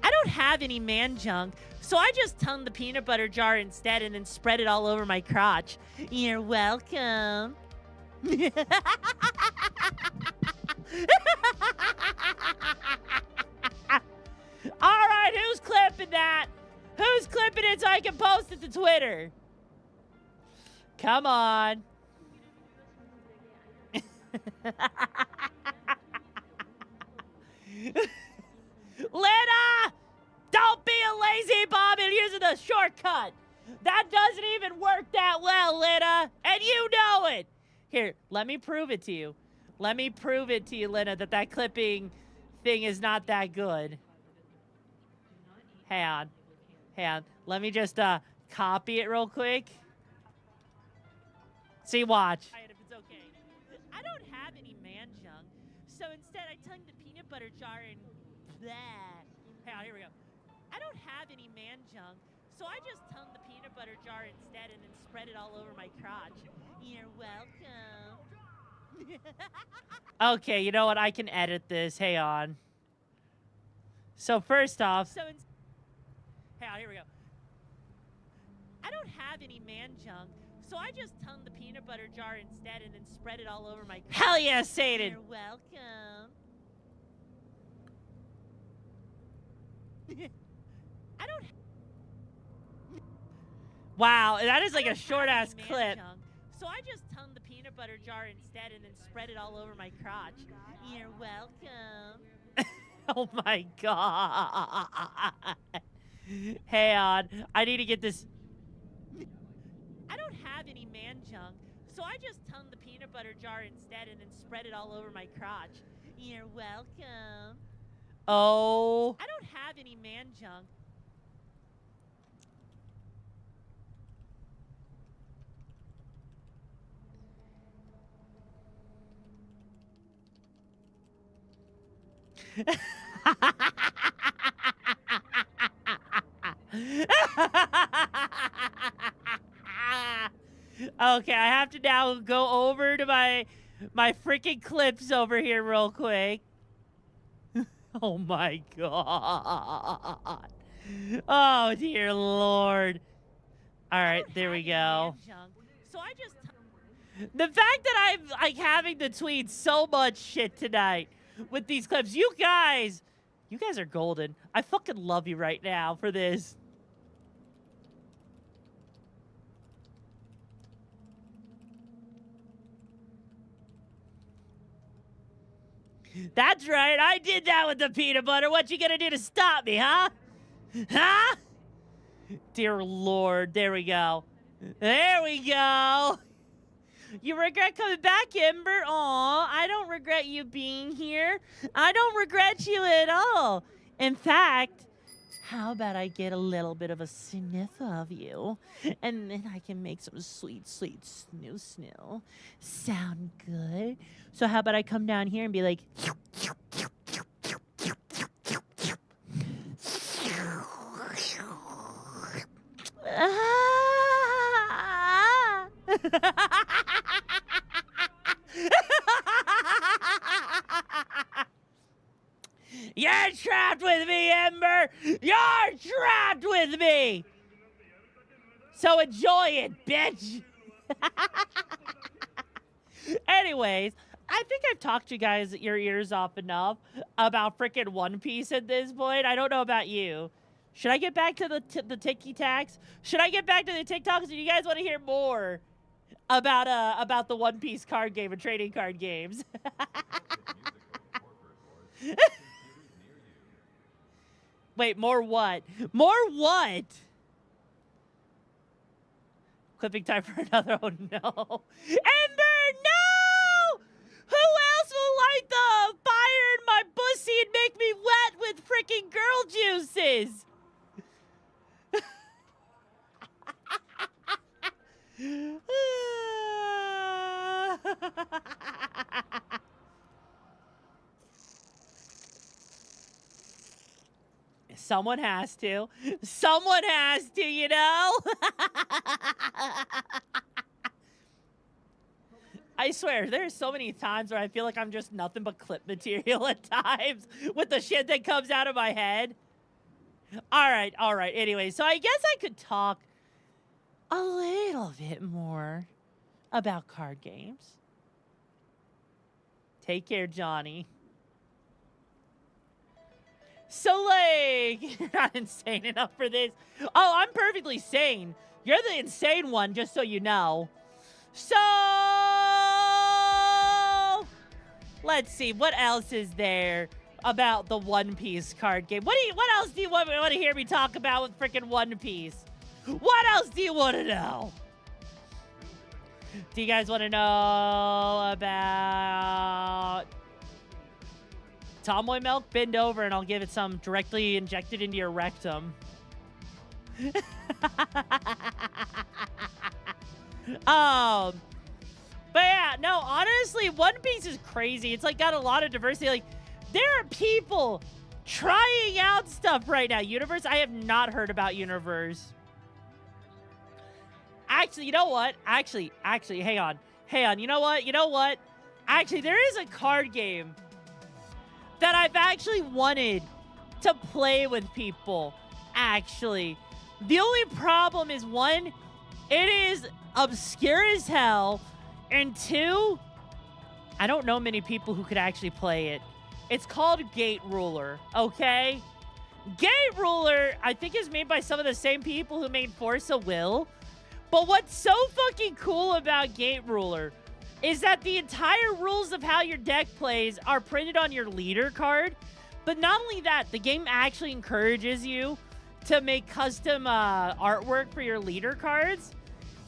I don't have any man junk, so I just tongued the peanut butter jar instead and then spread it all over my crotch. You're welcome. All right, who's clipping that? Who's clipping it so I can post it to Twitter? Come on. Lena! Don't be a lazy bum and using the shortcut. That doesn't even work that well, Lena. And you know it. Here, let me prove it to you. Let me prove it to you, Lena, that clipping thing is not that good. Hang on. Let me just copy it real quick. See, watch. If it's okay. I don't have any man junk, so instead I tongued the peanut butter jar and blah. Hang on, here we go. I don't have any man junk, so I just tongued the peanut butter jar instead and then spread it all over my crotch. You're welcome. Okay, you know what? I can edit this. Hang on. So first off... Hang on, here we go. I don't have any man junk, so I just tongued the peanut butter jar instead and then spread it all over my crotch. Hell yeah, Satan! You're welcome. I don't... Wow, that is like a short-ass clip. So I just tongued the peanut butter jar instead and then spread it all over my crotch. You're welcome. Oh my god. Hang on. I need to get this... I don't have any man junk, so I just tongued the peanut butter jar instead and then spread it all over my crotch. You're welcome. Oh. I don't have any man junk. Okay, I have to now go over to my freaking clips over here real quick. Oh my god. Oh dear lord. All right, there we go. So I just the fact that I'm like having to tweet so much shit tonight with these clips, you guys are golden. I fucking love you right now for this. That's right, I did that with the peanut butter. What you gonna do to stop me, huh? Huh? Dear Lord, there we go. There we go. You regret coming back, Ember? Aw, I don't regret you being here. I don't regret you at all. In fact, How about I get a little bit of a sniff of you, and then I can make some sweet, sweet snoo. Sound good? So how about I come down here and be like, You're trapped with me, Ember! You're trapped with me! So enjoy it, bitch! Anyways, I think I've talked to you guys your ears off enough about freaking One Piece at this point. I don't know about you. Should I get back to the ticky-tacks? Should I get back to the TikToks? Do you guys want to hear more about the One Piece card game and trading card games? Wait, more what? More what? Clipping time for another. Oh, no. Ember, no! Who else will light the fire in my pussy and make me wet with freaking girl juices? Someone has to. Someone has to, you know? I swear, there's so many times where I feel like I'm just nothing but clip material at times with the shit that comes out of my head. All right. Anyway, so I guess I could talk a little bit more about card games. Take care, Johnny. So, like, you're not insane enough for this. Oh, I'm perfectly sane. You're the insane one, just so you know. So, let's see. What else is there about the One Piece card game? What else do you want to hear me talk about with freaking One Piece? What else do you want to know? Do you guys want to know about Tomboy milk? Bend over and I'll give it some directly injected into your rectum. But yeah, no, honestly, One Piece is crazy. It's like got a lot of diversity. Like, there are people trying out stuff right now. Universe, I have not heard about Universe. Actually, you know what? Actually, hang on. You know what? Actually, there is a card game that I've actually wanted to play with people, actually. The only problem is, one, it is obscure as hell, and two, I don't know many people who could actually play it. It's called Gate Ruler, okay? Gate Ruler, I think, is made by some of the same people who made Force of Will. But what's so fucking cool about Gate Ruler is that the entire rules of how your deck plays are printed on your leader card. But not only that, the game actually encourages you to make custom artwork for your leader cards.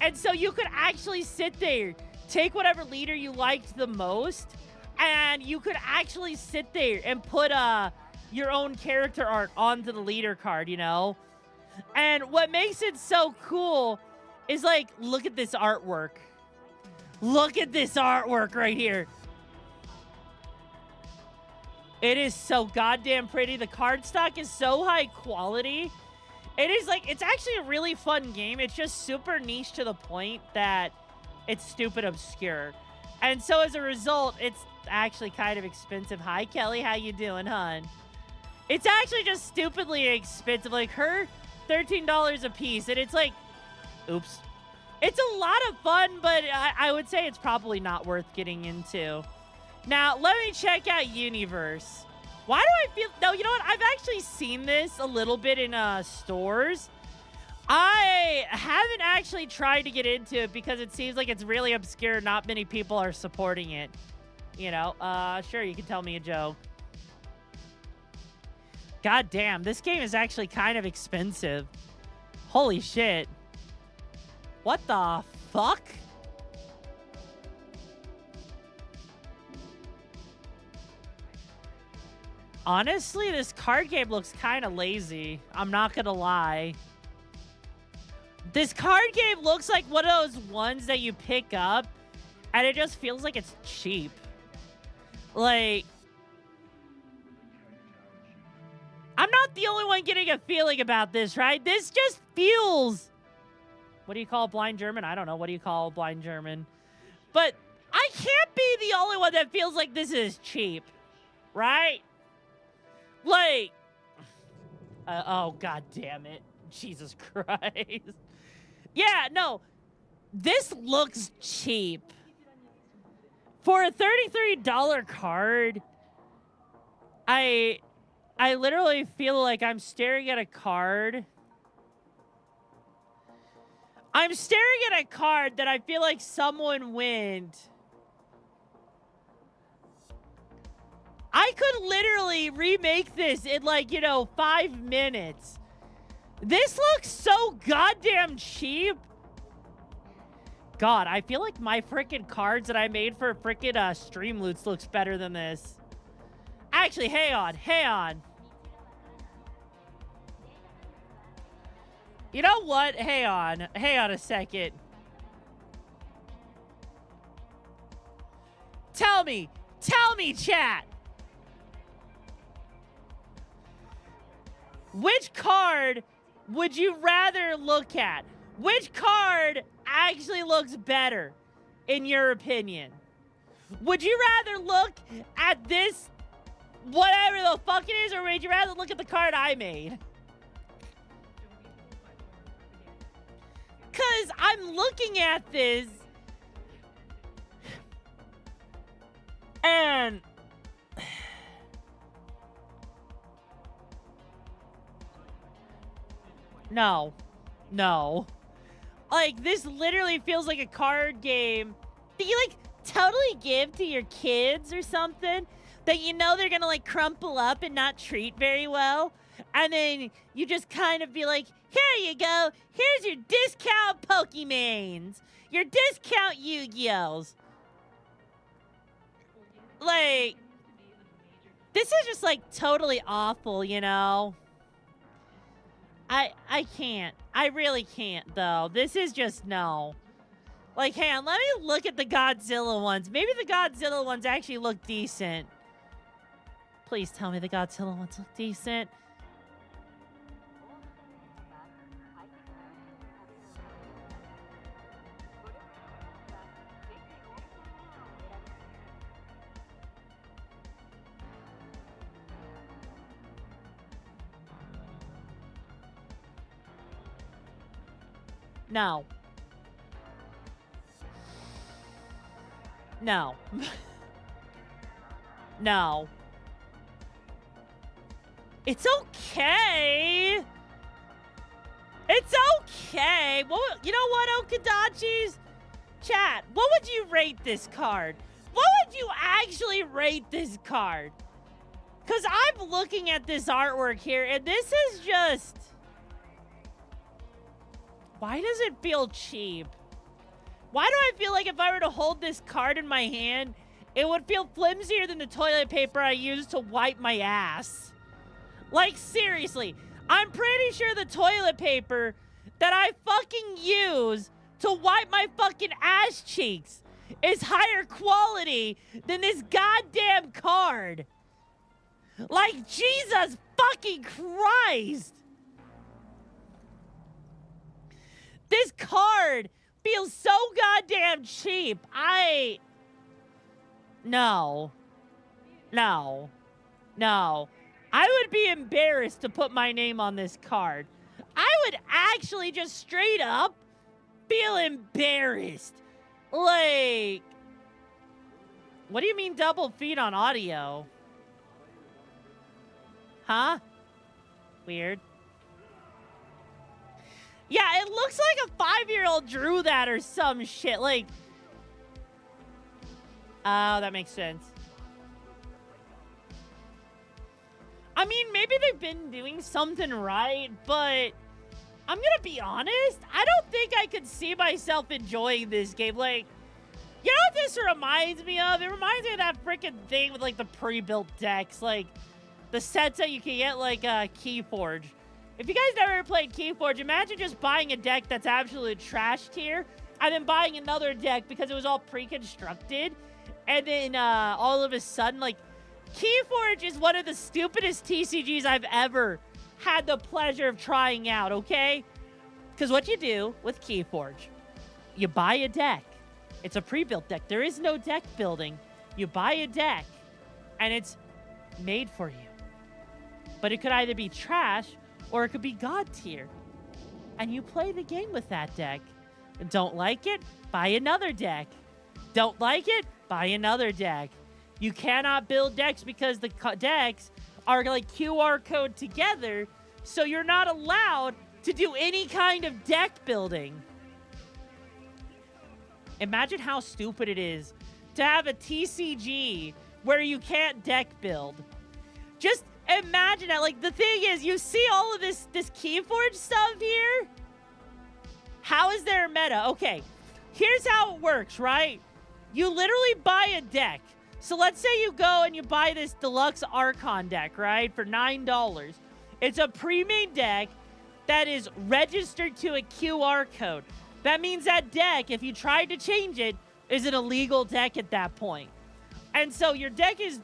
And so you could actually sit there, take whatever leader you liked the most, and you could actually sit there and put your own character art onto the leader card, you know? And what makes it so cool is, like, look at this artwork. Look at this artwork right here. It is so goddamn pretty. The cardstock is so high quality. It is, like, it's actually a really fun game. It's just super niche to the point that it's stupid obscure. And so as a result, it's actually kind of expensive. Hi, Kelly. How you doing, hon? It's actually just stupidly expensive. Like, her $13 a piece. And it's like, oops. It's a lot of fun, but I would say it's probably not worth getting into. Now, let me check out Universe. Why do I feel... No, you know what? I've actually seen this a little bit in stores. I haven't actually tried to get into it because it seems like it's really obscure. Not many people are supporting it. You know, sure, you can tell me a joke. God damn, this game is actually kind of expensive. Holy shit. What the fuck? Honestly, this card game looks kind of lazy. I'm not gonna lie. This card game looks like one of those ones that you pick up, and it just feels like it's cheap. Like, I'm not the only one getting a feeling about this, right? This just feels... What do you call blind German? I don't know. What do you call blind German? But I can't be the only one that feels like this is cheap, right? Like, oh, God damn it. Jesus Christ. Yeah, no. This looks cheap. For a $33 card, I literally feel like I'm staring at a card. I'm staring at a card that I feel like someone went. I could literally remake this in like, 5 minutes. This looks so goddamn cheap. God, I feel like my freaking cards that I made for freaking Stream Loots looks better than this. Actually, hang on. You know what? Hang on a second. Tell me, chat. Which card would you rather look at? Which card actually looks better, in your opinion? Would you rather look at this, whatever the fuck it is, or would you rather look at the card I made? Because I'm looking at this, and no. Like, this literally feels like a card game that you, like, totally give to your kids or something that you know they're gonna, like, crumple up and not treat very well. And then you just kind of be like, here you go. Here's your discount Pokemans. Your discount Yu-Gi-Ohs. Like, this is just, like, totally awful, you know? I can't. I really can't, though. This is just no. Like, hang on. Let me look at the Godzilla ones. Maybe the Godzilla ones actually look decent. Please tell me the Godzilla ones look decent. No. No. No. It's okay. It's okay. Well, you know what, Okadachis? Chat, what would you rate this card? What would you actually rate this card? Because I'm looking at this artwork here, and this is just... Why does it feel cheap? Why do I feel like if I were to hold this card in my hand, it would feel flimsier than the toilet paper I use to wipe my ass? Like, seriously, I'm pretty sure the toilet paper that I fucking use to wipe my fucking ass cheeks is higher quality than this goddamn card. Like, Jesus fucking Christ! This card feels so goddamn cheap. No. I would be embarrassed to put my name on this card. I would actually just straight up feel embarrassed. Like, what do you mean double feed on audio? Huh? Weird. Yeah, it looks like a 5-year-old drew that or some shit. Like, oh, that makes sense. I mean, maybe they've been doing something right, but I'm gonna be honest. I don't think I could see myself enjoying this game. Like, you know what this reminds me of? It reminds me of that freaking thing with, like, the pre-built decks. Like, the sets that you can get, like Keyforge. If you guys never played Keyforge, imagine just buying a deck that's absolutely trashed here, and then buying another deck because it was all pre-constructed, and then all of a sudden, like, Keyforge is one of the stupidest TCGs I've ever had the pleasure of trying out, okay? Because what you do with Keyforge, you buy a deck. It's a pre-built deck. There is no deck building. You buy a deck, and it's made for you. But it could either be trash, or it could be God tier. And you play the game with that deck. Don't like it? Buy another deck. Don't like it? Buy another deck. You cannot build decks because the decks are like QR code together, so you're not allowed to do any kind of deck building. Imagine how stupid it is to have a TCG where you can't deck build. Just imagine that. Like, the thing is, you see all of this Keyforge stuff here? How is there a meta? Okay, here's how it works, right? You literally buy a deck. So let's say you go and you buy this Deluxe Archon deck, right, for $9. It's a pre-made deck that is registered to a QR code. That means that deck, if you tried to change it, is an illegal deck at that point. And so your deck is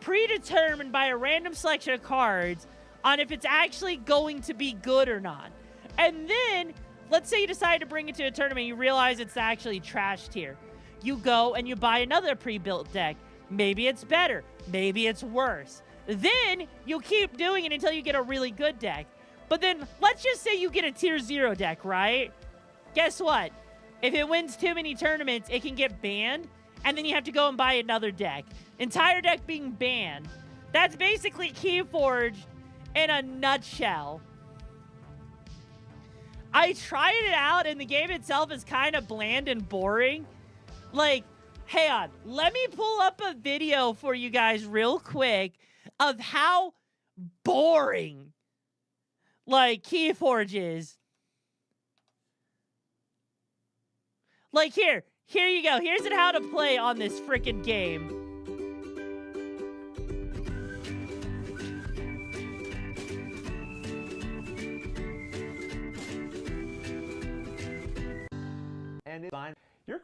predetermined by a random selection of cards on if it's actually going to be good or not. And then, let's say you decide to bring it to a tournament, you realize it's actually trashed here. You go and you buy another pre-built deck. Maybe it's better. Maybe it's worse. Then you keep doing it until you get a really good deck. But then let's just say you get a tier 0 deck, right? Guess what? If it wins too many tournaments, it can get banned, and then you have to go and buy another deck. Entire deck being banned. That's basically Keyforge in a nutshell. I tried it out, and the game itself is kind of bland and boring. Like, hang on. Let me pull up a video for you guys real quick of how boring, like, Keyforge is. Like, here you go. Here's how to play on this freaking game. And your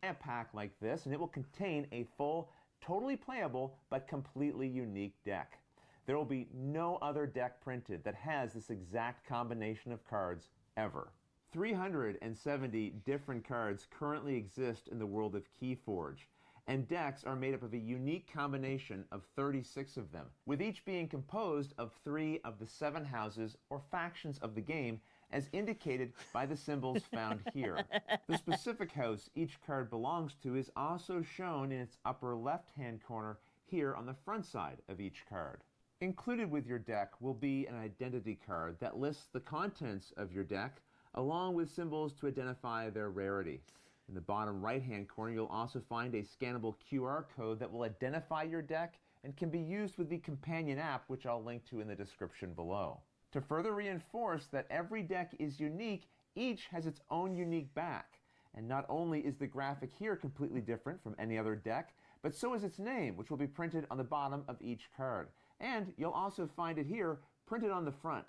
a pack like this, and it will contain a full, totally playable, but completely unique deck. There will be no other deck printed that has this exact combination of cards ever. 370 different cards currently exist in the world of Keyforge, and decks are made up of a unique combination of 36 of them, with each being composed of 3 of the 7 houses or factions of the game, as indicated by the symbols found here. The specific house each card belongs to is also shown in its upper left-hand corner here on the front side of each card. Included with your deck will be an identity card that lists the contents of your deck, along with symbols to identify their rarity. In the bottom right-hand corner, you'll also find a scannable QR code that will identify your deck and can be used with the companion app, which I'll link to in the description below. To further reinforce that every deck is unique, each has its own unique back. And not only is the graphic here completely different from any other deck, but so is its name, which will be printed on the bottom of each card. And you'll also find it here printed on the front.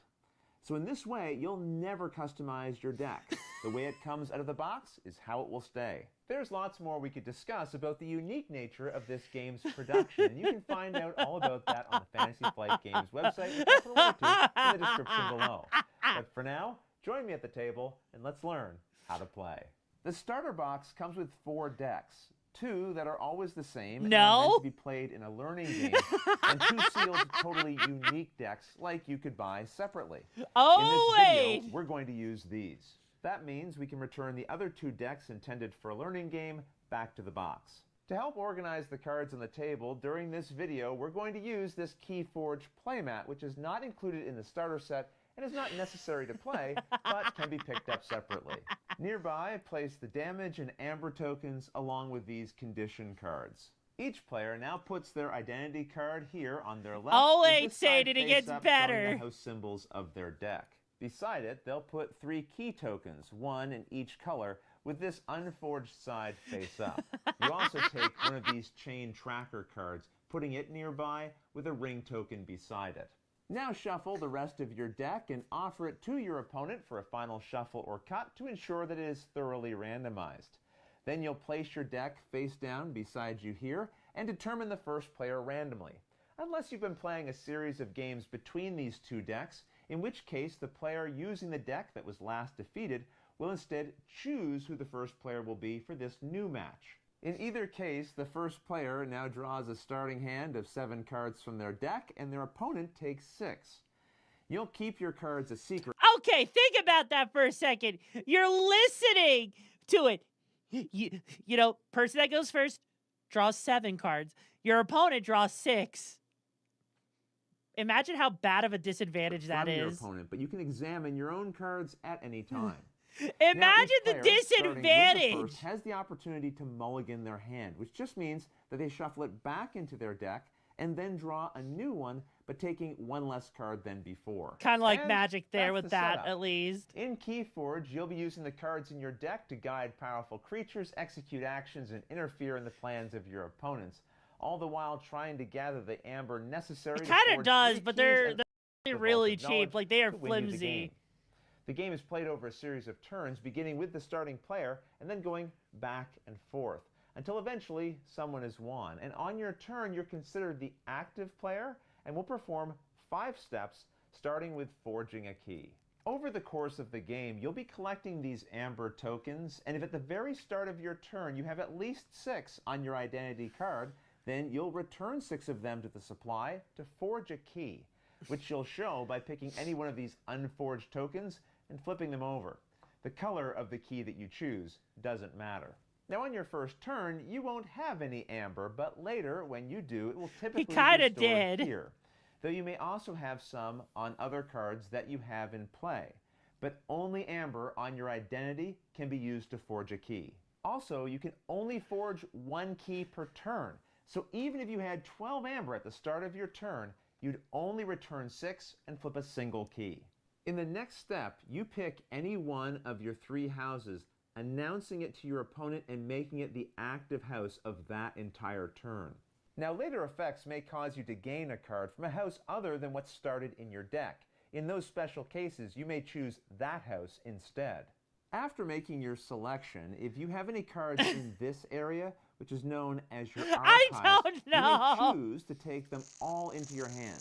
So in this way, you'll never customize your deck. The way it comes out of the box is how it will stay. There's lots more we could discuss about the unique nature of this game's production, and you can find out all about that on the Fantasy Flight Games website, which I'll put a link to in the description below. But for now, join me at the table, and let's learn how to play. The starter box comes with 4 decks. 2 that are always the same and are meant to be played in a learning game, and 2 sealed totally unique decks like you could buy separately. Oh, in this video, we're going to use these. That means we can return the other 2 decks intended for a learning game back to the box. To help organize the cards on the table, during this video, we're going to use this Keyforge playmat, which is not included in the starter set and is not necessary to play, but can be picked up separately. Nearby, place the damage and amber tokens along with these condition cards. Each player now puts their identity card here on their left. Oh wait, Sadie, it gets better. The house symbols of their deck. Beside it, they'll put 3 key tokens, 1 in each color, with this unforged side face up. You also take one of these chain tracker cards putting it nearby with a ring token beside it. Now shuffle the rest of your deck and offer it to your opponent for a final shuffle or cut to ensure that it is thoroughly randomized. Then you'll place your deck face down beside you here and determine the first player randomly. Unless you've been playing a series of games between these two decks, in which case the player using the deck that was last defeated will instead choose who the first player will be for this new match. In either case, the first player now draws a starting hand of 7 cards from their deck, and their opponent takes 6. You'll keep your cards a secret. Okay, think about that for a second. You're listening to it. You know, person that goes first draws 7 cards. Your opponent draws 6. Imagine how bad of a disadvantage that is. Your opponent, but you can examine your own cards at any time. Imagine the disadvantage. The first has the opportunity to mulligan their hand, which just means that they shuffle it back into their deck and then draw a new one, but taking 1 less card than before. Kind of like Magic there with that, at least. In Keyforge, you'll be using the cards in your deck to guide powerful creatures, execute actions, and interfere in the plans of your opponents, all the while trying to gather the amber necessary. It kind of does, but they're really cheap. Like, they are flimsy. The game is played over a series of turns, beginning with the starting player and then going back and forth until eventually someone is won. And on your turn, you're considered the active player and will perform 5 steps, starting with forging a key. Over the course of the game, you'll be collecting these amber tokens, and if at the very start of your turn you have at least 6 on your identity card, then you'll return 6 of them to the supply to forge a key, which you'll show by picking any one of these unforged tokens and flipping them over. The color of the key that you choose doesn't matter. Now on your first turn, you won't have any amber, but later, when you do, it will typically be stored here. Though you may also have some on other cards that you have in play. But only amber on your identity can be used to forge a key. Also, you can only forge 1 key per turn. So even if you had 12 amber at the start of your turn, you'd only return 6 and flip a single key. In the next step, you pick any one of your 3 houses, announcing it to your opponent and making it the active house of that entire turn. Now, later effects may cause you to gain a card from a house other than what's started in your deck. In those special cases, you may choose that house instead. After making your selection, if you have any cards in this area, which is known as your archives, you may choose to take them all into your hand.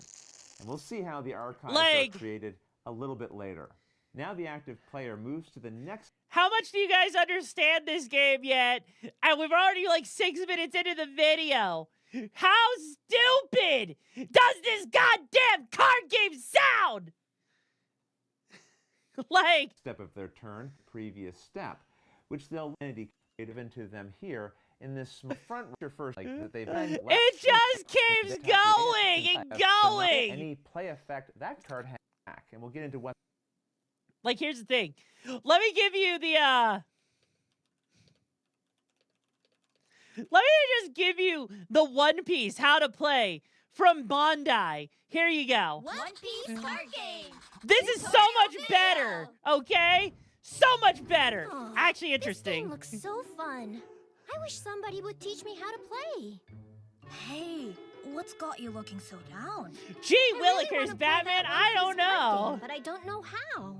And we'll see how the archives are created a little bit later. Now the active player moves to the next. How much do you guys understand this game yet? And we've already like 6 minutes into the video. How stupid does this goddamn card game sound? Like step of their turn, previous step, which they'll creative into them here in this front first like that they've been. It just keeps going and going. Any play effect that card has back, and we'll get into what. Like, here's the thing. Let me give you the let me just give you the One Piece how to play from Bondi. Here you go. One Piece card game. This is so much better, okay? So much better. Actually interesting. This game looks so fun. I wish somebody would teach me how to play. Hey, what's got you looking so down? Gee willikers, Batman, I don't know. Game, but I don't know how.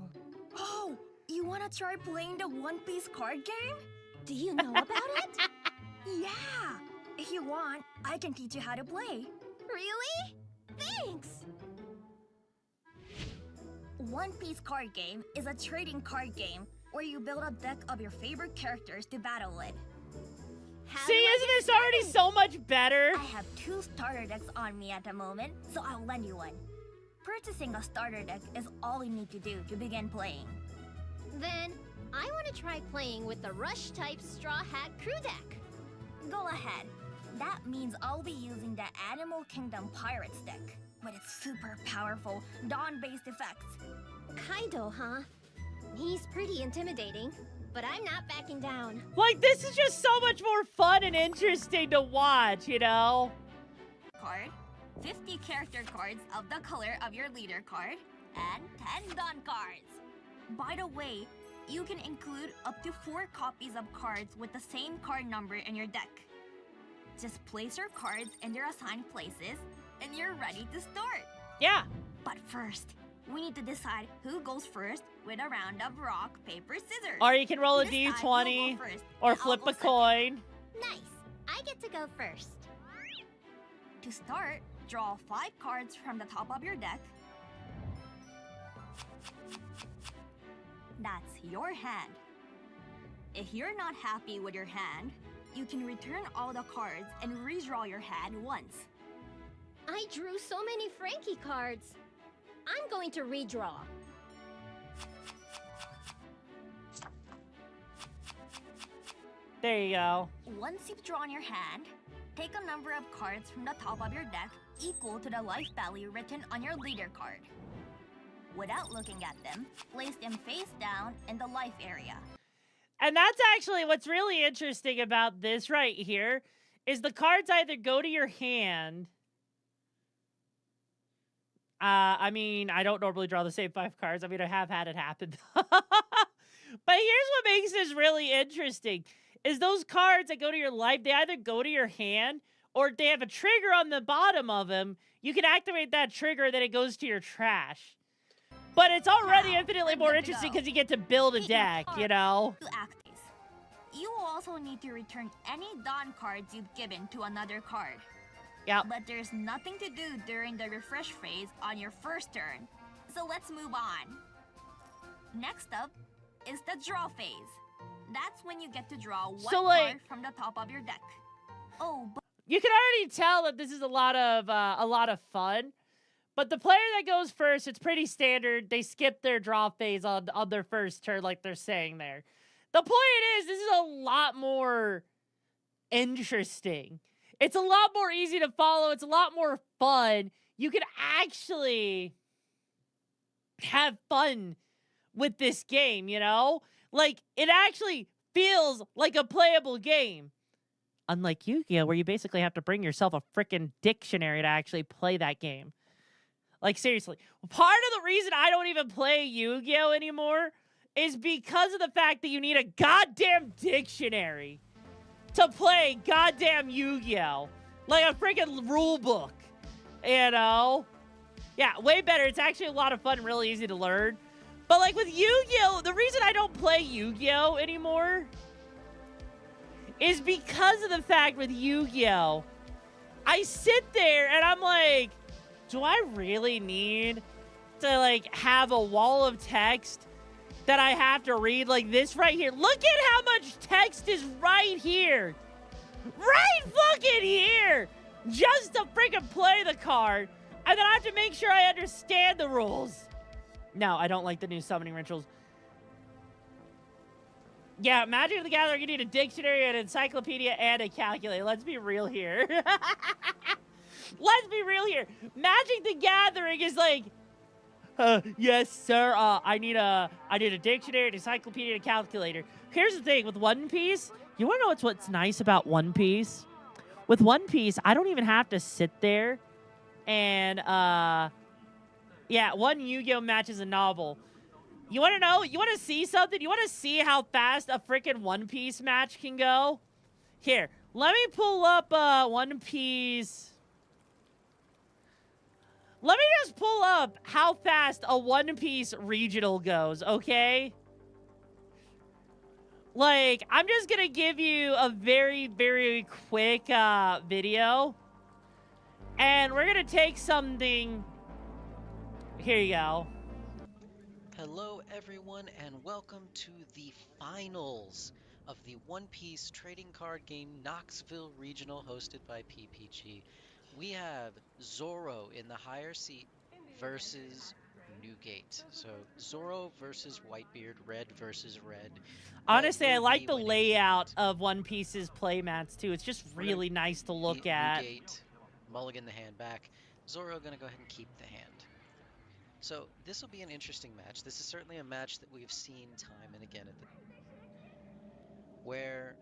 Oh, you want to try playing the One Piece card game? Do you know about it? Yeah. If you want, I can teach you how to play. Really? Thanks! One Piece card game is a trading card game where you build a deck of your favorite characters to battle with. See, isn't this already so much better? I have 2 starter decks on me at the moment, so I'll lend you one. Purchasing a starter deck is all you need to do to begin playing. Then, I want to try playing with the Rush-type Straw Hat Crew deck. Go ahead. That means I'll be using the Animal Kingdom Pirates deck, with its super powerful dawn-based effects. Kaido, huh? He's pretty intimidating, but I'm not backing down. Like, this is just so much more fun and interesting to watch, you know? Card, 50 character cards of the color of your leader card, and 10 dawn cards. By the way, you can include up to 4 copies of cards with the same card number in your deck. Just place your cards in their assigned places, and you're ready to start. Yeah. But first, we need to decide who goes first with a round of rock, paper, scissors. Or you can roll a This time, d20 you'll go first, or and I'll flip go a second. coin. Nice. I get to go first. To start, draw 5 cards from the top of your deck. That's your hand. If you're not happy with your hand, you can return all the cards and redraw your hand once. I drew so many Frankie cards. I'm going to redraw. There you go. Once you've drawn your hand, take a number of cards from the top of your deck equal to the life value written on your leader card. Without looking at them, place them face down in the life area. And that's actually what's really interesting about this right here is the cards either go to your hand. I mean, I don't normally draw the same 5 cards. I mean, I have had it happen. But here's what makes this really interesting is those cards that go to your life, they either go to your hand or they have a trigger on the bottom of them. You can activate that trigger, then it goes to your trash. But it's already infinitely more interesting because you get to build a deck, you know? To active. You will also need to return any Dawn cards you've given to another card. Yep. But there's nothing to do during the refresh phase on your first turn. So let's move on. Next up is the draw phase. That's when you get to draw one card from the top of your deck. Oh, but you can already tell that this is a lot of fun. But the player that goes first, it's pretty standard. They skip their draw phase on their first turn, like they're saying there. The point is, this is a lot more interesting. It's a lot more easy to follow. It's a lot more fun. You can actually have fun with this game, you know? Like, it actually feels like a playable game. Unlike Yu-Gi-Oh!, where you basically have to bring yourself a freaking dictionary to actually play that game. Like, seriously. Part of the reason I don't even play Yu-Gi-Oh! Anymore is because of the fact that you need a goddamn dictionary to play goddamn Yu-Gi-Oh! Like a freaking rule book. You know? Yeah, way better. It's actually a lot of fun and really easy to learn. But like with Yu-Gi-Oh! The reason I don't play Yu-Gi-Oh! Anymore is because of the fact with Yu-Gi-Oh! I sit there and I'm like, do I really need to like have a wall of text that I have to read like this right here? Look at how much text is right here. Right fucking here. Just to freaking play the card. And then I have to make sure I understand the rules. No, I don't like the new summoning rituals. Yeah, Magic the Gathering, you need a dictionary, an encyclopedia, and a calculator. Let's be real here. Let's be real here. Magic the Gathering is like, yes, sir. I need a dictionary, an encyclopedia, and a calculator. Here's the thing with One Piece. You want to know what's nice about One Piece? With One Piece, I don't even have to sit there and yeah, one Yu-Gi-Oh! Match is a novel. You want to know? You want to see something? You want to see how fast a freaking One Piece match can go? Here, let me pull up One Piece. Let me just pull up how fast a One Piece regional goes, okay? Like, I'm just going to give you a very, very quick video. And we're going to take something. Here you go. Hello everyone and welcome to the finals of the One Piece trading card game Knoxville Regional hosted by PPG. We have Zoro in the higher seat versus Newgate. So Zoro versus Whitebeard, red versus red. Honestly, I like the layout of One Piece's playmats too. It's just really nice to look at. Newgate, mulligan the hand back. Zoro gonna go ahead and keep the hand. So this will be an interesting match. This is certainly a match that we've seen time and again where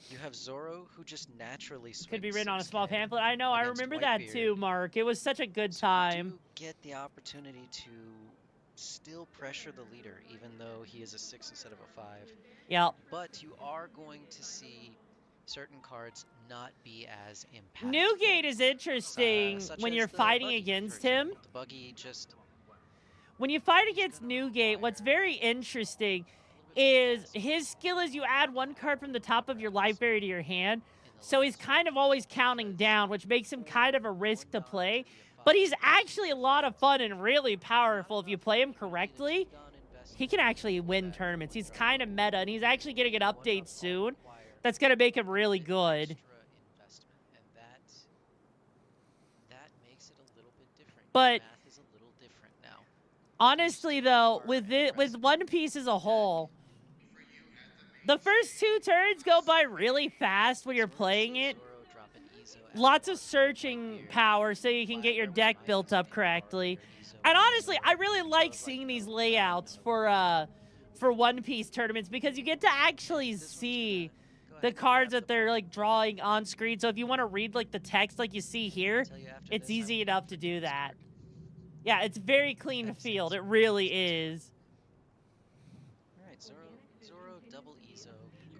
you have Zoro who just naturally swings. Could be written on a small pamphlet. I know, I remember that too, Mark. It was such a good time. You get the opportunity to still pressure the leader, even though he is a 6 instead of a 5. Yep. But you are going to see certain cards not be as impactful. Newgate is interesting Such when as you're the fighting buggy, against for him. example. The buggy just When you fight against Newgate, what's very interesting is his skill is you add one card from the top of your life area to your hand. So he's kind of always counting down, which makes him kind of a risk to play. But he's actually a lot of fun and really powerful if you play him correctly. He can actually win tournaments. He's kind of meta, and he's actually getting an update soon that's going to make him really good. That makes it a little bit different. But Math is a little different now. honestly, though, with One Piece as a whole, the first 2 turns go by really fast when you're playing it. Lots of searching power so you can get your deck built up correctly. And honestly, I really like seeing these layouts for One Piece tournaments because you get to actually see the cards that they're like drawing on screen. So if you want to read like the text like you see here, it's easy enough to do that. Yeah, it's very clean field. It really is. Alright, Zoro double Ezo.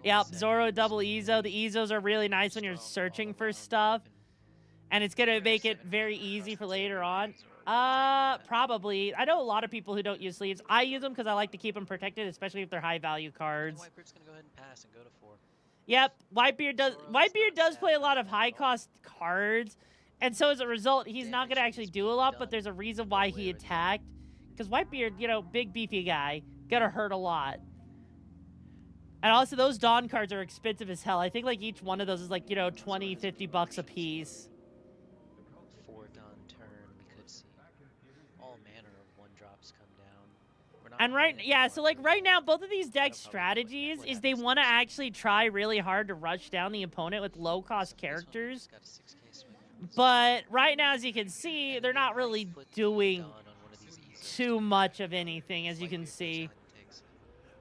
Yep, Zoro double Ezo. The Ezos are really nice when you're searching for stuff. And it's going to make it very easy for later on. Probably. I know a lot of people who don't use sleeves. I use them because I like to keep them protected, especially if they're high-value cards. Whitebeard's gonna go ahead and pass and go to 4. Yep, Whitebeard does play a lot of high-cost cards. And so as a result, he's not going to actually do a lot, but there's a reason why he attacked. Because Whitebeard, you know, big beefy guy, gonna hurt a lot. And also those Dawn cards are expensive as hell. I think like each one of those is like, you know, 20, 50 bucks a piece. 4 Dawn turn, we could see all manner of 1-drops come down. And right now, both of these deck strategies is they want to actually try really hard to rush down the opponent with low-cost characters. But right now, as you can see, they're not really doing too much of anything, as you can see.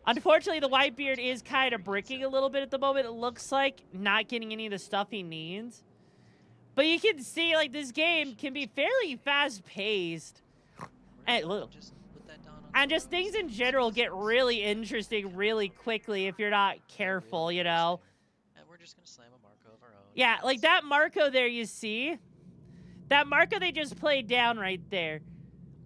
Unfortunately, the Whitebeard is kind of bricking a little bit at the moment, it looks like. Not getting any of the stuff he needs. But you can see, like, this game can be fairly fast-paced. And just things in general get really interesting really quickly if you're not careful, you know? And we're just gonna slam a Marco of our own. Yeah, like that Marco there you see? That Marco they just played down right there.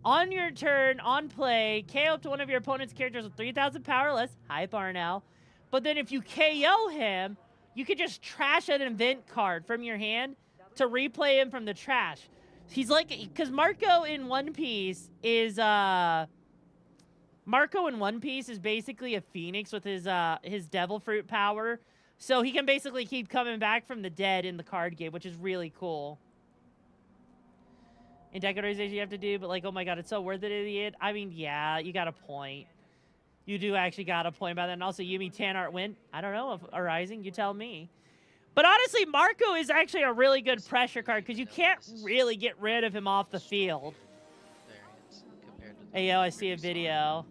On your turn, on play, KO up to one of your opponent's characters with 3,000 power or less. Hi, Barnell. But then if you KO him, you can just trash an event card from your hand to replay him from the trash. He's like, because Marco in One Piece is basically a phoenix with his devil fruit power. So he can basically keep coming back from the dead in the card game, which is really cool. In decoration you have to do, but like, oh my god, it's so worth it, idiot. I mean, yeah, you got a point. You do actually got a point by that. And also, Yumi Tanart win. I don't know if Arising, you tell me. But honestly, Marco is actually a really good pressure card because you can't really get rid of him off the field. Hey, yo, I see a video.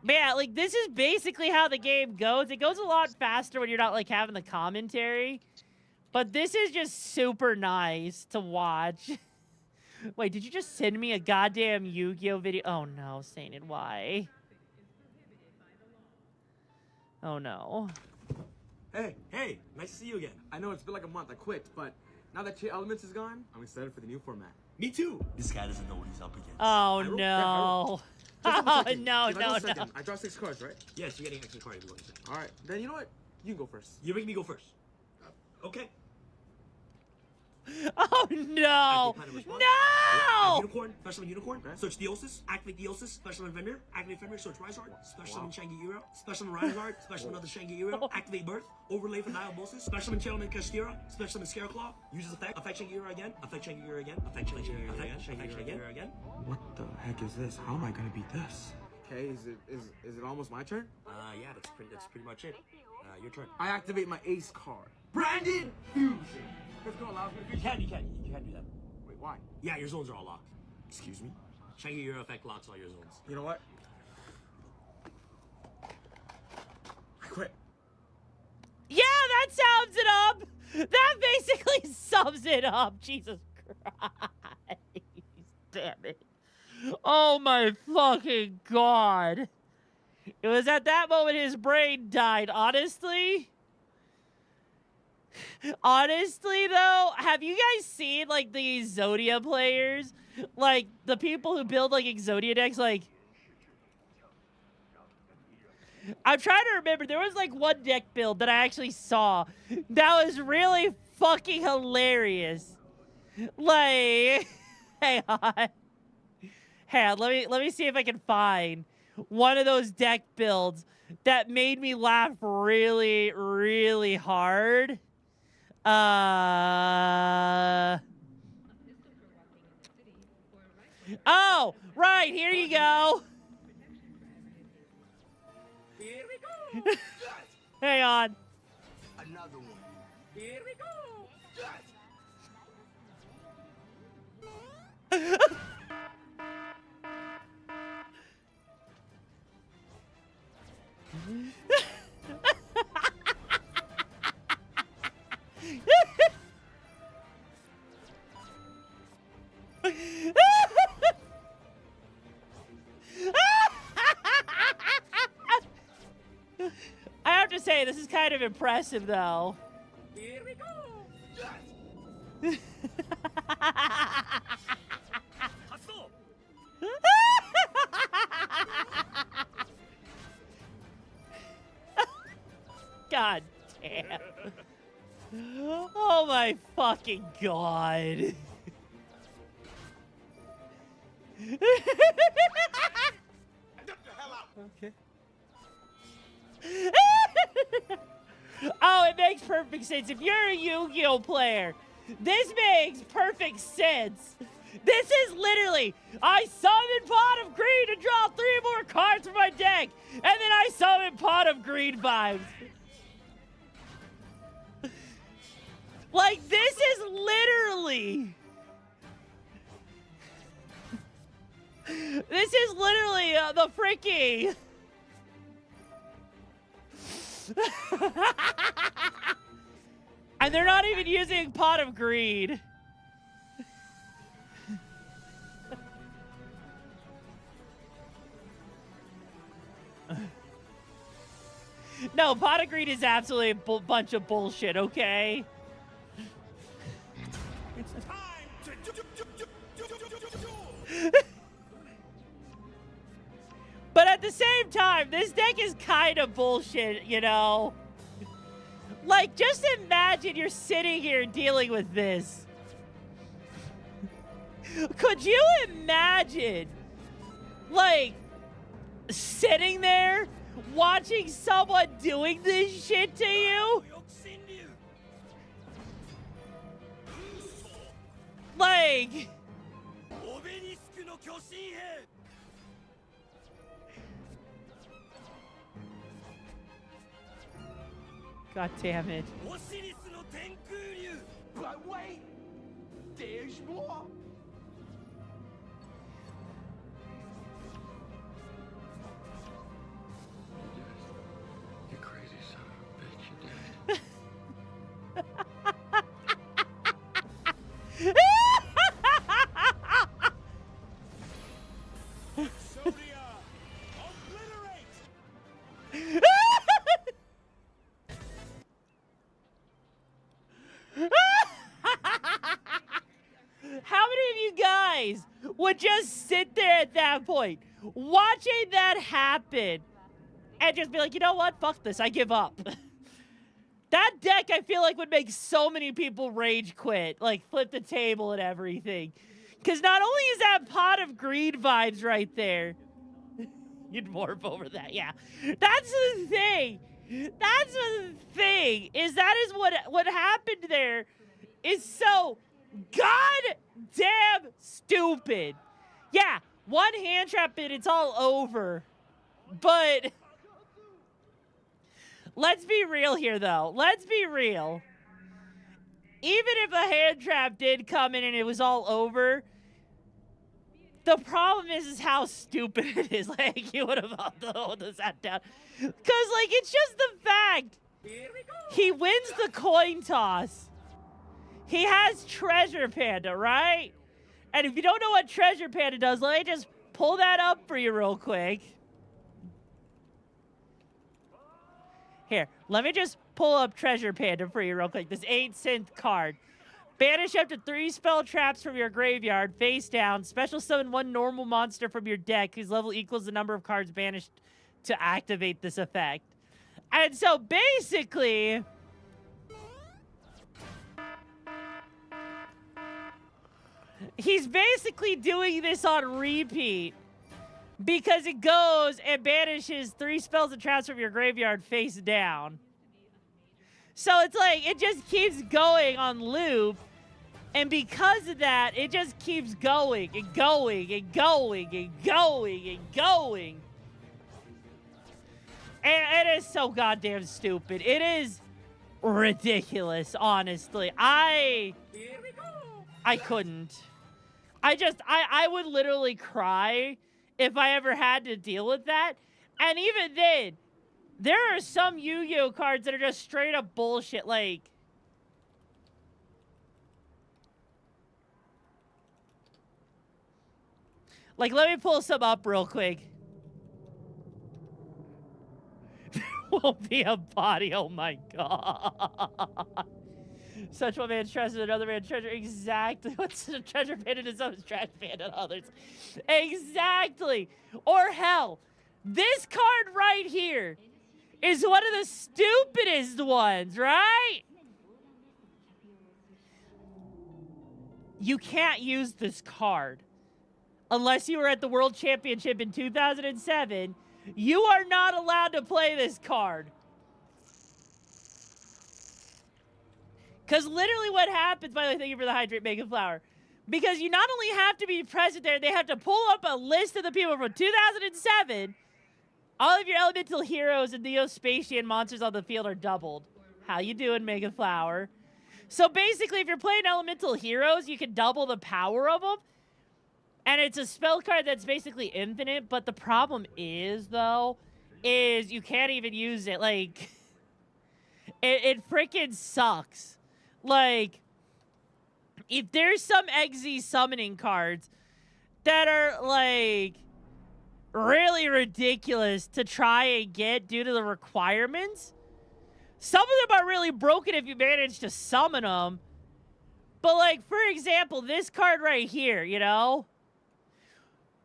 But yeah, like, this is basically how the game goes. It goes a lot faster when you're not, like, having the commentary. But this is just super nice to watch. Wait, did you just send me a goddamn Yu-Gi-Oh video? Oh, no, Sainted, why? Oh, no. Hey, nice to see you again. I know it's been like a month, I quit, but now that Chain Elements is gone, I'm excited for the new format. Me too! This guy doesn't know what he's up against. Oh, no. Oh, no. I draw 6 cards, right? Yes, you're getting extra cards. Alright, then you know what? You can go first. You make me go first. Okay. Oh, no! No! Unicorn, special unicorn, search Theosis, activate Theosis, special vendor, activate vendor, search Rizard, special Shangi Euro, special Rizard, special another Shangi Euro, activate Birth, overlay for Diabosis, special Channel Castira, special Scareclaw, uses effect, affect Shangi Euro again, affect Shangi Euro again, affect Shangi Euro again, affect Shangi Euro again. What the heck is this? How am I gonna beat this? Okay, is it almost my turn? Yeah, that's pretty much it. Your turn. I activate my ace card. Branded Fusion. Let's go, allows me to You can do that. Wait, why? Yeah, your zones are all locked. Excuse me? Shangi Euro effect locks all your zones. You know what? I quit. Yeah, that sums it up. That basically sums it up. Jesus Christ. Damn it. Oh my fucking god. It was at that moment his brain died. Honestly, Honestly, though, have you guys seen, like, the Exodia players? Like, the people who build, like, Exodia decks, like... I'm trying to remember. There was, like, one deck build that I actually saw that was really fucking hilarious. Like... Hang on. Hang on, let me see if I can find one of those deck builds that made me laugh really, really hard. Oh, right, here you go. Here we go. Hang on. Another one. Here we go. I have to say, this is kind of impressive, though. Here we go. God damn. Oh my fucking god. Okay. Oh, it makes perfect sense. If you're a Yu-Gi-Oh player, this makes perfect sense. This is literally, I summon Pot of Greed to draw 3 more cards from my deck, and then I summon Pot of Greed vibes. Like, this is literally... This is literally the freaking... And they're not even using Pot of Greed. No, Pot of Greed is absolutely a bunch of bullshit, okay? It's time to do. But at the same time, this deck is kind of bullshit, you know? Like, just imagine you're sitting here dealing with this. Could you imagine, like, sitting there watching someone doing this shit to you? Like... God damn it. But wait, there's more. You crazy son of a bitch, you did. How many of you guys would just sit there at that point, watching that happen, and just be like, you know what? Fuck this. I give up. That deck, I feel like, would make so many people rage quit, like flip the table and everything. Because not only is that Pot of Greed vibes right there, you'd morph over that, yeah. That's the thing. That's the thing. Is that is what happened there is so goddamn stupid. Yeah, one hand trap and it's all over. But let's be real here, though. Let's be real. Even if a hand trap did come in and it was all over, the problem is how stupid it is. Like, you would have sat down. Because, like, it's just the fact he wins the coin toss. He has Treasure Panda, right? And if you don't know what Treasure Panda does, let me just pull that up for you real quick. Here, let me just pull up Treasure Panda for you real quick. This 8 synth card. Banish up to 3 spell traps from your graveyard, face down. Special summon 1 normal monster from your deck whose level equals the number of cards banished to activate this effect. And so basically, he's basically doing this on repeat because it goes and banishes 3 spells and traps from your graveyard face down. So it's like, it just keeps going on loop. And because of that, it just keeps going and going and going and going and going. And it is so goddamn stupid. It is ridiculous, honestly. I couldn't. I would literally cry if I ever had to deal with that. And even then, there are some Yu-Gi-Oh cards that are just straight up bullshit. Like, let me pull some up real quick. There won't be a body. Oh my god. Such one man's treasure, another man's treasure. Exactly. What's the treasure panda to some is trash panda to others? Exactly. Or hell, this card right here is one of the stupidest ones, right? You can't use this card unless you were at the World Championship in 2007. You are not allowed to play this card. Because literally what happens, by the way, thank you for the Hydrate Mega Flower. Because you not only have to be present there, they have to pull up a list of the people from 2007. All of your elemental heroes and Neospatian monsters on the field are doubled. How you doing, Mega Flower? So basically, if you're playing elemental heroes, you can double the power of them. And it's a spell card that's basically infinite, but the problem is, though, is you can't even use it. Like, it freaking sucks. Like, if there's some XZ summoning cards that are, like, really ridiculous to try and get due to the requirements, some of them are really broken if you manage to summon them. But, like, for example, this card right here, you know?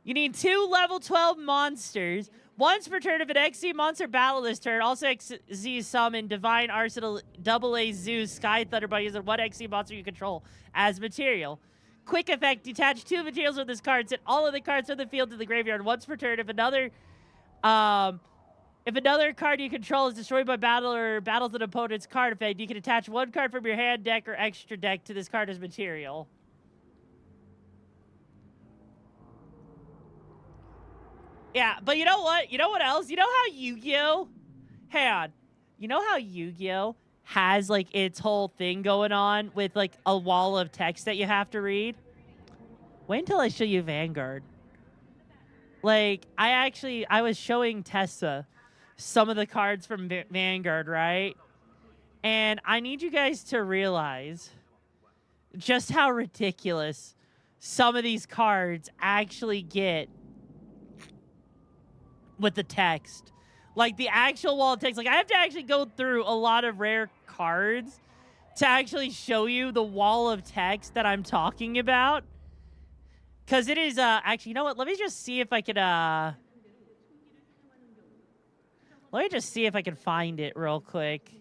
You need 2 level 12 monsters. Once per turn, if an XZ monster battle this turn, also XZ summon Divine Arsenal, AA Zeus, Sky Thunder by using 1 XZ monster you control as material. Quick effect, detach 2 materials from this card, send all of the cards from the field to the graveyard once per turn. If another card you control is destroyed by battle or battles an opponent's card effect, you can attach 1 card from your hand, deck, or extra deck to this card as material. Yeah, but you know what? You know what else? You know how Yu-Gi-Oh? Hang on. You know how Yu-Gi-Oh has, like, its whole thing going on with, like, a wall of text that you have to read? Wait until I show you Vanguard. Like, I was showing Tessa some of the cards from Vanguard, right? And I need you guys to realize just how ridiculous some of these cards actually get with the text. Like, the actual wall of text. Like, I have to actually go through a lot of rare cards to actually show you the wall of text that I'm talking about. Because it is, actually, you know what? Let me just see if I could, let me just see if I can find it real quick.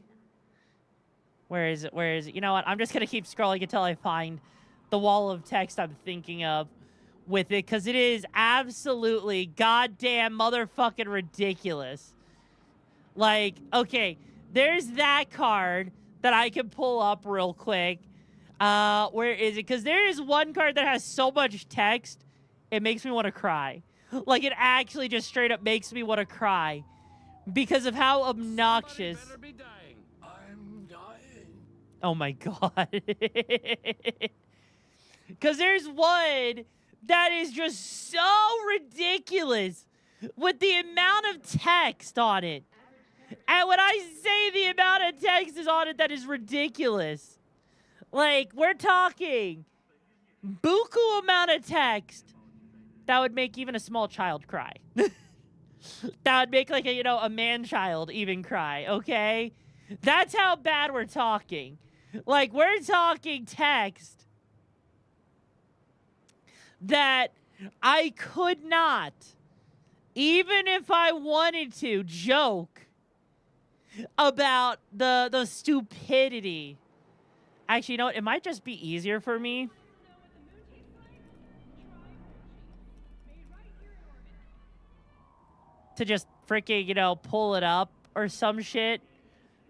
Where is it? Where is it? You know what? I'm just going to keep scrolling until I find the wall of text I'm thinking of with it, because it is absolutely goddamn motherfucking ridiculous. Like, okay, there's that card that I can pull up real quick. Where is it? Because there is one card that has so much text, it makes me want to cry. Like, it actually just straight up makes me want to cry because of how obnoxious. I'm dying. Oh my god. Because there's one that is just so ridiculous with the amount of text on it. And when I say the amount of text is on it that is ridiculous, like, we're talking buku amount of text that would make even a small child cry. that would make like a, you know, a man-child even cry, okay? That's how bad we're talking. Like, we're talking text that I could not, even if I wanted to, joke about the stupidity. Actually, you know what? It might just be easier for me to just freaking, you know, pull it up or some shit.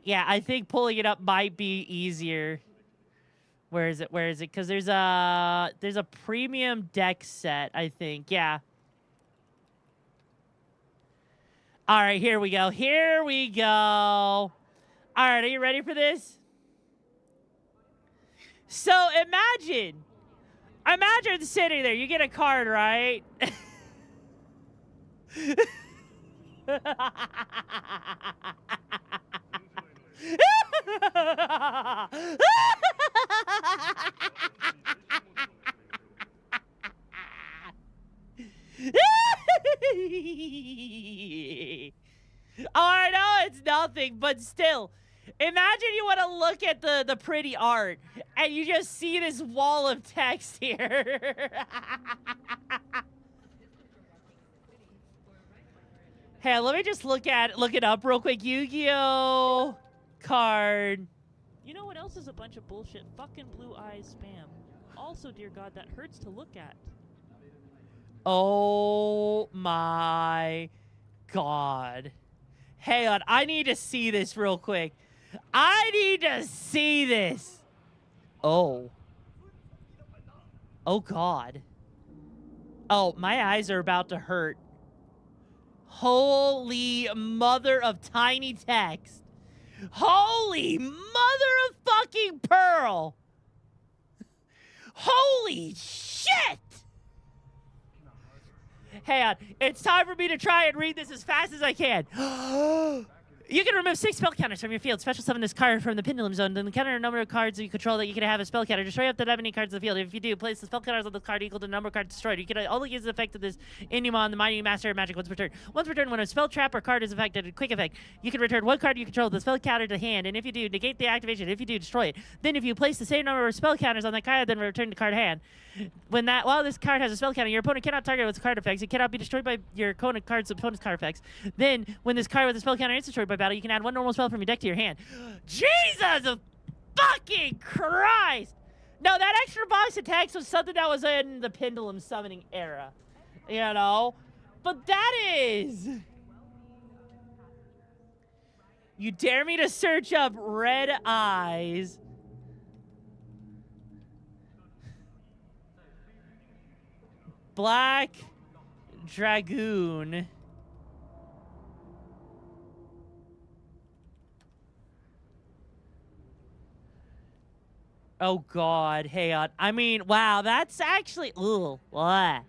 Yeah, I think pulling it up might be easier. Where is it? Where is it? Because there's a premium deck set, I think. Yeah. All right, here we go. Here we go. All right, are you ready for this? So imagine sitting there. You get a card, right? Oh, I know it's nothing, but still. Imagine you want to look at the pretty art, and you just see this wall of text here. Hey, let me just look it up real quick. Yu-Gi-Oh! Card. You know what else is a bunch of bullshit? Fucking blue eyes spam. Also, dear God, that hurts to look at. Oh my God. Hang on, I need to see this real quick. I need to see this. Oh. Oh God. Oh, my eyes are about to hurt. Holy mother of tiny text. Holy mother of fucking pearl. Holy shit. Hang on. It's time for me to try and read this as fast as I can. You can remove 6 spell counters from your field. Special summon this card from the pendulum zone. Then counter a number of cards you control that you can have a spell counter. Destroy up to that many cards in the field. If you do, place the spell counters on the card equal to the number of cards destroyed. You can only use the effect of this Inumon, the Mighty Master of Magic, once per turn. Once per turn, when a spell trap or card is affected, a quick effect, you can return 1 card you control the spell counter to hand. And if you do, negate the activation. If you do, destroy it. Then if you place the same number of spell counters on that card, then return the card to hand. While this card has a spell counter, your opponent cannot target it with its card effects. It cannot be destroyed by your opponent's card effects. Then, when this card with a spell counter is destroyed by battle, you can add 1 normal spell from your deck to your hand. Jesus fucking Christ! No, that extra box of text was something that was in the pendulum summoning era. You know? But that is... You dare me to search up red eyes... Black Dragoon. Oh God, hang on. I mean, wow, that's actually what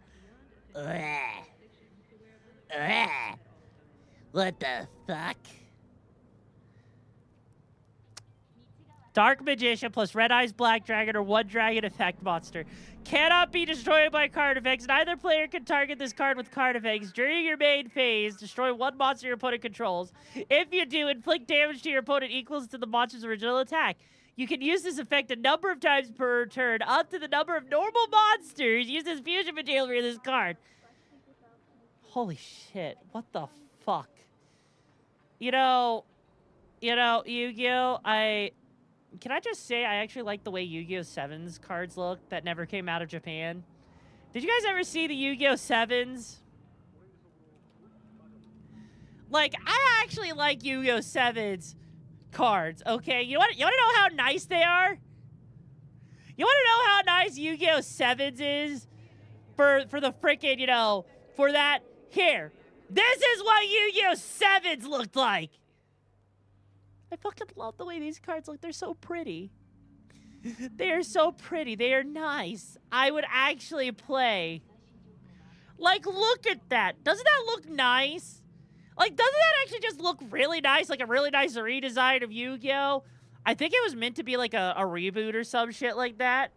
the fuck? Dark Magician plus Red Eyes Black Dragon or 1 Dragon Effect Monster. Cannot be destroyed by card effects. Neither player can target this card with card effects. During your main phase, destroy 1 monster your opponent controls. If you do, inflict damage to your opponent equals to the monster's original attack. You can use this effect a number of times per turn, up to the number of normal monsters. Use this fusion material for this card. Holy shit, what the fuck? You know, Yu-Gi-Oh! Can I just say I actually like the way Yu-Gi-Oh! 7's cards look that never came out of Japan? Did you guys ever see the Yu-Gi-Oh! 7s? Like, I actually like Yu-Gi-Oh! 7's cards, okay? You want to know how nice they are? You want to know how nice Yu-Gi-Oh! 7's is? For the frickin', you know, for that? Here. This is what Yu-Gi-Oh! 7's looked like. I fucking love the way these cards look. They're so pretty. They are so pretty. They are nice. I would actually play. Like, look at that. Doesn't that look nice? Like, doesn't that actually just look really nice? Like a really nice redesign of Yu-Gi-Oh! I think it was meant to be like a reboot or some shit like that.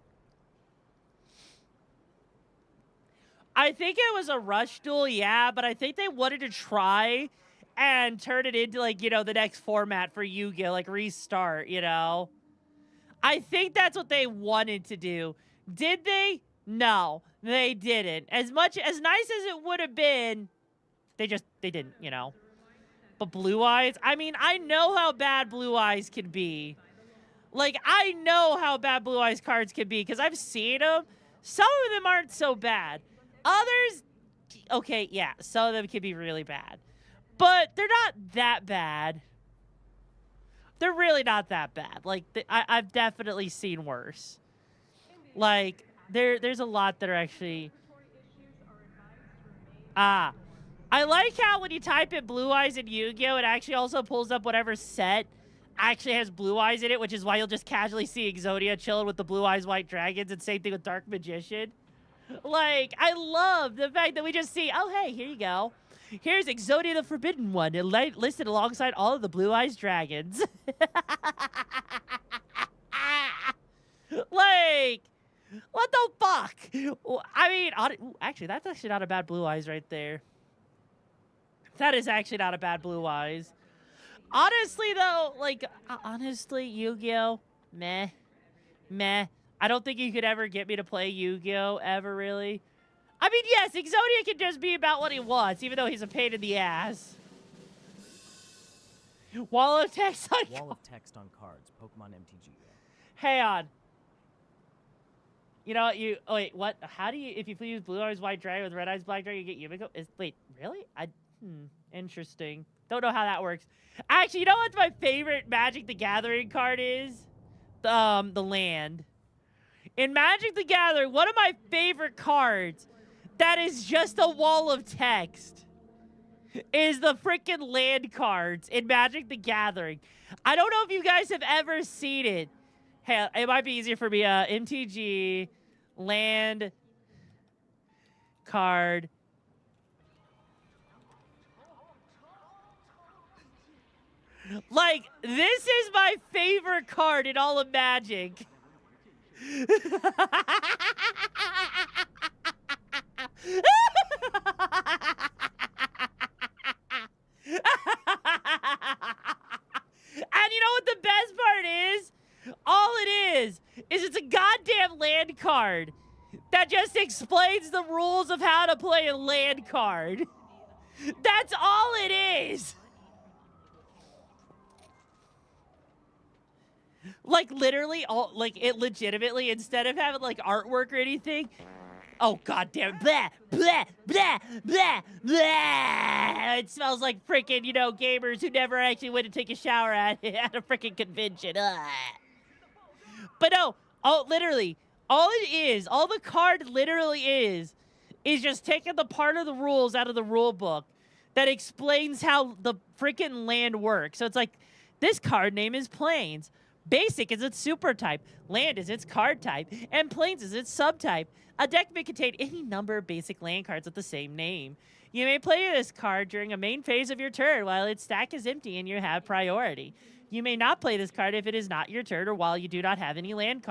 I think it was a rush duel, yeah, but I think they wanted to try and turn it into, like, you know, the next format for Yu-Gi-Oh! Like, restart, you know? I think that's what they wanted to do. Did they? No, they didn't. As nice as it would have been, they didn't, you know? But Blue Eyes, I mean, I know how bad Blue Eyes can be. Like, I know how bad Blue Eyes cards can be because I've seen them. Some of them aren't so bad. Others, okay, yeah, some of them can be really bad. But they're not that bad. They're really not that bad. Like, I've definitely seen worse. Like, there's a lot that are actually... I like how when you type in Blue Eyes in Yu-Gi-Oh! It actually also pulls up whatever set actually has Blue Eyes in it, which is why you'll just casually see Exodia chilling with the Blue Eyes White Dragons, and same thing with Dark Magician. Like, I love the fact that we just see, oh, hey, here you go. Here's Exodia the Forbidden One, listed alongside all of the Blue Eyes Dragons. Like, what the fuck? I mean, actually, that's actually not a bad Blue Eyes right there. That is actually not a bad Blue Eyes. Honestly, though, like, honestly, Yu-Gi-Oh! Meh. I don't think you could ever get me to play Yu-Gi-Oh! Ever, really. I mean, yes, Exodia can just be about what he wants, even though he's a pain in the ass. Wall of text on Wall of text on cards. Pokemon MTG. Hang on. You know what? Oh, wait, what? How do you, if you use Blue Eyes White Dragon with Red Eyes Black Dragon, you get Yumiko? Wait, really? Interesting. Don't know how that works. Actually, you know what my favorite Magic the Gathering card is? The land. In Magic the Gathering, one of my favorite cards that is just a wall of text is the freaking land cards in Magic the Gathering. I don't know if you guys have ever seen it. Hey, it might be easier for me. MTG land card. Like, this is my favorite card in all of Magic. And you know what the best part is? All it is it's a goddamn land card that just explains the rules of how to play a land card. That's all it is. Like, literally, it legitimately, instead of having, like, artwork or anything, oh, goddamn, blah, blah, blah, blah, blah. It smells like freaking, you know, gamers who never actually went to take a shower at a freaking convention. Ugh. But no, literally, all the card literally is just taking the part of the rules out of the rule book that explains how the freaking land works. So it's like, this card name is Plains. Basic is its super type, land is its card type, and Plains is its subtype. A deck may contain any number of basic land cards with the same name. You may play this card during a main phase of your turn while its stack is empty and you have priority. You may not play this card if it is not your turn or while you do not have any land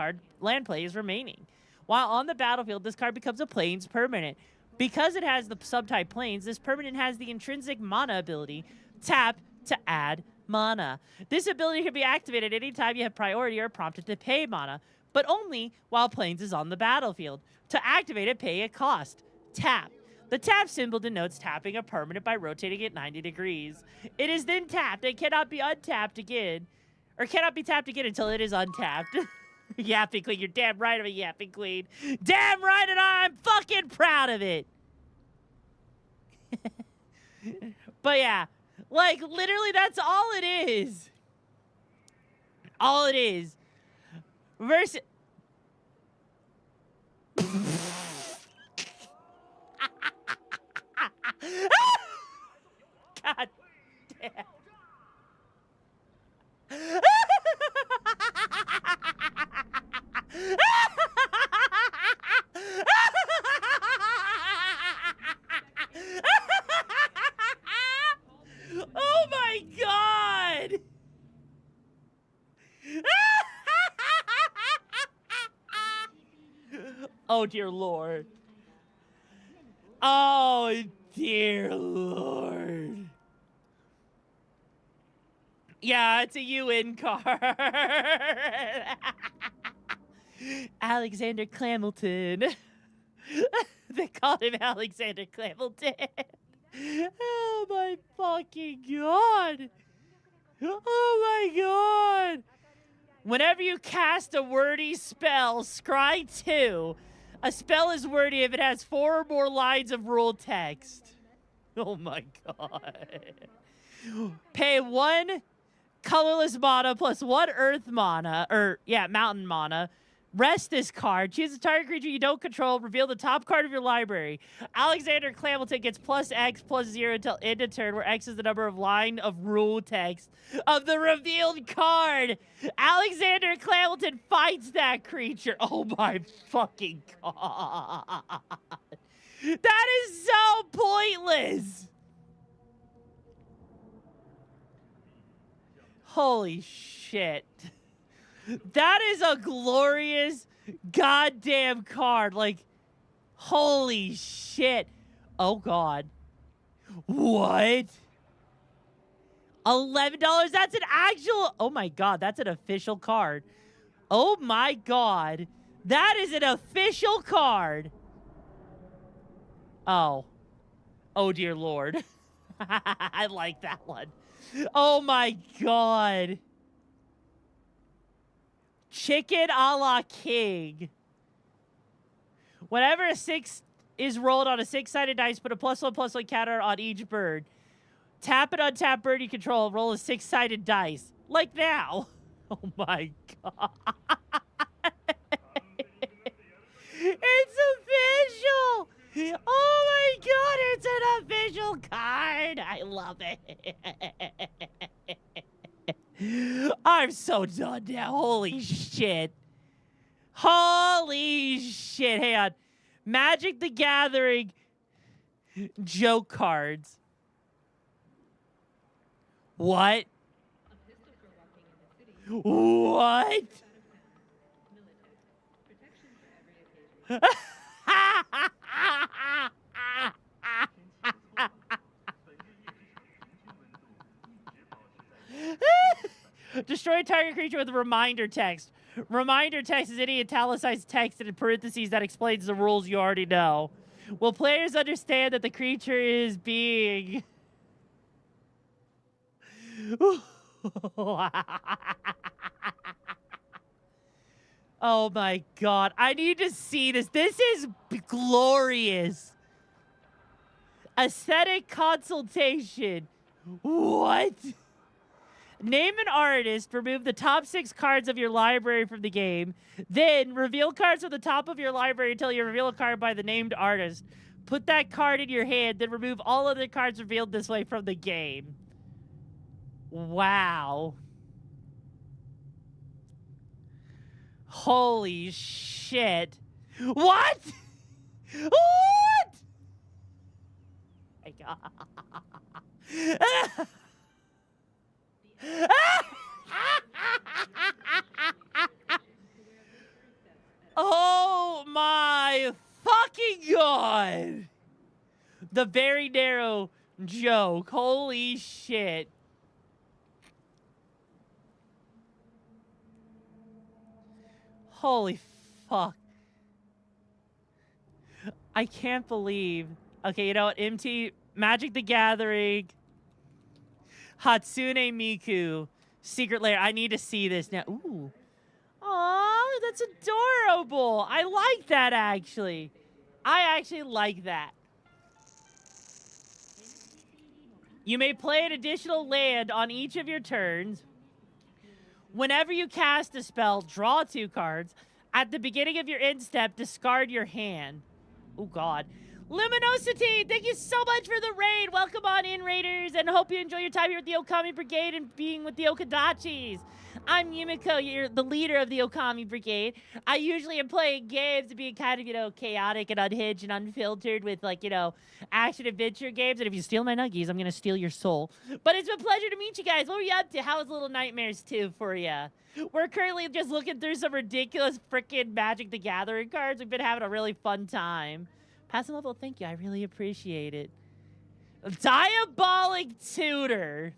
plays remaining. While on the battlefield, this card becomes a Plains permanent. Because it has the subtype Plains, this permanent has the intrinsic mana ability, tap to add mana. This ability can be activated anytime you have priority or prompted to pay mana, but only while Plains is on the battlefield. To activate it, pay a cost. Tap. The tap symbol denotes tapping a permanent by rotating it 90 degrees. It is then tapped and cannot be untapped again, or cannot be tapped again until it is untapped. Yapping Queen, you're damn right I'm a Yapping Queen. Damn right, and I'm fucking proud of it. But yeah. Like, literally, that's all it is. All it is. Versus... God damn. Oh my God! Oh dear Lord. Oh, dear Lord. Yeah, it's a UN card. Alexander Clamilton. They called him Alexander Clamilton. Oh my fucking god. Oh my god. Whenever you cast a wordy spell, scry 2. A spell is wordy if it has 4 or more lines of rule text. Oh my god. Pay 1 colorless mana plus 1 earth mana, or yeah, mountain mana. Rest this card. Choose a target creature you don't control. Reveal the top card of your library. Alexander Clamilton gets plus X plus 0 until end of turn, where X is the number of line of rule text of the revealed card. Alexander Clamilton fights that creature. Oh my fucking god. That is so pointless. Holy shit. That is a glorious goddamn card. Like, holy shit. Oh, God. What? $11? That's an actual... Oh, my God. That's an official card. Oh, my God. That is an official card. Oh. Oh, dear Lord. I like that one. Oh, my God. Chicken a la king. Whenever a 6 is rolled on a 6-sided dice, put a +1/+1 counter on each bird. Tap an untapped bird you control. Roll a 6-sided dice. Like now. Oh my god. It's official. Oh my god, it's an official card. I love it. I'm so done now. Holy shit. Holy shit. Hang on. Magic the Gathering joke cards. What? What? Destroy a target creature with a reminder text. Reminder text is any italicized text in parentheses that explains the rules you already know. Will players understand that the creature is being... Oh my god. I need to see this. This is glorious. Aesthetic consultation. What? Name an artist, remove the top 6 cards of your library from the game, then reveal cards from the top of your library until you reveal a card by the named artist. Put that card in your hand, then remove all other cards revealed this way from the game. Wow. Holy shit. What? What? My god. Oh my fucking god. The very narrow joke. Holy shit. Holy fuck. I can't believe. Okay, you know what? MT, Magic the Gathering, Hatsune Miku, Secret Lair. I need to see this now. Ooh. Aw, that's adorable. I like that, actually. I actually like that. You may play an additional land on each of your turns. Whenever you cast a spell, draw 2 cards. At the beginning of your end step, discard your hand. Oh, God. Luminosity, thank you so much for the raid. Welcome on in, Raiders, and hope you enjoy your time here at the Okami Brigade and being with the Okadachis. I'm Yumiko, you're the leader of the Okami Brigade. I usually am playing games and being kind of, you know, chaotic and unhinged and unfiltered with, like, you know, action-adventure games. And if you steal my nuggies, I'm going to steal your soul. But it's been a pleasure to meet you guys. What were you up to? How was Little Nightmares 2 for you? We're currently just looking through some ridiculous freaking Magic the Gathering cards. We've been having a really fun time. Passing level, thank you. I really appreciate it. Diabolic Tutor.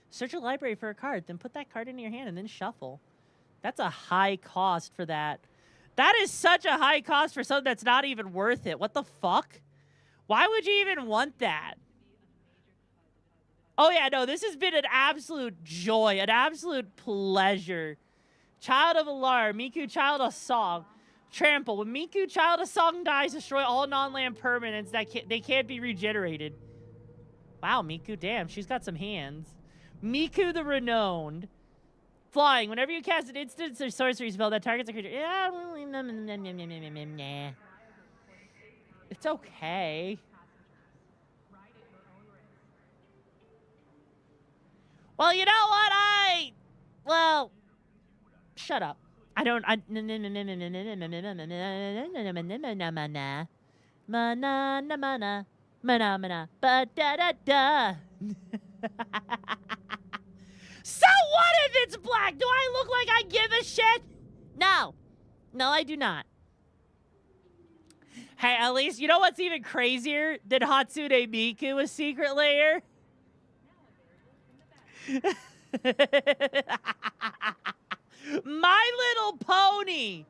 Search your library for a card, then put that card in your hand and then shuffle. That's a high cost for that. That is such a high cost for something that's not even worth it. What the fuck? Why would you even want that? Oh yeah, no, this has been an absolute joy, an absolute pleasure. Child of Alarm, Miku, Child of Song. Trample. When Miku, Child of Song dies, destroy all non-land permanents that they can't be regenerated. Wow, Miku, damn, she's got some hands. Miku the Renowned. Flying. Whenever you cast an instant or sorcery spell that targets a creature. It's okay. Well, you know what? Well, shut up. I don't. So what if it's black? Do I look like I give a shit? No. No, I do not. Hey, at least, you know what's even crazier than Hatsune Miku, a secret layer? My Little Pony.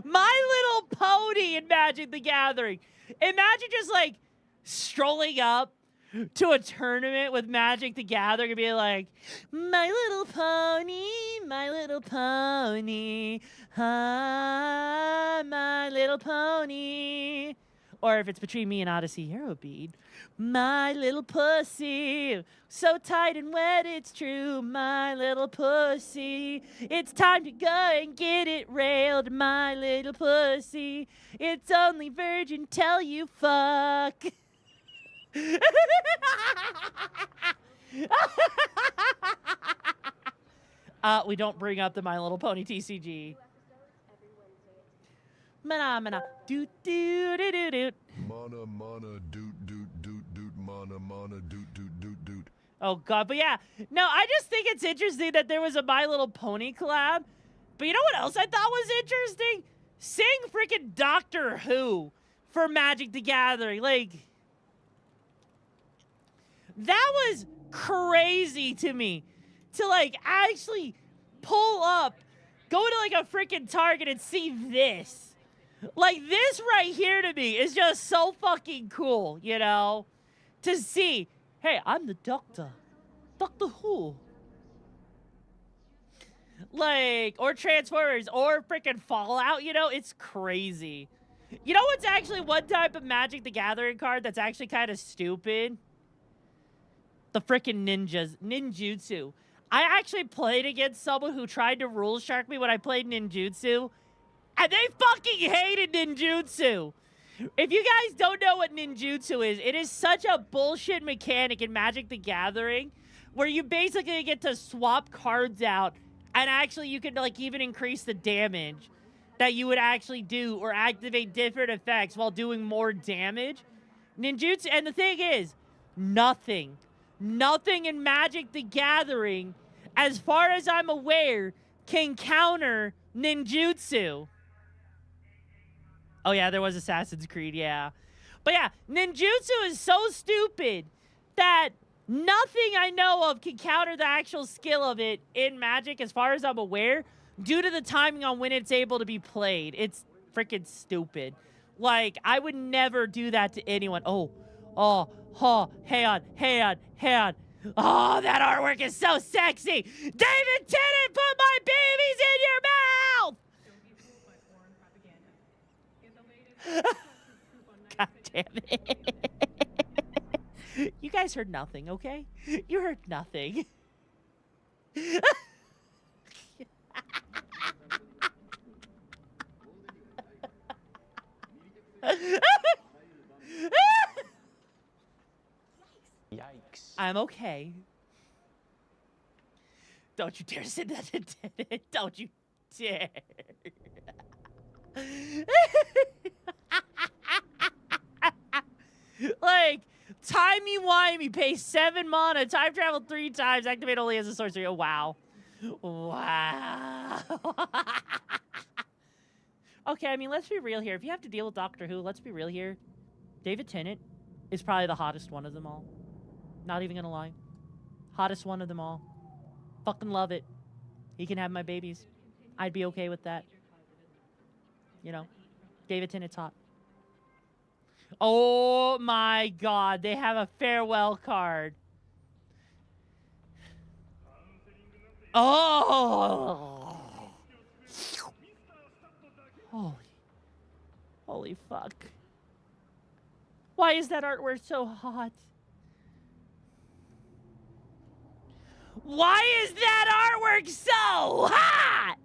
My Little Pony in Magic the Gathering. Imagine just like strolling up to a tournament with Magic the Gathering and be like, My Little Pony, My Little Pony, ah, My Little Pony. Or if it's between me and Odyssey Hero Bead, My Little Pussy, so tight and wet it's true, My Little Pussy, it's time to go and get it railed, My Little Pussy, it's only virgin till you fuck. We don't bring up the My Little Pony TCG. Mana, doot, doot, doot, doot, doot. Mana, doot, doot, doot, doot, mana, doot, doot, doot, doot. Oh, God. But yeah, no, I just think it's interesting that there was a My Little Pony collab. But you know what else I thought was interesting? Seeing freaking Doctor Who for Magic the Gathering. Like, that was crazy to me. To, like, actually pull up, go to, like, a freaking Target and see this. Like, this right here to me is just so fucking cool, you know? To see, hey, I'm the Doctor. Doctor Who. Like, or Transformers, or freaking Fallout, you know? It's crazy. You know what's actually one type of Magic the Gathering card that's actually kind of stupid? The freaking ninjutsu. I actually played against someone who tried to rule shark me when I played ninjutsu. And they fucking hated ninjutsu. If you guys don't know what ninjutsu is, it is such a bullshit mechanic in Magic the Gathering where you basically get to swap cards out and actually you can like even increase the damage that you would actually do or activate different effects while doing more damage. Ninjutsu, and the thing is, nothing in Magic the Gathering, as far as I'm aware, can counter ninjutsu. Oh, yeah, there was Assassin's Creed, yeah. But yeah, ninjutsu is so stupid that nothing I know of can counter the actual skill of it in Magic, as far as I'm aware, due to the timing on when it's able to be played. It's freaking stupid. Like, I would never do that to anyone. Oh, hang on. Oh, that artwork is so sexy. David Tennant, put my babies in your mouth! God damn it. You guys heard nothing, okay? You heard nothing. Yikes. I'm okay. Don't you dare say that to Tennant. Don't you dare. Like, timey-wimey, pay 7 mana, time travel 3 times, activate only as a sorcery. Oh, wow. Wow. Okay, I mean, let's be real here. If you have to deal with Doctor Who, let's be real here. David Tennant is probably the hottest one of them all. Not even gonna lie. Hottest one of them all. Fucking love it. He can have my babies. I'd be okay with that. You know, David Tennant's hot. Oh my god, they have a farewell card. Oh! Holy fuck. Why is that artwork so hot? Why is that artwork so hot?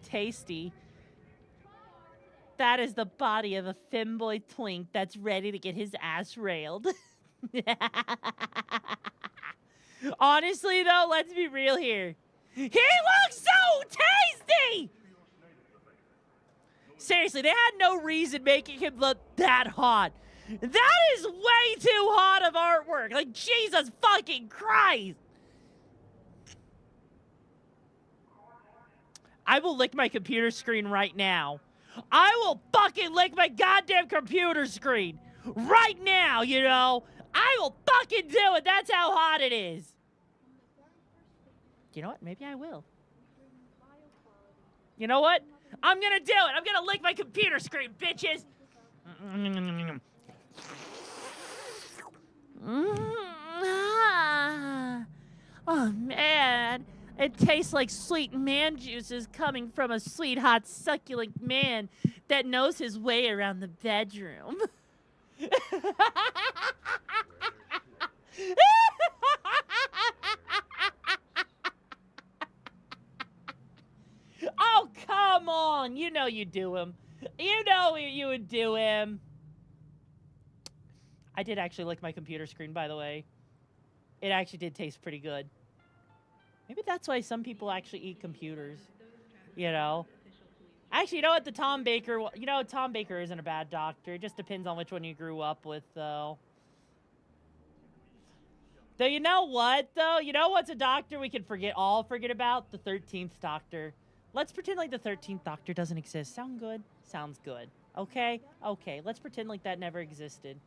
Tasty. That is the body of a femboy twink that's ready to get his ass railed. Honestly, though, let's be real here. He looks so tasty! Seriously, they had no reason making him look that hot. That is way too hot of artwork. Like, Jesus fucking Christ. I will lick my computer screen right now. I will fucking lick my goddamn computer screen right now, you know? I will fucking do it. That's how hot it is. You know what? Maybe I will. You know what? I'm gonna do it. I'm gonna lick my computer screen, bitches. Oh, man. It tastes like sweet man juices coming from a sweet, hot, succulent man that knows his way around the bedroom. Oh, come on. You know you do him. You know you would do him. I did actually lick my computer screen, by the way. It actually did taste pretty good. Maybe that's why some people actually eat computers. You know? Actually, you know what? Tom Baker isn't a bad doctor. It just depends on which one you grew up with, though. Though, you know what, though? You know what's a doctor we can all forget about? The 13th Doctor. Let's pretend like the 13th Doctor doesn't exist. Sound good? Sounds good. Okay? Okay, let's pretend like that never existed.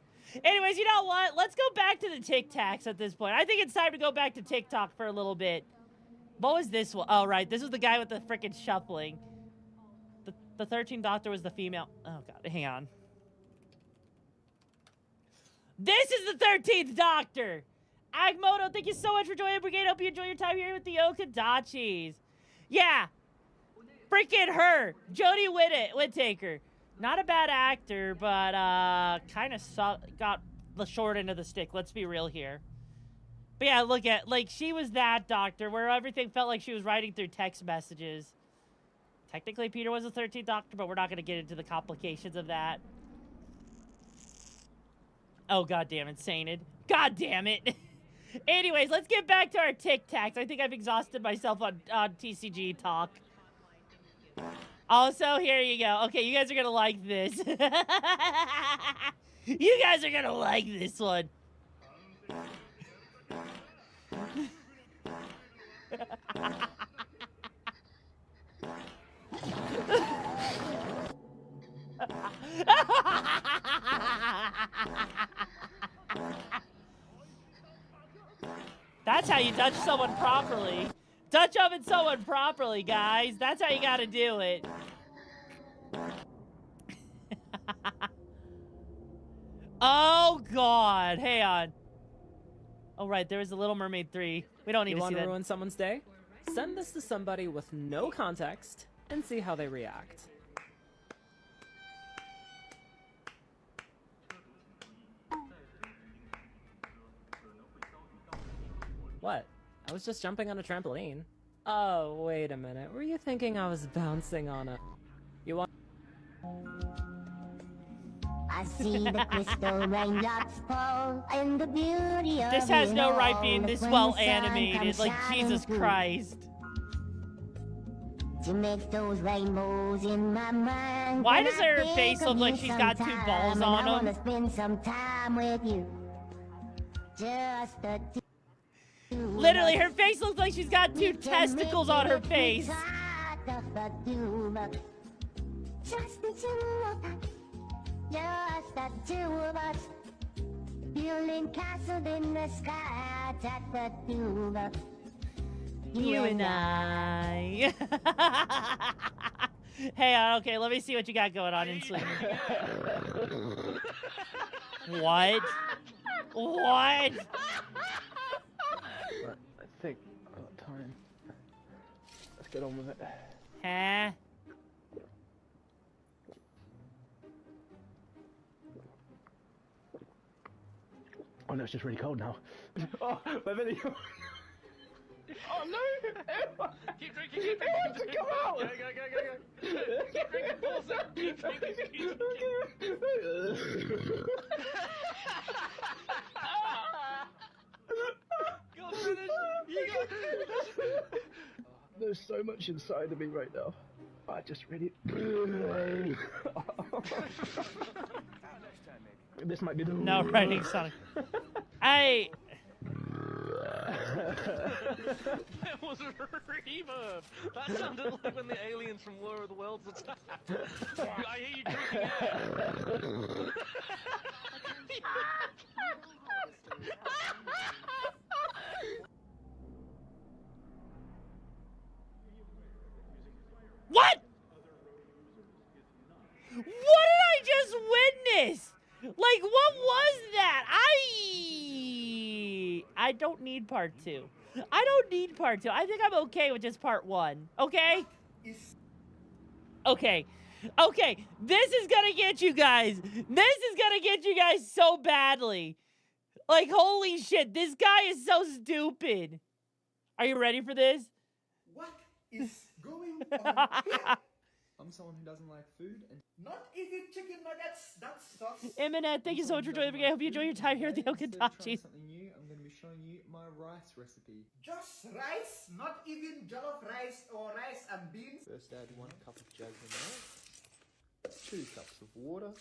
Anyways, you know what? Let's go back to the Tic Tacs at this point. I think it's time to go back to TikTok for a little bit. What was this one? Oh, right. This is the guy with the frickin' shuffling. The 13th Doctor was the female. Oh, God. Hang on. This is the 13th Doctor! Agmoto, thank you so much for joining Brigade. Hope you enjoy your time here with the Okadachis. Yeah. Freaking her. Jodie Whittaker. Not a bad actor, but kind of got the short end of the stick. Let's be real here. But yeah, look at, like, she was that doctor where everything felt like she was writing through text messages. Technically, Peter was the 13th Doctor, but we're not going to get into the complications of that. Oh, goddamn it, Sainted. God damn it. Anyways, let's get back to our Tic Tacs. I think I've exhausted myself on TCG talk. Also, here you go. Okay, you guys are going to like this. You guys are going to like this one. That's how you Dutch someone properly. Dutch oven someone properly, guys. That's how you gotta do it. Oh, God. Hang on. Oh, right. There was a Little Mermaid 3. We don't need to see that. You want to ruin someone's day? Send this to somebody with no context and see how they react. What? I was just jumping on a trampoline. Oh, wait a minute. Were you thinking I was bouncing on a... You want... I see the crystal raindrops fall and the beauty of this has no right all being this when well the sun animated. comes Like, shining Jesus through. Christ. To make those rainbows in my mind. Why when does I her think face of look like you she's got two sometime, balls and on I wanna them? spend some time with you. Just the two. Literally, her face looks like she's got 2 testicles on her face. Just the two of us. Just the two of us. Building castles in the sky. Just the two of us. You and I. Hey, okay, let me see what you got going on in Sleep. What? What? Right, I think I've got time. Let's get on with it. Huh? Oh no, it's just really cold now. Oh, my video. Oh no! Keep drinking, keep drinking. It has to come out! Go. Keep drinking, pulls out. Keep drinking, Go finish. You go finish. There's so much inside of me right now. I just really... This might be the... No, writing Sonic. That was a reverb. That sounded like when the aliens from War of the Worlds attacked. I hear you drinking air. What? What did I just witness? Like, what was that? I don't need part 2. I don't need part 2. I think I'm okay with just part 1. Okay? Okay. Okay. This is gonna get you guys. This is gonna get you guys so badly. Like, holy shit. This guy is so stupid. Are you ready for this? What is going on here? I'm someone who doesn't like food and Not even chicken nuggets. That's sauce. Eminette, thank you so much for joining me. I hope you enjoy your time here at the Okadachi. something new, I'm going to be showing you my rice recipe. Just rice, not even jollof rice or rice and beans. First add 1 cup of jasmine milk, 2 cups of water,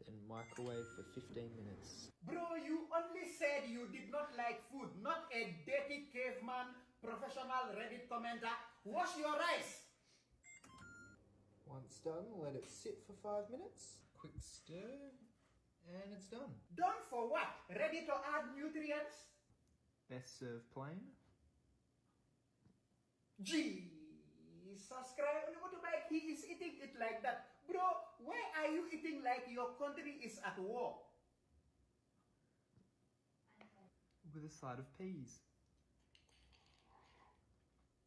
then microwave for 15 minutes. Bro, you only said you did not like food, not a dirty caveman, professional Reddit commenter. Wash your rice. Once done, let it sit for 5 minutes. Quick stir, and it's done. Done for what? Ready to add nutrients? Best served plain. Jesus Christ, like he is eating it like that. Bro, why are you eating like your country is at war? With a side of peas.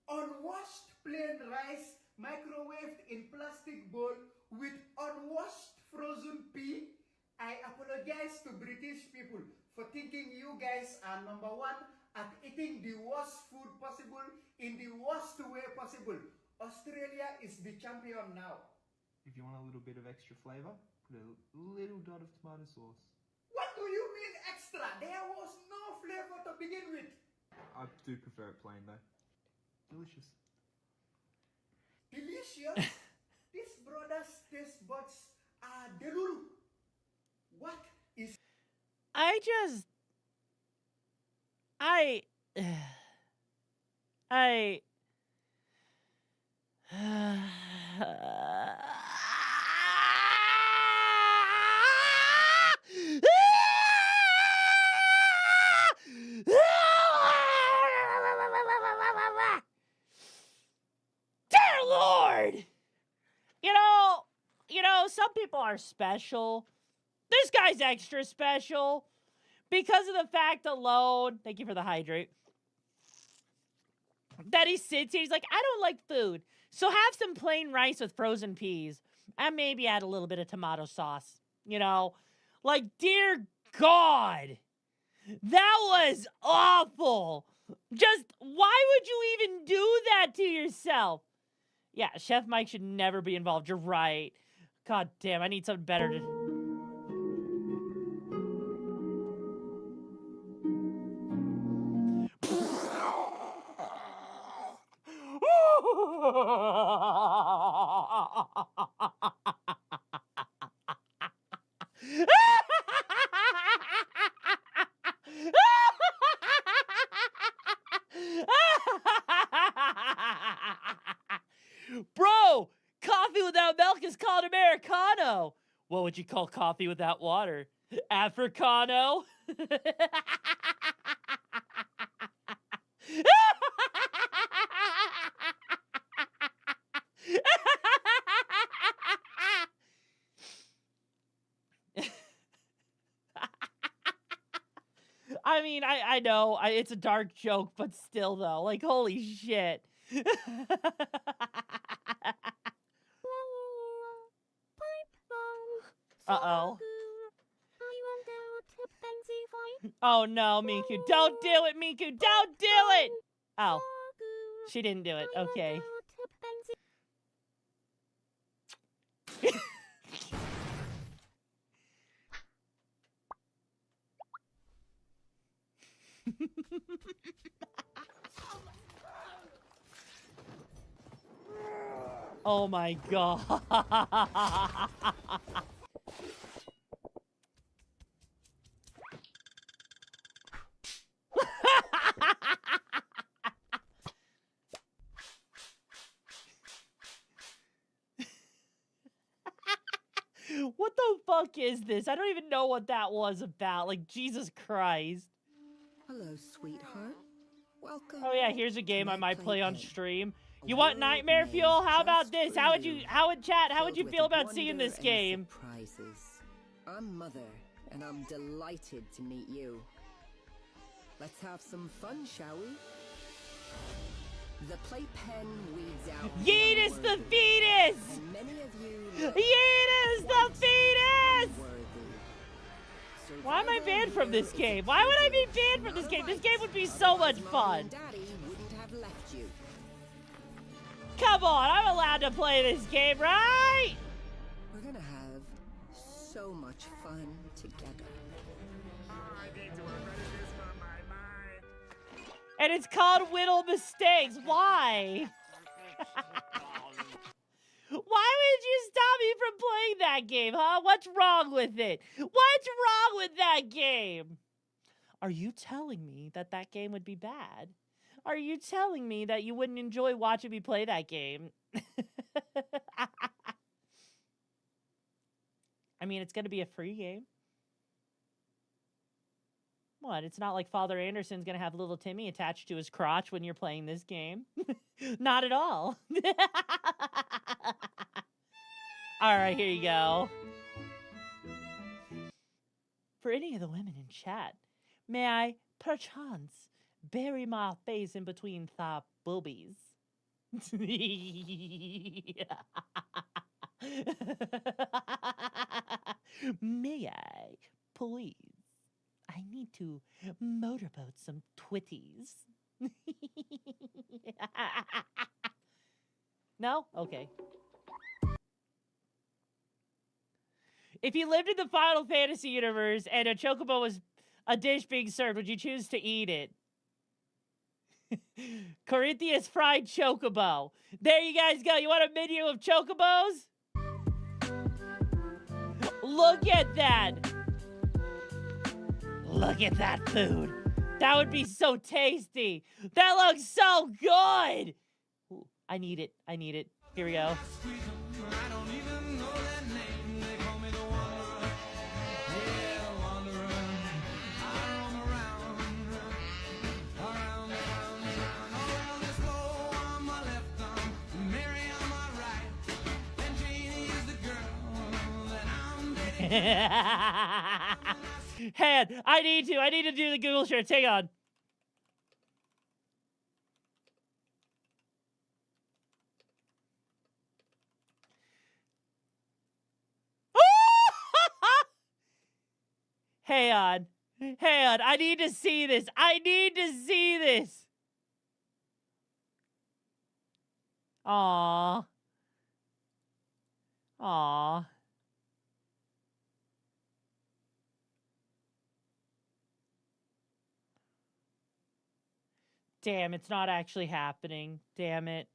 Unwashed plain rice microwaved in plastic bowl with unwashed frozen pea. I apologize to British people for thinking you guys are #1 at eating the worst food possible in the worst way possible. Australia is the champion now. If you want a little bit of extra flavour, put a little dot of tomato sauce. What do you mean extra? There was no flavor to begin with. I do prefer it plain though. Delicious. Delicious? This brother's taste buds are delulu. What is... Dear Lord! You know, some people are special. This guy's extra special because of the fact alone, thank you for the hydrate, that he sits here, he's like, I don't like food, so have some plain rice with frozen peas and maybe add a little bit of tomato sauce, you know? Like, dear God, that was awful. Just, why would you even do that to yourself? Yeah, Chef Mike should never be involved. You're right. God damn, I need something better to... Americano. What would you call coffee without water? Africano. I mean, I know it's a dark joke, but still, though, like, holy shit. Uh-oh. Oh, no, Miku. Don't do it, Miku. Don't do it. Oh. She didn't do it. Okay. Oh my god. What the fuck is this? I don't even know what that was about. Like, Jesus Christ. Hello, sweetheart. Welcome. Oh yeah, here's a game I might play on stream. You want Nightmare Fuel? How about this? How would you feel about seeing this game? Surprises. I'm Mother, and I'm delighted to meet you. Let's have some fun, shall we? The playpen weeds out. Yeetus the fetus! And many of you Yeetus the fetus! Why am I banned from this game? Why would I be banned from this game? This game would be so much fun. Daddy wouldn't have left you. Come on, I'm allowed to play this game, right? We're gonna have so much fun together. And it's called Whittle Mistakes. Why? Why would you stop me from playing that game, huh? What's wrong with it? What's wrong with that game? Are you telling me that that game would be bad? Are you telling me that you wouldn't enjoy watching me play that game? I mean, it's going to be a free game. What? It's not like Father Anderson's going to have little Timmy attached to his crotch when you're playing this game. Not at all. All right, here you go. For any of the women in chat, may I, perchance, bury my face in between thy boobies? May I, please? I need to motorboat some twitties. No? Okay. If you lived in the Final Fantasy universe and a chocobo was a dish being served, would you choose to eat it? Corinthians fried chocobo. There you guys go. You want a menu of chocobos? Look at that. Look at that food. That would be so tasty. That looks so good. Ooh, I need it. I need it. Here we go. Hand, I need to do the Google shirts. Hang on. Hang on. Hang on. I need to see this. I need to see this. Aww. Aww. Damn, it's not actually happening. Damn it.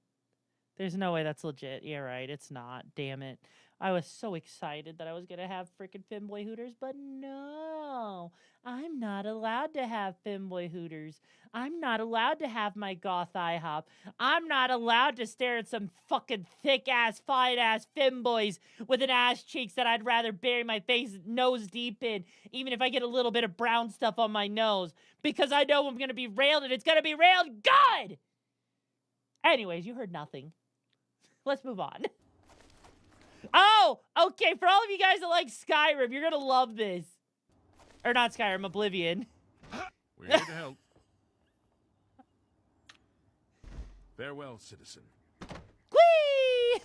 There's no way that's legit. Yeah, right. It's not. Damn it. I was so excited that I was going to have freaking Femboy Hooters, but no. I'm not allowed to have Femboy Hooters. I'm not allowed to have my goth IHOP. I'm not allowed to stare at some fucking thick-ass, fine-ass femboys with an ass cheeks that I'd rather bury my face nose deep in, even if I get a little bit of brown stuff on my nose, because I know I'm going to be railed, and it's going to be railed good! Anyways, you heard nothing. Let's move on. Oh, okay. For all of you guys that like Skyrim, you're going to love this. Or not Skyrim, Oblivion. We're here to help. Farewell, citizen. Whee!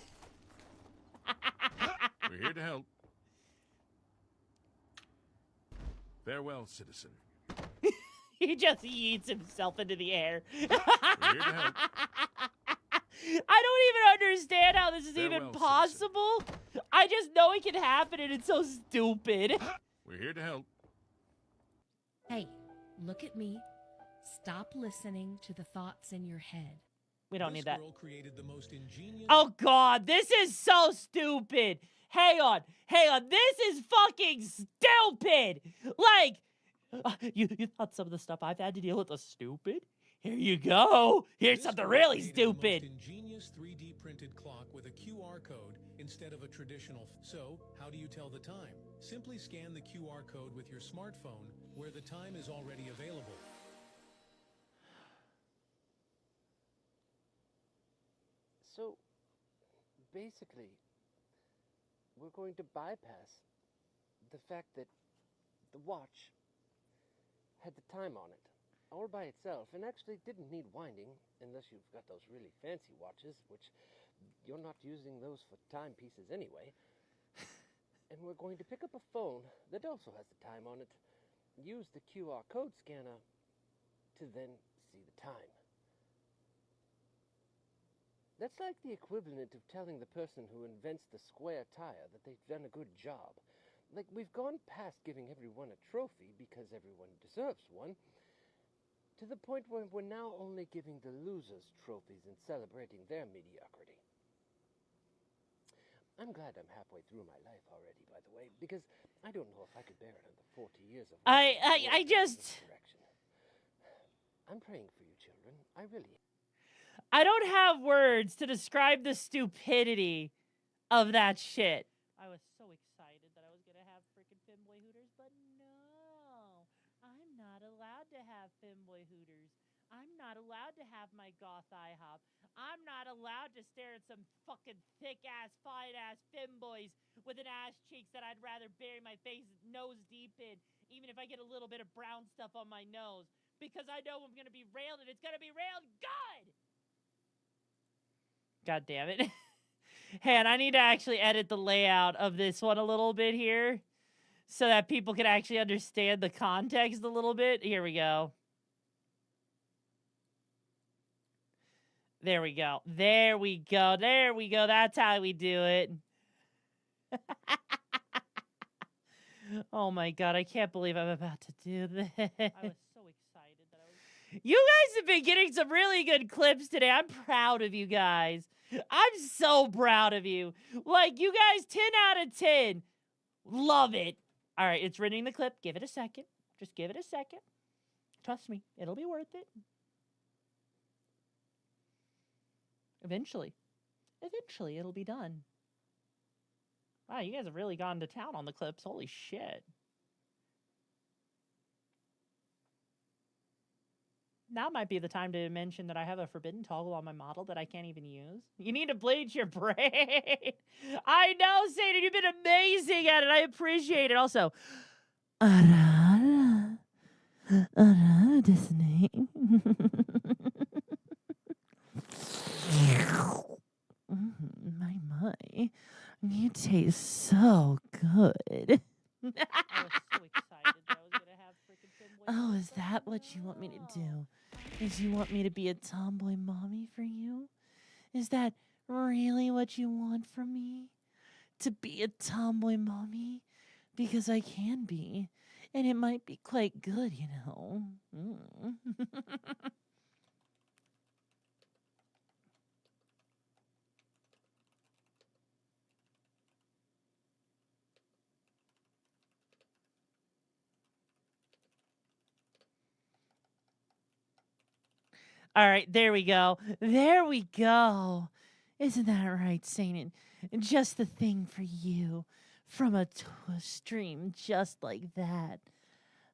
We're here to help. Farewell, citizen. He just yeets himself into the air. We're here to help. I don't even understand how this is Farewell, even possible. Citizen. I just know it can happen and it's so stupid. We're here to help. Hey, look at me. Stop listening to the thoughts in your head. We don't need that. Created the most ingenious... Oh god, this is so stupid. Hang on. This is fucking stupid. Like, you thought some of the stuff I've had to deal with was stupid? Here you go. Here's something really stupid. The most ingenious 3D printed clock with a QR code instead of a traditional. So, how do you tell the time? Simply scan the QR code with your smartphone where the time is already available. So, basically, we're going to bypass the fact that the watch had the time on it, all by itself, and actually didn't need winding, unless you've got those really fancy watches, which you're not using those for timepieces anyway. And we're going to pick up a phone that also has the time on it, use the QR code scanner to then see the time. That's like the equivalent of telling the person who invents the square tire that they've done a good job. Like, we've gone past giving everyone a trophy because everyone deserves one, to the point where we're now only giving the losers trophies and celebrating their mediocrity. I'm glad I'm halfway through my life already, by the way, because I don't know if I could bear another 40 years of I just... I'm praying for you, children. I really am. I don't have words to describe the stupidity of that shit. I was so excited that I was going to have freaking Femboy Hooters, but no. I'm not allowed to have Femboy Hooters. I'm not allowed to have my goth IHOP. I'm not allowed to stare at some fucking thick-ass, fine-ass femboys with an ass cheeks that I'd rather bury my face nose deep in, even if I get a little bit of brown stuff on my nose, because I know I'm going to be railed, and it's going to be railed good! God damn it. Hey, and I need to actually edit the layout of this one a little bit here so that people can actually understand the context a little bit. Here we go. There we go. There we go. There we go. That's how we do it. Oh my god, I can't believe I'm about to do this. I was so excited that I was... You guys have been getting some really good clips today. I'm proud of you guys. I'm so proud of you. Like, you guys, 10 out of 10. Love it. All right, it's running the clip. Give it a second. Just give it a second. Trust me, it'll be worth it. Eventually, it'll be done. Wow, you guys have really gone to town on the clips. Holy shit. Now might be the time to mention that I have a forbidden toggle on my model that I can't even use. You need to bleach your brain. I know, Sadie, you've been amazing at it. I appreciate it. Also, Disney. My. You taste so good. I was so excited that I was going to have freaking Femboy. Oh, is that what you want me to do? Is you want me to be a tomboy mommy for you? Is that really what you want from me? To be a tomboy mommy? Because I can be. And it might be quite good, you know. All right, there we go. There we go. Isn't that right, Saint? And just the thing for you. From a stream just like that.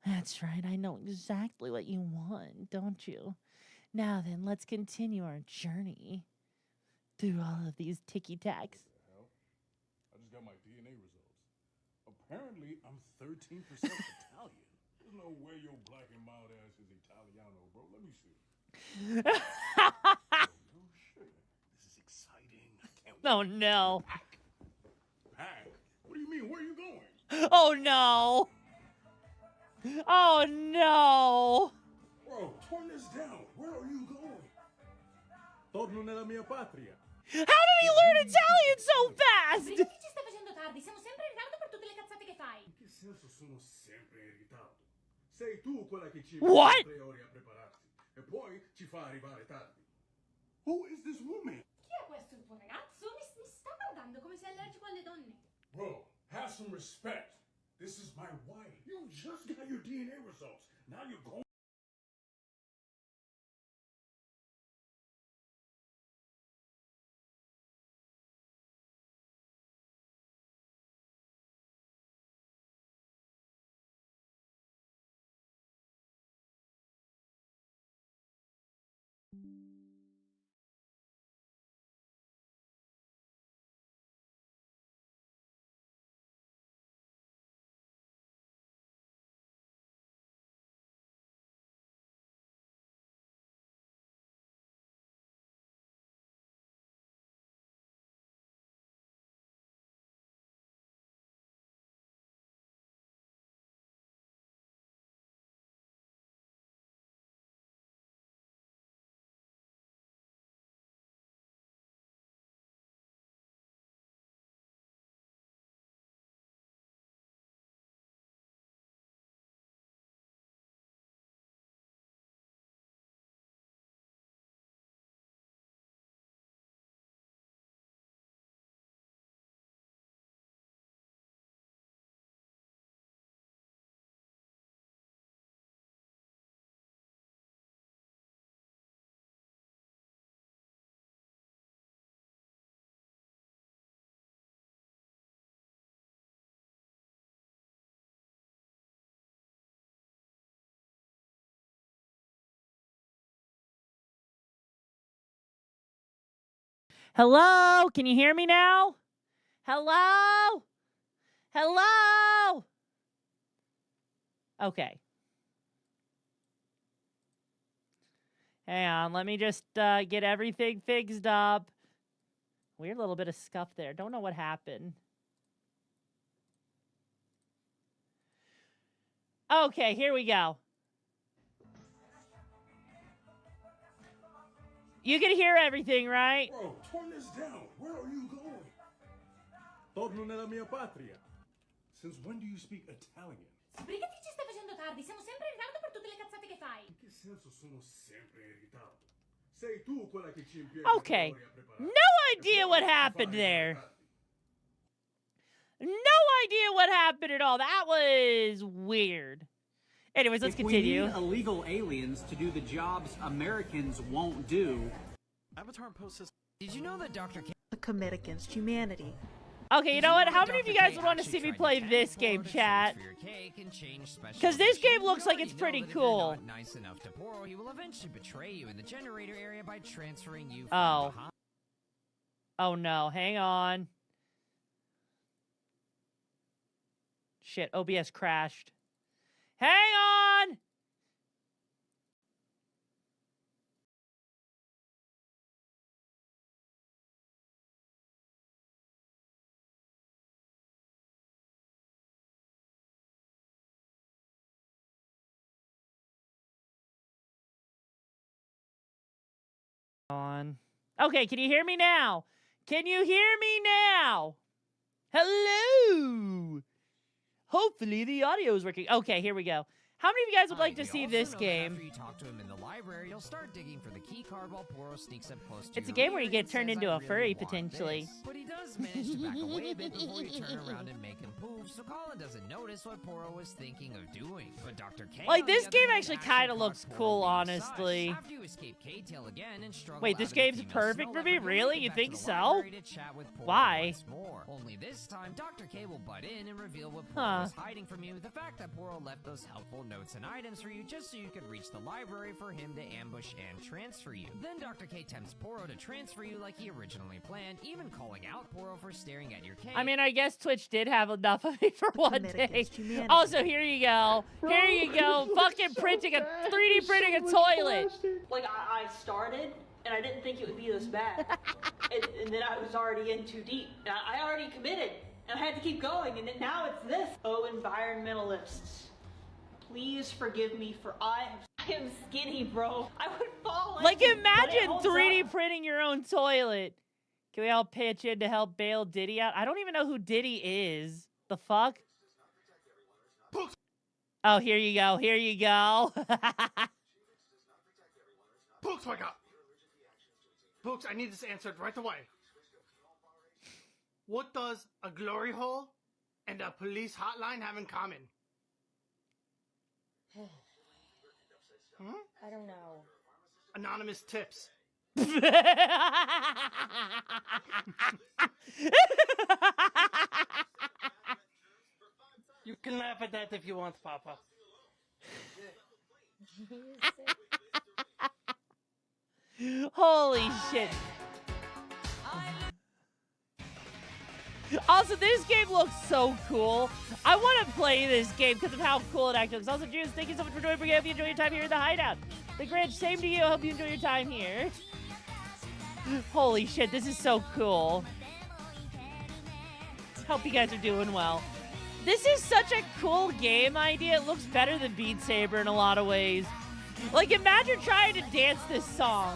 That's right. I know exactly what you want, don't you? Now then, let's continue our journey through all of these ticky-tacks. I just got my DNA results. Apparently, I'm 13% Italian. There's no way your black and mild ass is Italiano, bro. Let me see. Oh, no shit. This is exciting. I can't wait. Oh, no. Pack? What do you mean? Where are you going? Oh, no. Oh, no. Bro, turn this down. Where are you going? Torno nella mia patria. How did he learn Italian so fast? Perché ci stai facendo tardi? Siamo sempre in ritardo per tutte le cazzate che fai. In che senso sono sempre in ritardo? Sei tu quella che ci What? 3 ore a prepararsi e poi ci fa arrivare tardi. Who is this woman? Chi è questo il tuo ragazzo? Mi sta guardando come se è allergico alle donne. Bro, have some respect. This is my wife. You just got your DNA results. Now you're going. Hello? Can you hear me now? Hello? Hello? Okay. Hang on. Let me just get everything fixed up. Weird little bit of scuff there. Don't know what happened. Okay, here we go. You can hear everything, right? Bro, turn this down. Where are you going? Torno nella mia patria. Since when do you speak Italian? Sbrigati, ci stai facendo tardi. Siamo sempre in ritardo per tutte le cazzate che fai. In che senso sono sempre in ritardo? Sei tu quella che ci impiega Okay. 3 ore a prepararsi. No idea what happened there. No idea what happened at all. That was weird. Anyways, let's continue. We need illegal aliens to do the jobs Americans won't do. Avatar posts this. Did you know that Dr. K commit against humanity? Okay, you know what? How many of you guys would want to see me play this game, chat? Because this game looks like it's pretty cool. Nice enough to borrow, he will eventually betray you in the generator area by transferring you from behind. Oh no, hang on. Shit, OBS crashed. Hang on! Okay, can you hear me now? Can you hear me now? Hello! Hopefully the audio is working. Okay, here we go. How many of you guys would like to We see also this know that game? After you talk to him in the library, you'll start digging for the key card while Poro sneaks up close to It's a your game where ear you get and turned says, into "I a really furry, want potentially. this." But he does manage to back away a bit before you turn around and make him poof, so Colin doesn't notice what Poro was thinking of doing. But Dr. K, Like, on the this other game hand, actually kind of caught looks Poro cool, being honestly. sus. After you escape K-Tail again and struggle Wait, out this of the game's female perfect snow for me? leopard, you'll Really? make it You back to think the so? library to chat with Poro Why? once more. Only this time, Dr. K will butt in and reveal what Poro Huh. was hiding from you, the fact that Poro left those helpful notes and items for you just so you could reach the library for him to ambush and transfer you. Then Dr. K tempts Poro to transfer you like he originally planned, even calling out Poro for staring at your cake. I mean, I guess Twitch did have enough of me for one day. Also, here you go. Here you go. Fucking printing a 3D printing a toilet. Like, I started, and I didn't think it would be this bad. and then I was already in too deep. And I already committed, and I had to keep going, and then now it's this. Oh, environmentalists, please forgive me, for I am skinny, bro. I would fall Like, in, but it imagine holds 3D up. printing your own toilet. Can we all pitch in to help bail Diddy out? I don't even know who Diddy is. The fuck? Oh, here you go. Here you go. Books, wake up! Books, I need this answered right away. What does a glory hole and a police hotline have in common? I don't know. Anonymous tips. You can laugh at that if you want, Papa. Holy shit. Also, this game looks so cool. I want to play this game because of how cool it actually looks. Also, Juice, thank you so much for joining. I hope you enjoy your time here in the Hideout. The Grinch, same to you. I hope you enjoy your time here. Holy shit, this is so cool. Hope you guys are doing well. This is such a cool game idea. It looks better than Beat Saber in a lot of ways. Like, imagine trying to dance this song.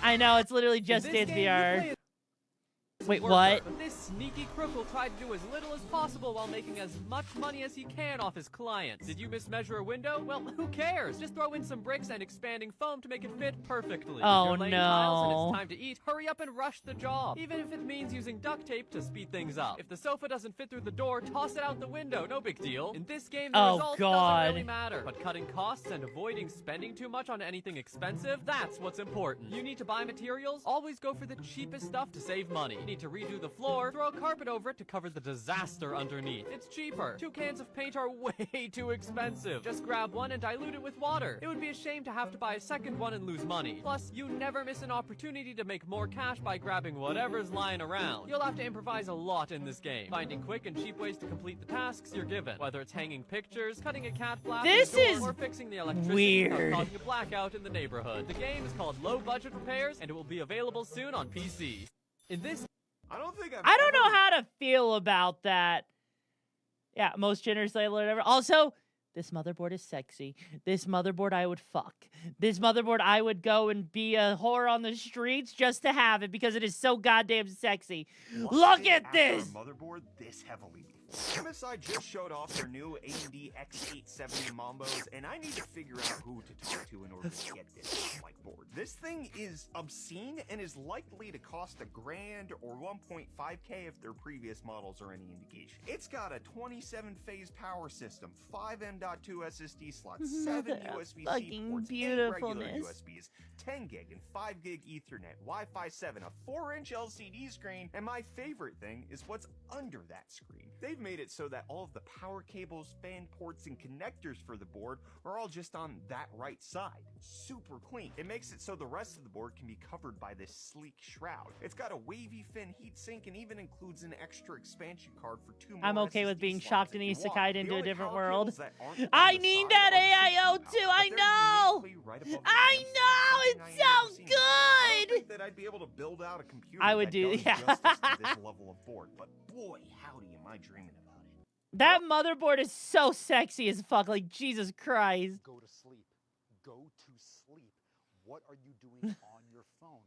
I know, it's literally just Dance VR. Wait, what? But this sneaky crook will try to do as little as possible while making as much money as he can off his clients. Did you mismeasure a window? Well, who cares? Just throw in some bricks and expanding foam to make it fit perfectly. Oh, if you're laying tiles and no. it's time to eat, hurry up and rush the job. Even if it means using duct tape to speed things up. If the sofa doesn't fit through the door, toss it out the window. No big deal. In this game, the Oh, result God. doesn't really matter. But cutting costs and avoiding spending too much on anything expensive, that's what's important. You need to buy materials? Always go for the cheapest stuff to save money. You need to redo the floor? Throw a carpet over it to cover the disaster underneath. It's cheaper. 2 cans of paint are way too expensive. Just grab one and dilute it with water. It would be a shame to have to buy a second one and lose money. Plus, you never miss an opportunity to make more cash by grabbing whatever's lying around. You'll have to improvise a lot in this game, finding quick and cheap ways to complete the tasks you're given. Whether it's hanging pictures, cutting a cat flap in This the door, is or fixing the electricity weird. without causing a blackout in the neighborhood. The game is called Low Budget Repairs, and it will be available soon on PC. In this I don't know how to feel about that. Yeah, most generous label or whatever. Also, this motherboard is sexy. This motherboard I would fuck. This motherboard I would go and be a whore on the streets just to have it because it is so goddamn sexy. Look at this! Motherboard this heavily. MSI just showed off their new AMD X870 Mambos, and I need to figure out who to talk to in order to get this like board. This thing is obscene and is likely to cost $1,000 or 1.5K if their previous models are any indication. It's got a 27-phase power system, 5 M.2 SSD slots, 7 USB-C ports, 8 regular beautifulness. USBs, 10 gig and 5 gig Ethernet, Wi-Fi 7, a 4-inch LCD screen, and my favorite thing is what's under that screen. They've made it so that all of the power cables, fan ports, and connectors for the board are all just on that right side. Super clean. It makes it so the rest of the board can be covered by this sleek shroud. It's got a wavy fin heatsink and even includes an extra expansion card for 2 more I'm okay SSD with being slots shocked if and you want. isekai'd The into a only different power world. cables that aren't on I the need side that are AIO too, I know! right above the I clamps. know, it's so I don't good! think that I'd be able to build out a computer I would that do, does yeah. justice to this level of board, but boy, howdy am I dreaming about it. That motherboard is so sexy as fuck. Like, Jesus Christ. Go to sleep. Go to sleep. What are you doing on your phone?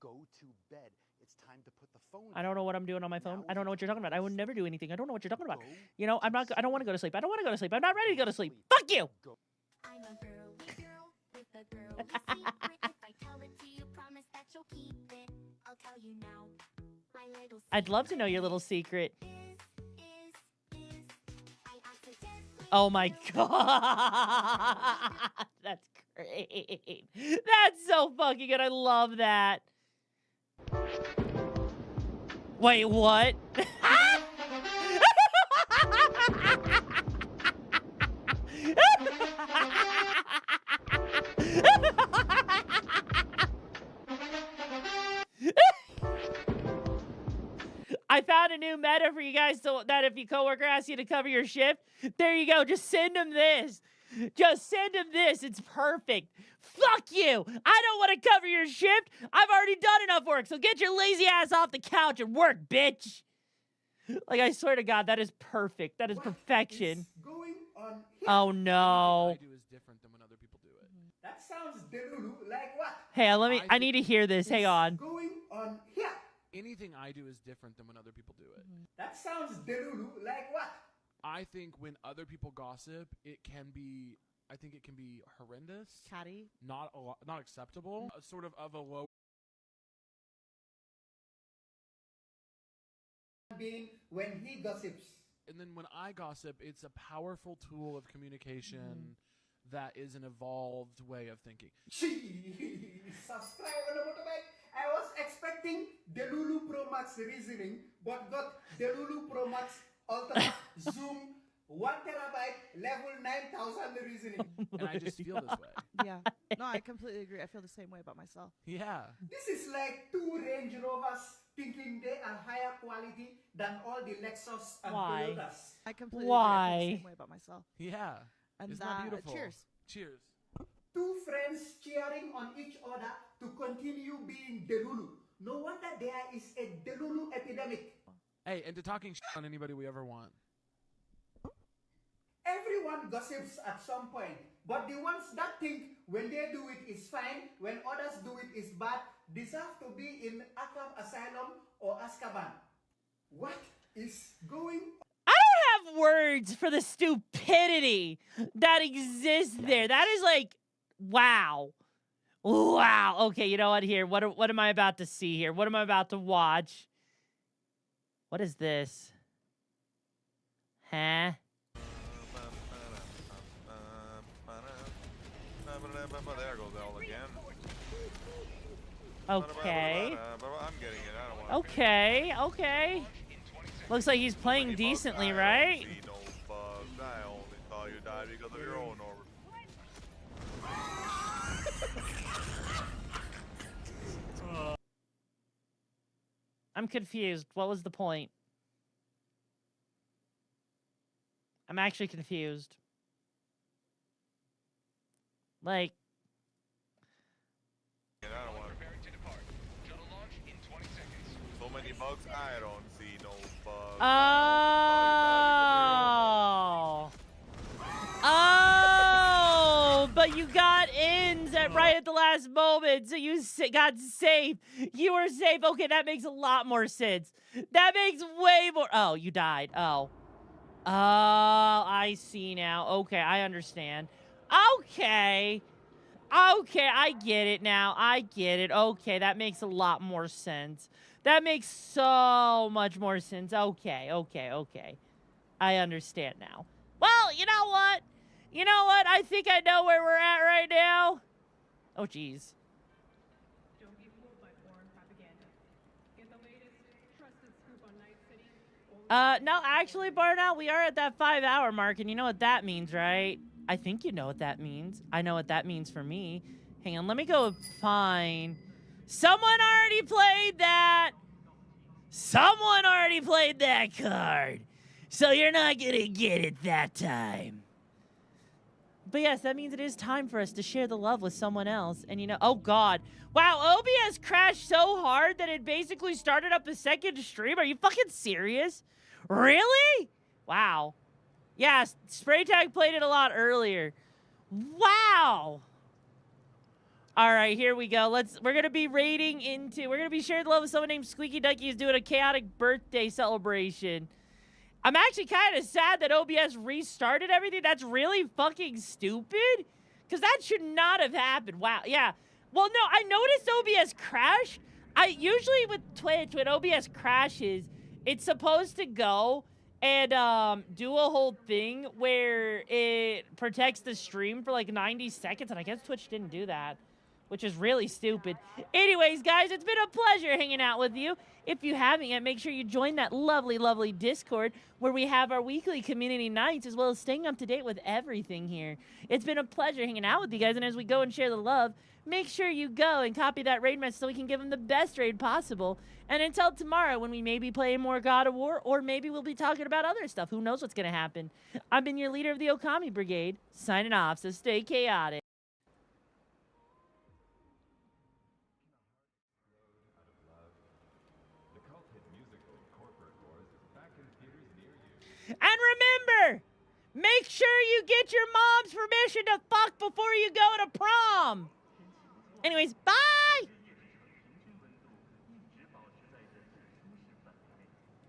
Go to bed. It's time to put the phone I don't know what I'm doing on my phone. I don't know what you're talking about. I would never do anything. I don't know what you're talking about. You know, I don't want to go to sleep. I don't want to go to sleep. I'm not ready to go to sleep. Fuck you! I'm a girly girl with a girly secret. If I tell it to you, promise that you'll keep it. I'll tell you now. My little I'd love to know your little secret. I accidentally Oh my god. That's great. That's so fucking good. I love that. Wait, what? I found a new meta for you guys so that if your coworker asks you to cover your shift, there you go. Just send them this. Just send him this. It's perfect. Fuck you. I don't want to cover your shift. I've already done enough work, so get your lazy ass off the couch and work, bitch. Like, I swear to God, that is perfect. That is perfection. Going on here? Oh, no. I do is different than when other people do it. That sounds delulu. Like what? Hey, I need to hear this. Hang on. Going on here? Anything I do is different than when other people do it. That sounds delulu. Like what? I think when other people gossip, it can be horrendous. Catty. Not acceptable. Sort of a low. Being when he gossips. And then when I gossip, it's a powerful tool of communication that is an evolved way of thinking. Subscribe on the motorbike. I was expecting Delulu Pro Max reasoning, but got Delulu Pro Max Ultra Zoom 1 terabyte level 9000 reasoning. And I just feel this way. Yeah. No, I completely agree. I feel the same way about myself. Yeah. This is like 2 Range Rovers thinking they are higher quality than all the Lexus and Toyotas. I completely agree. I feel the Why? same way about myself. Yeah. And Isn't that beautiful? Cheers. Cheers. 2 friends cheering on each other to continue being Delulu. No wonder there is a Delulu epidemic. Hey, and to talking shit on anybody we ever want. Everyone gossips at some point, but the ones that think when they do it is fine, when others do it is bad, deserve to be in Arkham Asylum or Azkaban. What is going on? I don't have words for the stupidity that exists there. That is like, wow. Wow. Okay, you know what? Here, what am I about to see here? What am I about to watch? What is this? Huh? There goes L again. Okay. I'm getting it. I don't want Okay, okay. Looks like he's playing decently, right? See no bugs. I only thought you died because of your own I'm confused. What was the point? I'm actually confused. Like, I don't want so many bugs. I don't see no bugs. oh, oh, but you got ins right at the last moment, so you got safe. You were safe. Okay, that makes a lot more sense. That makes way more. Oh, you died. Oh, I see now. Okay, I understand. Okay. Okay, I get it now. I get it. Okay, that makes a lot more sense. That makes so much more sense. Okay, okay, okay. I understand now. Well, you know what? You know what? I think I know where we're at right now. Oh, jeez. Don't be fooled by foreign propaganda. Get the latest trusted scoop on Night City. No, actually, Barnell, we are at that 5-hour mark, and you know what that means, right? I think you know what that means. I know what that means for me. Hang on, let me go find... Someone already played that! Someone already played that card! So you're not gonna get it that time. But yes, that means it is time for us to share the love with someone else. And you know, oh God. Wow, OBS crashed so hard that it basically started up a second stream. Are you fucking serious? Really? Wow. Yeah, Spray Tag played it a lot earlier. Wow. All right, here we go. We're going to be sharing the love with someone named Squeaky Ducky who's doing a chaotic birthday celebration. I'm actually kind of sad that OBS restarted everything. That's really fucking stupid. Because that should not have happened. Wow, yeah. Well, no, I noticed OBS crashed. Usually with Twitch, when OBS crashes, it's supposed to go and do a whole thing where it protects the stream for like 90 seconds. And I guess Twitch didn't do that, which is really stupid. Anyways, guys, it's been a pleasure hanging out with you. If you haven't yet, make sure you join that lovely, lovely Discord where we have our weekly community nights as well as staying up to date with everything here. It's been a pleasure hanging out with you guys, and as we go and share the love, make sure you go and copy that raid message so we can give them the best raid possible. And until tomorrow when we may be playing more God of War, or maybe we'll be talking about other stuff. Who knows what's going to happen? I've been your leader of the Okami Brigade, signing off, so stay chaotic. And remember, make sure you get your mom's permission to fuck before you go to prom. Anyways, bye!